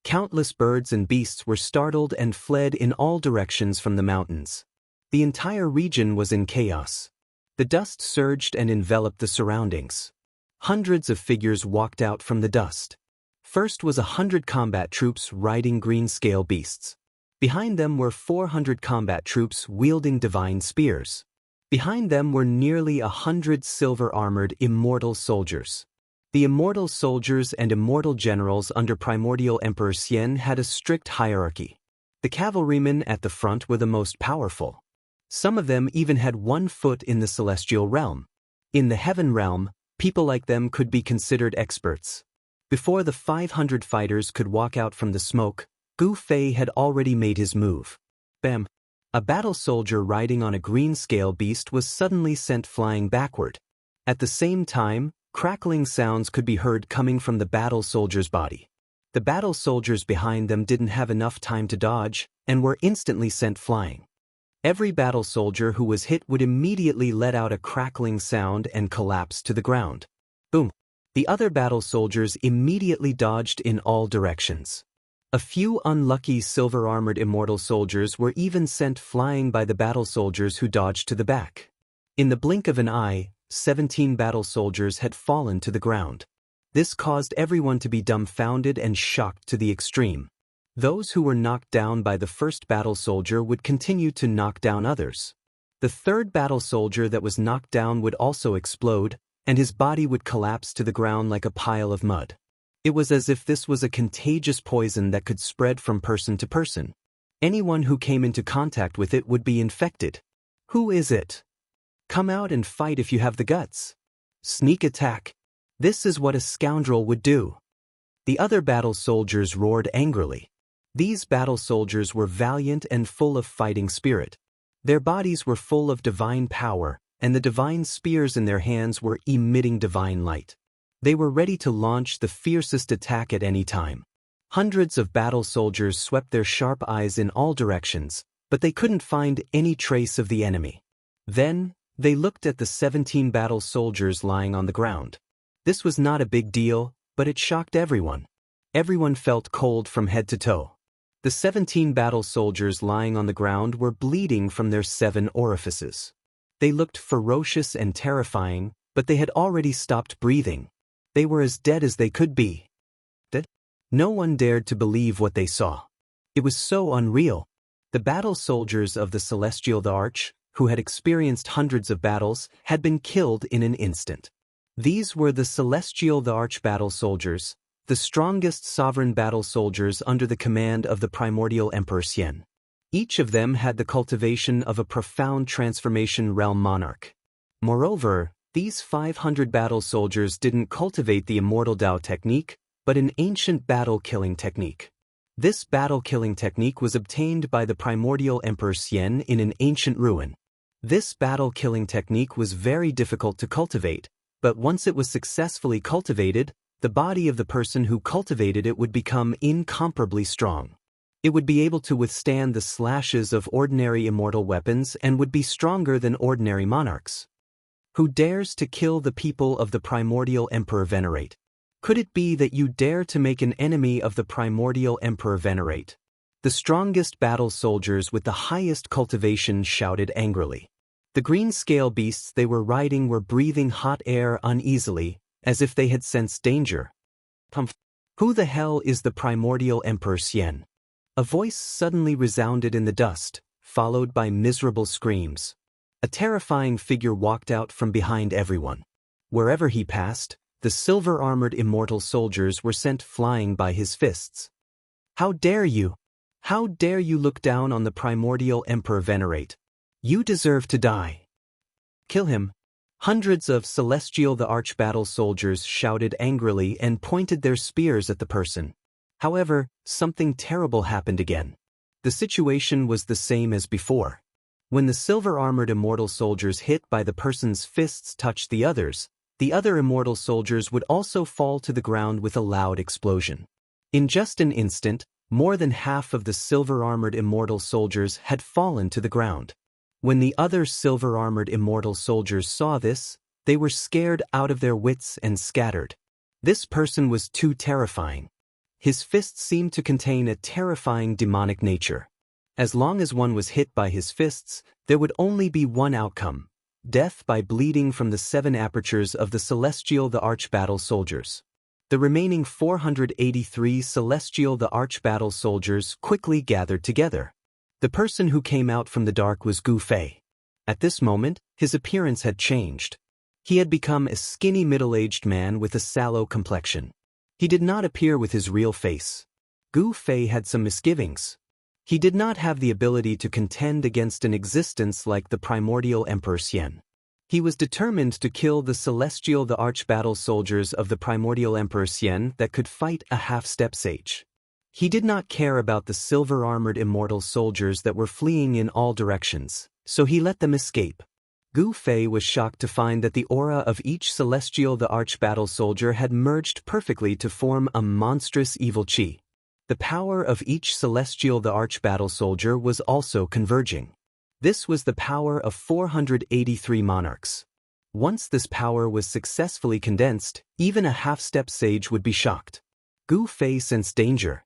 Speaker 1: Countless birds and beasts were startled and fled in all directions from the mountains. The entire region was in chaos. The dust surged and enveloped the surroundings. Hundreds of figures walked out from the dust. First was 100 combat troops riding green-scale beasts. Behind them were 400 combat troops wielding divine spears. Behind them were nearly 100 silver-armored immortal soldiers. The immortal soldiers and immortal generals under primordial Emperor Xian had a strict hierarchy. The cavalrymen at the front were the most powerful. Some of them even had 1 foot in the celestial realm. In the heaven realm, people like them could be considered experts. Before the 500 fighters could walk out from the smoke, Gu Fei had already made his move. Bam! A battle soldier riding on a green-scale beast was suddenly sent flying backward. At the same time, crackling sounds could be heard coming from the battle soldier's body. The battle soldiers behind them didn't have enough time to dodge, and were instantly sent flying. Every battle soldier who was hit would immediately let out a crackling sound and collapse to the ground. Boom! The other battle soldiers immediately dodged in all directions. A few unlucky silver-armored immortal soldiers were even sent flying by the battle soldiers who dodged to the back. In the blink of an eye, 17 battle soldiers had fallen to the ground. This caused everyone to be dumbfounded and shocked to the extreme. Those who were knocked down by the first battle soldier would continue to knock down others. The third battle soldier that was knocked down would also explode, and his body would collapse to the ground like a pile of mud. It was as if this was a contagious poison that could spread from person to person. Anyone who came into contact with it would be infected. Who is it? Come out and fight if you have the guts. Sneak attack. This is what a scoundrel would do. The other battle soldiers roared angrily. These battle soldiers were valiant and full of fighting spirit. Their bodies were full of divine power, and the divine spears in their hands were emitting divine light. They were ready to launch the fiercest attack at any time. Hundreds of battle soldiers swept their sharp eyes in all directions, but they couldn't find any trace of the enemy. Then, they looked at the 17 battle soldiers lying on the ground. This was not a big deal, but it shocked everyone. Everyone felt cold from head to toe. The 17 battle soldiers lying on the ground were bleeding from their 7 orifices. They looked ferocious and terrifying, but they had already stopped breathing. They were as dead as they could be. No one dared to believe what they saw. It was so unreal. The battle soldiers of the Celestial the Arch, who had experienced hundreds of battles, had been killed in an instant. These were the Celestial the Arch battle soldiers, the strongest sovereign battle soldiers under the command of the primordial Emperor Xian. Each of them had the cultivation of a profound transformation realm monarch. Moreover, these 500 battle soldiers didn't cultivate the immortal Dao technique, but an ancient battle-killing technique. This battle-killing technique was obtained by the primordial Emperor Xian in an ancient ruin. This battle-killing technique was very difficult to cultivate, but once it was successfully cultivated, the body of the person who cultivated it would become incomparably strong. It would be able to withstand the slashes of ordinary immortal weapons and would be stronger than ordinary monarchs. Who dares to kill the people of the primordial Emperor Venerate? Could it be that you dare to make an enemy of the primordial Emperor Venerate? The strongest battle soldiers with the highest cultivation shouted angrily. The green scale beasts they were riding were breathing hot air uneasily, as if they had sensed danger. Who the hell is the primordial Emperor Xian? A voice suddenly resounded in the dust, followed by miserable screams. A terrifying figure walked out from behind everyone. Wherever he passed, the silver-armored immortal soldiers were sent flying by his fists. How dare you? How dare you look down on the primordial Emperor Venerate? You deserve to die. Kill him. Hundreds of Celestial the Arch battle soldiers shouted angrily and pointed their spears at the person. However, something terrible happened again. The situation was the same as before. When the silver-armored immortal soldiers hit by the person's fists touched the other immortal soldiers would also fall to the ground with a loud explosion. In just an instant, more than half of the silver-armored immortal soldiers had fallen to the ground. When the other silver-armored immortal soldiers saw this, they were scared out of their wits and scattered. This person was too terrifying. His fists seemed to contain a terrifying demonic nature. As long as one was hit by his fists, there would only be one outcome: death by bleeding from the 7 apertures of the Celestial the Arch battle soldiers. The remaining 483 Celestial the Arch battle soldiers quickly gathered together. The person who came out from the dark was Gu Fei. At this moment, his appearance had changed. He had become a skinny middle-aged man with a sallow complexion. He did not appear with his real face. Gu Fei had some misgivings. He did not have the ability to contend against an existence like the primordial Emperor Xian. He was determined to kill the Celestial the Arch battle soldiers of the primordial Emperor Xian that could fight a half-step sage. He did not care about the silver-armored immortal soldiers that were fleeing in all directions, so he let them escape. Gu Fei was shocked to find that the aura of each Celestial the Arch battle soldier had merged perfectly to form a monstrous evil chi. The power of each Celestial the Arch battle soldier was also converging. This was the power of 483 monarchs. Once this power was successfully condensed, even a half-step sage would be shocked. Gu Fei sensed danger.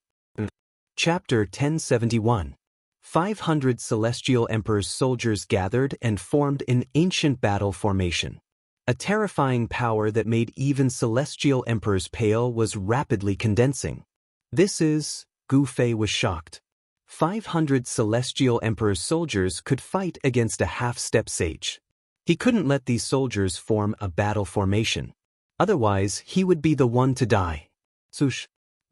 Speaker 1: Chapter 1071. 500 Celestial Emperor's soldiers gathered and formed an ancient battle formation. A terrifying power that made even Celestial Emperors pale was rapidly condensing. Gu Fei was shocked. 500 Celestial Emperor's soldiers could fight against a half-step sage. He couldn't let these soldiers form a battle formation. Otherwise, he would be the one to die.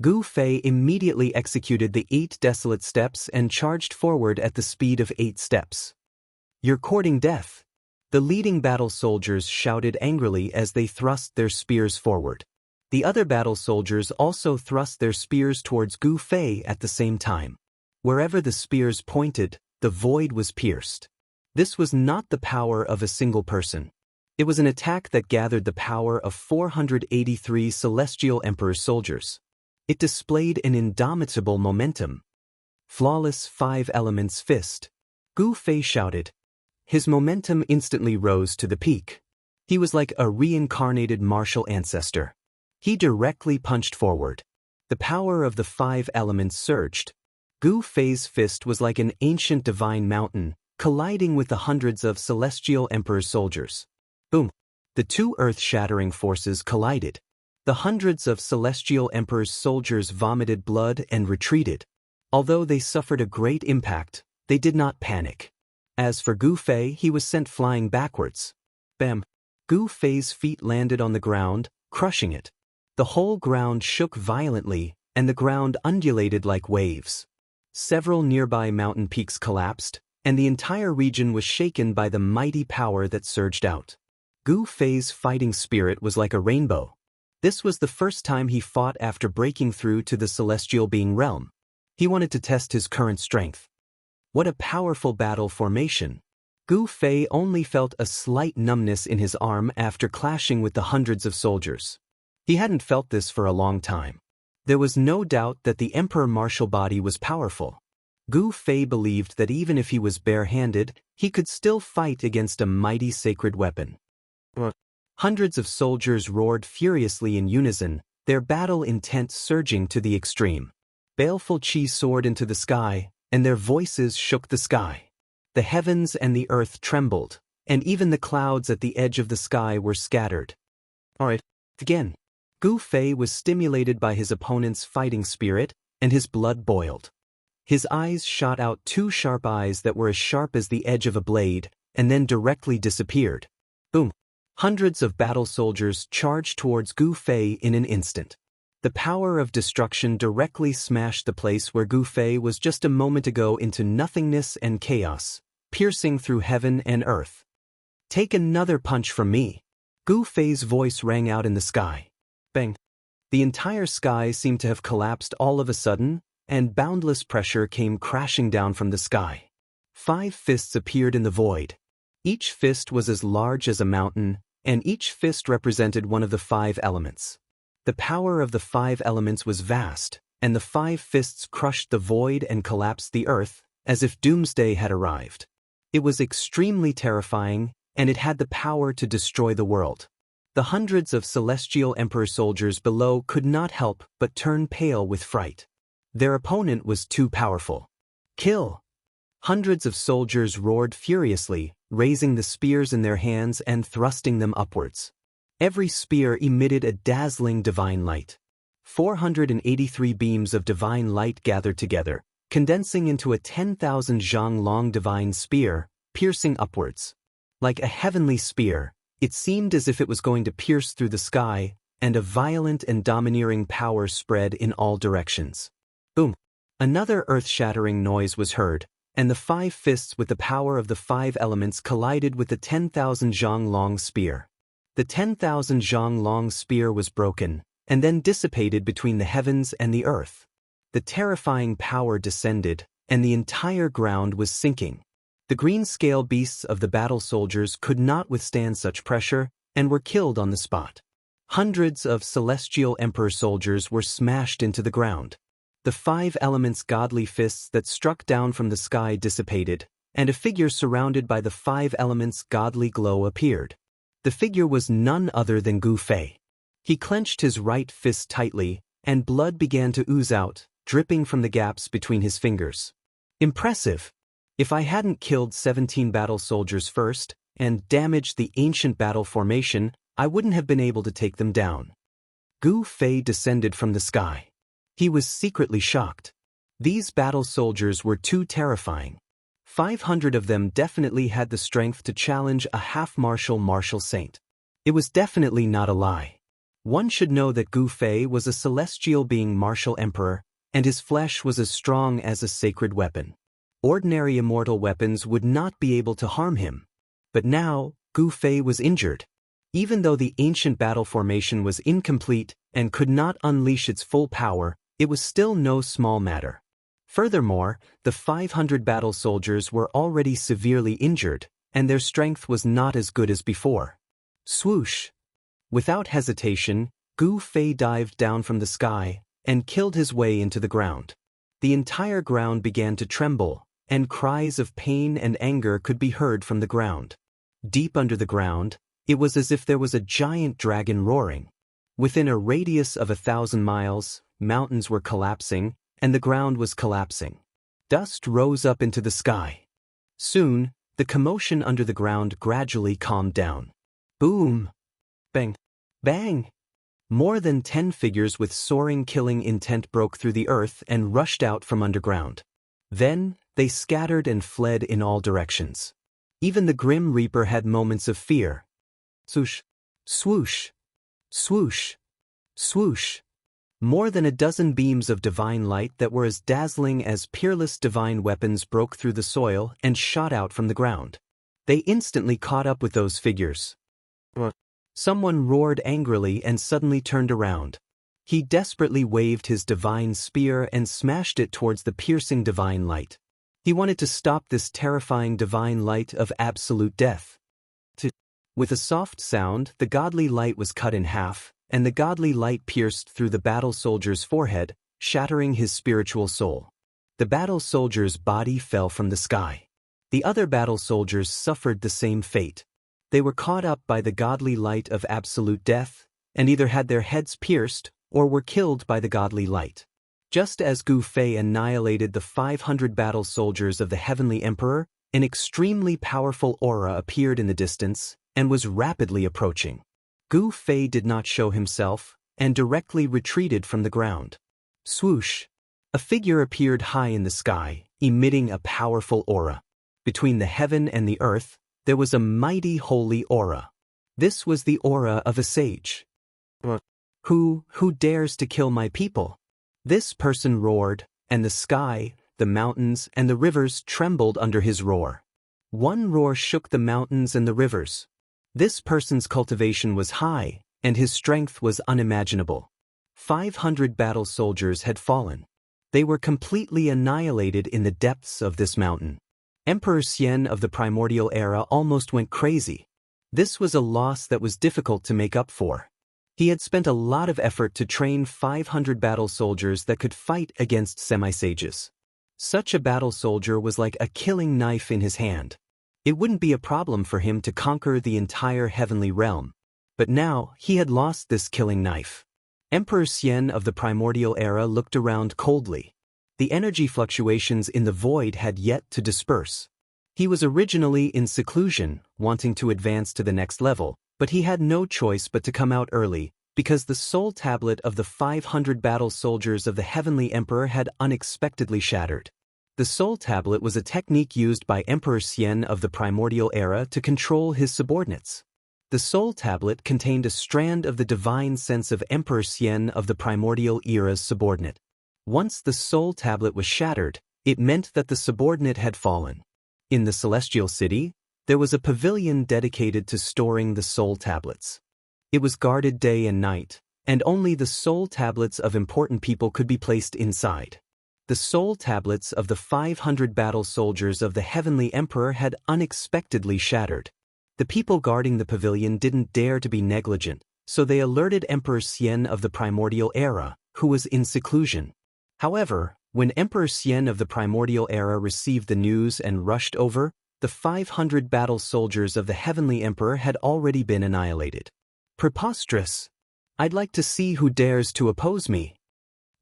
Speaker 1: Gu Fei immediately executed the 8 desolate steps and charged forward at the speed of 8 steps. You're courting death. The leading battle soldiers shouted angrily as they thrust their spears forward. The other battle soldiers also thrust their spears towards Gu Fei at the same time. Wherever the spears pointed, the void was pierced. This was not the power of a single person. It was an attack that gathered the power of 483 Celestial Emperor's soldiers. It displayed an indomitable momentum. Flawless 5 elements fist. Gu Fei shouted. His momentum instantly rose to the peak. He was like a reincarnated martial ancestor. He directly punched forward. The power of the 5 elements surged. Gu Fei's fist was like an ancient divine mountain, colliding with the hundreds of Celestial Emperor's soldiers. Boom! The two earth-shattering forces collided. The hundreds of Celestial Emperor's soldiers vomited blood and retreated. Although they suffered a great impact, they did not panic. As for Gu Fei, he was sent flying backwards. Bam! Gu Fei's feet landed on the ground, crushing it. The whole ground shook violently, and the ground undulated like waves. Several nearby mountain peaks collapsed, and the entire region was shaken by the mighty power that surged out. Gu Fei's fighting spirit was like a rainbow. This was the first time he fought after breaking through to the celestial being realm. He wanted to test his current strength. What a powerful battle formation! Gu Fei only felt a slight numbness in his arm after clashing with the hundreds of soldiers. He hadn't felt this for a long time. There was no doubt that the Emperor martial body was powerful. Gu Fei believed that even if he was bare-handed, he could still fight against a mighty sacred weapon. Hundreds of soldiers roared furiously in unison, their battle intent surging to the extreme. Baleful chi soared into the sky, and their voices shook the sky. The heavens and the earth trembled, and even the clouds at the edge of the sky were scattered. Alright, again. Gu Fei was stimulated by his opponent's fighting spirit, and his blood boiled. His eyes shot out 2 sharp eyes that were as sharp as the edge of a blade, and then directly disappeared. Boom! Hundreds of battle soldiers charged towards Gu Fei in an instant. The power of destruction directly smashed the place where Gu Fei was just a moment ago into nothingness and chaos, piercing through heaven and earth. Take another punch from me! Gu Fei's voice rang out in the sky. Bang! The entire sky seemed to have collapsed all of a sudden, and boundless pressure came crashing down from the sky. 5 fists appeared in the void. Each fist was as large as a mountain, and each fist represented one of the 5 elements. The power of the 5 elements was vast, and the 5 fists crushed the void and collapsed the earth, as if doomsday had arrived. It was extremely terrifying, and it had the power to destroy the world. The hundreds of Celestial Emperor soldiers below could not help but turn pale with fright. Their opponent was too powerful. Kill! Hundreds of soldiers roared furiously, raising the spears in their hands and thrusting them upwards. Every spear emitted a dazzling divine light. 483 beams of divine light gathered together, condensing into a 10,000 zhang long divine spear, piercing upwards. Like a heavenly spear, it seemed as if it was going to pierce through the sky, and a violent and domineering power spread in all directions. Boom! Another earth-shattering noise was heard, and the 5 fists with the power of the 5 elements collided with the 10,000 zhang long spear. The 10,000 zhang long spear was broken, and then dissipated between the heavens and the earth. The terrifying power descended, and the entire ground was sinking. The green-scale beasts of the battle soldiers could not withstand such pressure, and were killed on the spot. Hundreds of Celestial Emperor soldiers were smashed into the ground. The 5 elements' godly fists that struck down from the sky dissipated, and a figure surrounded by the 5 elements' godly glow appeared. The figure was none other than Gu Fei. He clenched his right fist tightly, and blood began to ooze out, dripping from the gaps between his fingers. Impressive! If I hadn't killed 17 battle soldiers first, and damaged the ancient battle formation, I wouldn't have been able to take them down. Gu Fei descended from the sky. He was secretly shocked. These battle soldiers were too terrifying. 500 of them definitely had the strength to challenge a half-martial saint. It was definitely not a lie. One should know that Gu Fei was a celestial being martial emperor, and his flesh was as strong as a sacred weapon. Ordinary immortal weapons would not be able to harm him. But now, Gu Fei was injured. Even though the ancient battle formation was incomplete and could not unleash its full power, it was still no small matter. Furthermore, the 500 battle soldiers were already severely injured, and their strength was not as good as before. Swoosh! Without hesitation, Gu Fei dived down from the sky and killed his way into the ground. The entire ground began to tremble, and cries of pain and anger could be heard from the ground. Deep under the ground, it was as if there was a giant dragon roaring. Within a radius of 1,000 miles, mountains were collapsing, and the ground was collapsing. Dust rose up into the sky. Soon, the commotion under the ground gradually calmed down. Boom! Bang! Bang! More than 10 figures with soaring killing intent broke through the earth and rushed out from underground. Then, they scattered and fled in all directions. Even the Grim Reaper had moments of fear. Swoosh! Swoosh! Swoosh! Swoosh! More than a dozen beams of divine light that were as dazzling as peerless divine weapons broke through the soil and shot out from the ground. They instantly caught up with those figures. Someone roared angrily and suddenly turned around. He desperately waved his divine spear and smashed it towards the piercing divine light. He wanted to stop this terrifying divine light of absolute death. With a soft sound, the godly light was cut in half, and the godly light pierced through the battle soldier's forehead, shattering his spiritual soul. The battle soldier's body fell from the sky. The other battle soldiers suffered the same fate. They were caught up by the godly light of absolute death, and either had their heads pierced or were killed by the godly light. Just as Gu Fei annihilated the 500 battle soldiers of the Heavenly Emperor, an extremely powerful aura appeared in the distance and was rapidly approaching. Gu Fei did not show himself and directly retreated from the ground. Swoosh! A figure appeared high in the sky, emitting a powerful aura. Between the heaven and the earth, there was a mighty holy aura. This was the aura of a sage. Who dares to kill my people? This person roared, and the sky, the mountains, and the rivers trembled under his roar. One roar shook the mountains and the rivers. This person's cultivation was high, and his strength was unimaginable. 500 battle soldiers had fallen. They were completely annihilated in the depths of this mountain. Emperor Xian of the primordial era almost went crazy. This was a loss that was difficult to make up for. He had spent a lot of effort to train 500 battle soldiers that could fight against semi-sages. Such a battle soldier was like a killing knife in his hand. It wouldn't be a problem for him to conquer the entire heavenly realm. But now, he had lost this killing knife. Emperor Xian of the primordial era looked around coldly. The energy fluctuations in the void had yet to disperse. He was originally in seclusion, wanting to advance to the next level, but he had no choice but to come out early, because the soul tablet of the 500 battle soldiers of the Heavenly Emperor had unexpectedly shattered. The soul tablet was a technique used by Emperor Xian of the primordial era to control his subordinates. The soul tablet contained a strand of the divine sense of Emperor Xian of the primordial era's subordinate. Once the soul tablet was shattered, it meant that the subordinate had fallen. In the celestial city, there was a pavilion dedicated to storing the soul tablets. It was guarded day and night, and only the soul tablets of important people could be placed inside. The soul tablets of the 500 battle soldiers of the Heavenly Emperor had unexpectedly shattered. The people guarding the pavilion didn't dare to be negligent, so they alerted Emperor Xian of the primordial era, who was in seclusion. However, when Emperor Xian of the primordial era received the news and rushed over, the 500 battle soldiers of the Heavenly Emperor had already been annihilated. Preposterous! I'd like to see who dares to oppose me.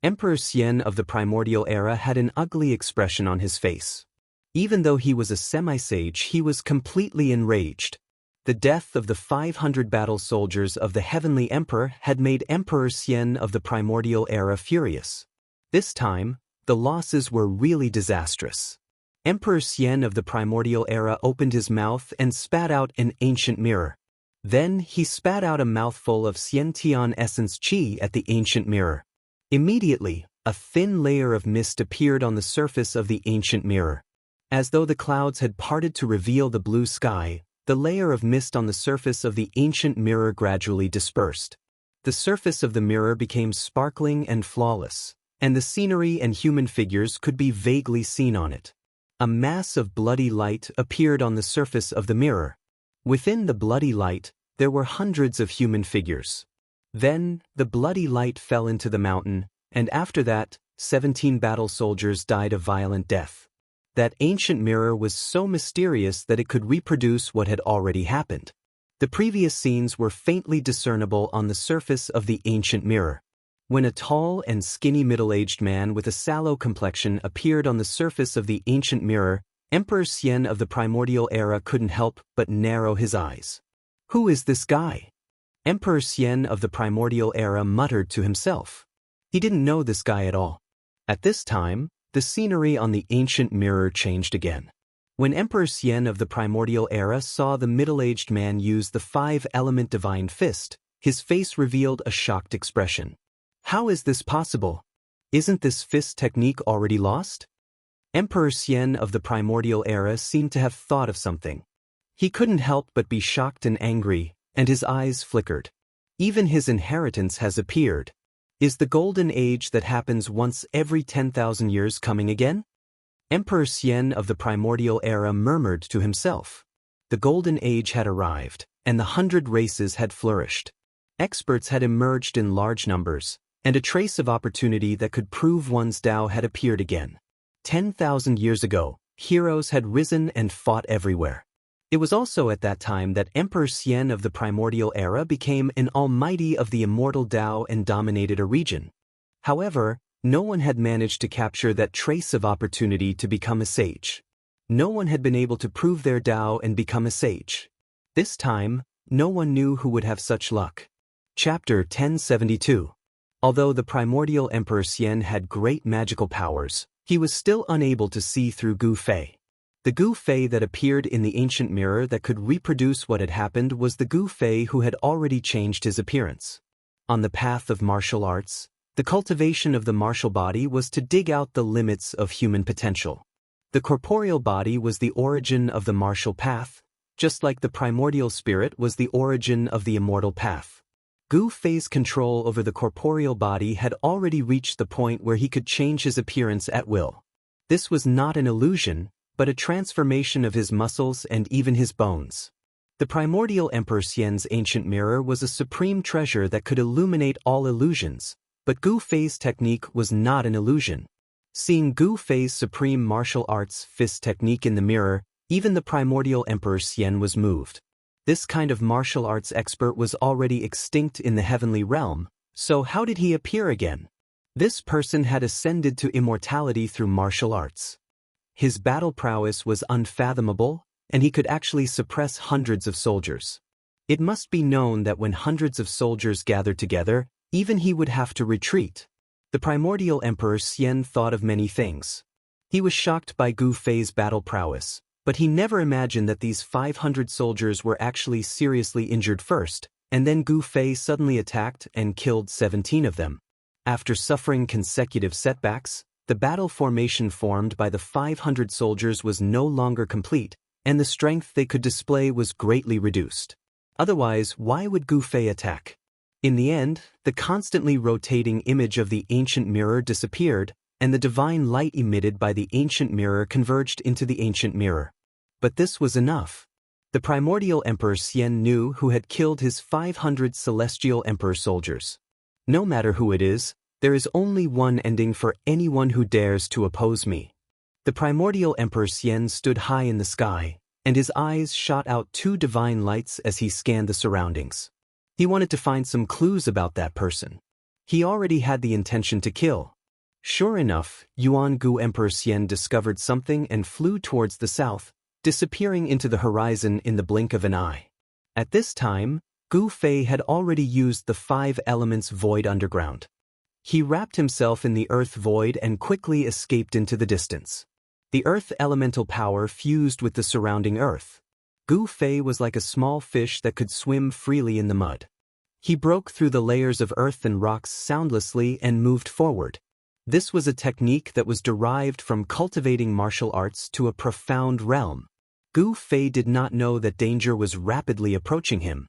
Speaker 1: Emperor Xian of the primordial era had an ugly expression on his face. Even though he was a semi-sage, he was completely enraged. The death of the 500 battle soldiers of the Heavenly Emperor had made Emperor Xian of the primordial era furious. This time, the losses were really disastrous. Emperor Xian of the primordial era opened his mouth and spat out an ancient mirror. Then he spat out a mouthful of Xiantian essence qi at the ancient mirror. Immediately, a thin layer of mist appeared on the surface of the ancient mirror. As though the clouds had parted to reveal the blue sky, the layer of mist on the surface of the ancient mirror gradually dispersed. The surface of the mirror became sparkling and flawless, and the scenery and human figures could be vaguely seen on it. A mass of bloody light appeared on the surface of the mirror. Within the bloody light, There were hundreds of human figures. Then, the bloody light fell into the mountain, and after that, 17 battle soldiers died a violent death. That ancient mirror was so mysterious that it could reproduce what had already happened. The previous scenes were faintly discernible on the surface of the ancient mirror. When a tall and skinny middle-aged man with a sallow complexion appeared on the surface of the ancient mirror, Emperor Xian of the primordial era couldn't help but narrow his eyes. "Who is this guy?" Emperor Xian of the primordial era muttered to himself. He didn't know this guy at all. At this time, the scenery on the ancient mirror changed again. When Emperor Xian of the primordial era saw the middle-aged man use the 5-element divine fist, his face revealed a shocked expression. "How is this possible? Isn't this fist technique already lost?" Emperor Xian of the primordial era seemed to have thought of something. He couldn't help but be shocked and angry, and his eyes flickered. Even his inheritance has appeared. Is the golden age that happens once every 10,000 years coming again? Emperor Xian of the primordial era murmured to himself. The golden age had arrived, and the 100 races had flourished. Experts had emerged in large numbers, and a trace of opportunity that could prove one's Tao had appeared again. 10,000 years ago, heroes had risen and fought everywhere. It was also at that time that Emperor Xian of the primordial era became an almighty of the immortal Tao and dominated a region. However, no one had managed to capture that trace of opportunity to become a sage. No one had been able to prove their Tao and become a sage. This time, no one knew who would have such luck. Chapter 1072. Although the primordial Emperor Xian had great magical powers, he was still unable to see through Gu Fei. The Gu Fei that appeared in the ancient mirror that could reproduce what had happened was the Gu Fei who had already changed his appearance. On the path of martial arts, the cultivation of the martial body was to dig out the limits of human potential. The corporeal body was the origin of the martial path, just like the primordial spirit was the origin of the immortal path. Gu Fei's control over the corporeal body had already reached the point where he could change his appearance at will. This was not an illusion, but a transformation of his muscles and even his bones. The primordial Emperor Xian's ancient mirror was a supreme treasure that could illuminate all illusions, but Gu Fei's technique was not an illusion. Seeing Gu Fei's supreme martial arts fist technique in the mirror, even the primordial Emperor Xian was moved. This kind of martial arts expert was already extinct in the heavenly realm, so how did he appear again? This person had ascended to immortality through martial arts. His battle prowess was unfathomable, and he could actually suppress hundreds of soldiers. It must be known that when hundreds of soldiers gathered together, even he would have to retreat. The primordial Emperor Xian thought of many things. He was shocked by Gu Fei's battle prowess, but he never imagined that these 500 soldiers were actually seriously injured first, and then Gu Fei suddenly attacked and killed 17 of them. After suffering consecutive setbacks, the battle formation formed by the 500 soldiers was no longer complete, and the strength they could display was greatly reduced. Otherwise, why would Gu Fei attack? In the end, the constantly rotating image of the ancient mirror disappeared, and the divine light emitted by the ancient mirror converged into the ancient mirror. But this was enough. The primordial Emperor Xian knew who had killed his 500 celestial emperor soldiers. No matter who it is, there is only one ending for anyone who dares to oppose me. The primordial Emperor Xian stood high in the sky, and his eyes shot out 2 divine lights as he scanned the surroundings. He wanted to find some clues about that person. He already had the intention to kill. Sure enough, Yuan Gu Emperor Xian discovered something and flew towards the south, disappearing into the horizon in the blink of an eye. At this time, Gu Fei had already used the 5 elements void underground. He wrapped himself in the earth void and quickly escaped into the distance. The earth elemental power fused with the surrounding earth. Gu Fei was like a small fish that could swim freely in the mud. He broke through the layers of earth and rocks soundlessly and moved forward. This was a technique that was derived from cultivating martial arts to a profound realm. Gu Fei did not know that danger was rapidly approaching him.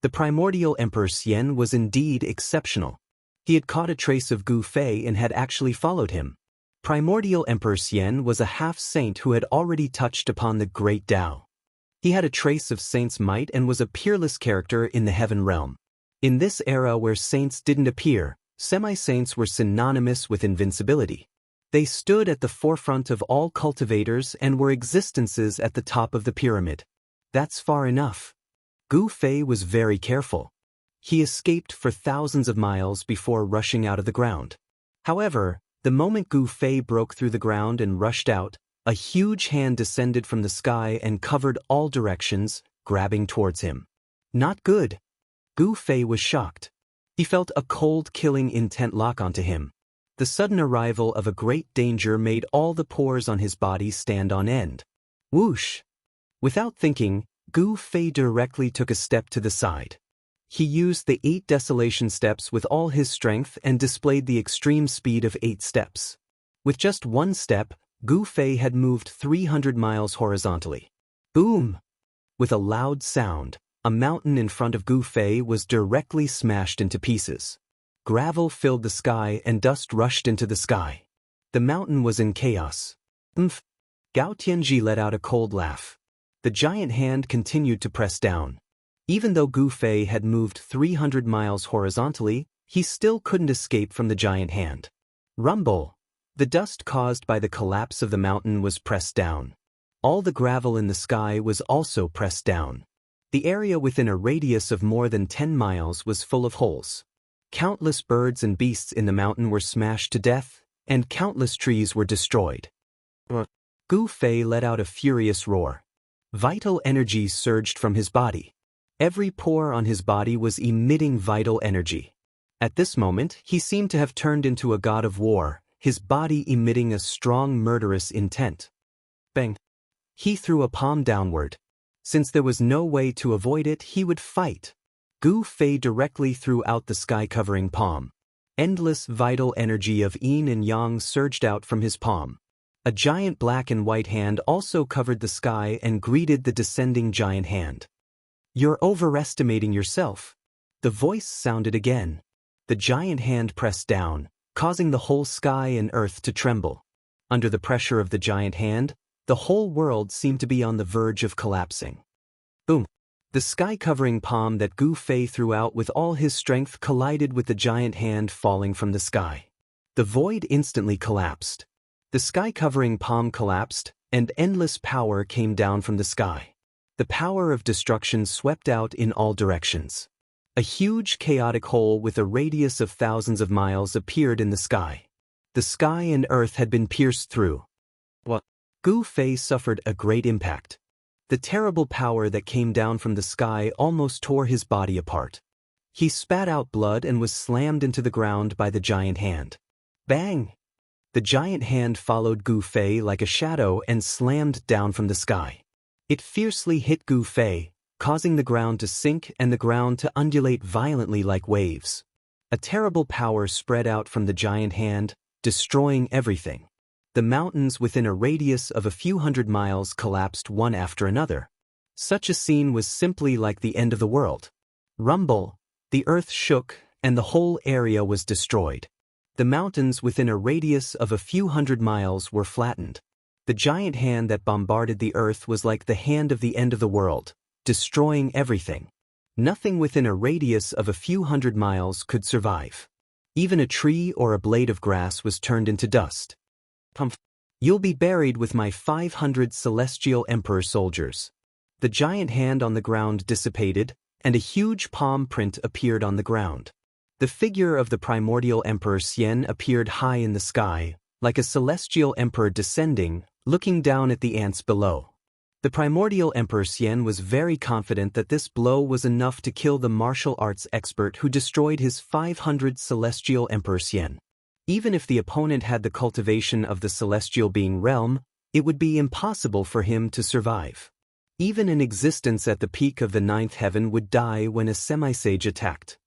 Speaker 1: The primordial Emperor Xian was indeed exceptional. He had caught a trace of Gu Fei and had actually followed him. Primordial Emperor Xian was a half-saint who had already touched upon the great Tao. He had a trace of saint's might and was a peerless character in the heaven realm. In this era where saints didn't appear, semi-saints were synonymous with invincibility. They stood at the forefront of all cultivators and were existences at the top of the pyramid. That's far enough. Gu Fei was very careful. He escaped for thousands of miles before rushing out of the ground. However, the moment Gu Fei broke through the ground and rushed out, a huge hand descended from the sky and covered all directions, grabbing towards him. Not good. Gu Fei was shocked. He felt a cold, killing intent lock onto him. The sudden arrival of a great danger made all the pores on his body stand on end. Whoosh! Without thinking, Gu Fei directly took a step to the side. He used the 8 desolation steps with all his strength and displayed the extreme speed of 8 steps. With just one step, Gu Fei had moved 300 miles horizontally. Boom! With a loud sound, a mountain in front of Gu Fei was directly smashed into pieces. Gravel filled the sky and dust rushed into the sky. The mountain was in chaos. Umph! Gao Tianji let out a cold laugh. The giant hand continued to press down. Even though Gu Fei had moved 300 miles horizontally, he still couldn't escape from the giant hand. Rumble! The dust caused by the collapse of the mountain was pressed down. All the gravel in the sky was also pressed down. The area within a radius of more than 10 miles was full of holes. Countless birds and beasts in the mountain were smashed to death, and countless trees were destroyed. Gu Fei let out a furious roar. Vital energy surged from his body. Every pore on his body was emitting vital energy. At this moment, he seemed to have turned into a god of war, his body emitting a strong murderous intent. Bang! He threw a palm downward. Since there was no way to avoid it, he would fight. Gu Fei directly threw out the sky-covering palm. Endless vital energy of yin and yang surged out from his palm. A giant black and white hand also covered the sky and greeted the descending giant hand. You're overestimating yourself. The voice sounded again. The giant hand pressed down, causing the whole sky and earth to tremble. Under the pressure of the giant hand, the whole world seemed to be on the verge of collapsing. Boom! The sky-covering palm that Gu Fei threw out with all his strength collided with the giant hand falling from the sky. The void instantly collapsed. The sky-covering palm collapsed, and endless power came down from the sky. The power of destruction swept out in all directions. A huge chaotic hole with a radius of thousands of miles appeared in the sky. The sky and earth had been pierced through. What? Gu Fei suffered a great impact. The terrible power that came down from the sky almost tore his body apart. He spat out blood and was slammed into the ground by the giant hand. Bang! The giant hand followed Gu Fei like a shadow and slammed down from the sky. It fiercely hit Gu Fei, causing the ground to sink and the ground to undulate violently like waves. A terrible power spread out from the giant hand, destroying everything. The mountains within a radius of a few hundred miles collapsed one after another. Such a scene was simply like the end of the world. Rumble! The earth shook, and the whole area was destroyed. The mountains within a radius of a few hundred miles were flattened. The giant hand that bombarded the earth was like the hand of the end of the world, destroying everything. Nothing within a radius of a few hundred miles could survive. Even a tree or a blade of grass was turned into dust. Humph! You'll be buried with my 500 celestial emperor soldiers. The giant hand on the ground dissipated, and a huge palm print appeared on the ground. The figure of the primordial emperor Xian appeared high in the sky, like a celestial emperor descending, looking down at the ants below. The primordial emperor Xian was very confident that this blow was enough to kill the martial arts expert who destroyed his 500 celestial emperor Xian. Even if the opponent had the cultivation of the celestial being realm, it would be impossible for him to survive. Even an existence at the peak of the 9th heaven would die when a semi-sage attacked.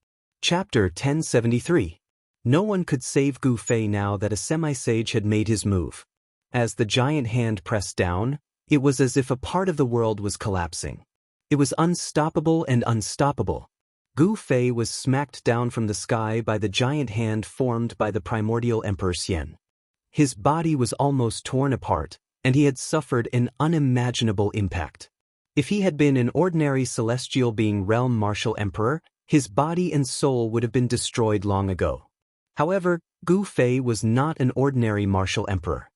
Speaker 1: Chapter 1073. No one could save Gu Fei now that a semi-sage had made his move. As the giant hand pressed down, it was as if a part of the world was collapsing. It was unstoppable and unstoppable. Gu Fei was smacked down from the sky by the giant hand formed by the primordial emperor Xian. His body was almost torn apart, and he had suffered an unimaginable impact. If he had been an ordinary celestial being realm martial emperor, his body and soul would have been destroyed long ago. However, Gu Fei was not an ordinary martial emperor.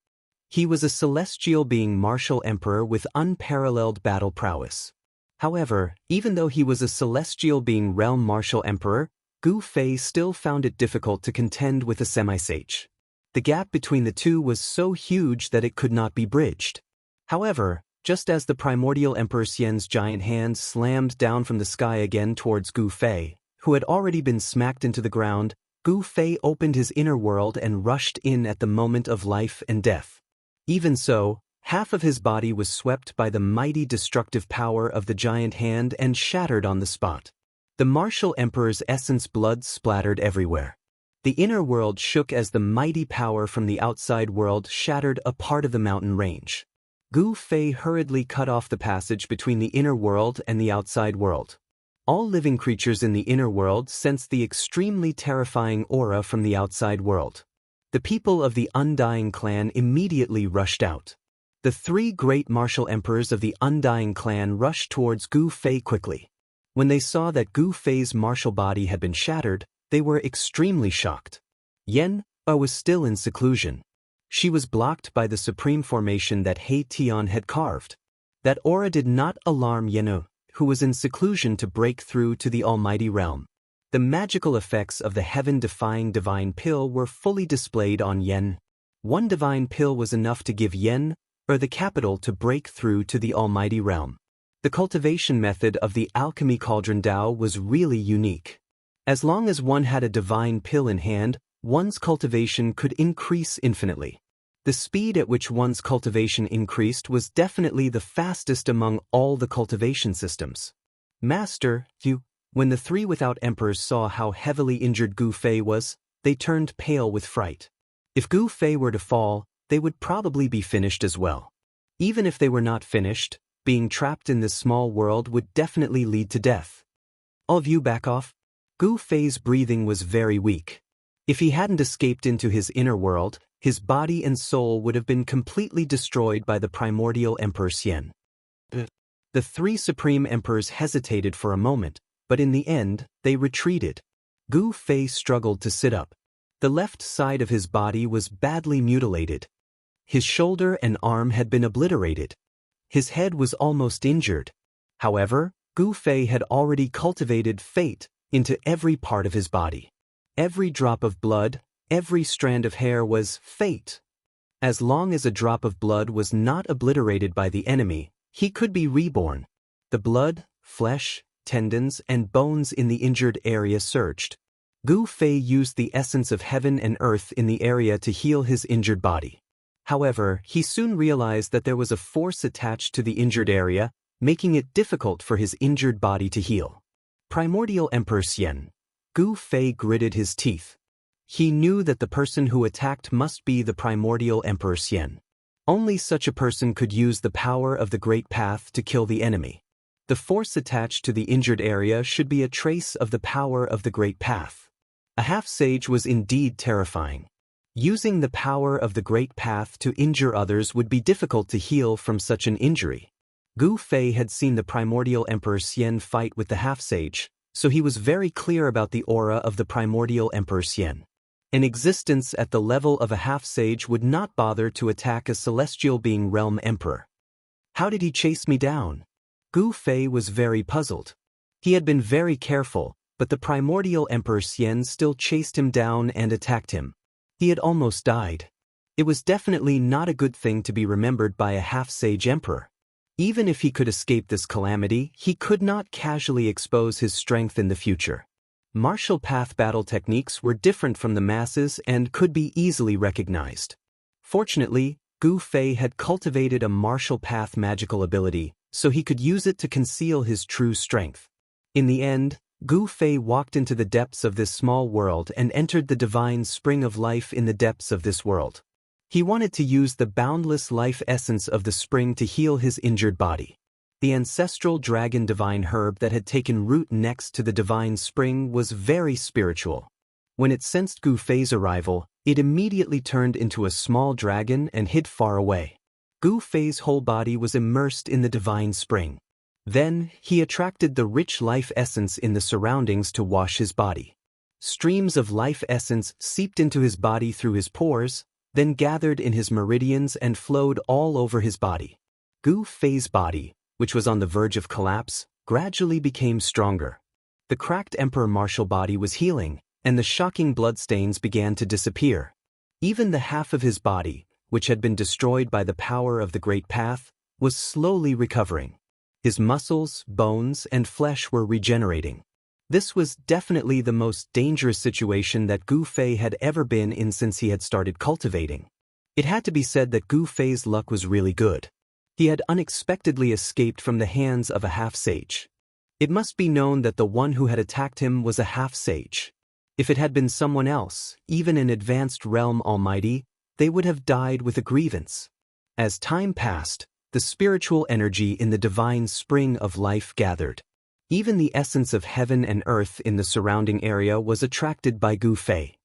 Speaker 1: He was a celestial being martial emperor with unparalleled battle prowess. However, even though he was a celestial being realm martial emperor, Gu Fei still found it difficult to contend with a semi-sage. The gap between the two was so huge that it could not be bridged. However, just as the primordial Emperor Xian's giant hand slammed down from the sky again towards Gu Fei, who had already been smacked into the ground, Gu Fei opened his inner world and rushed in at the moment of life and death. Even so, half of his body was swept by the mighty destructive power of the giant hand and shattered on the spot. The martial emperor's essence blood splattered everywhere. The inner world shook as the mighty power from the outside world shattered a part of the mountain range. Gu Fei hurriedly cut off the passage between the inner world and the outside world. All living creatures in the inner world sensed the extremely terrifying aura from the outside world. The people of the Undying clan immediately rushed out. The three great martial emperors of the Undying clan rushed towards Gu Fei quickly. When they saw that Gu Fei's martial body had been shattered, they were extremely shocked. Yen was still in seclusion. She was blocked by the supreme formation that He Tian had carved. That aura did not alarm Yen, who was in seclusion, to break through to the almighty realm. The magical effects of the heaven-defying divine pill were fully displayed on Yen. One divine pill was enough to give Yen, the capital, to break through to the almighty realm. The cultivation method of the alchemy cauldron Dao was really unique. As long as one had a divine pill in hand, one's cultivation could increase infinitely. The speed at which one's cultivation increased was definitely the fastest among all the cultivation systems. Master, when the three without emperors saw how heavily injured Gu Fei was, they turned pale with fright. If Gu Fei were to fall, they would probably be finished as well. Even if they were not finished, being trapped in this small world would definitely lead to death. All of you back off. Gu Fei's breathing was very weak. If he hadn't escaped into his inner world, his body and soul would have been completely destroyed by the primordial Emperor Xian. The three supreme emperors hesitated for a moment, but in the end, they retreated. Gu Fei struggled to sit up. The left side of his body was badly mutilated. His shoulder and arm had been obliterated. His head was almost injured. However, Gu Fei had already cultivated fate into every part of his body. Every drop of blood, every strand of hair was fate. As long as a drop of blood was not obliterated by the enemy, he could be reborn. The blood, flesh, tendons, and bones in the injured area surged. Gu Fei used the essence of heaven and earth in the area to heal his injured body. However, he soon realized that there was a force attached to the injured area, making it difficult for his injured body to heal. Primordial Emperor Xian. Gu Fei gritted his teeth. He knew that the person who attacked must be the primordial Emperor Xian. Only such a person could use the power of the Great Path to kill the enemy. The force attached to the injured area should be a trace of the power of the Great Path. A half-sage was indeed terrifying. Using the power of the Great Path to injure others would be difficult to heal from such an injury. Gu Fei had seen the primordial Emperor Xian fight with the half-sage, so he was very clear about the aura of the primordial Emperor Xian. An existence at the level of a half-sage would not bother to attack a celestial being realm emperor. How did he chase me down? Gu Fei was very puzzled. He had been very careful, but the primordial Emperor Xian still chased him down and attacked him. He had almost died. It was definitely not a good thing to be remembered by a half-sage emperor. Even if he could escape this calamity, he could not casually expose his strength in the future. Martial path battle techniques were different from the masses and could be easily recognized. Fortunately, Gu Fei had cultivated a martial path magical ability, so he could use it to conceal his true strength. In the end, Gu Fei walked into the depths of this small world and entered the divine spring of life in the depths of this world. He wanted to use the boundless life essence of the spring to heal his injured body. The ancestral dragon divine herb that had taken root next to the divine spring was very spiritual. When it sensed Gu Fei's arrival, it immediately turned into a small dragon and hid far away. Gu Fei's whole body was immersed in the divine spring. Then, he attracted the rich life essence in the surroundings to wash his body. Streams of life essence seeped into his body through his pores, then gathered in his meridians and flowed all over his body. Gu Fei's body, which was on the verge of collapse, gradually became stronger. The cracked emperor martial body was healing, and the shocking bloodstains began to disappear. Even the half of his body, which had been destroyed by the power of the Great Path, was slowly recovering. His muscles, bones, and flesh were regenerating. This was definitely the most dangerous situation that Gu Fei had ever been in since he had started cultivating. It had to be said that Gu Fei's luck was really good. He had unexpectedly escaped from the hands of a half-sage. It must be known that the one who had attacked him was a half-sage. If it had been someone else, even an advanced realm almighty, they would have died with a grievance. As time passed, the spiritual energy in the divine spring of life gathered. Even the essence of heaven and earth in the surrounding area was attracted by Gu Fei.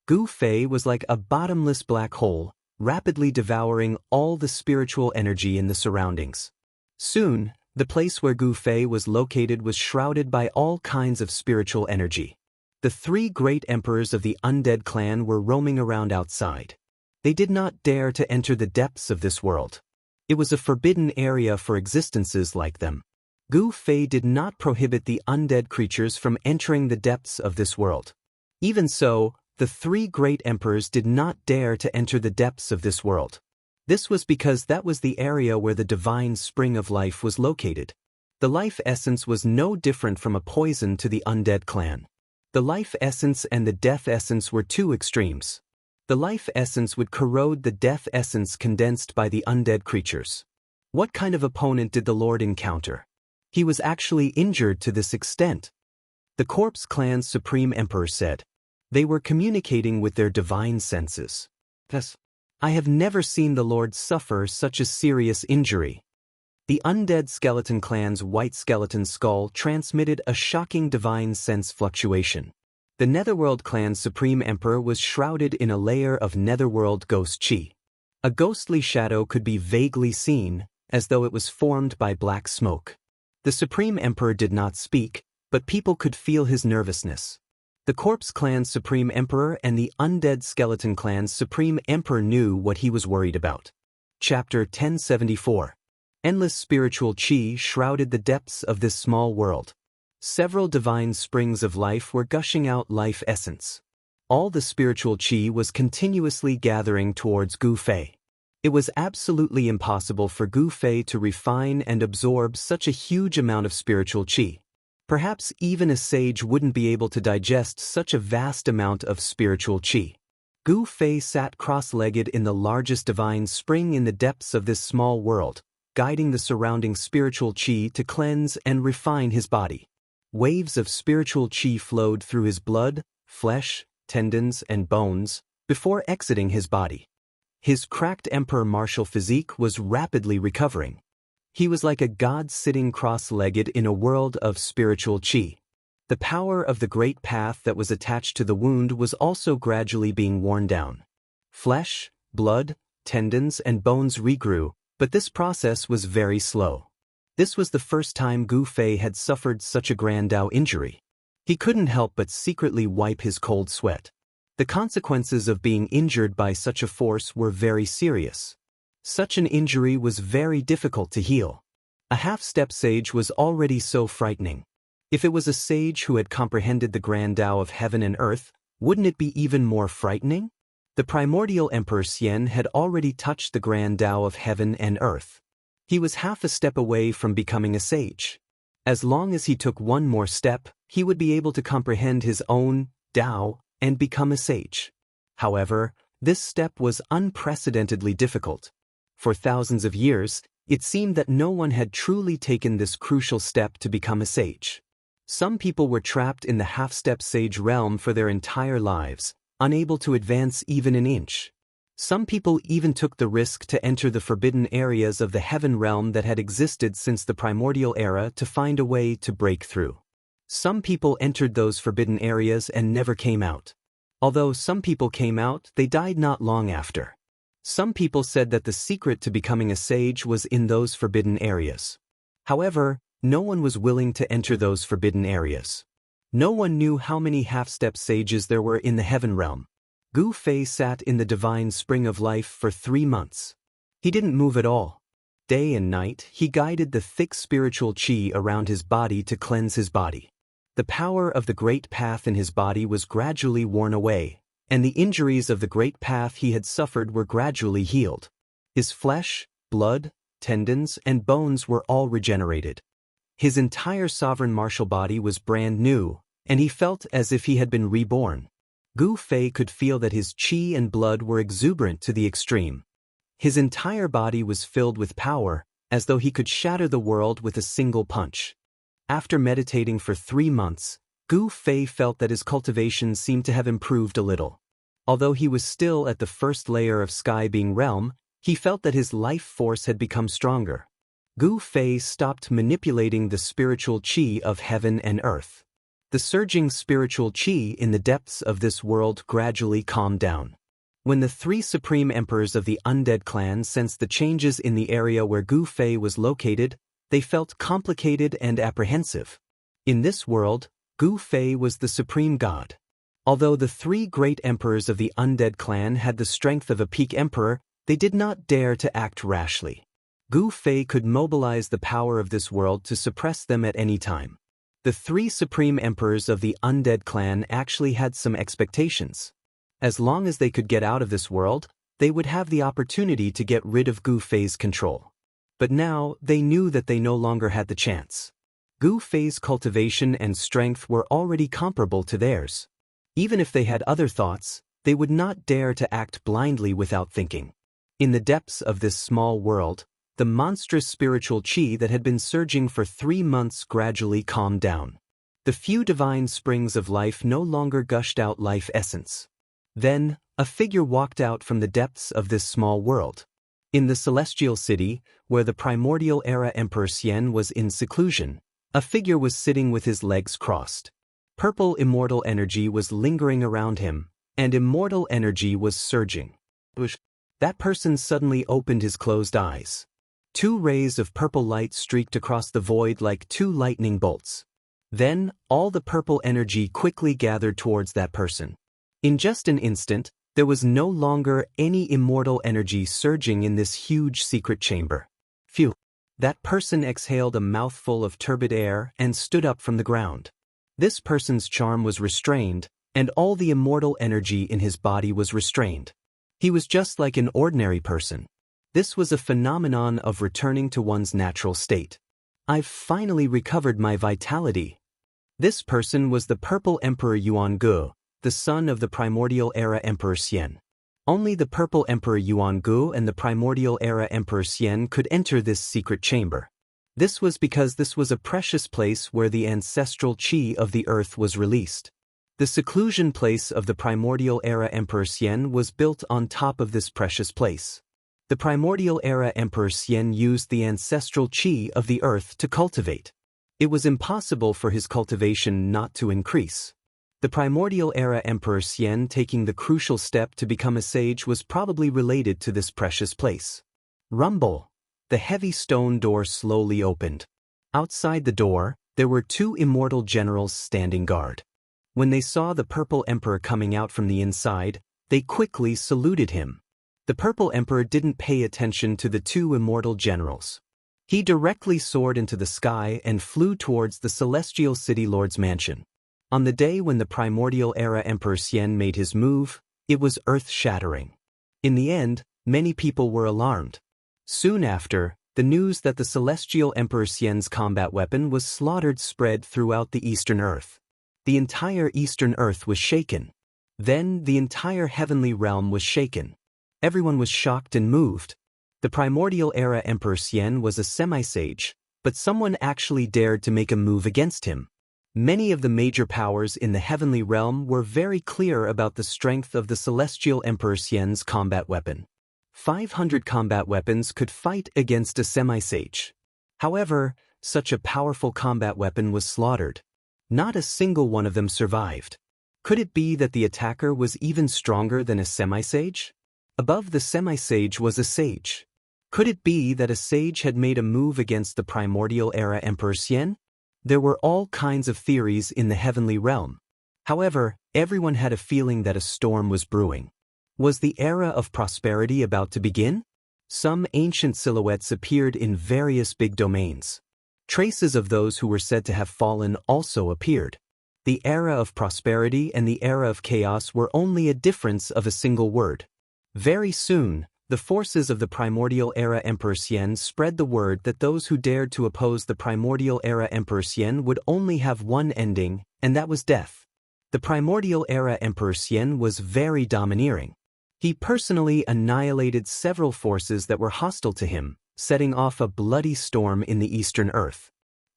Speaker 1: Gu Fei was like a bottomless black hole, rapidly devouring all the spiritual energy in the surroundings. Soon, the place where Gu Fei was located was shrouded by all kinds of spiritual energy. The three great emperors of the undead clan were roaming around outside. They did not dare to enter the depths of this world. It was a forbidden area for existences like them. Gu Fei did not prohibit the undead creatures from entering the depths of this world. Even so, the three great emperors did not dare to enter the depths of this world. This was because that was the area where the divine spring of life was located. The life essence was no different from a poison to the undead clan. The life essence and the death essence were two extremes. The life essence would corrode the death essence condensed by the undead creatures. What kind of opponent did the Lord encounter? He was actually injured to this extent. The Corpse Clan's Supreme Emperor said. They were communicating with their divine senses. Thus, I have never seen the Lord suffer such a serious injury. The Undead Skeleton Clan's White Skeleton Skull transmitted a shocking divine sense fluctuation. The Netherworld Clan's Supreme Emperor was shrouded in a layer of Netherworld Ghost Chi. A ghostly shadow could be vaguely seen, as though it was formed by black smoke. The Supreme Emperor did not speak, but people could feel his nervousness. The Corpse Clan's Supreme Emperor and the Undead Skeleton Clan's Supreme Emperor knew what he was worried about. Chapter 1074. Endless spiritual chi shrouded the depths of this small world. Several divine springs of life were gushing out life essence. All the spiritual chi was continuously gathering towards Gu Fei. It was absolutely impossible for Gu Fei to refine and absorb such a huge amount of spiritual chi. Perhaps even a sage wouldn't be able to digest such a vast amount of spiritual chi. Gu Fei sat cross-legged in the largest divine spring in the depths of this small world, guiding the surrounding spiritual chi to cleanse and refine his body. Waves of spiritual chi flowed through his blood, flesh, tendons, and bones, before exiting his body. His cracked emperor martial physique was rapidly recovering. He was like a god sitting cross-legged in a world of spiritual chi. The power of the great path that was attached to the wound was also gradually being worn down. Flesh, blood, tendons, and bones regrew, but this process was very slow. This was the first time Gu Fei had suffered such a grand Dao injury. He couldn't help but secretly wipe his cold sweat. The consequences of being injured by such a force were very serious. Such an injury was very difficult to heal. A half-step sage was already so frightening. If it was a sage who had comprehended the grand Dao of heaven and earth, wouldn't it be even more frightening? The primordial Emperor Xian had already touched the grand Dao of heaven and earth. He was half a step away from becoming a sage. As long as he took one more step, he would be able to comprehend his own Dao and become a sage. However, this step was unprecedentedly difficult. For thousands of years, it seemed that no one had truly taken this crucial step to become a sage. Some people were trapped in the half-step sage realm for their entire lives, unable to advance even an inch. Some people even took the risk to enter the forbidden areas of the heaven realm that had existed since the primordial era to find a way to break through. Some people entered those forbidden areas and never came out. Although some people came out, they died not long after. Some people said that the secret to becoming a sage was in those forbidden areas. However, no one was willing to enter those forbidden areas. No one knew how many half-step sages there were in the heaven realm. Gu Fei sat in the divine spring of life for 3 months. He didn't move at all. Day and night, he guided the thick spiritual qi around his body to cleanse his body. The power of the great path in his body was gradually worn away, and the injuries of the great path he had suffered were gradually healed. His flesh, blood, tendons, and bones were all regenerated. His entire sovereign martial body was brand new, and he felt as if he had been reborn. Gu Fei could feel that his qi and blood were exuberant to the extreme. His entire body was filled with power, as though he could shatter the world with a single punch. After meditating for 3 months, Gu Fei felt that his cultivation seemed to have improved a little. Although he was still at the first layer of sky being realm, he felt that his life force had become stronger. Gu Fei stopped manipulating the spiritual qi of heaven and earth. The surging spiritual qi in the depths of this world gradually calmed down. When the 3 supreme emperors of the undead clan sensed the changes in the area where Gu Fei was located, they felt complicated and apprehensive. In this world, Gu Fei was the supreme god. Although the 3 great emperors of the undead clan had the strength of a peak emperor, they did not dare to act rashly. Gu Fei could mobilize the power of this world to suppress them at any time. The 3 supreme emperors of the undead clan actually had some expectations. As long as they could get out of this world, they would have the opportunity to get rid of Gu Fei's control. But now, they knew that they no longer had the chance. Gu Fei's cultivation and strength were already comparable to theirs. Even if they had other thoughts, they would not dare to act blindly without thinking. In the depths of this small world, the monstrous spiritual qi that had been surging for 3 months gradually calmed down. The few divine springs of life no longer gushed out life essence. Then, a figure walked out from the depths of this small world. In the celestial city, where the primordial era Emperor Xian was in seclusion, a figure was sitting with his legs crossed. Purple immortal energy was lingering around him, and immortal energy was surging. That person suddenly opened his closed eyes. 2 rays of purple light streaked across the void like 2 lightning bolts. Then, all the purple energy quickly gathered towards that person. In just an instant, there was no longer any immortal energy surging in this huge secret chamber. Phew! That person exhaled a mouthful of turbid air and stood up from the ground. This person's charm was restrained, and all the immortal energy in his body was restrained. He was just like an ordinary person. This was a phenomenon of returning to one's natural state. I've finally recovered my vitality. This person was the Purple Emperor Yuangu, the son of the Primordial Era Emperor Xian. Only the Purple Emperor Yuangu and the Primordial Era Emperor Xian could enter this secret chamber. This was because this was a precious place where the ancestral qi of the earth was released. The seclusion place of the Primordial Era Emperor Xian was built on top of this precious place. The Primordial Era Emperor Xian used the ancestral qi of the earth to cultivate. It was impossible for his cultivation not to increase. The Primordial Era Emperor Xian taking the crucial step to become a sage was probably related to this precious place. Rumble! The heavy stone door slowly opened. Outside the door, there were 2 immortal generals standing guard. When they saw the Purple Emperor coming out from the inside, they quickly saluted him. The Purple Emperor didn't pay attention to the 2 immortal generals. He directly soared into the sky and flew towards the Celestial City Lord's mansion. On the day when the Primordial Era Emperor Xian made his move, it was earth-shattering. In the end, many people were alarmed. Soon after, the news that the Celestial Emperor Xian's combat weapon was slaughtered spread throughout the Eastern Earth. The entire Eastern Earth was shaken. Then the entire heavenly realm was shaken. Everyone was shocked and moved. The Primordial Era Emperor Xian was a semi-sage, but someone actually dared to make a move against him. Many of the major powers in the heavenly realm were very clear about the strength of the Celestial Emperor Xian's combat weapon. 500 combat weapons could fight against a semi-sage. However, such a powerful combat weapon was slaughtered. Not a single one of them survived. Could it be that the attacker was even stronger than a semi-sage? Above the semi-sage was a sage. Could it be that a sage had made a move against the primordial era Emperor Xian? There were all kinds of theories in the heavenly realm. However, everyone had a feeling that a storm was brewing. Was the era of prosperity about to begin? Some ancient silhouettes appeared in various big domains. Traces of those who were said to have fallen also appeared. The era of prosperity and the era of chaos were only a difference of a single word. Very soon, the forces of the primordial era Emperor Xian spread the word that those who dared to oppose the primordial era Emperor Xian would only have one ending, and that was death. The primordial era Emperor Xian was very domineering. He personally annihilated several forces that were hostile to him, setting off a bloody storm in the Eastern Earth.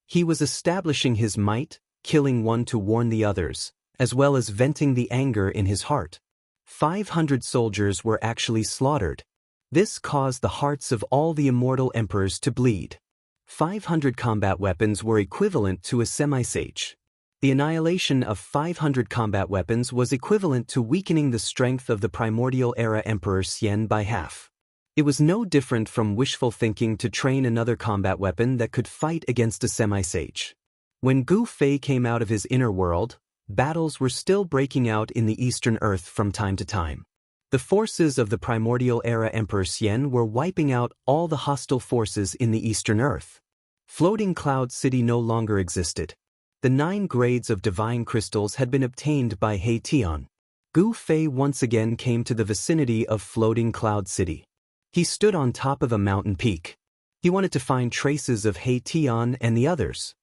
Speaker 1: He was establishing his might, killing one to warn the others, as well as venting the anger in his heart. 500 soldiers were actually slaughtered. This caused the hearts of all the immortal emperors to bleed. 500 combat weapons were equivalent to a semi-sage. The annihilation of 500 combat weapons was equivalent to weakening the strength of the primordial era Emperor Xian by half. It was no different from wishful thinking to train another combat weapon that could fight against a semi-sage. When Gu Fei came out of his inner world, battles were still breaking out in the Eastern Earth from time to time. The forces of the primordial era Emperor Xian were wiping out all the hostile forces in the Eastern Earth. Floating Cloud City no longer existed. The 9 grades of divine crystals had been obtained by He Tian. Gu Fei once again came to the vicinity of Floating Cloud City. He stood on top of a mountain peak. He wanted to find traces of He Tian and the others.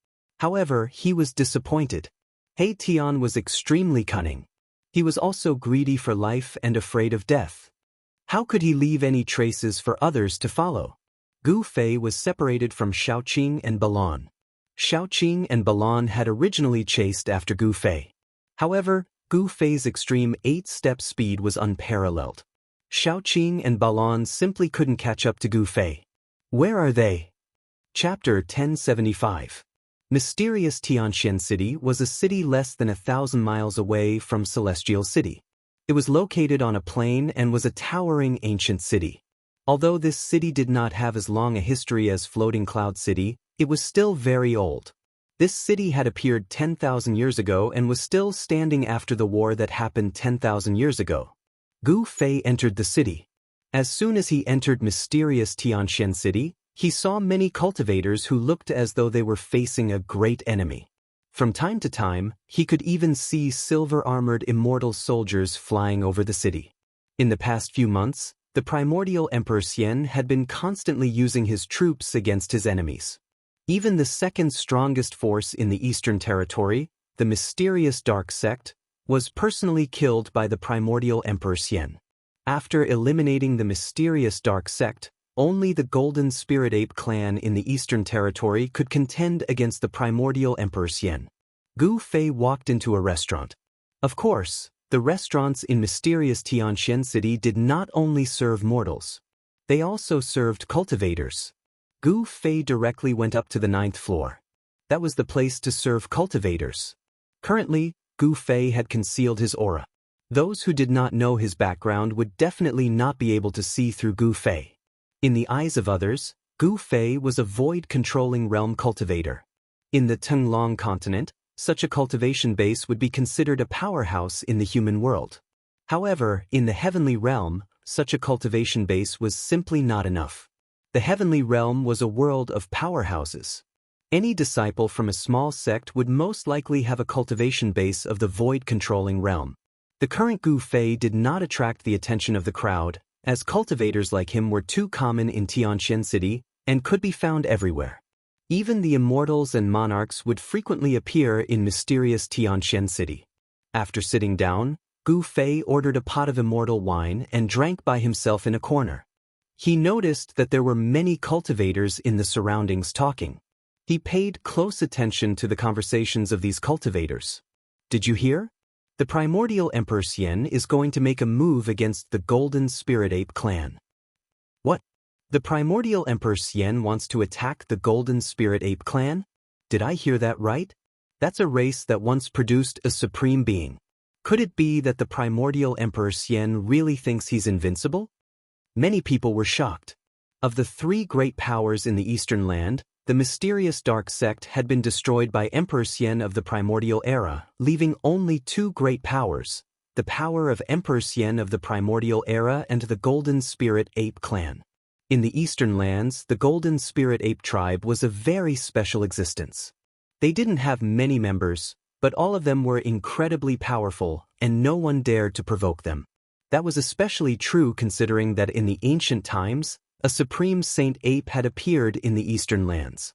Speaker 1: However, he was disappointed. He Tian was extremely cunning. He was also greedy for life and afraid of death. How could he leave any traces for others to follow? Gu Fei was separated from Shaoqing and Balan. Shaoqing and Balan had originally chased after Gu Fei. However, Gu Fei's extreme 8-step speed was unparalleled. Shaoqing and Balan simply couldn't catch up to Gu Fei. Where are they? Chapter 1075. Mysterious Tianxian City was a city less than 1,000 miles away from Celestial City. It was located on a plain and was a towering ancient city. Although this city did not have as long a history as Floating Cloud City, it was still very old. This city had appeared 10,000 years ago and was still standing after the war that happened 10,000 years ago. Gu Fei entered the city. As soon as he entered mysterious Tianxian City, he saw many cultivators who looked as though they were facing a great enemy. From time to time, he could even see silver-armored immortal soldiers flying over the city. In the past few months, the primordial Emperor Xian had been constantly using his troops against his enemies. Even the second strongest force in the Eastern Territory, the mysterious Dark Sect, was personally killed by the primordial Emperor Xian. After eliminating the mysterious Dark Sect, only the Golden Spirit Ape clan in the Eastern Territory could contend against the primordial Emperor Xian. Gu Fei walked into a restaurant. Of course, the restaurants in mysterious Tianxian City did not only serve mortals. They also served cultivators. Gu Fei directly went up to the 9th floor. That was the place to serve cultivators. Currently, Gu Fei had concealed his aura. Those who did not know his background would definitely not be able to see through Gu Fei. In the eyes of others, Gu Fei was a void-controlling realm cultivator. In the Tenglong continent, such a cultivation base would be considered a powerhouse in the human world. However, in the heavenly realm, such a cultivation base was simply not enough. The heavenly realm was a world of powerhouses. Any disciple from a small sect would most likely have a cultivation base of the void-controlling realm. The current Gu Fei did not attract the attention of the crowd, as cultivators like him were too common in Tianxian City and could be found everywhere. Even the immortals and monarchs would frequently appear in mysterious Tianxian City. After sitting down, Gu Fei ordered a pot of immortal wine and drank by himself in a corner. He noticed that there were many cultivators in the surroundings talking. He paid close attention to the conversations of these cultivators. Did you hear? The primordial Emperor Xian is going to make a move against the Golden Spirit Ape clan. What? The primordial Emperor Xian wants to attack the Golden Spirit Ape clan? Did I hear that right? That's a race that once produced a supreme being. Could it be that the primordial Emperor Xian really thinks he's invincible? Many people were shocked. Of the three great powers in the Eastern Land, the mysterious dark sect had been destroyed by Emperor Xian of the primordial era, leaving only two great powers, the power of Emperor Xian of the primordial era and the Golden Spirit Ape clan. In the Eastern Lands, the Golden Spirit Ape tribe was a very special existence. They didn't have many members, but all of them were incredibly powerful, and no one dared to provoke them. That was especially true considering that in the ancient times, a supreme saint ape had appeared in the Eastern Lands.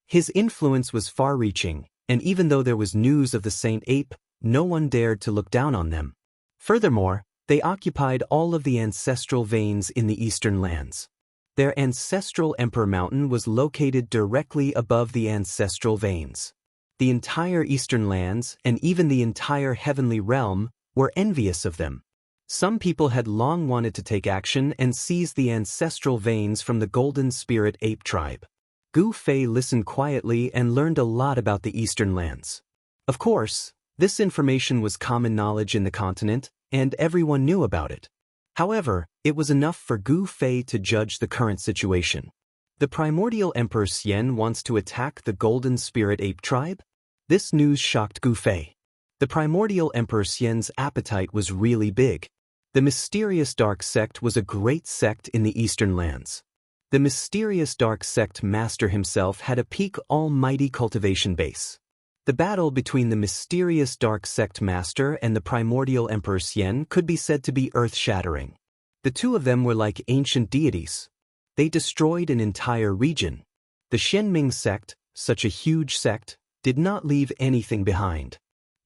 Speaker 1: His influence was far-reaching, and even though there was news of the saint ape, no one dared to look down on them. Furthermore, they occupied all of the ancestral veins in the Eastern Lands. Their ancestral Emperor Mountain was located directly above the ancestral veins. The entire Eastern Lands, and even the entire heavenly realm, were envious of them. Some people had long wanted to take action and seize the ancestral veins from the Golden Spirit Ape tribe. Gu Fei listened quietly and learned a lot about the Eastern Lands. Of course, this information was common knowledge in the continent, and everyone knew about it. However, it was enough for Gu Fei to judge the current situation. The primordial Emperor Xian wants to attack the Golden Spirit Ape tribe? This news shocked Gu Fei. The primordial Emperor Xian's appetite was really big. The mysterious dark sect was a great sect in the Eastern Lands. The mysterious dark sect master himself had a peak almighty cultivation base. The battle between the mysterious dark sect master and the primordial Emperor Xian could be said to be earth-shattering. The two of them were like ancient deities. They destroyed an entire region. The Xianming sect, such a huge sect, did not leave anything behind.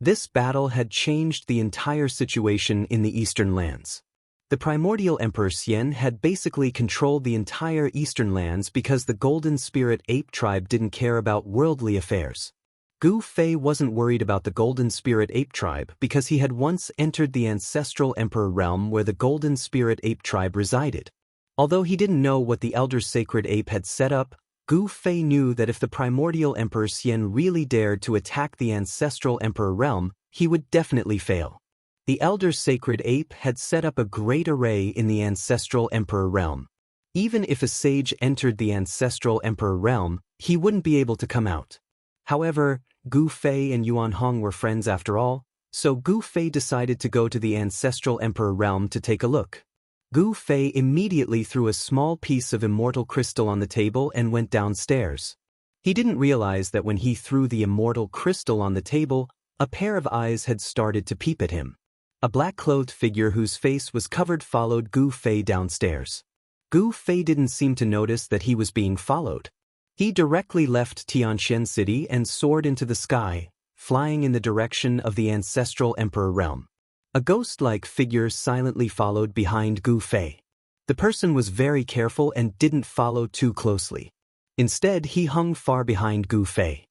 Speaker 1: This battle had changed the entire situation in the Eastern Lands. The primordial Emperor Xian had basically controlled the entire Eastern Lands because the Golden Spirit Ape tribe didn't care about worldly affairs. Gu Fei wasn't worried about the Golden Spirit Ape tribe because he had once entered the ancestral Emperor realm where the Golden Spirit Ape tribe resided. Although he didn't know what the Elder Sacred Ape had set up, Gu Fei knew that if the primordial Emperor Xian really dared to attack the ancestral Emperor realm, he would definitely fail. The Elder Sacred Ape had set up a great array in the ancestral Emperor realm. Even if a sage entered the ancestral Emperor realm, he wouldn't be able to come out. However, Gu Fei and Yuan Hong were friends after all, so Gu Fei decided to go to the ancestral Emperor realm to take a look. Gu Fei immediately threw a small piece of immortal crystal on the table and went downstairs. He didn't realize that when he threw the immortal crystal on the table, a pair of eyes had started to peep at him. A black-clothed figure whose face was covered followed Gu Fei downstairs. Gu Fei didn't seem to notice that he was being followed. He directly left Tianxian City and soared into the sky, flying in the direction of the ancestral Emperor realm. A ghost-like figure silently followed behind Gu Fei. The person was very careful and didn't follow too closely. Instead, he hung far behind Gu Fei.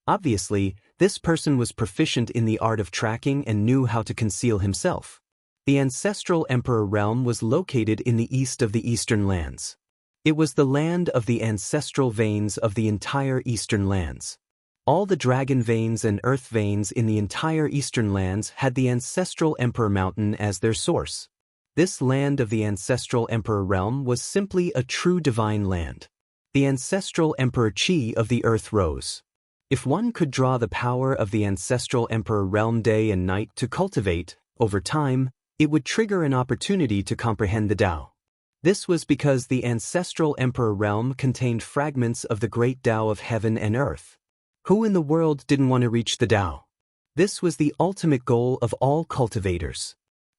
Speaker 1: Obviously, this person was proficient in the art of tracking and knew how to conceal himself. The ancestral Emperor realm was located in the east of the Eastern Lands. It was the land of the ancestral veins of the entire Eastern Lands. All the dragon veins and earth veins in the entire Eastern Lands had the ancestral Emperor Mountain as their source. This land of the ancestral Emperor realm was simply a true divine land. The ancestral Emperor Qi of the earth rose. If one could draw the power of the ancestral Emperor realm day and night to cultivate, over time, it would trigger an opportunity to comprehend the Tao. This was because the ancestral Emperor realm contained fragments of the great Tao of heaven and earth. Who in the world didn't want to reach the Tao? This was the ultimate goal of all cultivators.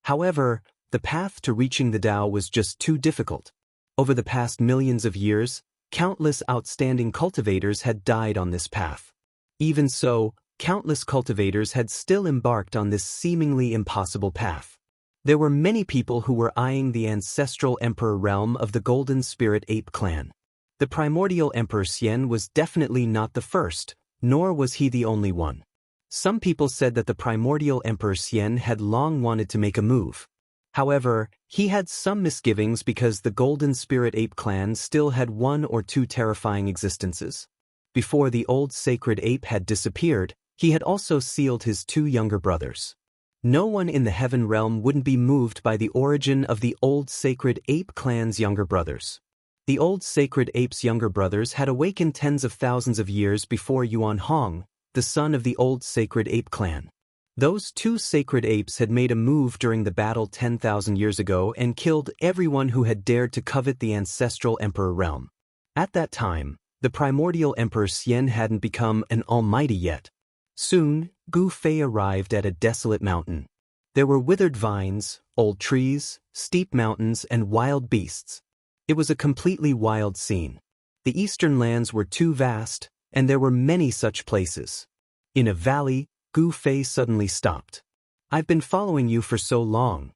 Speaker 1: However, the path to reaching the Tao was just too difficult. Over the past millions of years, countless outstanding cultivators had died on this path. Even so, countless cultivators had still embarked on this seemingly impossible path. There were many people who were eyeing the ancestral Emperor realm of the Golden Spirit Ape clan. The primordial Emperor Xian was definitely not the first, nor was he the only one. Some people said that the primordial Emperor Xian had long wanted to make a move. However, he had some misgivings because the Golden Spirit Ape clan still had one or two terrifying existences. Before the old sacred ape had disappeared, he had also sealed his two younger brothers. No one in the heaven realm wouldn't be moved by the origin of the old sacred ape clan's younger brothers. The old sacred ape's younger brothers had awakened tens of thousands of years before Yuan Hong, the son of the old sacred ape clan. Those two sacred apes had made a move during the battle 10,000 years ago and killed everyone who had dared to covet the ancestral emperor realm. At that time, the primordial emperor Xian hadn't become an almighty yet. Soon, Gu Fei arrived at a desolate mountain. There were withered vines, old trees, steep mountains, and wild beasts. It was a completely wild scene. The eastern lands were too vast, and there were many such places. In a valley, Gu Fei suddenly stopped. "I've been following you for so long.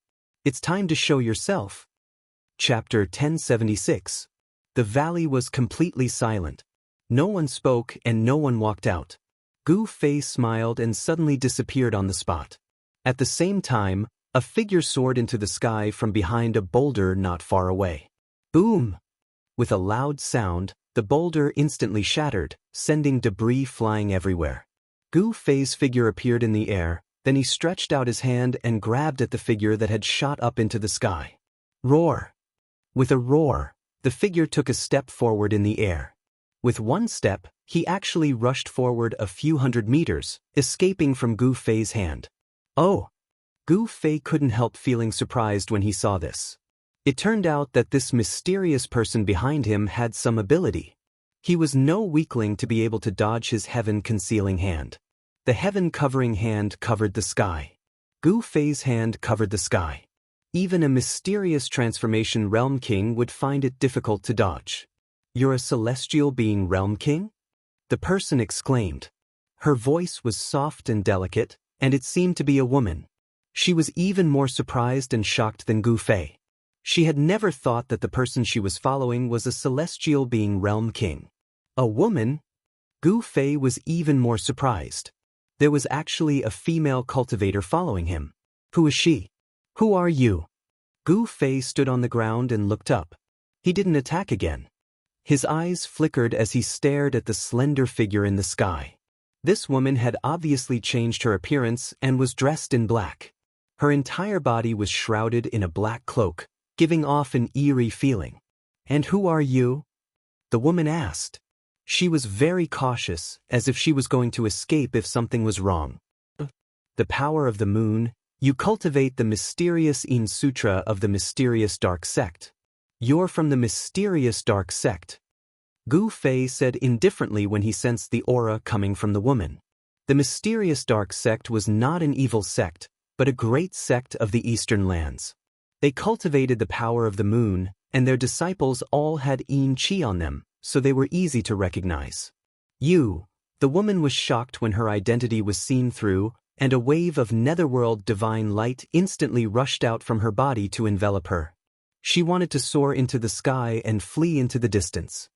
Speaker 1: It's time to show yourself." Chapter 1076. The valley was completely silent. No one spoke and no one walked out. Gu Fei smiled and suddenly disappeared on the spot. At the same time, a figure soared into the sky from behind a boulder not far away. Boom! With a loud sound, the boulder instantly shattered, sending debris flying everywhere. Gu Fei's figure appeared in the air, then he stretched out his hand and grabbed at the figure that had shot up into the sky. Roar! With a roar, the figure took a step forward in the air. With one step, he actually rushed forward a few hundred meters, escaping from Gu Fei's hand. Oh! Gu Fei couldn't help feeling surprised when he saw this. It turned out that this mysterious person behind him had some ability. He was no weakling to be able to dodge his heaven-concealing hand. The heaven-covering hand covered the sky. Gu Fei's hand covered the sky. Even a mysterious transformation Realm King would find it difficult to dodge. "You're a celestial being, Realm King?" the person exclaimed. Her voice was soft and delicate, and it seemed to be a woman. She was even more surprised and shocked than Gu Fei. She had never thought that the person she was following was a celestial being Realm King. A woman? Gu Fei was even more surprised. There was actually a female cultivator following him. Who is she? Who are you? Gu Fei stood on the ground and looked up. He didn't attack again. His eyes flickered as he stared at the slender figure in the sky. This woman had obviously changed her appearance and was dressed in black. Her entire body was shrouded in a black cloak, giving off an eerie feeling. "And who are you?" the woman asked. She was very cautious, as if she was going to escape if something was wrong. "The power of the moon, you cultivate the mysterious In Sutra of the mysterious dark sect. You're from the mysterious dark sect," Gu Fei said indifferently when he sensed the aura coming from the woman. The mysterious dark sect was not an evil sect, but a great sect of the eastern lands. They cultivated the power of the moon, and their disciples all had Yin Qi on them, so they were easy to recognize. "You," the woman was shocked when her identity was seen through, and a wave of netherworld divine light instantly rushed out from her body to envelop her. She wanted to soar into the sky and flee into the distance.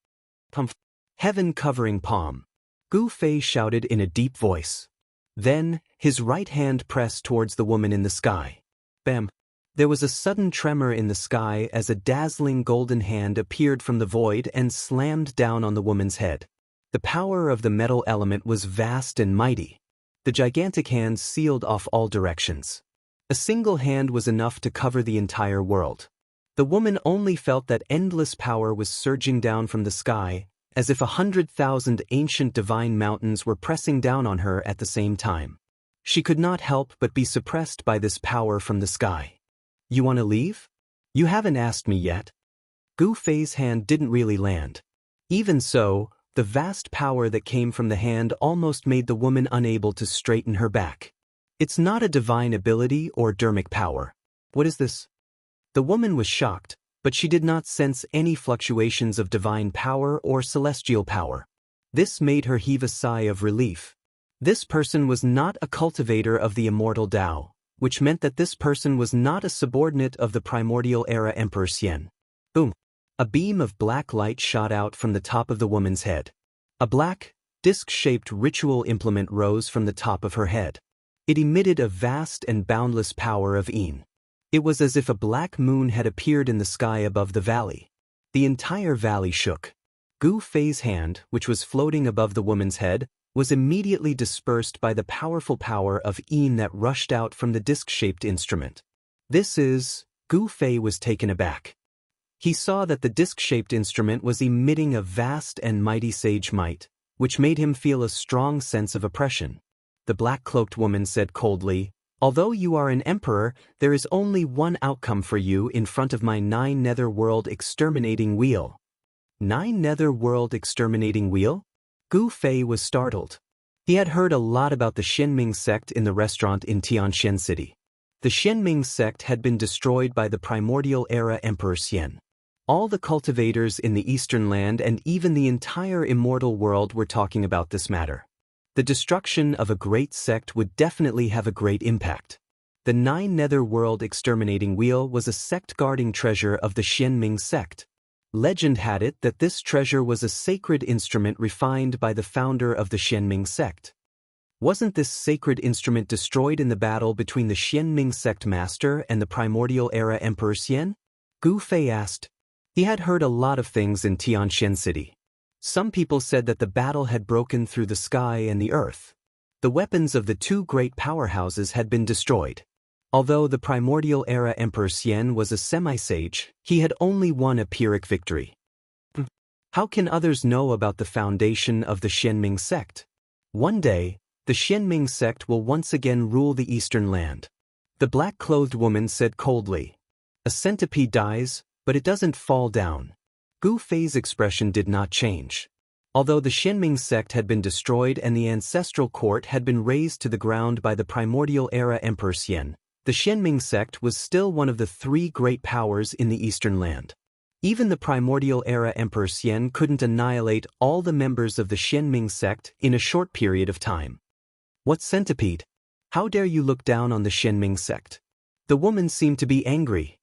Speaker 1: Heaven-covering palm, Gu Fei shouted in a deep voice. Then, his right hand pressed towards the woman in the sky. Bam! There was a sudden tremor in the sky as a dazzling golden hand appeared from the void and slammed down on the woman's head. The power of the metal element was vast and mighty. The gigantic hand sealed off all directions. A single hand was enough to cover the entire world. The woman only felt that endless power was surging down from the sky, as if 100,000 ancient divine mountains were pressing down on her at the same time. She could not help but be suppressed by this power from the sky. "You want to leave? You haven't asked me yet." Gu Fei's hand didn't really land. Even so, the vast power that came from the hand almost made the woman unable to straighten her back. "It's not a divine ability or dermic power. What is this?" The woman was shocked, but she did not sense any fluctuations of divine power or celestial power. This made her heave a sigh of relief. This person was not a cultivator of the immortal Tao, which meant that this person was not a subordinate of the primordial era Emperor Xian. Boom! A beam of black light shot out from the top of the woman's head. A black, disc-shaped ritual implement rose from the top of her head. It emitted a vast and boundless power of Yin. It was as if a black moon had appeared in the sky above the valley. The entire valley shook. Gu Fei's hand, which was floating above the woman's head, was immediately dispersed by the powerful power of Yin that rushed out from the disc-shaped instrument. Gu Fei was taken aback. He saw that the disc-shaped instrument was emitting a vast and mighty sage might, which made him feel a strong sense of oppression. The black-cloaked woman said coldly, "Although you are an emperor, there is only one outcome for you in front of my 9 nether-world exterminating wheel." 9 nether-world exterminating wheel? Gu Fei was startled. He had heard a lot about the Xianming sect in the restaurant in Tianxian City. The Xianming sect had been destroyed by the primordial era Emperor Xian. All the cultivators in the Eastern Land and even the entire immortal world were talking about this matter. The destruction of a great sect would definitely have a great impact. The 9 nether-world exterminating wheel was a sect-guarding treasure of the Xianming sect. Legend had it that this treasure was a sacred instrument refined by the founder of the Xianming sect. Wasn't this sacred instrument destroyed in the battle between the Xianming sect master and the primordial era Emperor Xian? Gu Fei asked. He had heard a lot of things in Tianxian City. Some people said that the battle had broken through the sky and the earth. The weapons of the 2 great powerhouses had been destroyed. Although the primordial era Emperor Xian was a semi-sage, he had only won a Pyrrhic victory. How can others know about the foundation of the Xianming sect? One day, the Xianming sect will once again rule the Eastern Land. The black-clothed woman said coldly. A centipede dies, but it doesn't fall down. Gu Fei's expression did not change. Although the Xianming sect had been destroyed and the ancestral court had been razed to the ground by the primordial era Emperor Xian, the Xianming sect was still one of the 3 great powers in the Eastern Land. Even the primordial era Emperor Xian couldn't annihilate all the members of the Xianming sect in a short period of time. What centipede? How dare you look down on the Xianming sect? The woman seemed to be angry.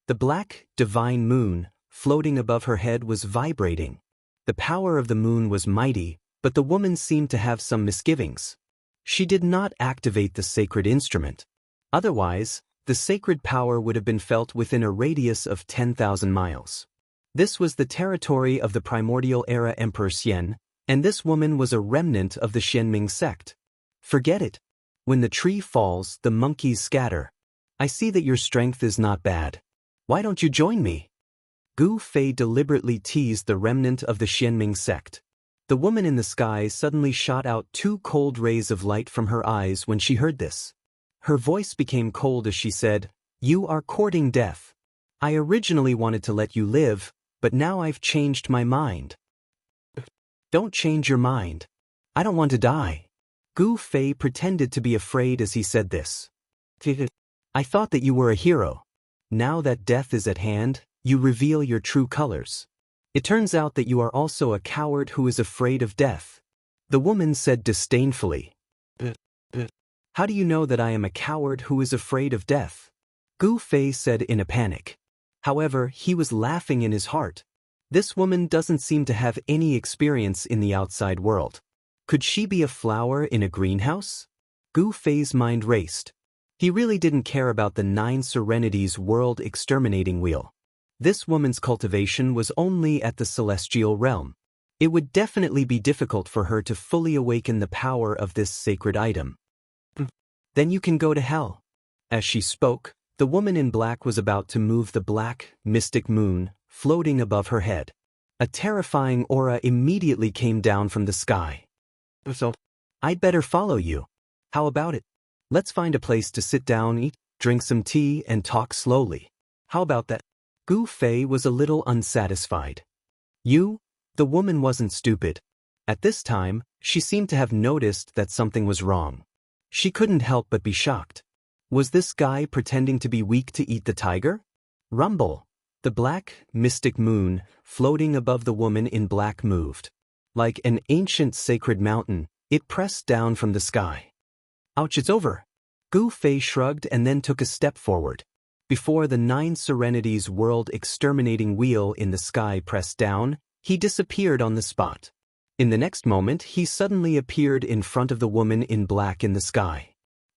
Speaker 1: The black, divine moon, floating above her head was vibrating. The power of the moon was mighty, but the woman seemed to have some misgivings. She did not activate the sacred instrument. Otherwise, the sacred power would have been felt within a radius of 10,000 miles. This was the territory of the primordial era Emperor Xian, and this woman was a remnant of the Xianming sect. Forget it. When the tree falls, the monkeys scatter. I see that your strength is not bad. Why don't you join me? Gu Fei deliberately teased the remnant of the Xianming sect. The woman in the sky suddenly shot out 2 cold rays of light from her eyes when she heard this. Her voice became cold as she said, "You are courting death. I originally wanted to let you live, but now I've changed my mind." Don't change your mind. I don't want to die. Gu Fei pretended to be afraid as he said this. I thought that you were a hero. Now that death is at hand, you reveal your true colors. It turns out that you are also a coward who is afraid of death. The woman said disdainfully. How do you know that I am a coward who is afraid of death? Gu Fei said in a panic. However, he was laughing in his heart. This woman doesn't seem to have any experience in the outside world. Could she be a flower in a greenhouse? Gu Fei's mind raced. He really didn't care about the 9 Serenities world exterminating wheel. This woman's cultivation was only at the celestial realm. It would definitely be difficult for her to fully awaken the power of this sacred item. Then you can go to hell. As she spoke, the woman in black was about to move the black, mystic moon, floating above her head. A terrifying aura immediately came down from the sky. So, I'd better follow you. How about it? Let's find a place to sit down, eat, drink some tea, and talk slowly. How about that? Gu Fei was a little unsatisfied. The woman wasn't stupid. At this time, she seemed to have noticed that something was wrong. She couldn't help but be shocked. Was this guy pretending to be weak to eat the tiger? Rumble. The black, mystic moon, floating above the woman in black moved. Like an ancient sacred mountain, it pressed down from the sky. Ouch, it's over. Gu Fei shrugged and then took a step forward. Before the 9 Serenities world exterminating wheel in the sky pressed down, he disappeared on the spot. In the next moment, he suddenly appeared in front of the woman in black in the sky.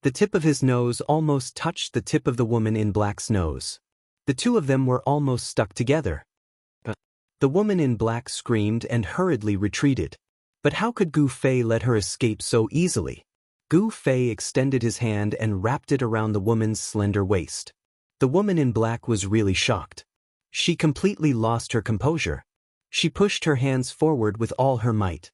Speaker 1: The tip of his nose almost touched the tip of the woman in black's nose. The 2 of them were almost stuck together. The woman in black screamed and hurriedly retreated. But how could Gu Fei let her escape so easily? Gu Fei extended his hand and wrapped it around the woman's slender waist. The woman in black was really shocked. She completely lost her composure. She pushed her hands forward with all her might.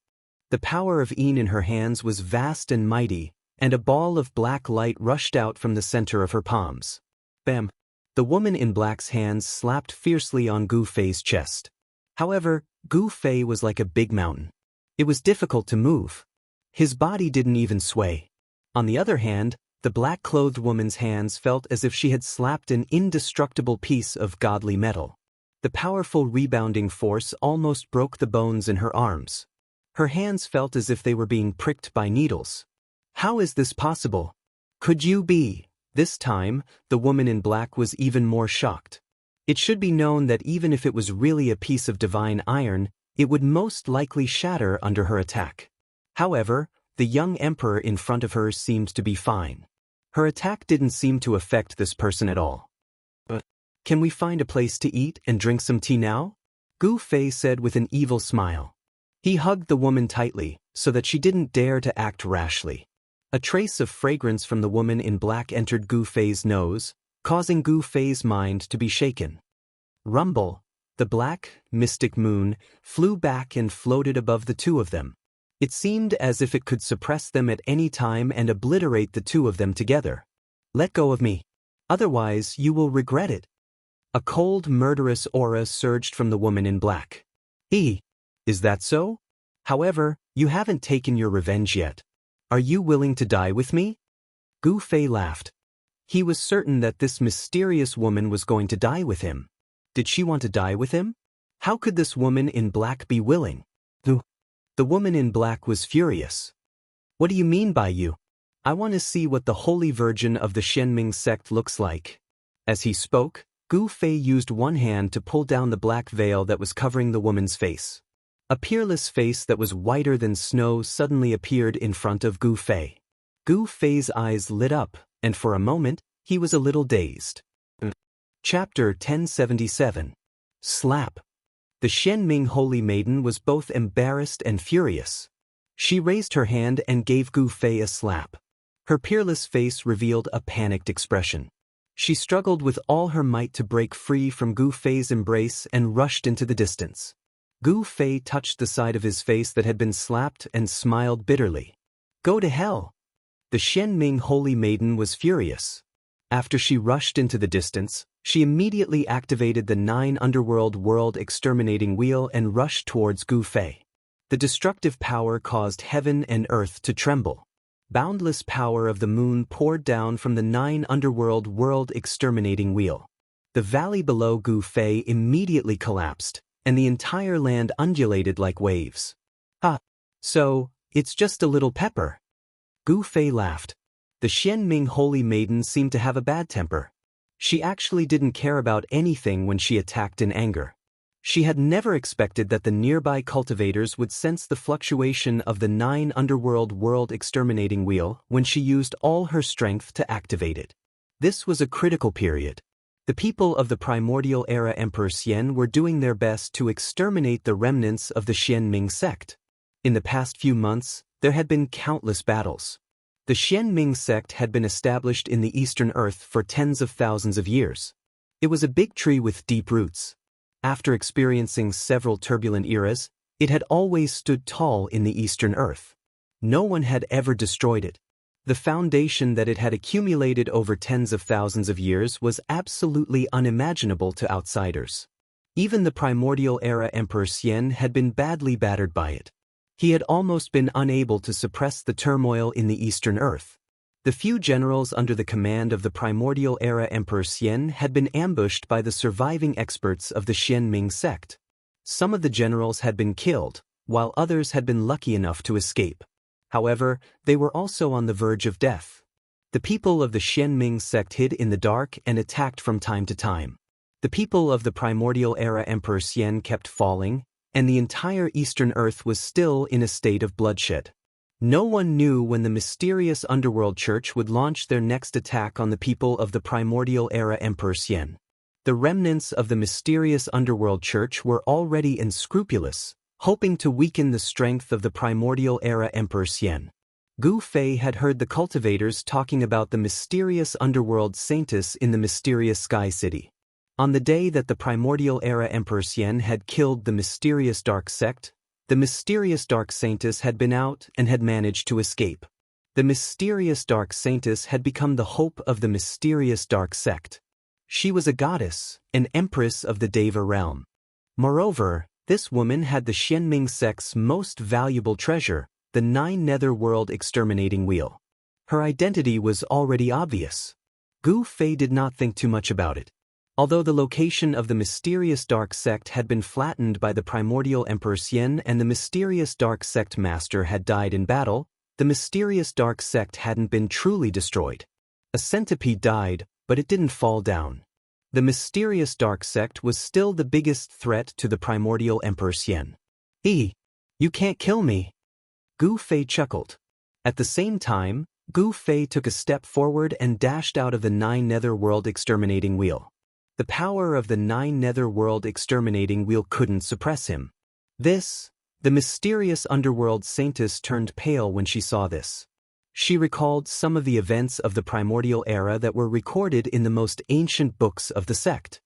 Speaker 1: The power of Yin in her hands was vast and mighty, and a ball of black light rushed out from the center of her palms. Bam! The woman in black's hands slapped fiercely on Gu Fei's chest. However, Gu Fei was like a big mountain. It was difficult to move. His body didn't even sway. On the other hand, the black-clothed woman's hands felt as if she had slapped an indestructible piece of godly metal. The powerful rebounding force almost broke the bones in her arms. Her hands felt as if they were being pricked by needles. How is this possible? Could you be? This time, the woman in black was even more shocked. It should be known that even if it was really a piece of divine iron, it would most likely shatter under her attack. However, the young emperor in front of her seemed to be fine. Her attack didn't seem to affect this person at all. But, can we find a place to eat and drink some tea now? Gu Fei said with an evil smile. He hugged the woman tightly, so that she didn't dare to act rashly. A trace of fragrance from the woman in black entered Gu Fei's nose, causing Gu Fei's mind to be shaken. Rumble, the black, mystic moon, flew back and floated above the two of them. It seemed as if it could suppress them at any time and obliterate the two of them together. Let go of me. Otherwise, you will regret it. A cold, murderous aura surged from the woman in black. Is that so? However, you haven't taken your revenge yet. Are you willing to die with me? Gu Fei laughed. He was certain that this mysterious woman was going to die with him. Did she want to die with him? How could this woman in black be willing? The woman in black was furious. What do you mean by you? I want to see what the Holy Virgin of the Xianming sect looks like. As he spoke, Gu Fei used one hand to pull down the black veil that was covering the woman's face. A peerless face that was whiter than snow suddenly appeared in front of Gu Fei. Gu Fei's eyes lit up, and for a moment, he was a little dazed. Chapter 1077. Slap. The Xianming Holy Maiden was both embarrassed and furious. She raised her hand and gave Gu Fei a slap. Her peerless face revealed a panicked expression. She struggled with all her might to break free from Gu Fei's embrace and rushed into the distance. Gu Fei touched the side of his face that had been slapped and smiled bitterly. Go to hell! The Xianming Holy Maiden was furious. After she rushed into the distance, she immediately activated the 9 Underworld World Exterminating Wheel and rushed towards Gu Fei. The destructive power caused heaven and earth to tremble. Boundless power of the moon poured down from the 9 Underworld World Exterminating Wheel. The valley below Gu Fei immediately collapsed, and the entire land undulated like waves. So, it's just a little pepper. Gu Fei laughed. The Xianming Holy Maiden seemed to have a bad temper. She actually didn't care about anything when she attacked in anger. She had never expected that the nearby cultivators would sense the fluctuation of the 9 Underworld World Exterminating Wheel when she used all her strength to activate it. This was a critical period. The people of the primordial era Emperor Xian were doing their best to exterminate the remnants of the Xianming sect. In the past few months, there had been countless battles. The Xianming sect had been established in the Eastern Earth for tens of thousands of years. It was a big tree with deep roots. After experiencing several turbulent eras, it had always stood tall in the Eastern Earth. No one had ever destroyed it. The foundation that it had accumulated over tens of thousands of years was absolutely unimaginable to outsiders. Even the primordial era Emperor Xian had been badly battered by it. He had almost been unable to suppress the turmoil in the Eastern Earth. The few generals under the command of the primordial era Emperor Xian had been ambushed by the surviving experts of the Xianming sect. Some of the generals had been killed, while others had been lucky enough to escape. However, they were also on the verge of death. The people of the Xianming sect hid in the dark and attacked from time to time. The people of the primordial era Emperor Xian kept falling, and the entire Eastern Earth was still in a state of bloodshed. No one knew when the mysterious underworld church would launch their next attack on the people of the primordial era Emperor Xian. The remnants of the mysterious underworld church were already unscrupulous, hoping to weaken the strength of the primordial era Emperor Xian. Gu Fei had heard the cultivators talking about the mysterious underworld saintess in the mysterious Sky City. On the day that the primordial era Emperor Xian had killed the mysterious dark sect, the mysterious dark saintess had been out and had managed to escape. The mysterious dark saintess had become the hope of the mysterious dark sect. She was a goddess, an empress of the Deva realm. Moreover, this woman had the Xianming sect's most valuable treasure, the 9 netherworld exterminating wheel. Her identity was already obvious. Gu Fei did not think too much about it. Although the location of the mysterious dark sect had been flattened by the primordial Emperor Xian and the mysterious dark sect master had died in battle, the mysterious dark sect hadn't been truly destroyed. A centipede died, but it didn't fall down. The mysterious dark sect was still the biggest threat to the primordial Emperor Xian. You can't kill me. Gu Fei chuckled. At the same time, Gu Fei took a step forward and dashed out of the 9 netherworld exterminating wheel. The power of the 9 netherworld exterminating wheel couldn't suppress him. The mysterious underworld saintess turned pale when she saw this. She recalled some of the events of the primordial era that were recorded in the most ancient books of the sect.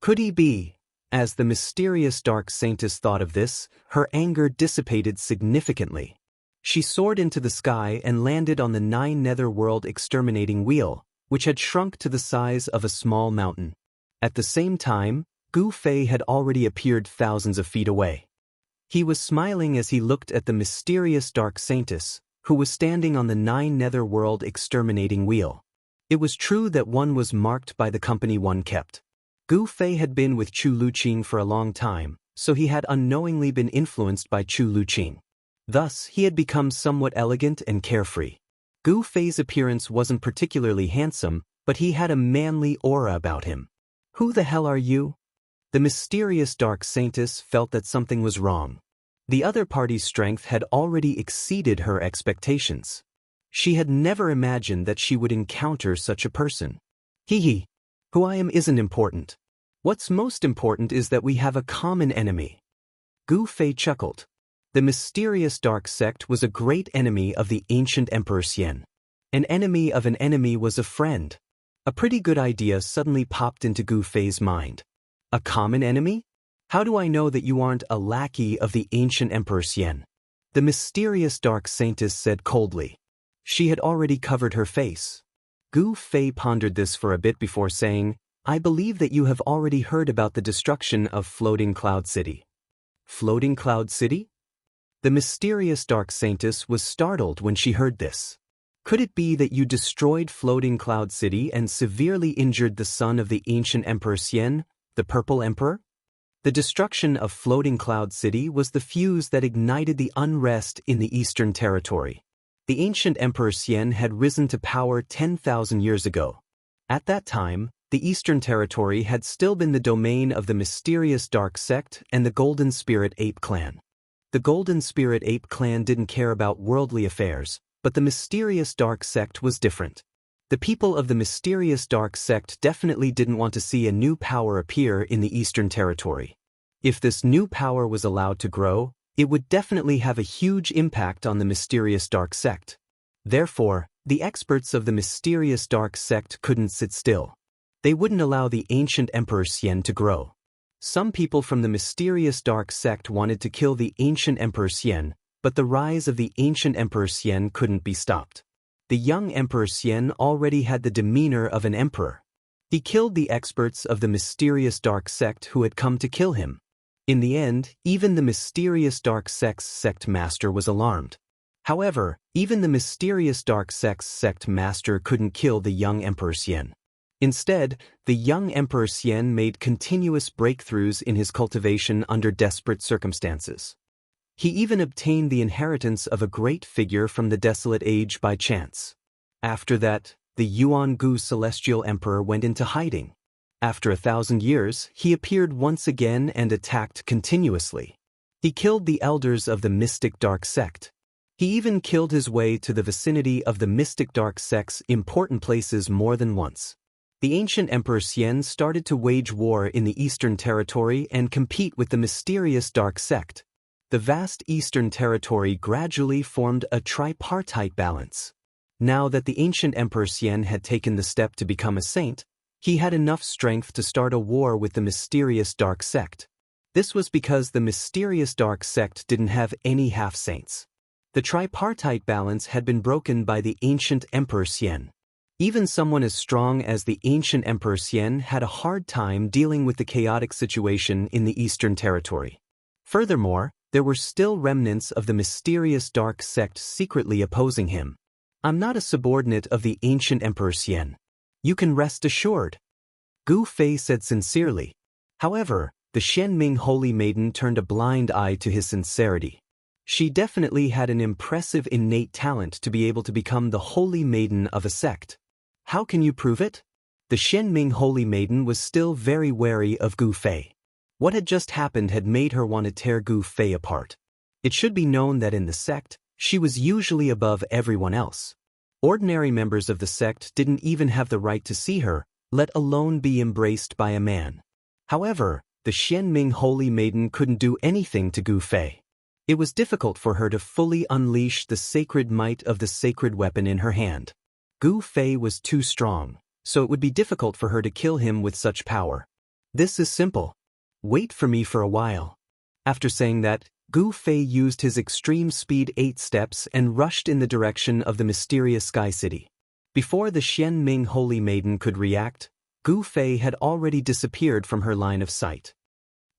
Speaker 1: Could he be? As the mysterious dark saintess thought of this, her anger dissipated significantly. She soared into the sky and landed on the 9 netherworld exterminating wheel, which had shrunk to the size of a small mountain. At the same time, Gu Fei had already appeared thousands of feet away. He was smiling as he looked at the mysterious dark saintess, who was standing on the 9 netherworld exterminating wheel. It was true that one was marked by the company one kept. Gu Fei had been with Chu Luqing for a long time, so he had unknowingly been influenced by Chu Luqing. Thus, he had become somewhat elegant and carefree. Gu Fei's appearance wasn't particularly handsome, but he had a manly aura about him. Who the hell are you? The mysterious dark saintess felt that something was wrong. The other party's strength had already exceeded her expectations. She had never imagined that she would encounter such a person. Who I am isn't important. What's most important is that we have a common enemy. Gu Fei chuckled. The mysterious dark sect was a great enemy of the ancient Emperor Xian. An enemy of an enemy was a friend. A pretty good idea suddenly popped into Gu Fei's mind. A common enemy? How do I know that you aren't a lackey of the ancient Emperor Xian? The mysterious dark saintess said coldly. She had already covered her face. Gu Fei pondered this for a bit before saying, I believe that you have already heard about the destruction of Floating Cloud City. Floating Cloud City? The mysterious dark saintess was startled when she heard this. Could it be that you destroyed Floating Cloud City and severely injured the son of the ancient Emperor Xian, the Purple Emperor? The destruction of Floating Cloud City was the fuse that ignited the unrest in the Eastern Territory. The ancient Emperor Xian had risen to power 10,000 years ago. At that time, the Eastern Territory had still been the domain of the mysterious Dark Sect and the Golden Spirit Ape Clan. The Golden Spirit Ape Clan didn't care about worldly affairs, but the mysterious Dark Sect was different. The people of the mysterious Dark Sect definitely didn't want to see a new power appear in the Eastern Territory. If this new power was allowed to grow, it would definitely have a huge impact on the mysterious Dark Sect. Therefore, the experts of the mysterious Dark Sect couldn't sit still. They wouldn't allow the ancient Emperor Xian to grow. Some people from the mysterious Dark Sect wanted to kill the ancient Emperor Xian, but the rise of the ancient Emperor Xian couldn't be stopped. The young Emperor Xian already had the demeanor of an emperor. He killed the experts of the mysterious Dark Sect who had come to kill him. In the end, even the mysterious Dark Sect's sect master was alarmed. However, even the mysterious Dark Sect's sect master couldn't kill the young Emperor Xian. Instead, the young Emperor Xian made continuous breakthroughs in his cultivation under desperate circumstances. He even obtained the inheritance of a great figure from the Desolate Age by chance. After that, the Yuan Gu Celestial Emperor went into hiding. After 1,000 years, he appeared once again and attacked continuously. He killed the elders of the Mystic Dark Sect. He even killed his way to the vicinity of the Mystic Dark Sect's important places more than once. The ancient Emperor Xian started to wage war in the Eastern Territory and compete with the mysterious Dark Sect. The vast Eastern Territory gradually formed a tripartite balance. Now that the ancient Emperor Xian had taken the step to become a saint, He had enough strength to start a war with the mysterious dark sect. This was because the mysterious dark sect didn't have any half-saints. The tripartite balance had been broken by the ancient Emperor Xian. Even someone as strong as the ancient Emperor Xian had a hard time dealing with the chaotic situation in the Eastern Territory. Furthermore, there were still remnants of the mysterious dark sect secretly opposing him. I'm not a subordinate of the ancient Emperor Xian. You can rest assured, Gu Fei said sincerely. However, the Xianming Holy Maiden turned a blind eye to his sincerity. She definitely had an impressive innate talent to be able to become the Holy Maiden of a sect. How can you prove it? The Xianming Holy Maiden was still very wary of Gu Fei. What had just happened had made her want to tear Gu Fei apart. It should be known that in the sect, she was usually above everyone else. Ordinary members of the sect didn't even have the right to see her, let alone be embraced by a man. However, the Xianming Holy Maiden couldn't do anything to Gu Fei. It was difficult for her to fully unleash the sacred might of the sacred weapon in her hand. Gu Fei was too strong, so it would be difficult for her to kill him with such power. This is simple. Wait for me for a while. After saying that, Gu Fei used his extreme speed 8 steps and rushed in the direction of the mysterious Sky City. Before the Xianming Holy Maiden could react, Gu Fei had already disappeared from her line of sight.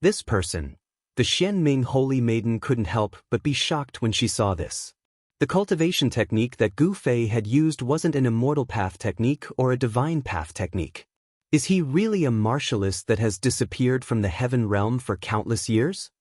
Speaker 1: This person, the Xianming Holy Maiden couldn't help but be shocked when she saw this. The cultivation technique that Gu Fei had used wasn't an immortal path technique or a divine path technique. Is he really a martialist that has disappeared from the heaven realm for countless years?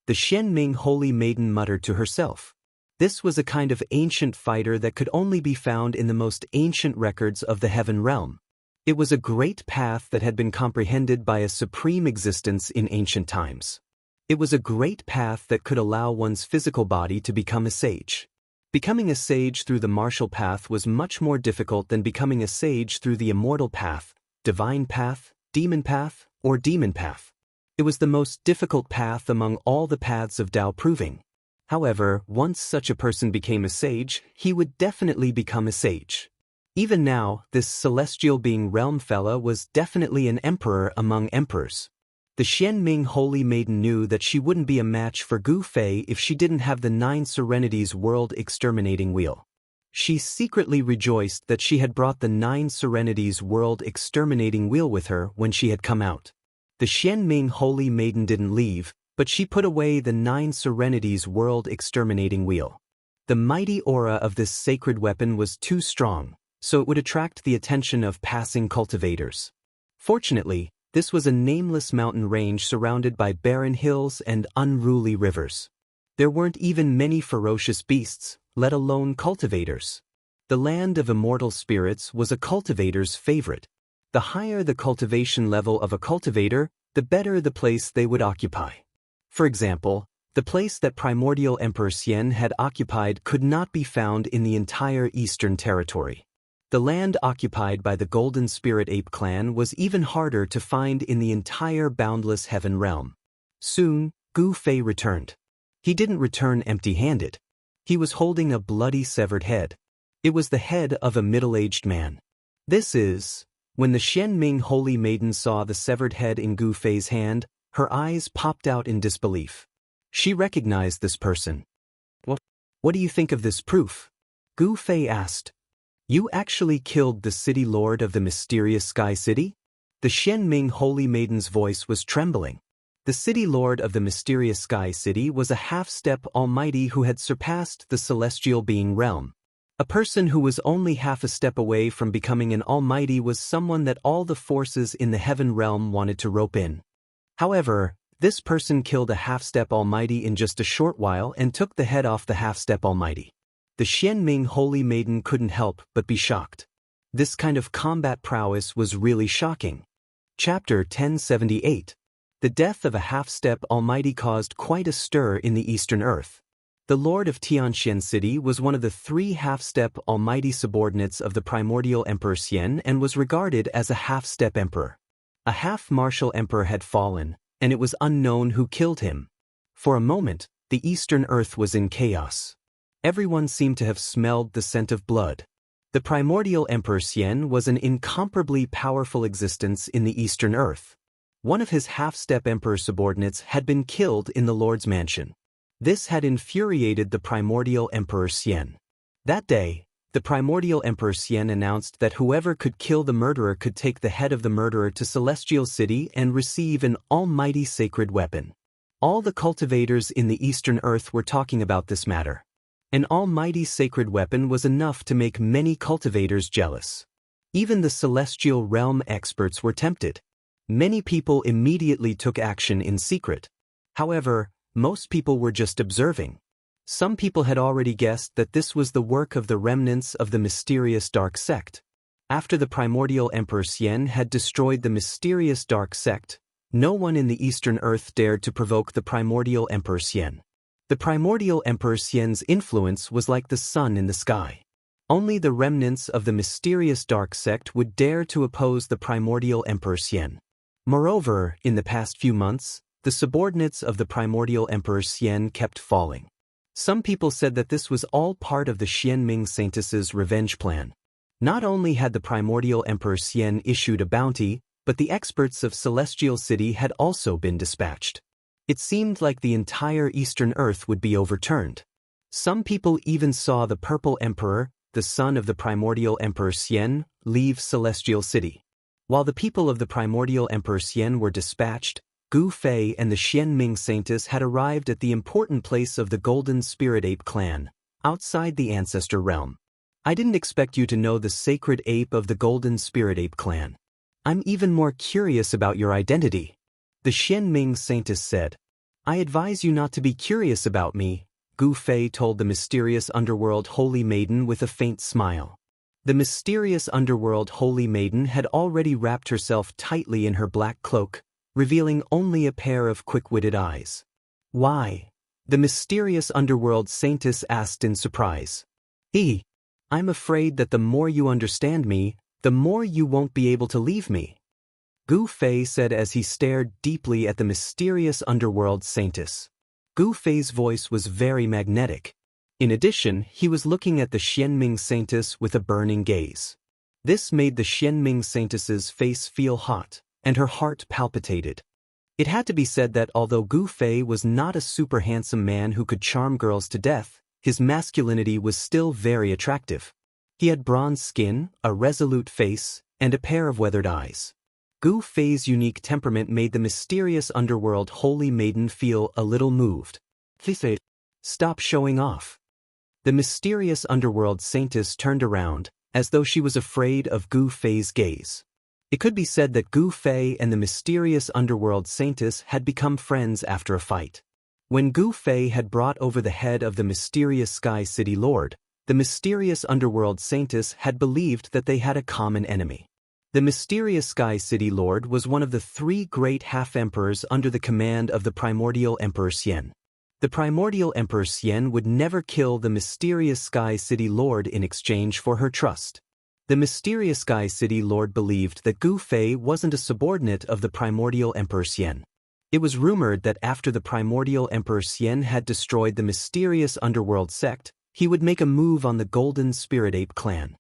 Speaker 1: The Xianming Holy Maiden muttered to herself. This was a kind of ancient fighter that could only be found in the most ancient records of the heaven realm. It was a great path that had been comprehended by a supreme existence in ancient times. It was a great path that could allow one's physical body to become a sage. Becoming a sage through the martial path was much more difficult than becoming a sage through the immortal path, divine path, demon path, or demon path. It was the most difficult path among all the paths of Tao proving. However, once such a person became a sage, he would definitely become a sage. Even now, this celestial being realm fella was definitely an emperor among emperors. The Xianming Holy Maiden knew that she wouldn't be a match for Gu Fei if she didn't have the 9 Serenities World Exterminating Wheel. She secretly rejoiced that she had brought the 9 Serenities World Exterminating Wheel with her when she had come out. The Xianming Holy Maiden didn't leave, but she put away the 9 Serenities World Exterminating Wheel. The mighty aura of this sacred weapon was too strong, so it would attract the attention of passing cultivators. Fortunately, this was a nameless mountain range surrounded by barren hills and unruly rivers. There weren't even many ferocious beasts, let alone cultivators. The land of immortal spirits was a cultivator's favorite. The higher the cultivation level of a cultivator, the better the place they would occupy. For example, the place that primordial Emperor Xian had occupied could not be found in the entire Eastern Territory. The land occupied by the Golden Spirit Ape clan was even harder to find in the entire boundless heaven realm. Soon, Gu Fei returned. He didn't return empty-handed. He was holding a bloody severed head. It was the head of a middle-aged man. When the Xianming Holy Maiden saw the severed head in Gu Fei's hand, her eyes popped out in disbelief. She recognized this person. What do you think of this proof? Gu Fei asked. You actually killed the city lord of the mysterious Sky City? The Xianming Holy Maiden's voice was trembling. The city lord of the mysterious Sky City was a half-step almighty who had surpassed the celestial being realm. A person who was only half a step away from becoming an almighty was someone that all the forces in the heaven realm wanted to rope in. However, this person killed a half-step almighty in just a short while and took the head off the half-step almighty. The Xianming Holy Maiden couldn't help but be shocked. This kind of combat prowess was really shocking. Chapter 1078. The death of a half-step almighty caused quite a stir in the Eastern Earth. The Lord of Tianxian City was one of the 3 half-step almighty subordinates of the primordial Emperor Xian and was regarded as a half-step emperor. A half-martial emperor had fallen, and it was unknown who killed him. For a moment, the Eastern Earth was in chaos. Everyone seemed to have smelled the scent of blood. The primordial Emperor Xian was an incomparably powerful existence in the Eastern Earth. One of his half-step emperor subordinates had been killed in the Lord's mansion. This had infuriated the primordial Emperor Xian. That day, the primordial Emperor Xian announced that whoever could kill the murderer could take the head of the murderer to Celestial City and receive an almighty sacred weapon. All the cultivators in the Eastern Earth were talking about this matter. An almighty sacred weapon was enough to make many cultivators jealous. Even the celestial realm experts were tempted. Many people immediately took action in secret. However, most people were just observing. Some people had already guessed that this was the work of the remnants of the mysterious dark sect. After the primordial Emperor Xian had destroyed the mysterious dark sect, no one in the Eastern Earth dared to provoke the primordial Emperor Xian. The primordial Emperor Xian's influence was like the sun in the sky. Only the remnants of the mysterious dark sect would dare to oppose the primordial Emperor Xian. Moreover, in the past few months, the subordinates of the primordial Emperor Xian kept falling. Some people said that this was all part of the Xianming Saintess's revenge plan. Not only had the primordial Emperor Xian issued a bounty, but the experts of Celestial City had also been dispatched. It seemed like the entire Eastern Earth would be overturned. Some people even saw the Purple Emperor, the son of the primordial Emperor Xian, leave Celestial City. While the people of the primordial Emperor Xian were dispatched, Gu Fei and the Xianming Saintess had arrived at the important place of the Golden Spirit Ape clan, outside the Ancestor Realm. I didn't expect you to know the sacred ape of the Golden Spirit Ape clan. I'm even more curious about your identity. The Xianming Saintess said. I advise you not to be curious about me, Gu Fei told the mysterious underworld holy maiden with a faint smile. The mysterious underworld holy maiden had already wrapped herself tightly in her black cloak, revealing only a pair of quick-witted eyes. Why? The mysterious underworld saintess asked in surprise. I'm afraid that the more you understand me, the more you won't be able to leave me, Gu Fei said as he stared deeply at the mysterious underworld saintess. Gu Fei's voice was very magnetic. In addition, he was looking at the Xianming Saintess with a burning gaze. This made the Xianming Saintess's face feel hot, and her heart palpitated. It had to be said that although Gu Fei was not a super handsome man who could charm girls to death, his masculinity was still very attractive. He had bronze skin, a resolute face, and a pair of weathered eyes. Gu Fei's unique temperament made the mysterious underworld holy maiden feel a little moved. Please, stop showing off. The mysterious underworld saintess turned around, as though she was afraid of Gu Fei's gaze. It could be said that Gu Fei and the mysterious underworld saintess had become friends after a fight. When Gu Fei had brought over the head of the mysterious Sky City Lord, the mysterious underworld saintess had believed that they had a common enemy. The mysterious Sky City Lord was one of the three great half-emperors under the command of the primordial Emperor Xian. The primordial Emperor Xian would never kill the mysterious Sky City Lord in exchange for her trust. The mysterious Sky City Lord believed that Gu Fei wasn't a subordinate of the primordial Emperor Xian. It was rumored that after the primordial Emperor Xian had destroyed the mysterious underworld sect, he would make a move on the Golden Spirit Ape clan.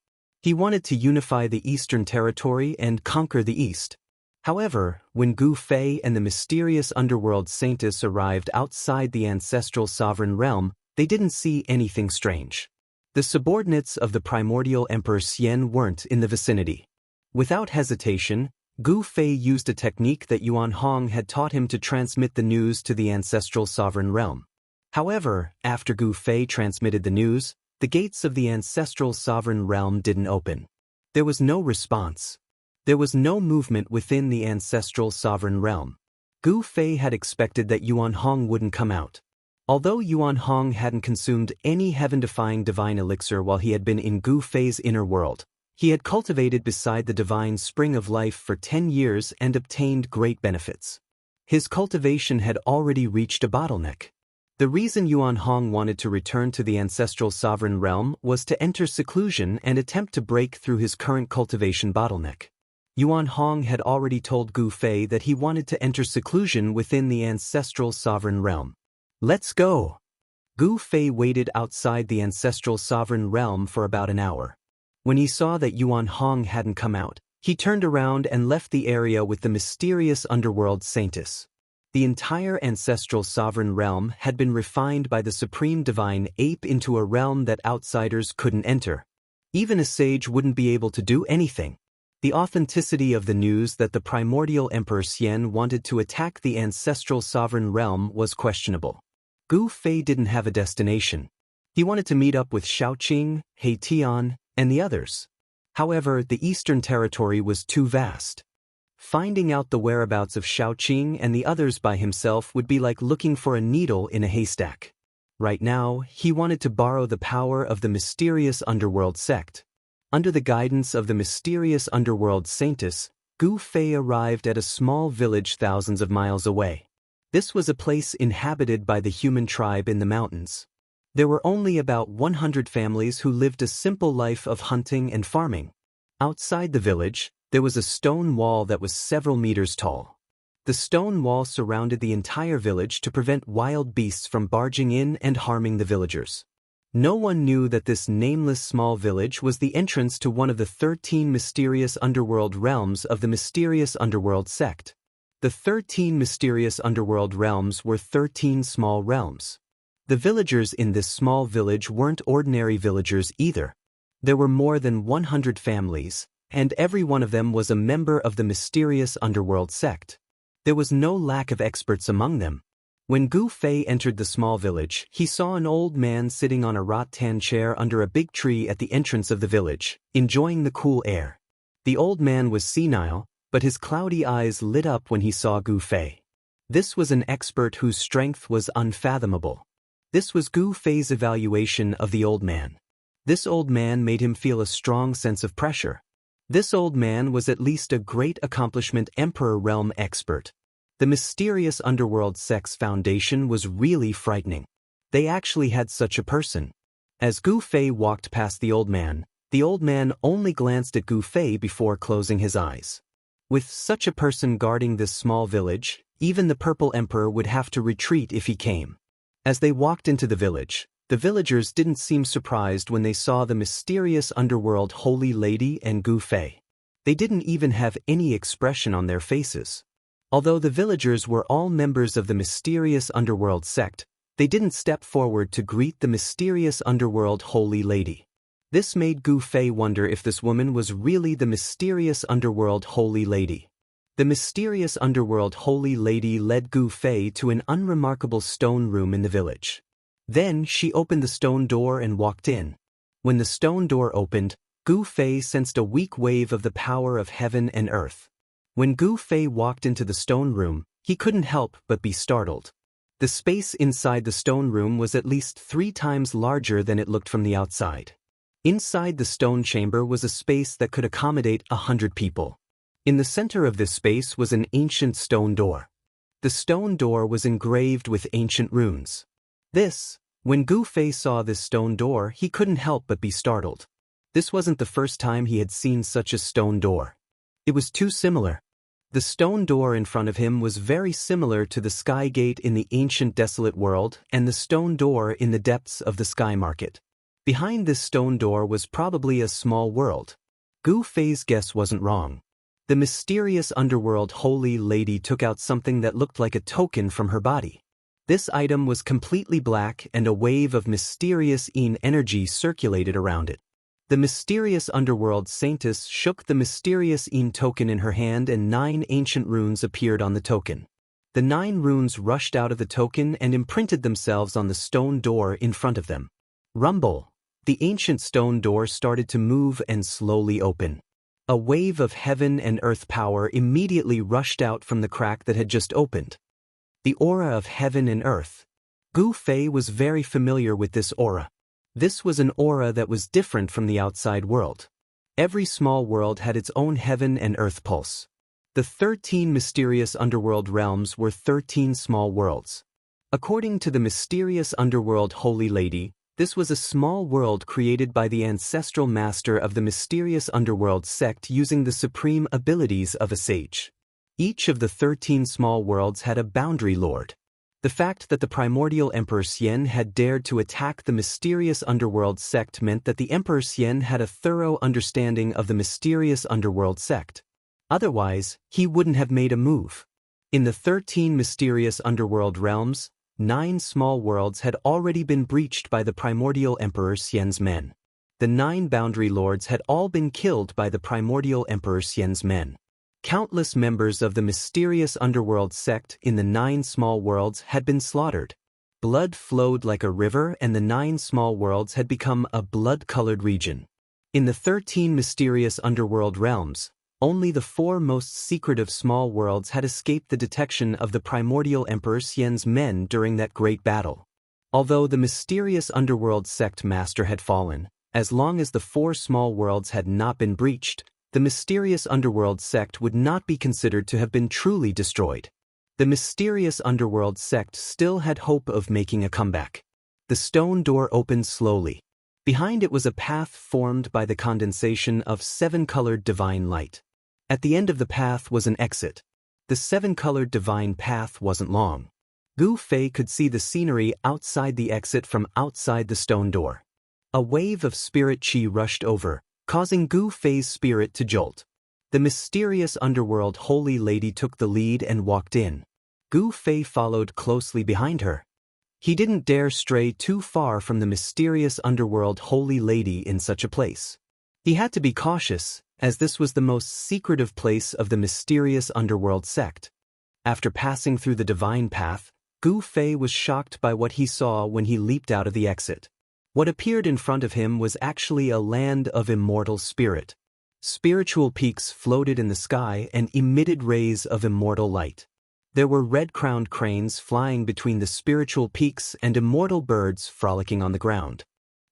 Speaker 1: He wanted to unify the Eastern Territory and conquer the East. However, when Gu Fei and the mysterious underworld saintess arrived outside the ancestral sovereign realm, they didn't see anything strange. The subordinates of the primordial Emperor Xian weren't in the vicinity. Without hesitation, Gu Fei used a technique that Yuan Hong had taught him to transmit the news to the ancestral sovereign realm. However, after Gu Fei transmitted the news, the gates of the ancestral sovereign realm didn't open. There was no response. There was no movement within the ancestral sovereign realm. Gu Fei had expected that Yuan Hong wouldn't come out. Although Yuan Hong hadn't consumed any heaven-defying divine elixir while he had been in Gu Fei's inner world, he had cultivated beside the divine spring of life for 10 years and obtained great benefits. His cultivation had already reached a bottleneck. The reason Yuan Hong wanted to return to the ancestral sovereign realm was to enter seclusion and attempt to break through his current cultivation bottleneck. Yuan Hong had already told Gu Fei that he wanted to enter seclusion within the ancestral sovereign realm. Let's go! Gu Fei waited outside the ancestral sovereign realm for about an hour. When he saw that Yuan Hong hadn't come out, he turned around and left the area with the mysterious underworld saintess. The entire ancestral sovereign realm had been refined by the supreme divine ape into a realm that outsiders couldn't enter. Even a sage wouldn't be able to do anything. The authenticity of the news that the primordial Emperor Xian wanted to attack the ancestral sovereign realm was questionable. Gu Fei didn't have a destination. He wanted to meet up with Shaoqing, He Tian, and the others. However, the Eastern Territory was too vast. Finding out the whereabouts of Shaoqing and the others by himself would be like looking for a needle in a haystack. Right now, he wanted to borrow the power of the mysterious underworld sect. Under the guidance of the mysterious underworld saintess, Gu Fei arrived at a small village thousands of miles away. This was a place inhabited by the human tribe in the mountains. There were only about 100 families who lived a simple life of hunting and farming. Outside the village, there was a stone wall that was several meters tall. The stone wall surrounded the entire village to prevent wild beasts from barging in and harming the villagers. No one knew that this nameless small village was the entrance to one of the 13 mysterious underworld realms of the mysterious underworld sect. The 13 mysterious underworld realms were 13 small realms. The villagers in this small village weren't ordinary villagers either. There were more than 100 families, and every one of them was a member of the mysterious underworld sect. There was no lack of experts among them. When Gu Fei entered the small village, he saw an old man sitting on a rattan chair under a big tree at the entrance of the village, enjoying the cool air. The old man was senile, but his cloudy eyes lit up when he saw Gu Fei. This was an expert whose strength was unfathomable. This was Gu Fei's evaluation of the old man. This old man made him feel a strong sense of pressure. This old man was at least a great accomplishment Emperor Realm expert. The mysterious underworld sect's foundation was really frightening. They actually had such a person. As Gu Fei walked past the old man only glanced at Gu Fei before closing his eyes. With such a person guarding this small village, even the Purple Emperor would have to retreat if he came. As they walked into the village, the villagers didn't seem surprised when they saw the mysterious underworld holy lady and Gu Fei. They didn't even have any expression on their faces. Although the villagers were all members of the mysterious underworld sect, they didn't step forward to greet the mysterious underworld holy lady. This made Gu Fei wonder if this woman was really the mysterious underworld holy lady. The mysterious underworld holy lady led Gu Fei to an unremarkable stone room in the village. Then she opened the stone door and walked in. When the stone door opened, Gu Fei sensed a weak wave of the power of heaven and earth. When Gu Fei walked into the stone room, he couldn't help but be startled. The space inside the stone room was at least 3 times larger than it looked from the outside. Inside the stone chamber was a space that could accommodate 100 people. In the center of this space was an ancient stone door. The stone door was engraved with ancient runes. When Gu Fei saw this stone door, he couldn't help but be startled. This wasn't the first time he had seen such a stone door. It was too similar. The stone door in front of him was very similar to the sky gate in the ancient desolate world and the stone door in the depths of the sky market. Behind this stone door was probably a small world. Gu Fei's guess wasn't wrong. The mysterious underworld holy lady took out something that looked like a token from her body. This item was completely black and a wave of mysterious energy circulated around it. The mysterious underworld saintess shook the mysterious token in her hand and 9 ancient runes appeared on the token. The 9 runes rushed out of the token and imprinted themselves on the stone door in front of them. Rumble! The ancient stone door started to move and slowly open. A wave of heaven and earth power immediately rushed out from the crack that had just opened. The aura of heaven and earth. Gu Fei was very familiar with this aura. This was an aura that was different from the outside world. Every small world had its own heaven and earth pulse. The 13 mysterious underworld realms were 13 small worlds. According to the mysterious underworld holy lady, this was a small world created by the ancestral master of the mysterious underworld sect using the supreme abilities of a sage. Each of the 13 small worlds had a boundary lord. The fact that the primordial Emperor Xian had dared to attack the mysterious underworld sect meant that the Emperor Xian had a thorough understanding of the mysterious underworld sect. Otherwise, he wouldn't have made a move. In the 13 mysterious underworld realms, 9 small worlds had already been breached by the primordial Emperor Xian's men. The 9 boundary lords had all been killed by the primordial Emperor Xian's men. Countless members of the mysterious underworld sect in the 9 small worlds had been slaughtered. Blood flowed like a river, and the 9 small worlds had become a blood-colored region. In the 13 mysterious underworld realms, only the 4 most secretive small worlds had escaped the detection of the primordial Emperor Xian's men during that great battle. Although the mysterious underworld sect master had fallen, as long as the 4 small worlds had not been breached, the mysterious underworld sect would not be considered to have been truly destroyed. The mysterious underworld sect still had hope of making a comeback. The stone door opened slowly. Behind it was a path formed by the condensation of 7-colored divine light. At the end of the path was an exit. The 7-colored divine path wasn't long. Gu Fei could see the scenery outside the exit from outside the stone door. A wave of spirit qi rushed over, causing Gu Fei's spirit to jolt. The mysterious underworld holy lady took the lead and walked in. Gu Fei followed closely behind her. He didn't dare stray too far from the mysterious underworld holy lady in such a place. He had to be cautious, as this was the most secretive place of the mysterious underworld sect. After passing through the divine path, Gu Fei was shocked by what he saw when he leaped out of the exit. What appeared in front of him was actually a land of immortal spirit. Spiritual peaks floated in the sky and emitted rays of immortal light. There were red-crowned cranes flying between the spiritual peaks and immortal birds frolicking on the ground.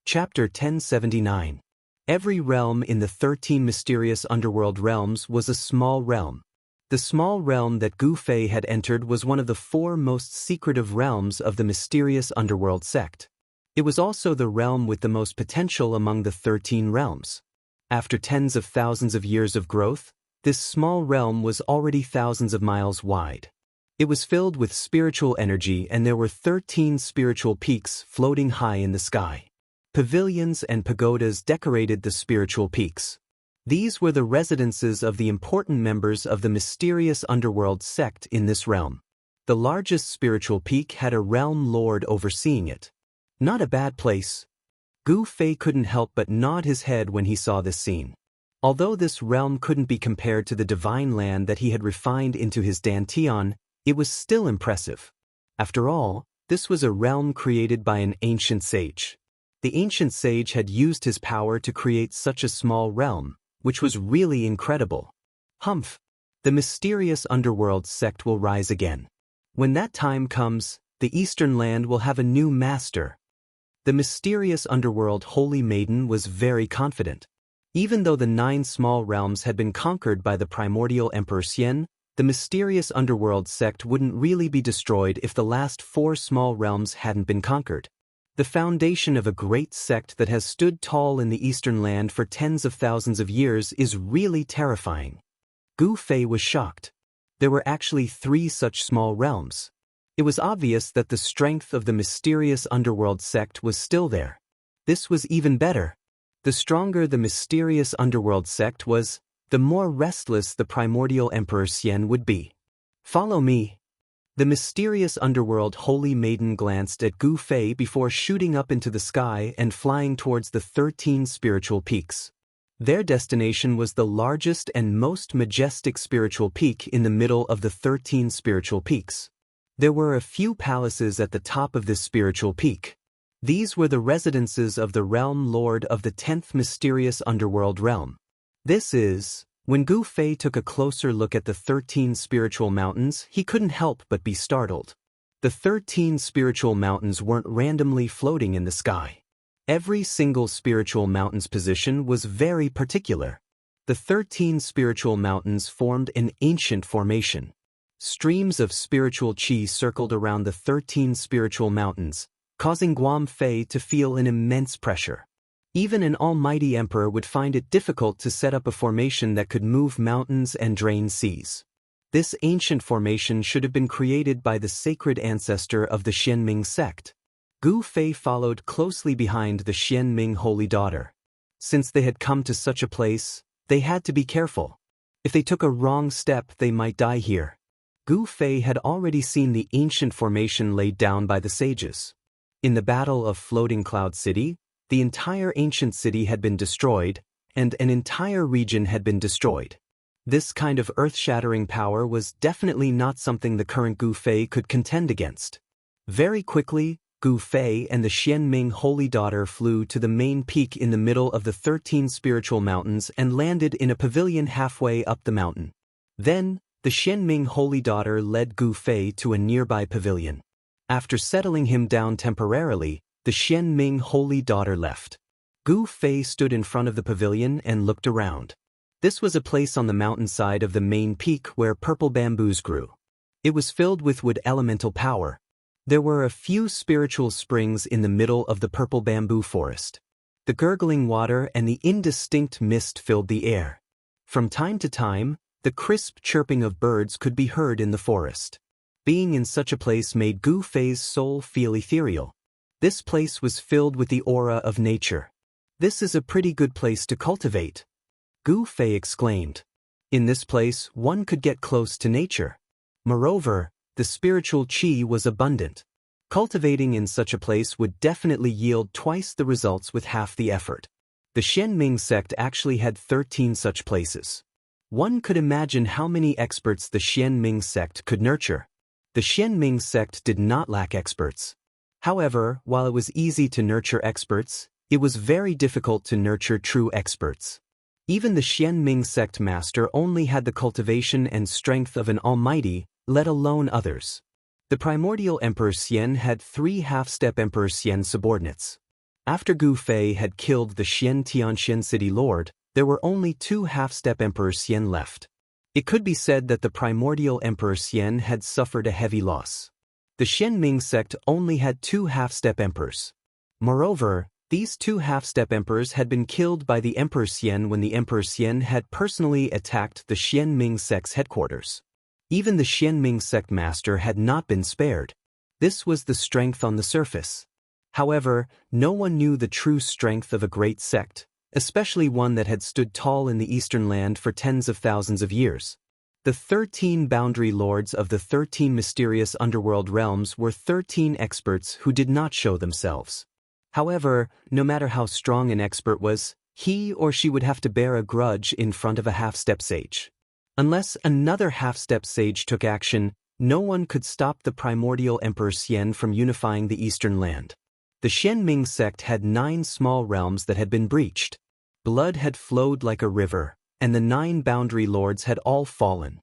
Speaker 1: Chapter 1079. Every realm in the 13 mysterious underworld realms was a small realm. The small realm that Gu Fei had entered was one of the 4 most secretive realms of the mysterious underworld sect. It was also the realm with the most potential among the 13 realms. After tens of thousands of years of growth, this small realm was already thousands of miles wide. It was filled with spiritual energy, and there were 13 spiritual peaks floating high in the sky. Pavilions and pagodas decorated the spiritual peaks. These were the residences of the important members of the mysterious underworld sect in this realm. The largest spiritual peak had a realm lord overseeing it. Not a bad place. Gu Fei couldn't help but nod his head when he saw this scene. Although this realm couldn't be compared to the divine land that he had refined into his dantian, it was still impressive. After all, this was a realm created by an ancient sage. The ancient sage had used his power to create such a small realm, which was really incredible. Humph! The mysterious underworld sect will rise again. When that time comes, the Eastern land will have a new master. The mysterious underworld holy maiden was very confident. Even though the 9 small realms had been conquered by the primordial Emperor Xian, the mysterious underworld sect wouldn't really be destroyed if the last 4 small realms hadn't been conquered. The foundation of a great sect that has stood tall in the Eastern land for tens of thousands of years is really terrifying. Gu Fei was shocked. There were actually 3 such small realms. It was obvious that the strength of the mysterious underworld sect was still there. This was even better. The stronger the mysterious underworld sect was, the more restless the primordial Emperor Xian would be. Follow me. The mysterious underworld holy maiden glanced at Gu Fei before shooting up into the sky and flying towards the 13 spiritual peaks. Their destination was the largest and most majestic spiritual peak in the middle of the 13 spiritual peaks. There were a few palaces at the top of this spiritual peak. These were the residences of the realm lord of the 10th mysterious underworld realm. When Gu Fei took a closer look at the 13 spiritual mountains, he couldn't help but be startled. The 13 spiritual mountains weren't randomly floating in the sky. Every single spiritual mountain's position was very particular. The 13 spiritual mountains formed an ancient formation. Streams of spiritual qi circled around the 13 spiritual mountains, causing Guam Fei to feel an immense pressure. Even an almighty emperor would find it difficult to set up a formation that could move mountains and drain seas. This ancient formation should have been created by the sacred ancestor of the Xianming sect. Gu Fei followed closely behind the Xianming holy daughter. Since they had come to such a place, they had to be careful. If they took a wrong step, they might die here. Gu Fei had already seen the ancient formation laid down by the sages. In the Battle of Floating Cloud City, the entire ancient city had been destroyed, and an entire region had been destroyed. This kind of earth-shattering power was definitely not something the current Gu Fei could contend against. Very quickly, Gu Fei and the Xianming holy daughter flew to the main peak in the middle of the 13 spiritual mountains and landed in a pavilion halfway up the mountain. Then, the Xianming holy daughter led Gu Fei to a nearby pavilion. After settling him down temporarily, the Xianming holy daughter left. Gu Fei stood in front of the pavilion and looked around. This was a place on the mountainside of the main peak where purple bamboos grew. It was filled with wood elemental power. There were a few spiritual springs in the middle of the purple bamboo forest. The gurgling water and the indistinct mist filled the air. From time to time, the crisp chirping of birds could be heard in the forest. Being in such a place made Gu Fei's soul feel ethereal. This place was filled with the aura of nature. "This is a pretty good place to cultivate," Gu Fei exclaimed. In this place, one could get close to nature. Moreover, the spiritual qi was abundant. Cultivating in such a place would definitely yield twice the results with half the effort. The Xianming sect actually had 13 such places. One could imagine how many experts the Xianming sect could nurture. The Xianming sect did not lack experts. However, while it was easy to nurture experts, it was very difficult to nurture true experts. Even the Xianming sect master only had the cultivation and strength of an almighty, let alone others. The primordial Emperor Xian had 3 half-step Emperor Xian subordinates. After Gu Fei had killed the Xian Tianxian city lord, there were only 2 half-step Emperor Xian left. It could be said that the primordial Emperor Xian had suffered a heavy loss. The Xianming sect only had 2 half-step emperors. Moreover, these 2 half-step emperors had been killed by the Emperor Xian when the Emperor Xian had personally attacked the Xianming sect's headquarters. Even the Xianming sect master had not been spared. This was the strength on the surface. However, no one knew the true strength of a great sect, especially one that had stood tall in the Eastern land for tens of thousands of years. The 13 boundary lords of the 13 mysterious underworld realms were 13 experts who did not show themselves. However, no matter how strong an expert was, he or she would have to bear a grudge in front of a half-step sage. Unless another half-step sage took action, no one could stop the primordial Emperor Xian from unifying the Eastern land. The Xianming sect had 9 small realms that had been breached. Blood had flowed like a river, and the 9 boundary lords had all fallen.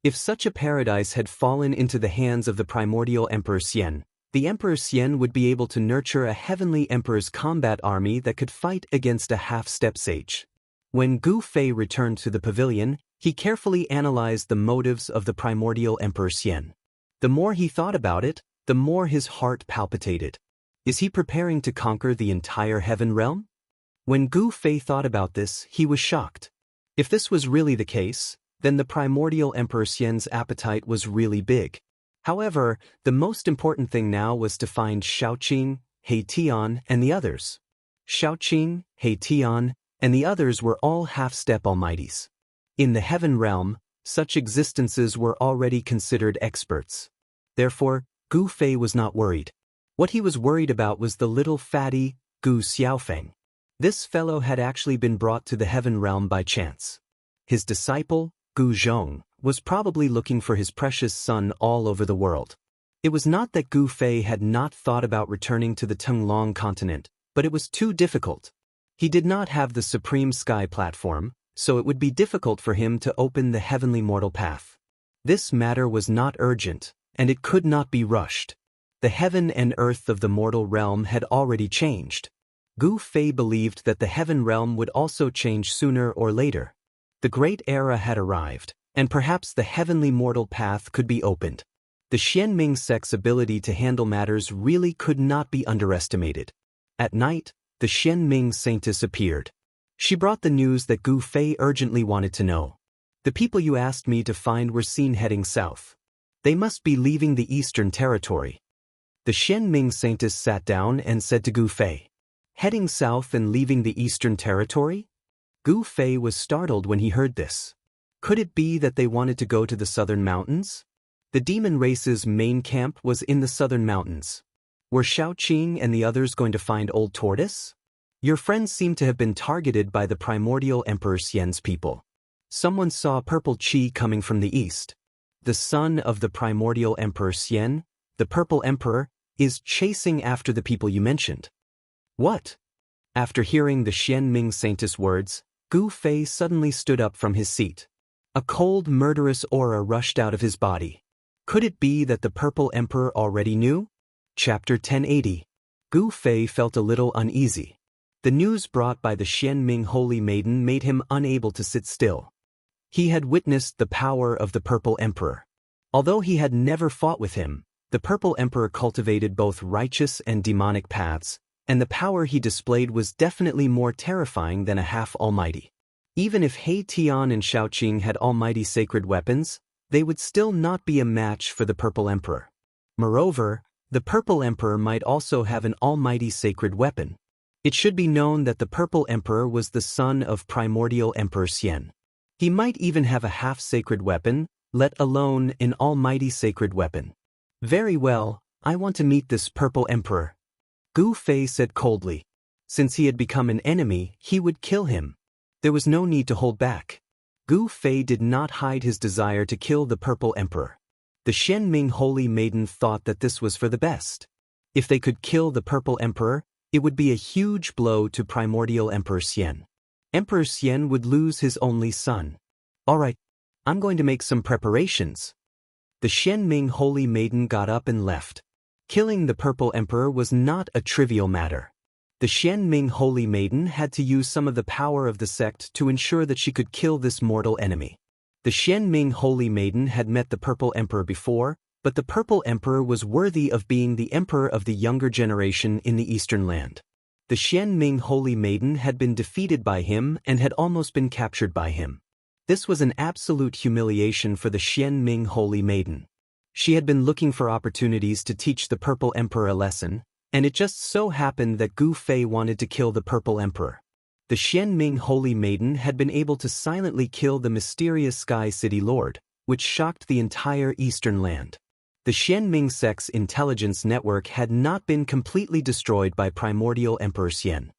Speaker 1: If such a paradise had fallen into the hands of the primordial Emperor Xian, the Emperor Xian would be able to nurture a heavenly emperor's combat army that could fight against a half-step sage. When Gu Fei returned to the pavilion, he carefully analyzed the motives of the primordial Emperor Xian. The more he thought about it, the more his heart palpitated. Is he preparing to conquer the entire heaven realm? When Gu Fei thought about this, he was shocked. If this was really the case, then the primordial Emperor Xian's appetite was really big. However, the most important thing now was to find Shaoqing, He Tian, and the others. Shaoqing, He Tian, and the others were all half-step almighties. In the heaven realm, such existences were already considered experts. Therefore, Gu Fei was not worried. What he was worried about was the little fatty, Gu Xiaofeng. This fellow had actually been brought to the heaven realm by chance. His disciple, Gu Zhong, was probably looking for his precious son all over the world. It was not that Gu Fei had not thought about returning to the Tenglong continent, but it was too difficult. He did not have the supreme sky platform, so it would be difficult for him to open the heavenly mortal path. This matter was not urgent, and it could not be rushed. The heaven and earth of the mortal realm had already changed. Gu Fei believed that the heaven realm would also change sooner or later. The great era had arrived, and perhaps the heavenly mortal path could be opened. The Xianming sect's ability to handle matters really could not be underestimated. At night, the Xianming saintess appeared. She brought the news that Gu Fei urgently wanted to know. The people you asked me to find were seen heading south. They must be leaving the Eastern Territory. The Xianming Saintess sat down and said to Gu Fei, "Heading south and leaving the Eastern Territory?" Gu Fei was startled when he heard this. Could it be that they wanted to go to the southern mountains? The demon race's main camp was in the southern mountains. Were Xiaoqing and the others going to find Old Tortoise? Your friends seem to have been targeted by the primordial Emperor Xian's people. Someone saw purple qi coming from the east. The son of the primordial Emperor Xian, the Purple Emperor, is chasing after the people you mentioned. What? After hearing the Xianming Saintess words, Gu Fei suddenly stood up from his seat. A cold, murderous aura rushed out of his body. Could it be that the Purple Emperor already knew? Chapter 1080. Gu Fei felt a little uneasy. The news brought by the Xianming Holy Maiden made him unable to sit still. He had witnessed the power of the Purple Emperor. Although he had never fought with him, the Purple Emperor cultivated both righteous and demonic paths, and the power he displayed was definitely more terrifying than a half-almighty. Even if He Tian and Xiaoqing had almighty sacred weapons, they would still not be a match for the Purple Emperor. Moreover, the Purple Emperor might also have an almighty sacred weapon. It should be known that the Purple Emperor was the son of primordial Emperor Xian. He might even have a half-sacred weapon, let alone an almighty sacred weapon. Very well, I want to meet this Purple Emperor. Gu Fei said coldly. Since he had become an enemy, he would kill him. There was no need to hold back. Gu Fei did not hide his desire to kill the Purple Emperor. The Xianming Holy Maiden thought that this was for the best. If they could kill the Purple Emperor, it would be a huge blow to primordial Emperor Xian. Emperor Xian would lose his only son. All right, I'm going to make some preparations. The Xianming Holy Maiden got up and left. Killing the Purple Emperor was not a trivial matter. The Xianming Holy Maiden had to use some of the power of the sect to ensure that she could kill this mortal enemy. The Xianming Holy Maiden had met the Purple Emperor before, but the Purple Emperor was worthy of being the emperor of the younger generation in the Eastern Land. The Xianming Holy Maiden had been defeated by him and had almost been captured by him. This was an absolute humiliation for the Xianming Holy Maiden. She had been looking for opportunities to teach the Purple Emperor a lesson, and it just so happened that Gu Fei wanted to kill the Purple Emperor. The Xianming Holy Maiden had been able to silently kill the mysterious Sky City Lord, which shocked the entire Eastern Land. The Xianming sect's intelligence network had not been completely destroyed by primordial Emperor Xian.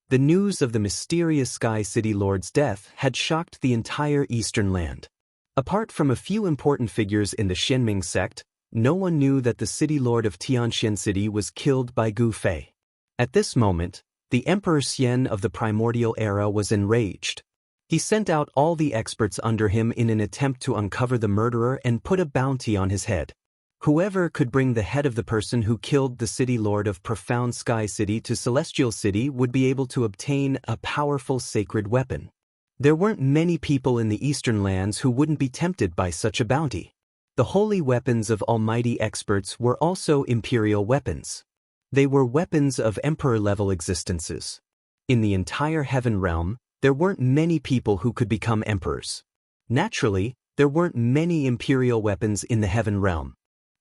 Speaker 1: The news of the mysterious Sky City Lord's death had shocked the entire Eastern Land. Apart from a few important figures in the Xianming sect, no one knew that the City Lord of Tianxian City was killed by Gu Fei. At this moment, the Emperor Xian of the primordial era was enraged. He sent out all the experts under him in an attempt to uncover the murderer and put a bounty on his head. Whoever could bring the head of the person who killed the City Lord of Profound Sky City to Celestial City would be able to obtain a powerful sacred weapon. There weren't many people in the Eastern Lands who wouldn't be tempted by such a bounty. The holy weapons of almighty experts were also imperial weapons. They were weapons of emperor-level existences. In the entire heaven realm, there weren't many people who could become emperors. Naturally, there weren't many imperial weapons in the heaven realm.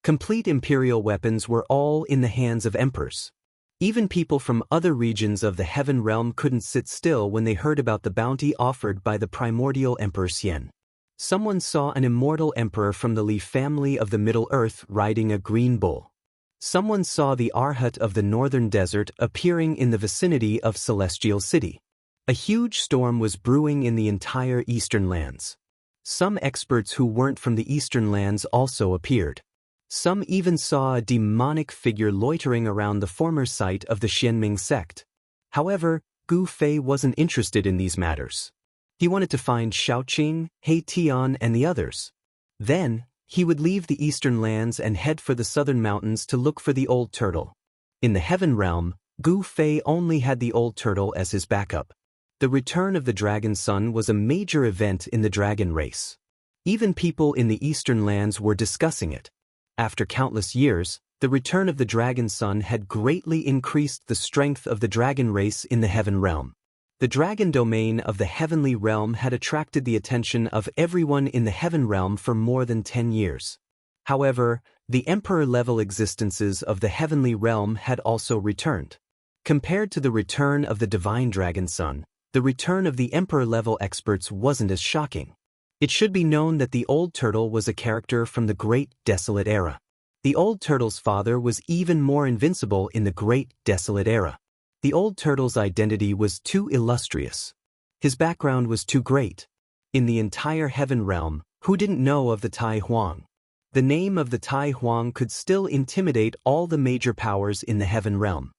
Speaker 1: Complete imperial weapons were all in the hands of emperors. Even people from other regions of the heaven realm couldn't sit still when they heard about the bounty offered by the primordial Emperor Xian. Someone saw an immortal emperor from the Li family of the Middle Earth riding a green bull. Someone saw the Arhat of the northern desert appearing in the vicinity of Celestial City. A huge storm was brewing in the entire Eastern Lands. Some experts who weren't from the Eastern Lands also appeared. Some even saw a demonic figure loitering around the former site of the Xianming sect. However, Gu Fei wasn't interested in these matters. He wanted to find Xiaoqing, He Tian, and the others. Then, he would leave the Eastern Lands and head for the southern mountains to look for the Old Turtle. In the Heaven Realm, Gu Fei only had the Old Turtle as his backup. The return of the Dragon Son was a major event in the dragon race. Even people in the Eastern Lands were discussing it. After countless years, the return of the Dragon Son had greatly increased the strength of the dragon race in the Heaven Realm. The dragon domain of the heavenly realm had attracted the attention of everyone in the heaven realm for more than 10 years. However, the emperor-level existences of the heavenly realm had also returned. Compared to the return of the divine dragon son, the return of the emperor-level experts wasn't as shocking. It should be known that the old turtle was a character from the Great Desolate Era. The old turtle's father was even more invincible in the Great Desolate Era. The old turtle's identity was too illustrious. His background was too great. In the entire heaven realm, who didn't know of the Tai Huang? The name of the Tai Huang could still intimidate all the major powers in the heaven realm.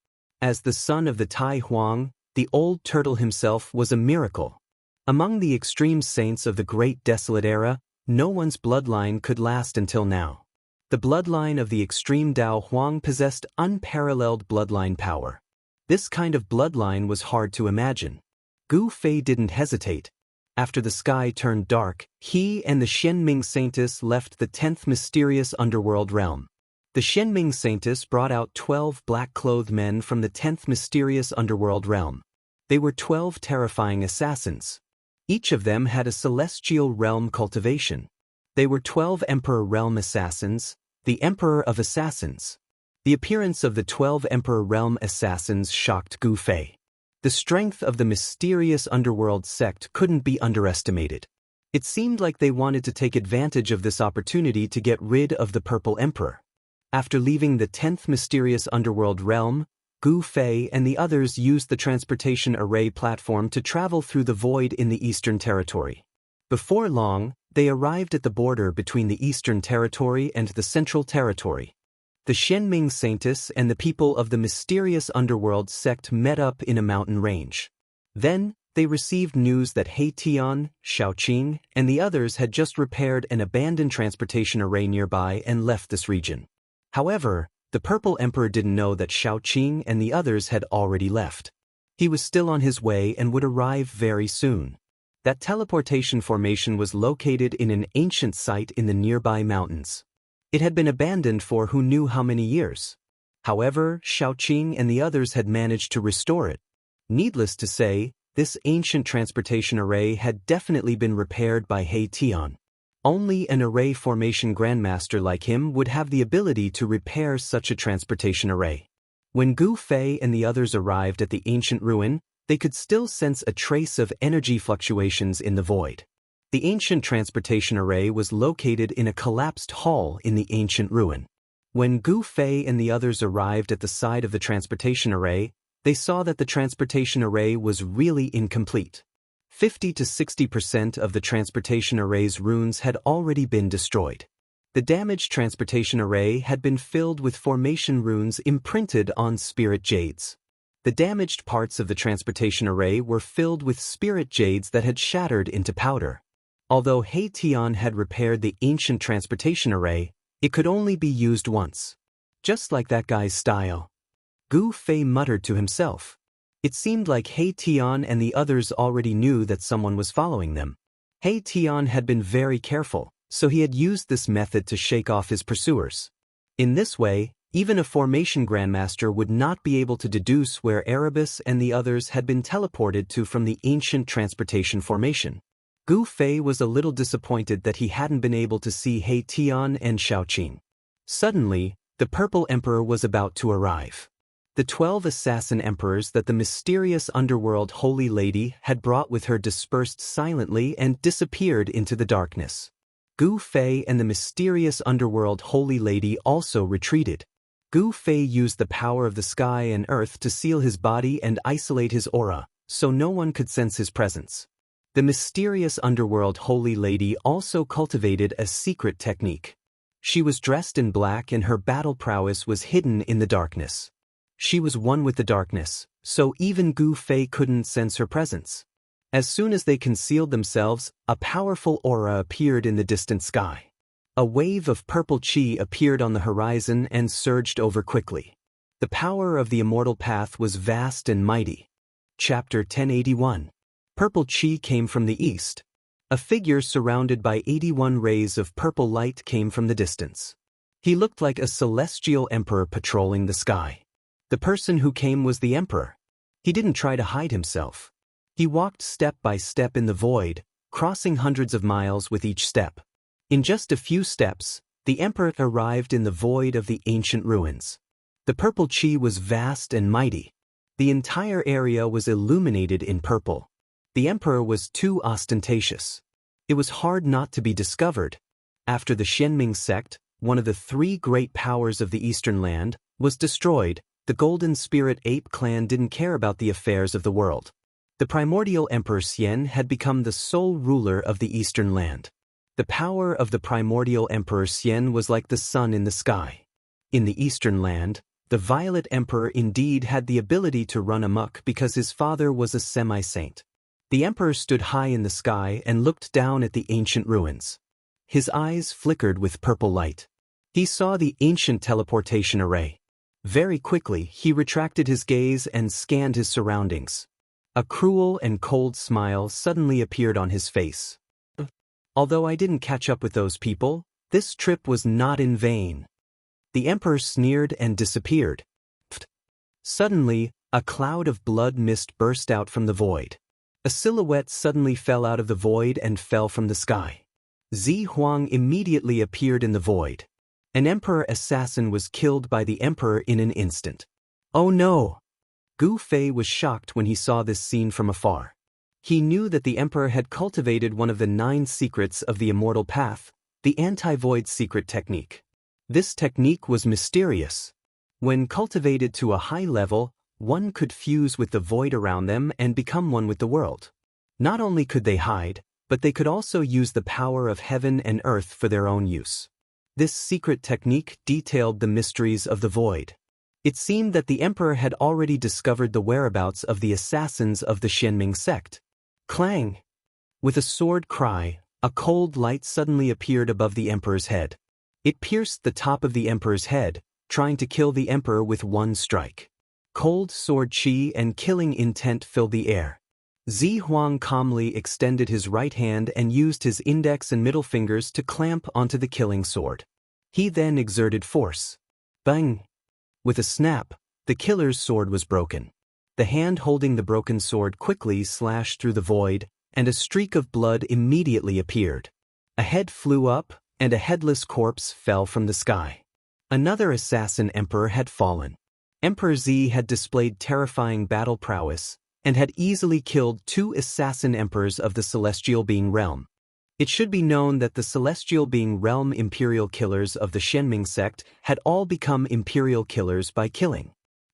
Speaker 1: As the son of the Tai Huang, the old turtle himself was a miracle. Among the extreme saints of the Great Desolate Era, no one's bloodline could last until now. The bloodline of the extreme Dao Huang possessed unparalleled bloodline power. This kind of bloodline was hard to imagine. Gu Fei didn't hesitate. After the sky turned dark, he and the Xianming Saintess left the 10th mysterious underworld realm. The Xianming Saintess brought out 12 black-clothed men from the 10th mysterious underworld realm. They were 12 terrifying assassins. Each of them had a celestial realm cultivation. They were 12 Emperor Realm assassins, the Emperor of Assassins. The appearance of the 12 Emperor Realm assassins shocked Gu Fei. The strength of the mysterious underworld sect couldn't be underestimated. It seemed like they wanted to take advantage of this opportunity to get rid of the Purple Emperor. After leaving the 10th mysterious underworld realm, Gu Fei and the others used the transportation array platform to travel through the void in the Eastern Territory. Before long, they arrived at the border between the Eastern Territory and the Central Territory. The Xianming Saintess and the people of the mysterious underworld sect met up in a mountain range. Then, they received news that He Tian, Shaoqing, and the others had just repaired an abandoned transportation array nearby and left this region. However, the Purple Emperor didn't know that Shaoqing and the others had already left. He was still on his way and would arrive very soon. That teleportation formation was located in an ancient site in the nearby mountains. It had been abandoned for who knew how many years. However, Shaoqing and the others had managed to restore it. Needless to say, this ancient transportation array had definitely been repaired by He Tian. Only an array formation grandmaster like him would have the ability to repair such a transportation array. When Gu Fei and the others arrived at the ancient ruin, they could still sense a trace of energy fluctuations in the void. The ancient transportation array was located in a collapsed hall in the ancient ruin. When Gu Fei and the others arrived at the side of the transportation array, they saw that the transportation array was really incomplete. 50 to 60% of the transportation array's runes had already been destroyed. The damaged transportation array had been filled with formation runes imprinted on spirit jades. The damaged parts of the transportation array were filled with spirit jades that had shattered into powder. Although He Tian had repaired the ancient transportation array, it could only be used once. Just like that guy's style. Gu Fei muttered to himself. It seemed like He Tian and the others already knew that someone was following them. He Tian had been very careful, so he had used this method to shake off his pursuers. In this way, even a formation grandmaster would not be able to deduce where Erebus and the others had been teleported to from the ancient transportation formation. Gu Fei was a little disappointed that he hadn't been able to see He Tian and Shaoqing. Suddenly, the Purple Emperor was about to arrive. The 12 assassin emperors that the mysterious underworld Holy Lady had brought with her dispersed silently and disappeared into the darkness. Gu Fei and the mysterious underworld Holy Lady also retreated. Gu Fei used the power of the sky and earth to seal his body and isolate his aura, so no one could sense his presence. The mysterious underworld Holy Lady also cultivated a secret technique. She was dressed in black and her battle prowess was hidden in the darkness. She was one with the darkness, so even Gu Fei couldn't sense her presence. As soon as they concealed themselves, a powerful aura appeared in the distant sky. A wave of purple qi appeared on the horizon and surged over quickly. The power of the immortal path was vast and mighty. Chapter 1081. Purple qi came from the east. A figure surrounded by 81 rays of purple light came from the distance. He looked like a celestial emperor patrolling the sky. The person who came was the emperor. He didn't try to hide himself. He walked step by step in the void, crossing hundreds of miles with each step. In just a few steps, the emperor arrived in the void of the ancient ruins. The purple chi was vast and mighty. The entire area was illuminated in purple. The emperor was too ostentatious. It was hard not to be discovered. After the Xianming sect, one of the three great powers of the Eastern land, was destroyed, the Golden Spirit Ape clan didn't care about the affairs of the world. The primordial Emperor Xian had become the sole ruler of the Eastern land. The power of the primordial Emperor Xian was like the sun in the sky. In the Eastern land, the Violet Emperor indeed had the ability to run amok because his father was a semi-saint. The emperor stood high in the sky and looked down at the ancient ruins. His eyes flickered with purple light. He saw the ancient teleportation array. Very quickly, he retracted his gaze and scanned his surroundings. A cruel and cold smile suddenly appeared on his face. Although I didn't catch up with those people, this trip was not in vain. The emperor sneered and disappeared. Suddenly, a cloud of blood mist burst out from the void. A silhouette suddenly fell out of the void and fell from the sky. Zi Huang immediately appeared in the void. An emperor assassin was killed by the emperor in an instant. Oh no! Gu Fei was shocked when he saw this scene from afar. He knew that the emperor had cultivated one of the 9 secrets of the immortal path, the anti-void secret technique. This technique was mysterious. When cultivated to a high level, one could fuse with the void around them and become one with the world. Not only could they hide, but they could also use the power of heaven and earth for their own use. This secret technique detailed the mysteries of the void. It seemed that the emperor had already discovered the whereabouts of the assassins of the Xianming sect. Clang! With a sword cry, a cold light suddenly appeared above the emperor's head. It pierced the top of the emperor's head, trying to kill the emperor with one strike. Cold sword chi and killing intent filled the air. Zi Huang calmly extended his right hand and used his index and middle fingers to clamp onto the killing sword. He then exerted force. Bang! With a snap, the killer's sword was broken. The hand holding the broken sword quickly slashed through the void, and a streak of blood immediately appeared. A head flew up, and a headless corpse fell from the sky. Another assassin emperor had fallen. Emperor Zi had displayed terrifying battle prowess, and had easily killed 2 assassin emperors of the Celestial Being Realm. It should be known that the Celestial Being Realm imperial killers of the Xianming sect had all become imperial killers by killing.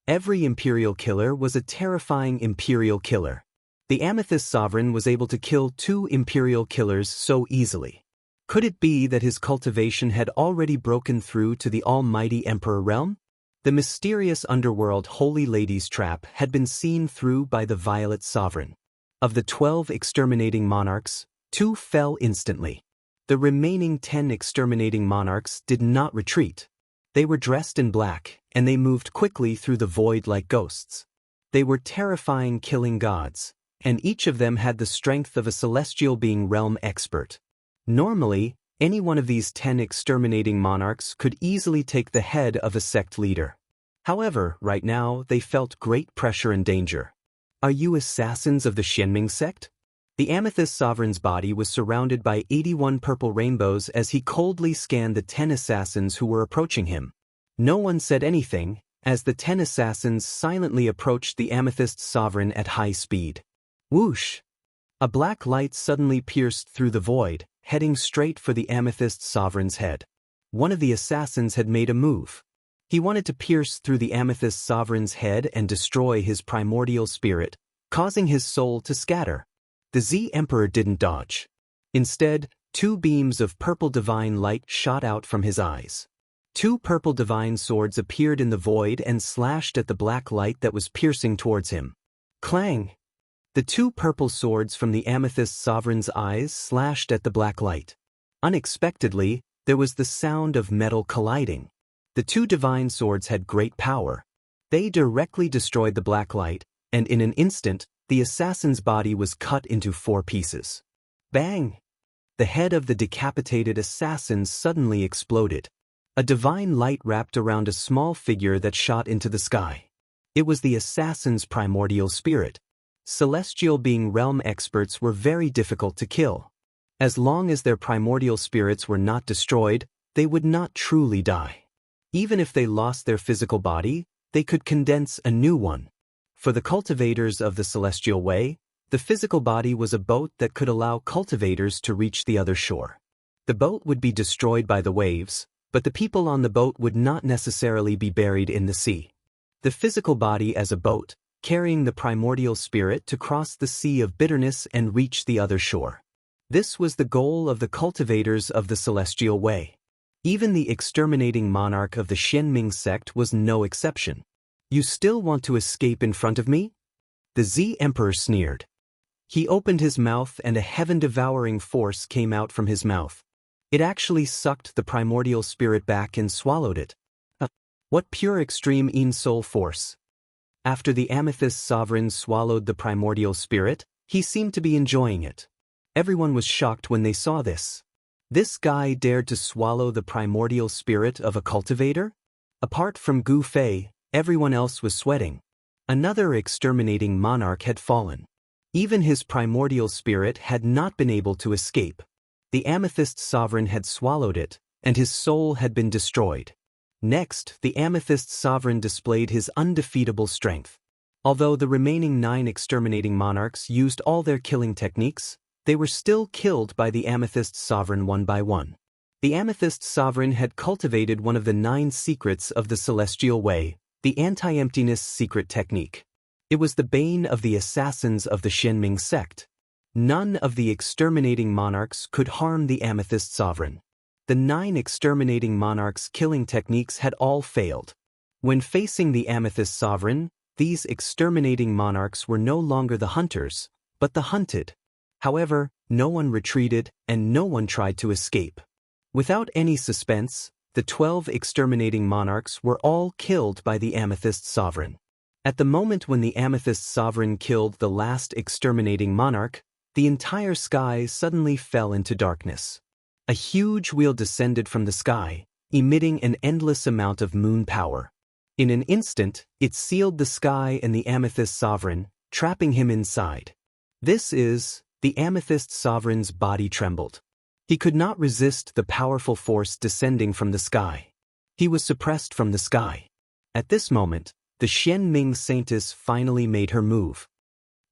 Speaker 1: Every imperial killer was a terrifying imperial killer. The Amethyst Sovereign was able to kill 2 imperial killers so easily. Could it be that his cultivation had already broken through to the almighty Emperor realm? The mysterious underworld Holy Lady's trap had been seen through by the Violet Sovereign. Of the 12 exterminating monarchs, 2 fell instantly. The remaining 10 exterminating monarchs did not retreat. They were dressed in black, and they moved quickly through the void like ghosts. They were terrifying killing gods, and each of them had the strength of a Celestial Being Realm expert. Normally, any one of these 10 exterminating monarchs could easily take the head of a sect leader. However, right now, they felt great pressure and danger. Are you assassins of the Xianming sect? The Amethyst Sovereign's body was surrounded by 81 purple rainbows as he coldly scanned the 10 assassins who were approaching him. No one said anything, as the 10 assassins silently approached the Amethyst Sovereign at high speed. Whoosh! A black light suddenly pierced through the void, heading straight for the Amethyst Sovereign's head. One of the assassins had made a move. He wanted to pierce through the Amethyst Sovereign's head and destroy his primordial spirit, causing his soul to scatter. The Z Emperor didn't dodge. Instead, 2 beams of purple divine light shot out from his eyes. 2 purple divine swords appeared in the void and slashed at the black light that was piercing towards him. Clang! The 2 purple swords from the Amethyst Sovereign's eyes slashed at the black light. Unexpectedly, there was the sound of metal colliding. The 2 divine swords had great power. They directly destroyed the black light, and in an instant, the assassin's body was cut into 4 pieces. Bang! The head of the decapitated assassin suddenly exploded. A divine light wrapped around a small figure that shot into the sky. It was the assassin's primordial spirit. Celestial being realm experts were very difficult to kill. As long as their primordial spirits were not destroyed, they would not truly die. Even if they lost their physical body, they could condense a new one. For the cultivators of the celestial way, the physical body was a boat that could allow cultivators to reach the other shore. The boat would be destroyed by the waves, but the people on the boat would not necessarily be buried in the sea. The physical body as a boat, carrying the primordial spirit to cross the sea of bitterness and reach the other shore. This was the goal of the cultivators of the celestial way. Even the exterminating monarch of the Xianming sect was no exception. You still want to escape in front of me? The Z Emperor sneered. He opened his mouth and a heaven-devouring force came out from his mouth. It actually sucked the primordial spirit back and swallowed it. What pure extreme in-soul force! After the amethyst sovereign swallowed the primordial spirit, he seemed to be enjoying it. Everyone was shocked when they saw this. This guy dared to swallow the primordial spirit of a cultivator? Apart from Gu Fei, everyone else was sweating. Another exterminating monarch had fallen. Even his primordial spirit had not been able to escape. The amethyst sovereign had swallowed it, and his soul had been destroyed. Next, the amethyst sovereign displayed his undefeatable strength. Although the remaining 9 exterminating monarchs used all their killing techniques, they were still killed by the amethyst sovereign one by one. The amethyst sovereign had cultivated one of the 9 secrets of the celestial way, the anti-emptiness secret technique. It was the bane of the assassins of the Xianming sect. None of the exterminating monarchs could harm the amethyst sovereign. The 9 exterminating monarchs' killing techniques had all failed. When facing the amethyst sovereign, these exterminating monarchs were no longer the hunters, but the hunted. However, no one retreated and no one tried to escape. Without any suspense, the 12 exterminating monarchs were all killed by the amethyst sovereign. At the moment when the amethyst sovereign killed the last exterminating monarch, the entire sky suddenly fell into darkness. A huge wheel descended from the sky, emitting an endless amount of moon power. In an instant, it sealed the sky and the amethyst sovereign, trapping him inside. The amethyst sovereign's body trembled. He could not resist the powerful force descending from the sky. He was suppressed from the sky. At this moment, the Xianming saintess finally made her move.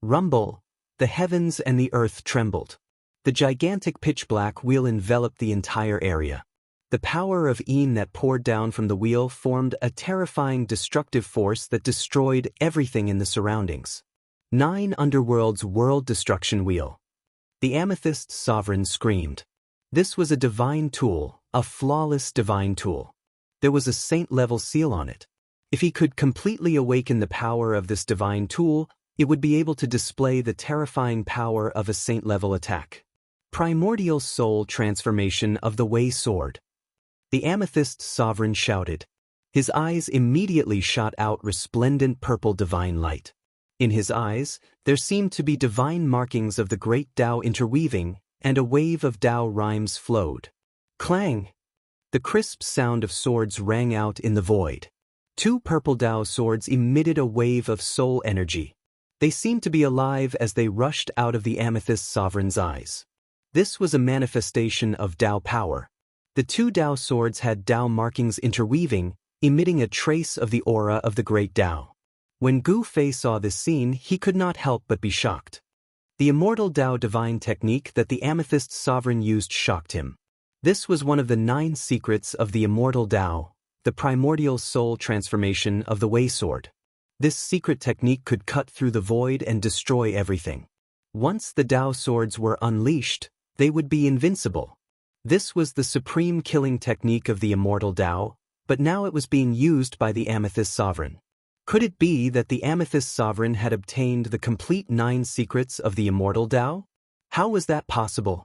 Speaker 1: Rumble, the heavens and the earth trembled. The gigantic pitch-black wheel enveloped the entire area. The power of Yin that poured down from the wheel formed a terrifying destructive force that destroyed everything in the surroundings. 9 Underworld's World Destruction Wheel. The amethyst sovereign screamed. This was a divine tool, a flawless divine tool. There was a saint-level seal on it. If he could completely awaken the power of this divine tool, it would be able to display the terrifying power of a saint-level attack. Primordial soul transformation of the Wei sword. The amethyst sovereign shouted. His eyes immediately shot out resplendent purple divine light. In his eyes, there seemed to be divine markings of the great Tao interweaving, and a wave of Tao rhymes flowed. Clang! The crisp sound of swords rang out in the void. 2 purple Tao swords emitted a wave of soul energy. They seemed to be alive as they rushed out of the amethyst sovereign's eyes. This was a manifestation of Tao power. The 2 Tao swords had Tao markings interweaving, emitting a trace of the aura of the great Tao. When Gu Fei saw this scene, he could not help but be shocked. The immortal Tao divine technique that the amethyst sovereign used shocked him. This was one of the 9 secrets of the immortal Tao, the primordial soul transformation of the Wei sword. This secret technique could cut through the void and destroy everything. Once the Tao swords were unleashed, they would be invincible. This was the supreme killing technique of the immortal Tao, but now it was being used by the amethyst sovereign. Could it be that the amethyst sovereign had obtained the complete 9 secrets of the immortal Tao? How was that possible?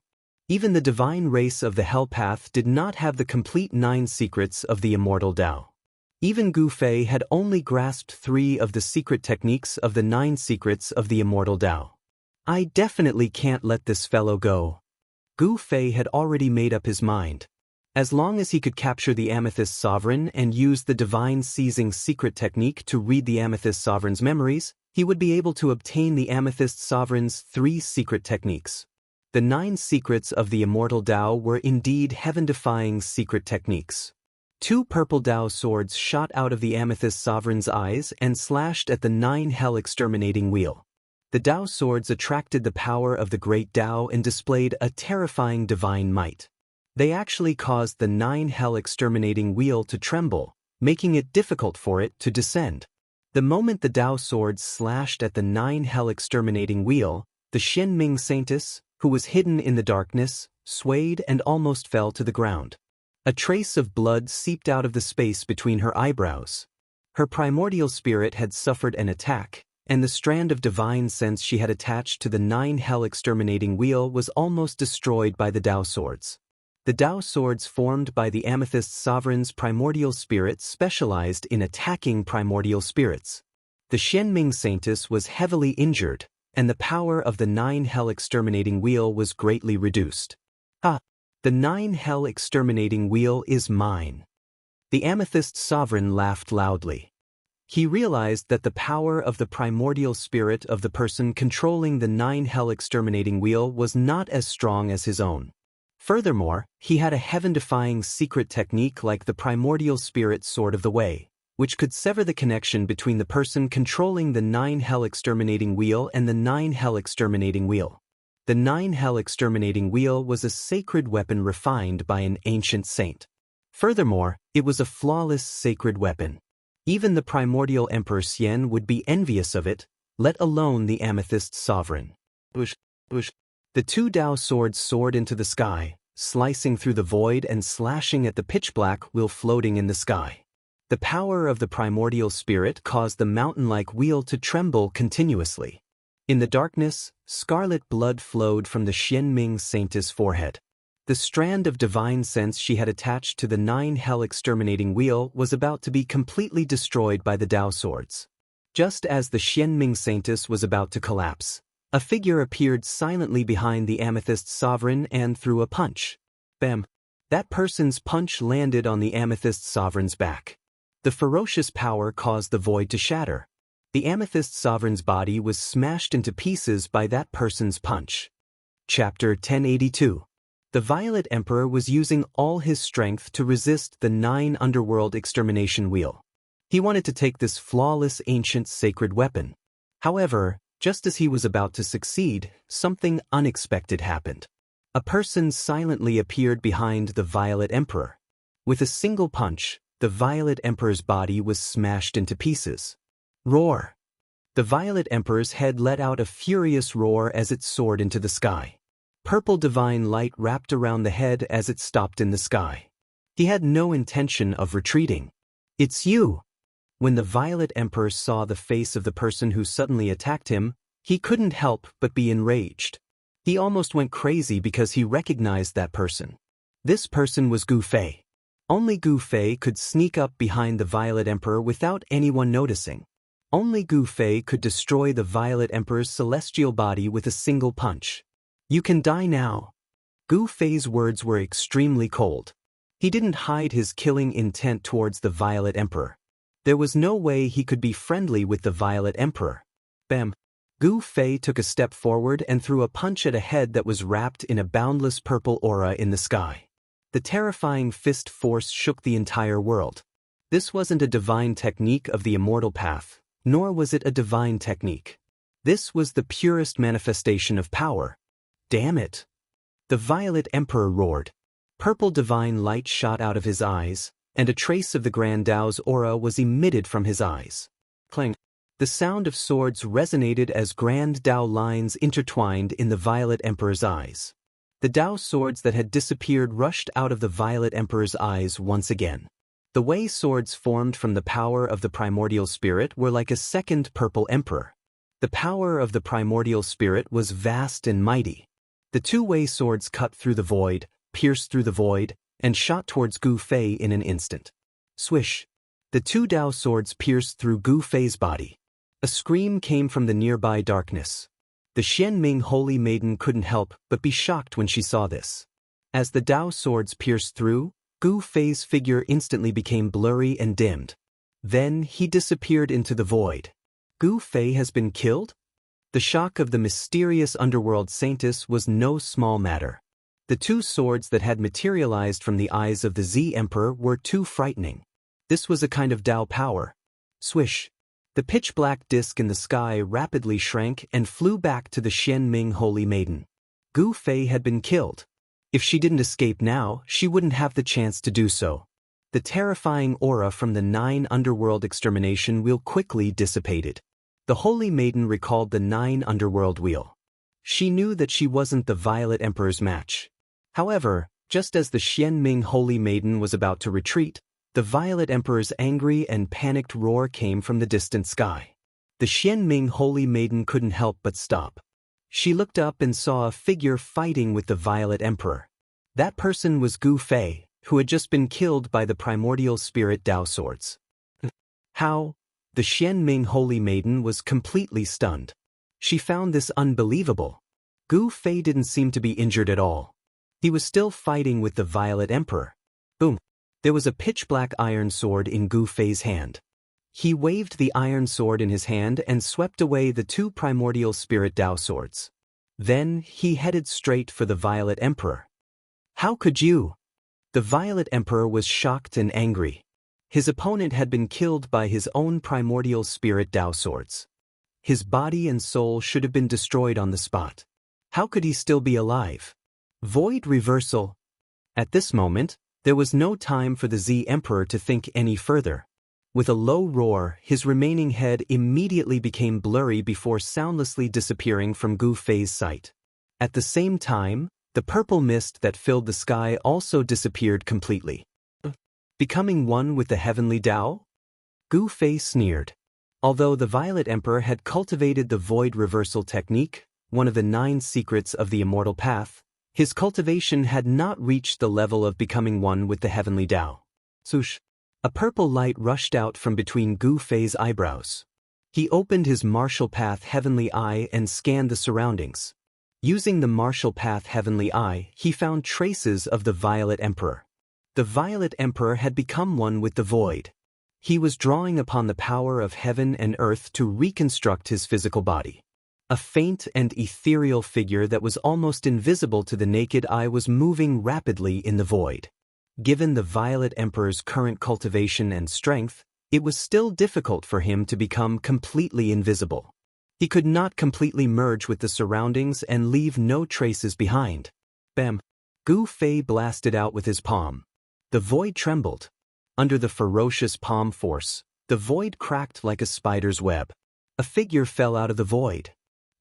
Speaker 1: Even the divine race of the Hell Path did not have the complete 9 secrets of the immortal Tao. Even Gu Fei had only grasped 3 of the secret techniques of the 9 secrets of the immortal Tao. I definitely can't let this fellow go. Gu Fei had already made up his mind. As long as he could capture the amethyst sovereign and use the divine seizing secret technique to read the amethyst sovereign's memories, he would be able to obtain the Amethyst Sovereign's 3 secret techniques. The 9 secrets of the Immortal Dao were indeed heaven-defying secret techniques. 2 purple Dao swords shot out of the Amethyst Sovereign's eyes and slashed at the 9 hell exterminating wheel. The Dao swords attracted the power of the great Dao and displayed a terrifying divine might. They actually caused the 9 hell exterminating wheel to tremble, making it difficult for it to descend. The moment the Dao swords slashed at the 9 hell exterminating wheel, the Xianming Saintess, who was hidden in the darkness, swayed and almost fell to the ground. A trace of blood seeped out of the space between her eyebrows. Her primordial spirit had suffered an attack, and the strand of divine sense she had attached to the 9 hell exterminating wheel was almost destroyed by the Dao swords. The Dao swords formed by the Amethyst Sovereign's primordial spirit specialized in attacking primordial spirits. The Xianming Saintess was heavily injured, and the power of the 9 hell exterminating wheel was greatly reduced. The 9 hell exterminating wheel is mine. The Amethyst Sovereign laughed loudly. He realized that the power of the primordial spirit of the person controlling the 9 hell exterminating wheel was not as strong as his own. Furthermore, he had a heaven-defying secret technique like the primordial spirit Sword of the Way, which could sever the connection between the person controlling the 9 hell exterminating wheel and the 9 hell exterminating wheel. The 9 hell exterminating wheel was a sacred weapon refined by an ancient saint. Furthermore, it was a flawless sacred weapon. Even the primordial Emperor Xian would be envious of it, let alone the Amethyst Sovereign. The 2 Dao swords soared into the sky, slicing through the void and slashing at the pitch-black wheel floating in the sky. The power of the primordial spirit caused the mountain-like wheel to tremble continuously. In the darkness, scarlet blood flowed from the Xianming Saintess' forehead. The strand of divine sense she had attached to the 9 hell exterminating wheel was about to be completely destroyed by the Dao swords. Just as the Xianming Saintess was about to collapse, a figure appeared silently behind the Amethyst Sovereign and threw a punch. Bam! That person's punch landed on the Amethyst Sovereign's back. The ferocious power caused the void to shatter. The Amethyst Sovereign's body was smashed into pieces by that person's punch. Chapter 1082. The Violet Emperor was using all his strength to resist the 9 underworld extermination wheel. He wanted to take this flawless ancient sacred weapon. However, just as he was about to succeed, something unexpected happened. A person silently appeared behind the Violet Emperor. With a single punch, the Violet Emperor's body was smashed into pieces. Roar! The Violet Emperor's head let out a furious roar as it soared into the sky. Purple divine light wrapped around the head as it stopped in the sky. He had no intention of retreating. "It's you!" When the Violet Emperor saw the face of the person who suddenly attacked him, he couldn't help but be enraged. He almost went crazy because he recognized that person. This person was Gu Fei. Only Gu Fei could sneak up behind the Violet Emperor without anyone noticing. Only Gu Fei could destroy the Violet Emperor's celestial body with a single punch. "You can die now." Gu Fei's words were extremely cold. He didn't hide his killing intent towards the Violet Emperor. There was no way he could be friendly with the Violet Emperor. Bam! Gu Fei took a step forward and threw a punch at a head that was wrapped in a boundless purple aura in the sky. The terrifying fist force shook the entire world. This wasn't a divine technique of the immortal path, nor was it a divine technique. This was the purest manifestation of power. Damn it! The Violet Emperor roared. Purple divine light shot out of his eyes, and a trace of the Grand Dao's aura was emitted from his eyes. Clang! The sound of swords resonated as Grand Dao lines intertwined in the Violet Emperor's eyes. The Dao swords that had disappeared rushed out of the Violet Emperor's eyes once again. The Wei swords formed from the power of the primordial spirit were like a second purple emperor. The power of the primordial spirit was vast and mighty. The 2 Wei swords cut through the void, pierced through the void, and shot towards Gu Fei in an instant. Swish! The 2 Dao swords pierced through Gu Fei's body. A scream came from the nearby darkness. The Xianming Holy Maiden couldn't help but be shocked when she saw this. As the Dao swords pierced through, Gu Fei's figure instantly became blurry and dimmed. Then he disappeared into the void. Gu Fei has been killed? The shock of the mysterious underworld saintess was no small matter. The two swords that had materialized from the eyes of the Z Emperor were too frightening. This was a kind of Dao power. Swish. The pitch-black disk in the sky rapidly shrank and flew back to the Xianming Holy Maiden. Gu Fei had been killed. If she didn't escape now, she wouldn't have the chance to do so. The terrifying aura from the 9 underworld extermination wheel quickly dissipated. The Holy Maiden recalled the 9 underworld wheel. She knew that she wasn't the Violet Emperor's match. However, just as the Xianming Holy Maiden was about to retreat, the Violet Emperor's angry and panicked roar came from the distant sky. The Xianming Holy Maiden couldn't help but stop. She looked up and saw a figure fighting with the Violet Emperor. That person was Gu Fei, who had just been killed by the primordial spirit Dao swords. How? The Xianming Holy Maiden was completely stunned. She found this unbelievable. Gu Fei didn't seem to be injured at all. He was still fighting with the Violet Emperor. Boom! There was a pitch-black iron sword in Gu Fei's hand. He waved the iron sword in his hand and swept away the 2 primordial spirit Dao swords. Then he headed straight for the Violet Emperor. How could you? The Violet Emperor was shocked and angry. His opponent had been killed by his own primordial spirit Dao swords. His body and soul should have been destroyed on the spot. How could he still be alive? Void reversal. At this moment, there was no time for the Z Emperor to think any further. With a low roar, his remaining head immediately became blurry before soundlessly disappearing from Gu Fei's sight. At the same time, the purple mist that filled the sky also disappeared completely. Becoming one with the heavenly Dao? Gu Fei sneered. Although the Violet Emperor had cultivated the void reversal technique, one of the 9 secrets of the immortal path, his cultivation had not reached the level of becoming one with the heavenly Dao. Swoosh! A purple light rushed out from between Gu Fei's eyebrows. He opened his martial path heavenly eye and scanned the surroundings. Using the martial path heavenly eye, he found traces of the Violet Emperor. The Violet Emperor had become one with the void. He was drawing upon the power of heaven and earth to reconstruct his physical body. A faint and ethereal figure that was almost invisible to the naked eye was moving rapidly in the void. Given the Violet Emperor's current cultivation and strength, it was still difficult for him to become completely invisible. He could not completely merge with the surroundings and leave no traces behind. Bam! Gu Fei blasted out with his palm. The void trembled. Under the ferocious palm force, the void cracked like a spider's web. A figure fell out of the void.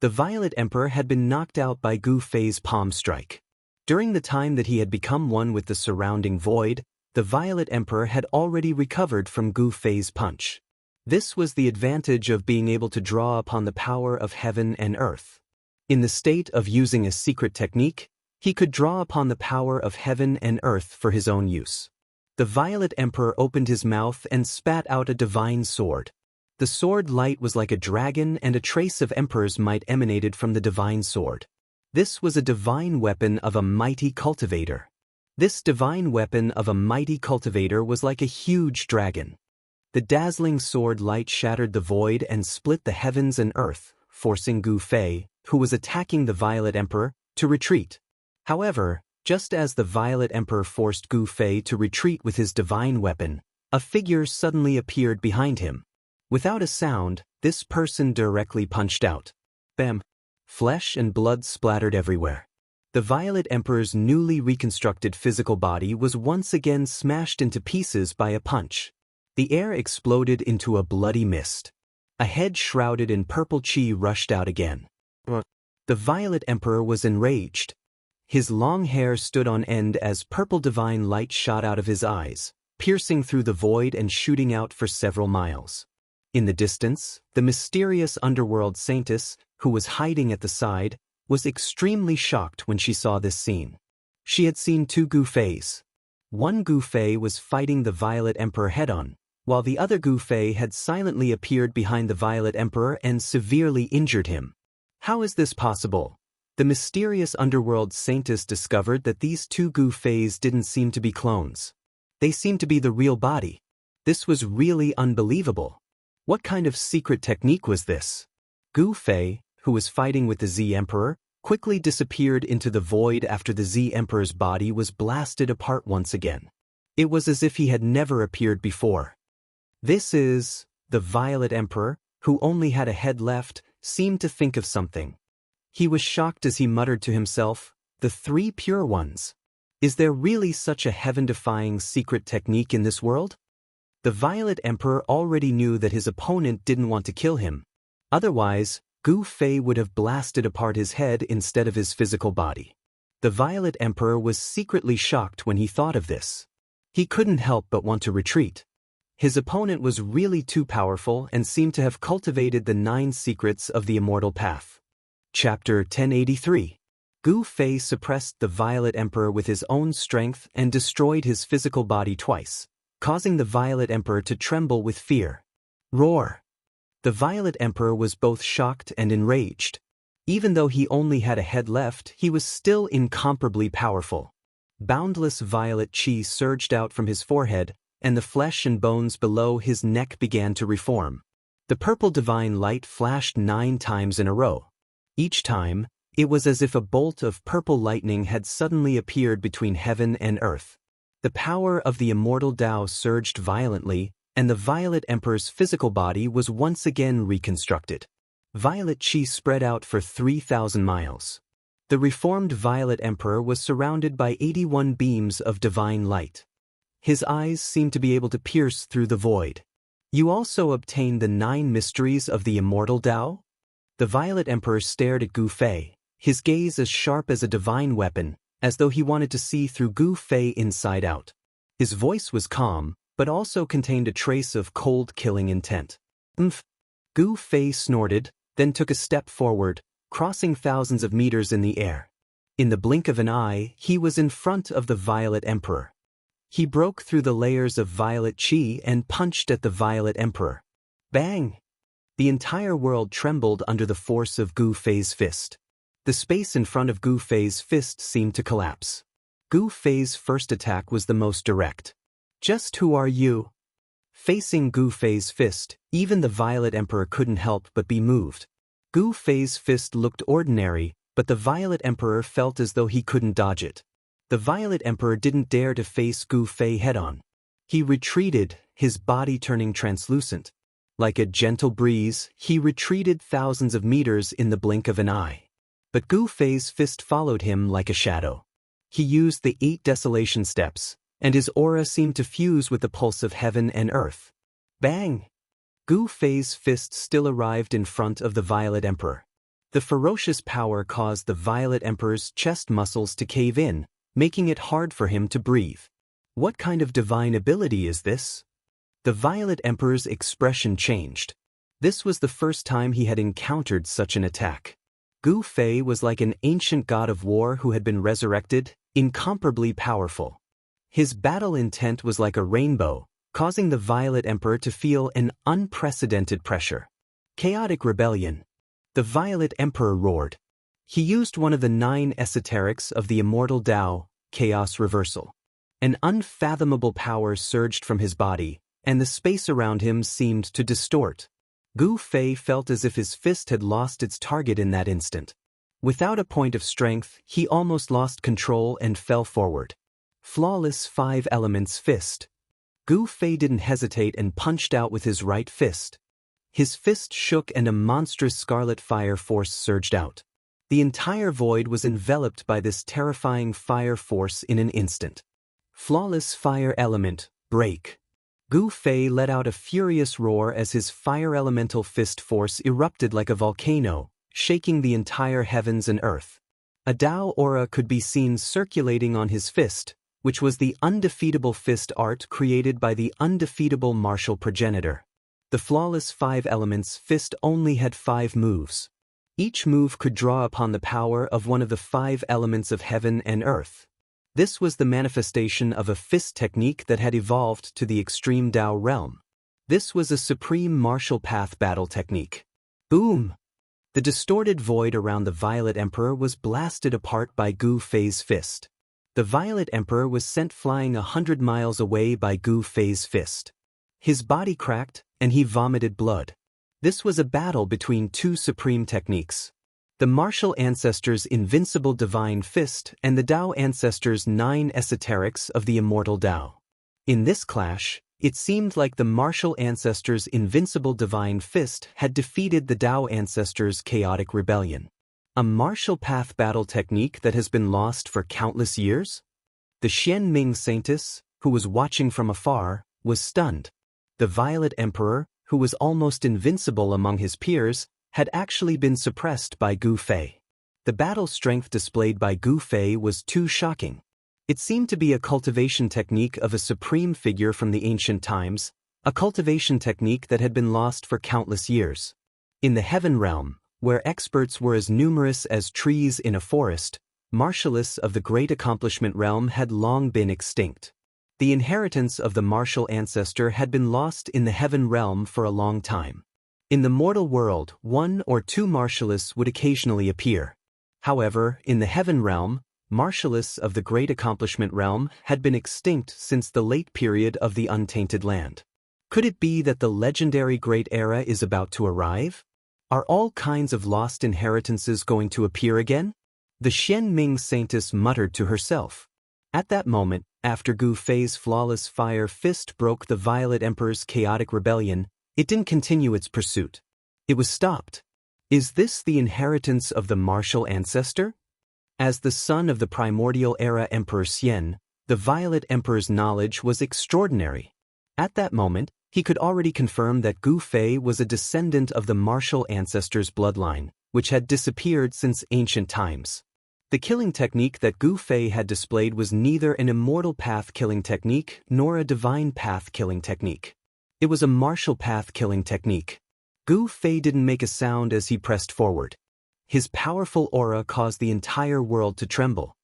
Speaker 1: The Violet Emperor had been knocked out by Gu Fei's palm strike. During the time that he had become one with the surrounding void, the Violet Emperor had already recovered from Gu Fei's punch. This was the advantage of being able to draw upon the power of heaven and earth. In the state of using a secret technique, he could draw upon the power of heaven and earth for his own use. The Violet Emperor opened his mouth and spat out a divine sword. The sword light was like a dragon, and a trace of emperor's might emanated from the divine sword. This was a divine weapon of a mighty cultivator. This divine weapon of a mighty cultivator was like a huge dragon. The dazzling sword light shattered the void and split the heavens and earth, forcing Gu Fei, who was attacking the Violet Emperor, to retreat. However, just as the Violet Emperor forced Gu Fei to retreat with his divine weapon, a figure suddenly appeared behind him. Without a sound, this person directly punched out. Bam! Flesh and blood splattered everywhere. The Violet Emperor's newly reconstructed physical body was once again smashed into pieces by a punch. The air exploded into a bloody mist. A head shrouded in purple chi rushed out again. The Violet Emperor was enraged. His long hair stood on end as purple divine light shot out of his eyes, piercing through the void and shooting out for several miles. In the distance, the mysterious underworld saintess, who was hiding at the side, was extremely shocked when she saw this scene. She had seen 2 Gu Feis. One Gu Fei was fighting the Violet Emperor head-on, while the other Gu Fei had silently appeared behind the Violet Emperor and severely injured him. How is this possible? The mysterious underworld saintess discovered that these 2 Gu Feis didn't seem to be clones. They seemed to be the real body. This was really unbelievable. What kind of secret technique was this? Gu Fei, who was fighting with the Z Emperor, quickly disappeared into the void after the Z Emperor's body was blasted apart once again. It was as if he had never appeared before. This is... The Violet Emperor, who only had a head left, seemed to think of something. He was shocked as he muttered to himself, "The three pure ones. Is there really such a heaven-defying secret technique in this world?" The Violet Emperor already knew that his opponent didn't want to kill him. Otherwise, Gu Fei would have blasted apart his head instead of his physical body. The Violet Emperor was secretly shocked when he thought of this. He couldn't help but want to retreat. His opponent was really too powerful and seemed to have cultivated the 9 secrets of the immortal path. Chapter 1083. Gu Fei suppressed the Violet Emperor with his own strength and destroyed his physical body twice, causing the Violet Emperor to tremble with fear. Roar! The Violet Emperor was both shocked and enraged. Even though he only had a head left, he was still incomparably powerful. Boundless violet qi surged out from his forehead, and the flesh and bones below his neck began to reform. The purple divine light flashed 9 times in a row. Each time, it was as if a bolt of purple lightning had suddenly appeared between heaven and earth. The power of the immortal Tao surged violently, and the Violet Emperor's physical body was once again reconstructed. Violet qi spread out for 3,000 miles. The reformed Violet Emperor was surrounded by 81 beams of divine light. His eyes seemed to be able to pierce through the void. You also obtained the 9 mysteries of the immortal Tao? The Violet Emperor stared at Gu Fei, his gaze as sharp as a divine weapon, as though he wanted to see through Gu Fei inside out. His voice was calm, but also contained a trace of cold killing intent. Gu Fei snorted, then took a step forward, crossing thousands of meters in the air. In the blink of an eye, he was in front of the Violet Emperor. He broke through the layers of violet qi and punched at the Violet Emperor. Bang! The entire world trembled under the force of Gu Fei's fist. The space in front of Gu Fei's fist seemed to collapse. Gu Fei's first attack was the most direct. "Just who are you?" Facing Gu Fei's fist, even the Violet Emperor couldn't help but be moved. Gu Fei's fist looked ordinary, but the Violet Emperor felt as though he couldn't dodge it. The Violet Emperor didn't dare to face Gu Fei head-on. He retreated, his body turning translucent. Like a gentle breeze, he retreated thousands of meters in the blink of an eye. But Gu Fei's fist followed him like a shadow. He used the 8 desolation steps, and his aura seemed to fuse with the pulse of heaven and earth. Bang! Gu Fei's fist still arrived in front of the Violet Emperor. The ferocious power caused the Violet Emperor's chest muscles to cave in, making it hard for him to breathe. What kind of divine ability is this? The Violet Emperor's expression changed. This was the first time he had encountered such an attack. Gu Fei was like an ancient god of war who had been resurrected, incomparably powerful. His battle intent was like a rainbow, causing the Violet Emperor to feel an unprecedented pressure. Chaotic rebellion. The Violet Emperor roared. He used one of the 9 esoterics of the immortal Tao, chaos reversal. An unfathomable power surged from his body, and the space around him seemed to distort. Gu Fei felt as if his fist had lost its target in that instant. Without a point of strength, he almost lost control and fell forward. Flawless 5 elements fist. Gu Fei didn't hesitate and punched out with his right fist. His fist shook and a monstrous scarlet fire force surged out. The entire void was enveloped by this terrifying fire force in an instant. Flawless fire element, break. Gu Fei let out a furious roar as his fire elemental fist force erupted like a volcano, shaking the entire heavens and earth. A Tao aura could be seen circulating on his fist, which was the undefeatable fist art created by the undefeatable martial progenitor. The flawless 5 elements fist only had 5 moves. Each move could draw upon the power of one of the 5 elements of heaven and earth. This was the manifestation of a fist technique that had evolved to the extreme Tao realm. This was a supreme martial path battle technique. Boom! The distorted void around the Violet Emperor was blasted apart by Gu Fei's fist. The Violet Emperor was sent flying 100 miles away by Gu Fei's fist. His body cracked, and he vomited blood. This was a battle between two supreme techniques. The martial ancestors' invincible divine fist and the Dao ancestors' 9 esoterics of the immortal Dao. In this clash, it seemed like the martial ancestors' invincible divine fist had defeated the Dao ancestors' chaotic rebellion. A martial path battle technique that has been lost for countless years? The Xian Ming Saintess, who was watching from afar, was stunned. The Violet Emperor, who was almost invincible among his peers, had actually been suppressed by Gu Fei. The battle strength displayed by Gu Fei was too shocking. It seemed to be a cultivation technique of a supreme figure from the ancient times, a cultivation technique that had been lost for countless years. In the heaven realm, where experts were as numerous as trees in a forest, martialists of the great accomplishment realm had long been extinct. The inheritance of the martial ancestor had been lost in the heaven realm for a long time. In the mortal world, 1 or 2 martialists would occasionally appear. However, in the heaven realm, martialists of the great accomplishment realm had been extinct since the late period of the untainted land. Could it be that the legendary great era is about to arrive? Are all kinds of lost inheritances going to appear again? The Xian Ming Saintess muttered to herself. At that moment, after Gu Fei's flawless fire fist broke the Violet Emperor's chaotic rebellion, it didn't continue its pursuit. It was stopped. Is this the inheritance of the martial ancestor? As the son of the primordial era Emperor Xian, the Violet Emperor's knowledge was extraordinary. At that moment, he could already confirm that Gu Fei was a descendant of the martial ancestor's bloodline, which had disappeared since ancient times. The killing technique that Gu Fei had displayed was neither an immortal path killing technique nor a divine path killing technique. It was a martial path killing technique. Gu Fei didn't make a sound as he pressed forward. His powerful aura caused the entire world to tremble.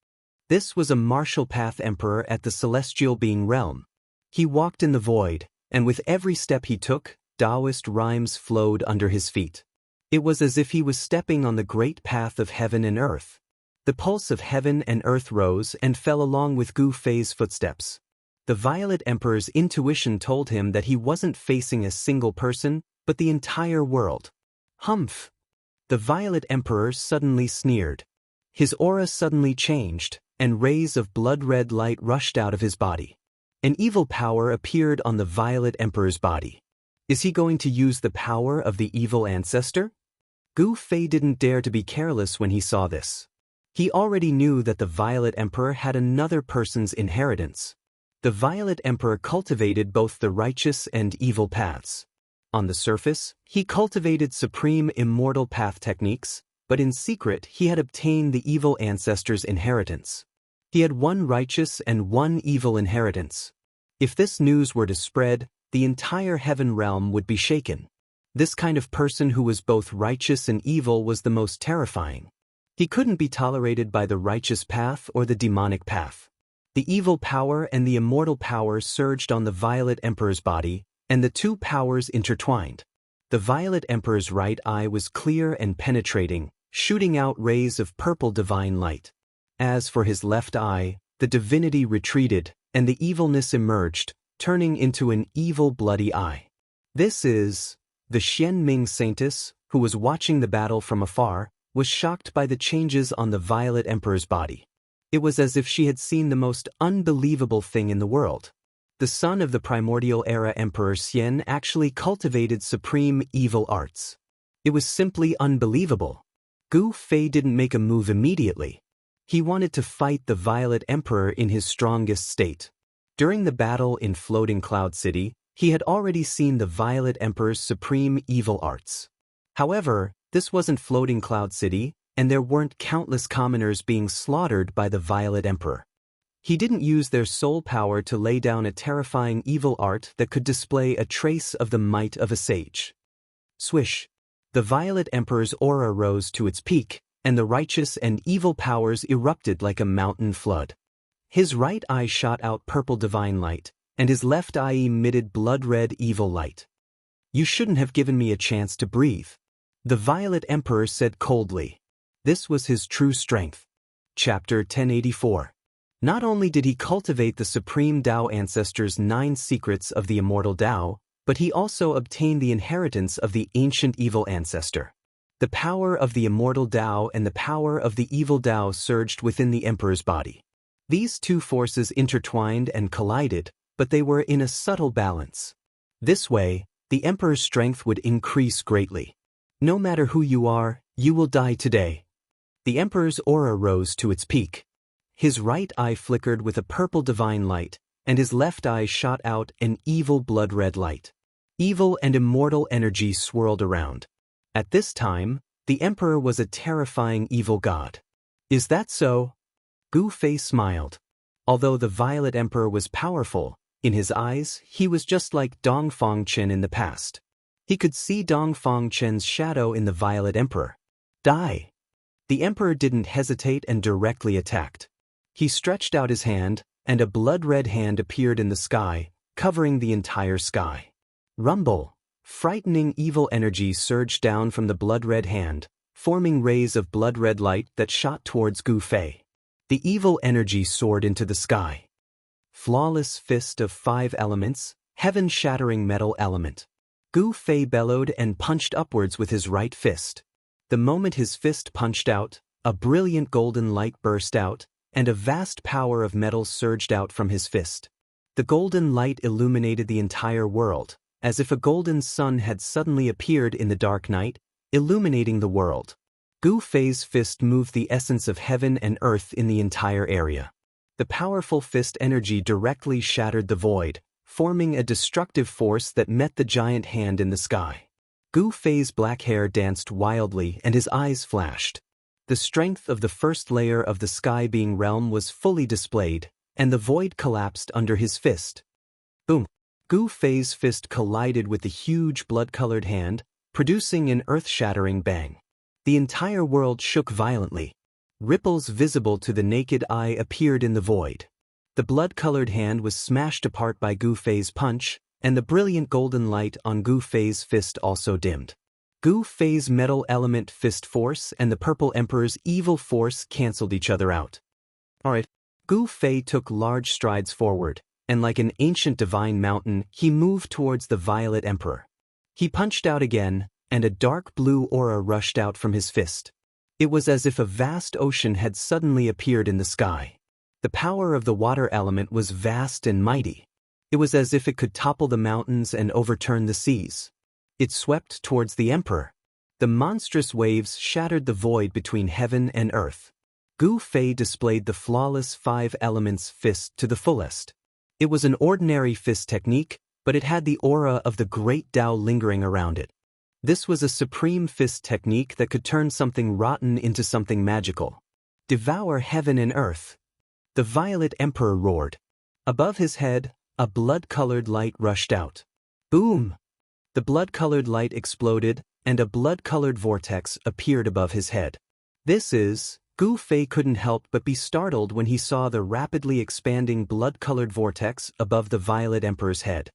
Speaker 1: This was a martial path emperor at the celestial being realm. He walked in the void, and with every step he took, Daoist rhymes flowed under his feet. It was as if he was stepping on the great path of heaven and earth. The pulse of heaven and earth rose and fell along with Gu Fei's footsteps. The Violet Emperor's intuition told him that he wasn't facing a single person, but the entire world. Humph! The Violet Emperor suddenly sneered. His aura suddenly changed, and rays of blood-red light rushed out of his body. An evil power appeared on the Violet Emperor's body. Is he going to use the power of the evil ancestor? Gu Fei didn't dare to be careless when he saw this. He already knew that the Violet Emperor had another person's inheritance. The Violet Emperor cultivated both the righteous and evil paths. On the surface, he cultivated supreme immortal path techniques, but in secret he had obtained the evil ancestor's inheritance. He had 1 righteous and 1 evil inheritance. If this news were to spread, the entire heaven realm would be shaken. This kind of person who was both righteous and evil was the most terrifying. He couldn't be tolerated by the righteous path or the demonic path. The evil power and the immortal power surged on the Violet Emperor's body, and the 2 powers intertwined. The Violet Emperor's right eye was clear and penetrating, shooting out rays of purple divine light. As for his left eye, the divinity retreated, and the evilness emerged, turning into an evil bloody eye. This is... The Xian Ming Saintess, who was watching the battle from afar, was shocked by the changes on the Violet Emperor's body. It was as if she had seen the most unbelievable thing in the world. The son of the primordial era Emperor Xian actually cultivated supreme evil arts. It was simply unbelievable. Gu Fei didn't make a move immediately. He wanted to fight the Violet Emperor in his strongest state. During the battle in Floating Cloud City, he had already seen the Violet Emperor's supreme evil arts. However, this wasn't Floating Cloud City, and there weren't countless commoners being slaughtered by the Violet Emperor. He didn't use their soul power to lay down a terrifying evil art that could display a trace of the might of a sage. Swish! The Violet Emperor's aura rose to its peak, and the righteous and evil powers erupted like a mountain flood. His right eye shot out purple divine light, and his left eye emitted blood-red evil light. "You shouldn't have given me a chance to breathe," the Violet Emperor said coldly. This was his true strength. Chapter 1084. Not only did he cultivate the supreme Dao ancestors' 9 secrets of the immortal Dao, but he also obtained the inheritance of the ancient evil ancestor. The power of the immortal Dao and the power of the evil Dao surged within the emperor's body. These two forces intertwined and collided, but they were in a subtle balance. This way, the emperor's strength would increase greatly. No matter who you are, you will die today. The emperor's aura rose to its peak. His right eye flickered with a purple divine light, and his left eye shot out an evil blood-red light. Evil and immortal energy swirled around. At this time, the emperor was a terrifying evil god. Is that so? Gu Fei smiled. Although the Violet Emperor was powerful, in his eyes, he was just like Dongfang Chen in the past. He could see Dongfang Chen's shadow in the Violet Emperor. Die! The emperor didn't hesitate and directly attacked. He stretched out his hand, and a blood-red hand appeared in the sky, covering the entire sky. Rumble! Frightening evil energy surged down from the blood-red hand, forming rays of blood-red light that shot towards Gu Fei. The evil energy soared into the sky. Flawless fist of 5 elements, heaven-shattering metal element. Gu Fei bellowed and punched upwards with his right fist. The moment his fist punched out, a brilliant golden light burst out, and a vast power of metal surged out from his fist. The golden light illuminated the entire world, as if a golden sun had suddenly appeared in the dark night, illuminating the world. Gu Fei's fist moved the essence of heaven and earth in the entire area. The powerful fist energy directly shattered the void, forming a destructive force that met the giant hand in the sky. Gu Fei's black hair danced wildly and his eyes flashed. The strength of the first layer of the sky being realm was fully displayed, and the void collapsed under his fist. Boom! Gu Fei's fist collided with the huge blood-colored hand, producing an earth-shattering bang. The entire world shook violently. Ripples visible to the naked eye appeared in the void. The blood-colored hand was smashed apart by Gu Fei's punch, and the brilliant golden light on Gu Fei's fist also dimmed. Gu Fei's metal element fist force and the Purple Emperor's evil force cancelled each other out. Alright. Gu Fei took large strides forward, and like an ancient divine mountain, he moved towards the Violet Emperor. He punched out again, and a dark blue aura rushed out from his fist. It was as if a vast ocean had suddenly appeared in the sky. The power of the water element was vast and mighty. It was as if it could topple the mountains and overturn the seas. It swept towards the emperor. The monstrous waves shattered the void between heaven and earth. Gu Fei displayed the flawless 5 elements fist to the fullest. It was an ordinary fist technique, but it had the aura of the great Tao lingering around it. This was a supreme fist technique that could turn something rotten into something magical. Devour heaven and earth. The Violet Emperor roared. Above his head, a blood-colored light rushed out. Boom! The blood-colored light exploded, and a blood-colored vortex appeared above his head. Gu Fei couldn't help but be startled when he saw the rapidly expanding blood-colored vortex above the Violet Emperor's head.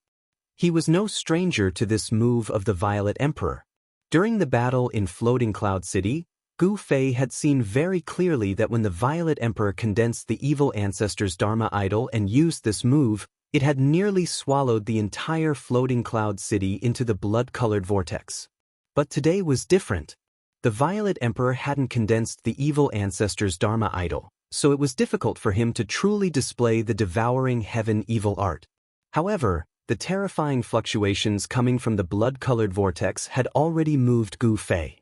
Speaker 1: He was no stranger to this move of the Violet Emperor. During the battle in Floating Cloud City, Gu Fei had seen very clearly that when the Violet Emperor condensed the evil ancestor's Dharma idol and used this move, it had nearly swallowed the entire Floating Cloud City into the blood-colored vortex. But today was different. The Violet Emperor hadn't condensed the evil ancestor's Dharma idol, so it was difficult for him to truly display the devouring heaven evil art. However, the terrifying fluctuations coming from the blood-colored vortex had already moved Gu Fei.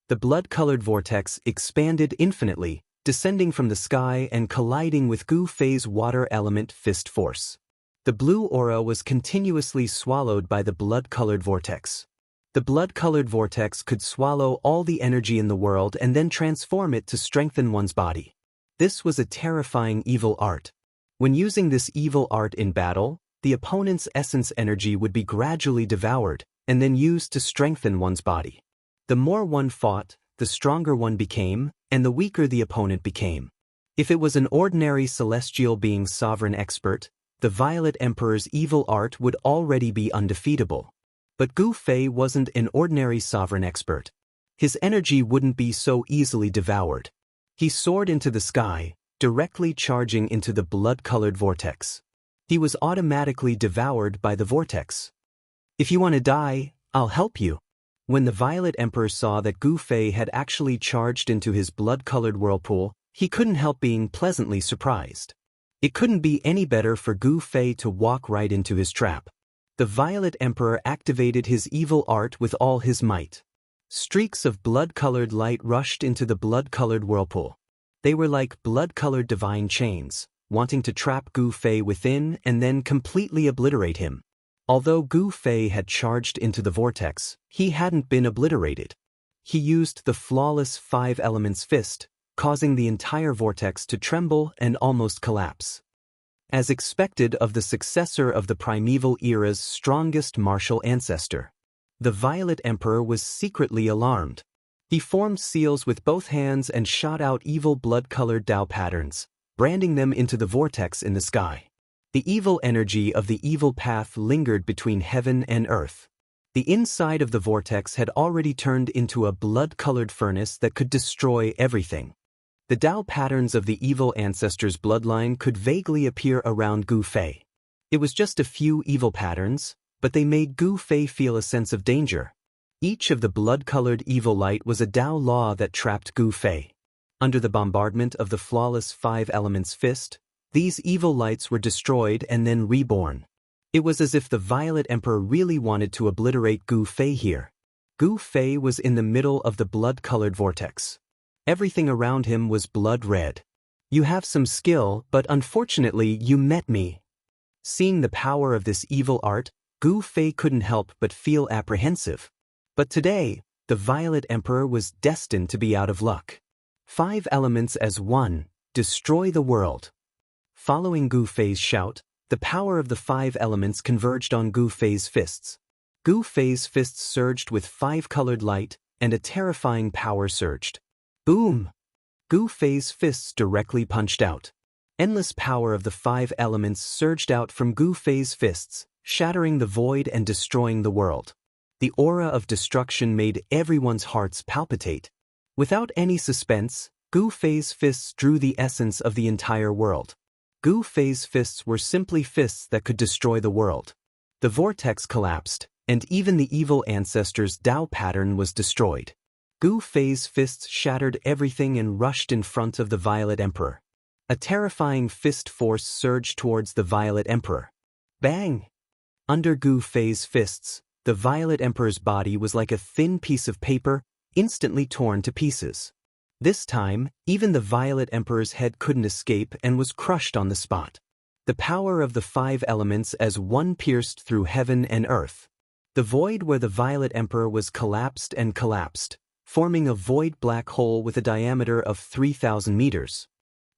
Speaker 1: The blood-colored vortex expanded infinitely, descending from the sky and colliding with Gu Fei's water element fist force. The blue aura was continuously swallowed by the blood-colored vortex. The blood-colored vortex could swallow all the energy in the world and then transform it to strengthen one's body. This was a terrifying evil art. When using this evil art in battle, the opponent's essence energy would be gradually devoured and then used to strengthen one's body. The more one fought, the stronger one became, and the weaker the opponent became. If it was an ordinary celestial being's sovereign expert, the Violet Emperor's evil art would already be undefeatable. But Gu Fei wasn't an ordinary sovereign expert. His energy wouldn't be so easily devoured. He soared into the sky, directly charging into the blood-colored vortex. He was automatically devoured by the vortex. If you want to die, I'll help you. When the Violet Emperor saw that Gu Fei had actually charged into his blood-colored whirlpool, he couldn't help being pleasantly surprised. It couldn't be any better for Gu Fei to walk right into his trap. The Violet Emperor activated his evil art with all his might. Streaks of blood-colored light rushed into the blood-colored whirlpool. They were like blood-colored divine chains, wanting to trap Gu Fei within and then completely obliterate him. Although Gu Fei had charged into the vortex, he hadn't been obliterated. He used the flawless 5 Elements fist, causing the entire vortex to tremble and almost collapse. As expected of the successor of the primeval era's strongest martial ancestor, the Violet Emperor was secretly alarmed. He formed seals with both hands and shot out evil blood-colored Dao patterns, branding them into the vortex in the sky. The evil energy of the evil path lingered between heaven and earth. The inside of the vortex had already turned into a blood-colored furnace that could destroy everything. The Dao patterns of the evil ancestor's bloodline could vaguely appear around Gu Fei. It was just a few evil patterns, but they made Gu Fei feel a sense of danger. Each of the blood-colored evil light was a Dao law that trapped Gu Fei. Under the bombardment of the flawless 5 Elements fist, these evil lights were destroyed and then reborn. It was as if the Violet Emperor really wanted to obliterate Gu Fei here. Gu Fei was in the middle of the blood-colored vortex. Everything around him was blood red. You have some skill, but unfortunately you met me. Seeing the power of this evil art, Gu Fei couldn't help but feel apprehensive. But today, the Violet Emperor was destined to be out of luck. 5 Elements as one, destroy the world. Following Gu Fei's shout, the power of the 5 Elements converged on Gu Fei's fists. Gu Fei's fists surged with 5-colored light, and a terrifying power surged. Boom! Gu Fei's fists directly punched out. Endless power of the 5 Elements surged out from Gu Fei's fists, shattering the void and destroying the world. The aura of destruction made everyone's hearts palpitate. Without any suspense, Gu Fei's fists drew the essence of the entire world. Gu Fei's fists were simply fists that could destroy the world. The vortex collapsed, and even the evil ancestor's Dao pattern was destroyed. Gu Fei's fists shattered everything and rushed in front of the Violet Emperor. A terrifying fist force surged towards the Violet Emperor. Bang! Under Gu Fei's fists, the Violet Emperor's body was like a thin piece of paper, instantly torn to pieces. This time, even the Violet Emperor's head couldn't escape and was crushed on the spot. The power of the 5 Elements as one pierced through heaven and earth. The void where the Violet Emperor was collapsed and collapsed, forming a void black hole with a diameter of 3,000 meters.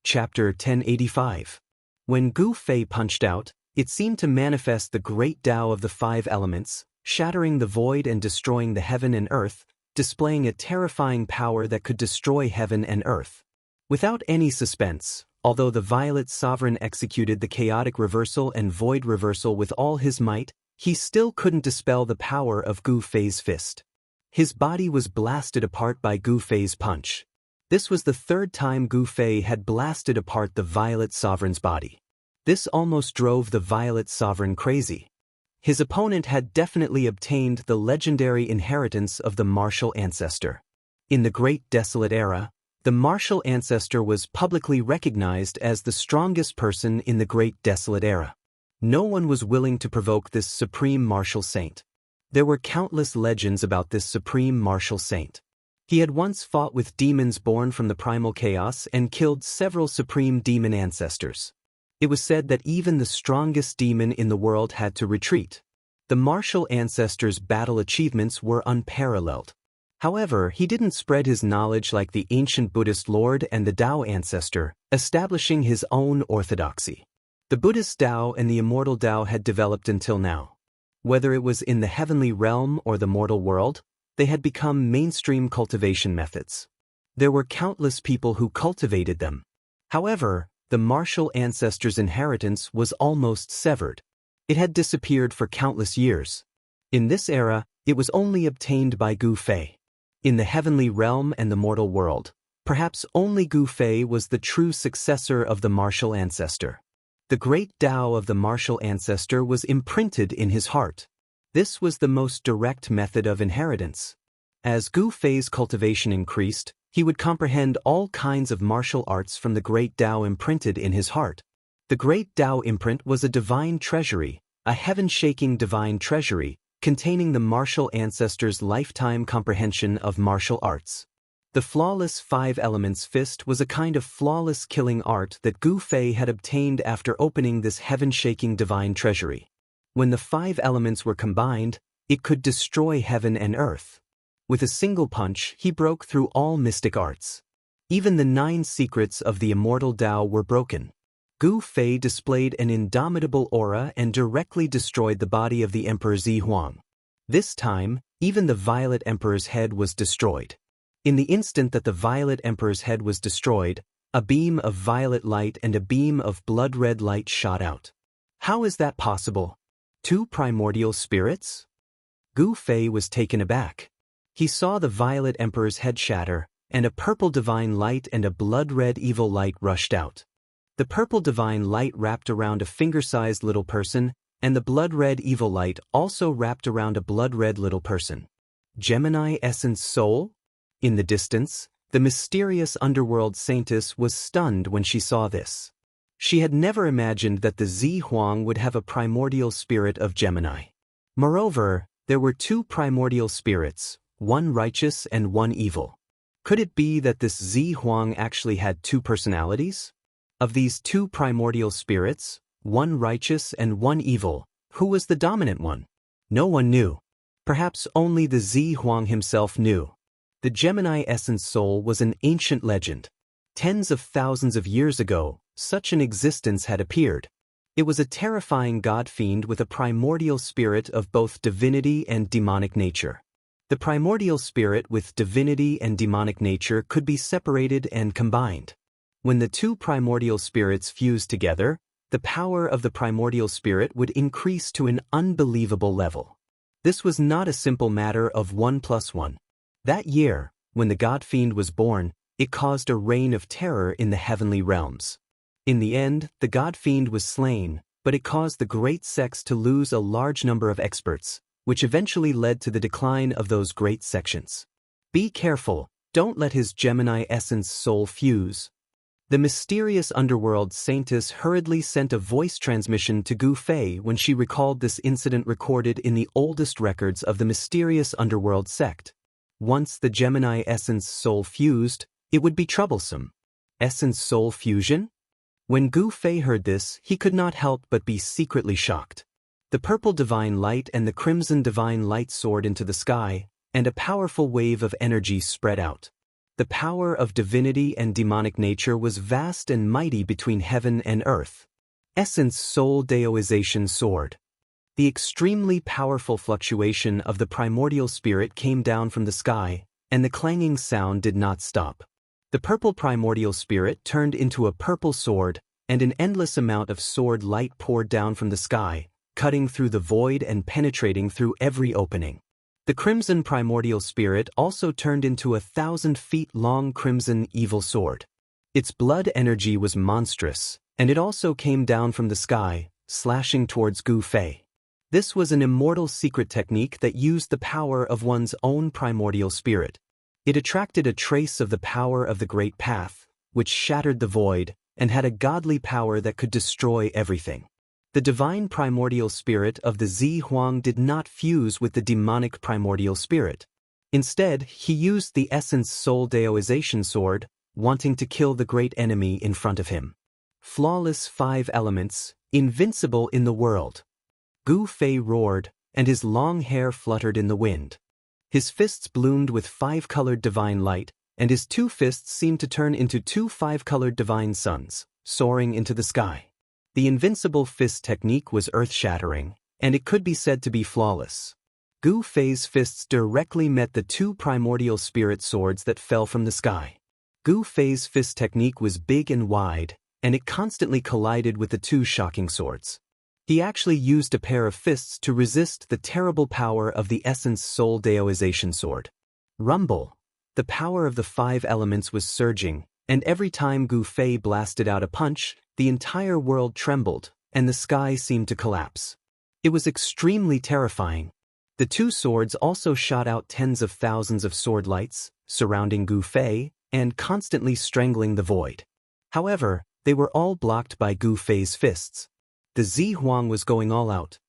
Speaker 1: Chapter 1085. When Gu Fei punched out, it seemed to manifest the great Dao of the 5 Elements, shattering the void and destroying the heaven and earth, displaying a terrifying power that could destroy heaven and earth. Without any suspense, although the Violet Sovereign executed the chaotic reversal and void reversal with all his might, he still couldn't dispel the power of Gu Fei's fist. His body was blasted apart by Gu Fei's punch. This was the 3rd time Gu Fei had blasted apart the Violet Sovereign's body. This almost drove the Violet Sovereign crazy. His opponent had definitely obtained the legendary inheritance of the martial ancestor. In the Great Desolate Era, the martial ancestor was publicly recognized as the strongest person in the Great Desolate Era. No one was willing to provoke this supreme martial saint. There were countless legends about this supreme martial saint. He had once fought with demons born from the primal chaos and killed several supreme demon ancestors. It was said that even the strongest demon in the world had to retreat. The martial ancestor's battle achievements were unparalleled. However, he didn't spread his knowledge like the ancient Buddhist Lord and the Dao ancestor, establishing his own orthodoxy. The Buddhist Dao and the Immortal Dao had developed until now. Whether it was in the heavenly realm or the mortal world, they had become mainstream cultivation methods. There were countless people who cultivated them. However, the martial ancestor's inheritance was almost severed. It had disappeared for countless years. In this era, it was only obtained by Gu Fei. In the heavenly realm and the mortal world, perhaps only Gu Fei was the true successor of the martial ancestor. The great Dao of the martial ancestor was imprinted in his heart. This was the most direct method of inheritance. As Gu Fei's cultivation increased, he would comprehend all kinds of martial arts from the great Tao imprinted in his heart. The great Tao imprint was a divine treasury, a heaven-shaking divine treasury, containing the martial ancestors' lifetime comprehension of martial arts. The flawless 5 elements fist was a kind of flawless killing art that Gu Fei had obtained after opening this heaven-shaking divine treasury. When the 5 elements were combined, it could destroy heaven and earth. With a single punch, he broke through all mystic arts. Even the 9 secrets of the immortal Tao were broken. Gu Fei displayed an indomitable aura and directly destroyed the body of the Emperor Zi Huang. This time, even the Violet Emperor's head was destroyed. In the instant that the Violet Emperor's head was destroyed, a beam of violet light and a beam of blood-red light shot out. How is that possible? 2 primordial spirits? Gu Fei was taken aback. He saw the Violet Emperor's head shatter, and a purple divine light and a blood-red evil light rushed out. The purple divine light wrapped around a finger-sized little person, and the blood-red evil light also wrapped around a blood-red little person. Gemini Essence Soul? In the distance, the mysterious underworld saintess was stunned when she saw this. She had never imagined that the Zi Huang would have a primordial spirit of Gemini. Moreover, there were 2 primordial spirits, one righteous and one evil. Could it be that this Zi Huang actually had 2 personalities? Of these 2 primordial spirits, one righteous and one evil, who was the dominant one? No one knew. Perhaps only the Zi Huang himself knew. The Gemini Essence Soul was an ancient legend. Tens of thousands of years ago, such an existence had appeared. It was a terrifying god-fiend with a primordial spirit of both divinity and demonic nature. The primordial spirit with divinity and demonic nature could be separated and combined. When the 2 primordial spirits fused together, the power of the primordial spirit would increase to an unbelievable level. This was not a simple matter of 1 + 1. That year, when the god-fiend was born, it caused a reign of terror in the heavenly realms. In the end, the god-fiend was slain, but it caused the great sects to lose a large number of experts, which eventually led to the decline of those great sections. Be careful, don't let his Gemini Essence Soul fuse. The mysterious underworld saintess hurriedly sent a voice transmission to Gu Fei when she recalled this incident recorded in the oldest records of the mysterious underworld sect. Once the Gemini Essence Soul fused, it would be troublesome. Essence Soul fusion? When Gu Fei heard this, he could not help but be secretly shocked. The purple divine light and the crimson divine light soared into the sky, and a powerful wave of energy spread out. The power of divinity and demonic nature was vast and mighty between heaven and earth. Essence Soul Daoization soared. The extremely powerful fluctuation of the primordial spirit came down from the sky, and the clanging sound did not stop. The purple primordial spirit turned into a purple sword, and an endless amount of sword light poured down from the sky, cutting through the void and penetrating through every opening. The crimson primordial spirit also turned into a 1,000 feet long crimson evil sword. Its blood energy was monstrous, and it also came down from the sky, slashing towards Gu Fei. This was an immortal secret technique that used the power of one's own primordial spirit. It attracted a trace of the power of the Great Path, which shattered the void, and had a godly power that could destroy everything. The divine primordial spirit of the Zi Huang did not fuse with the demonic primordial spirit. Instead, he used the Essence Soul Daoization sword, wanting to kill the great enemy in front of him. Flawless 5 elements, invincible in the world. Gu Fei roared, and his long hair fluttered in the wind. His fists bloomed with 5-colored divine light, and his 2 fists seemed to turn into 2 5-colored divine suns, soaring into the sky. The invincible fist technique was earth-shattering, and it could be said to be flawless. Gu Fei's fists directly met the 2 primordial spirit swords that fell from the sky. Gu Fei's fist technique was big and wide, and it constantly collided with the 2 shocking swords. He actually used a pair of fists to resist the terrible power of the Essence Soul Daoization sword. Rumble. The power of the 5 elements was surging, and every time Gu Fei blasted out a punch, the entire world trembled, and the sky seemed to collapse. It was extremely terrifying, The two swords also shot out tens of thousands of sword lights, surrounding Gu Fei, and constantly strangling the void. However, they were all blocked by Gu Fei's fists. The Zi Huang was going all out,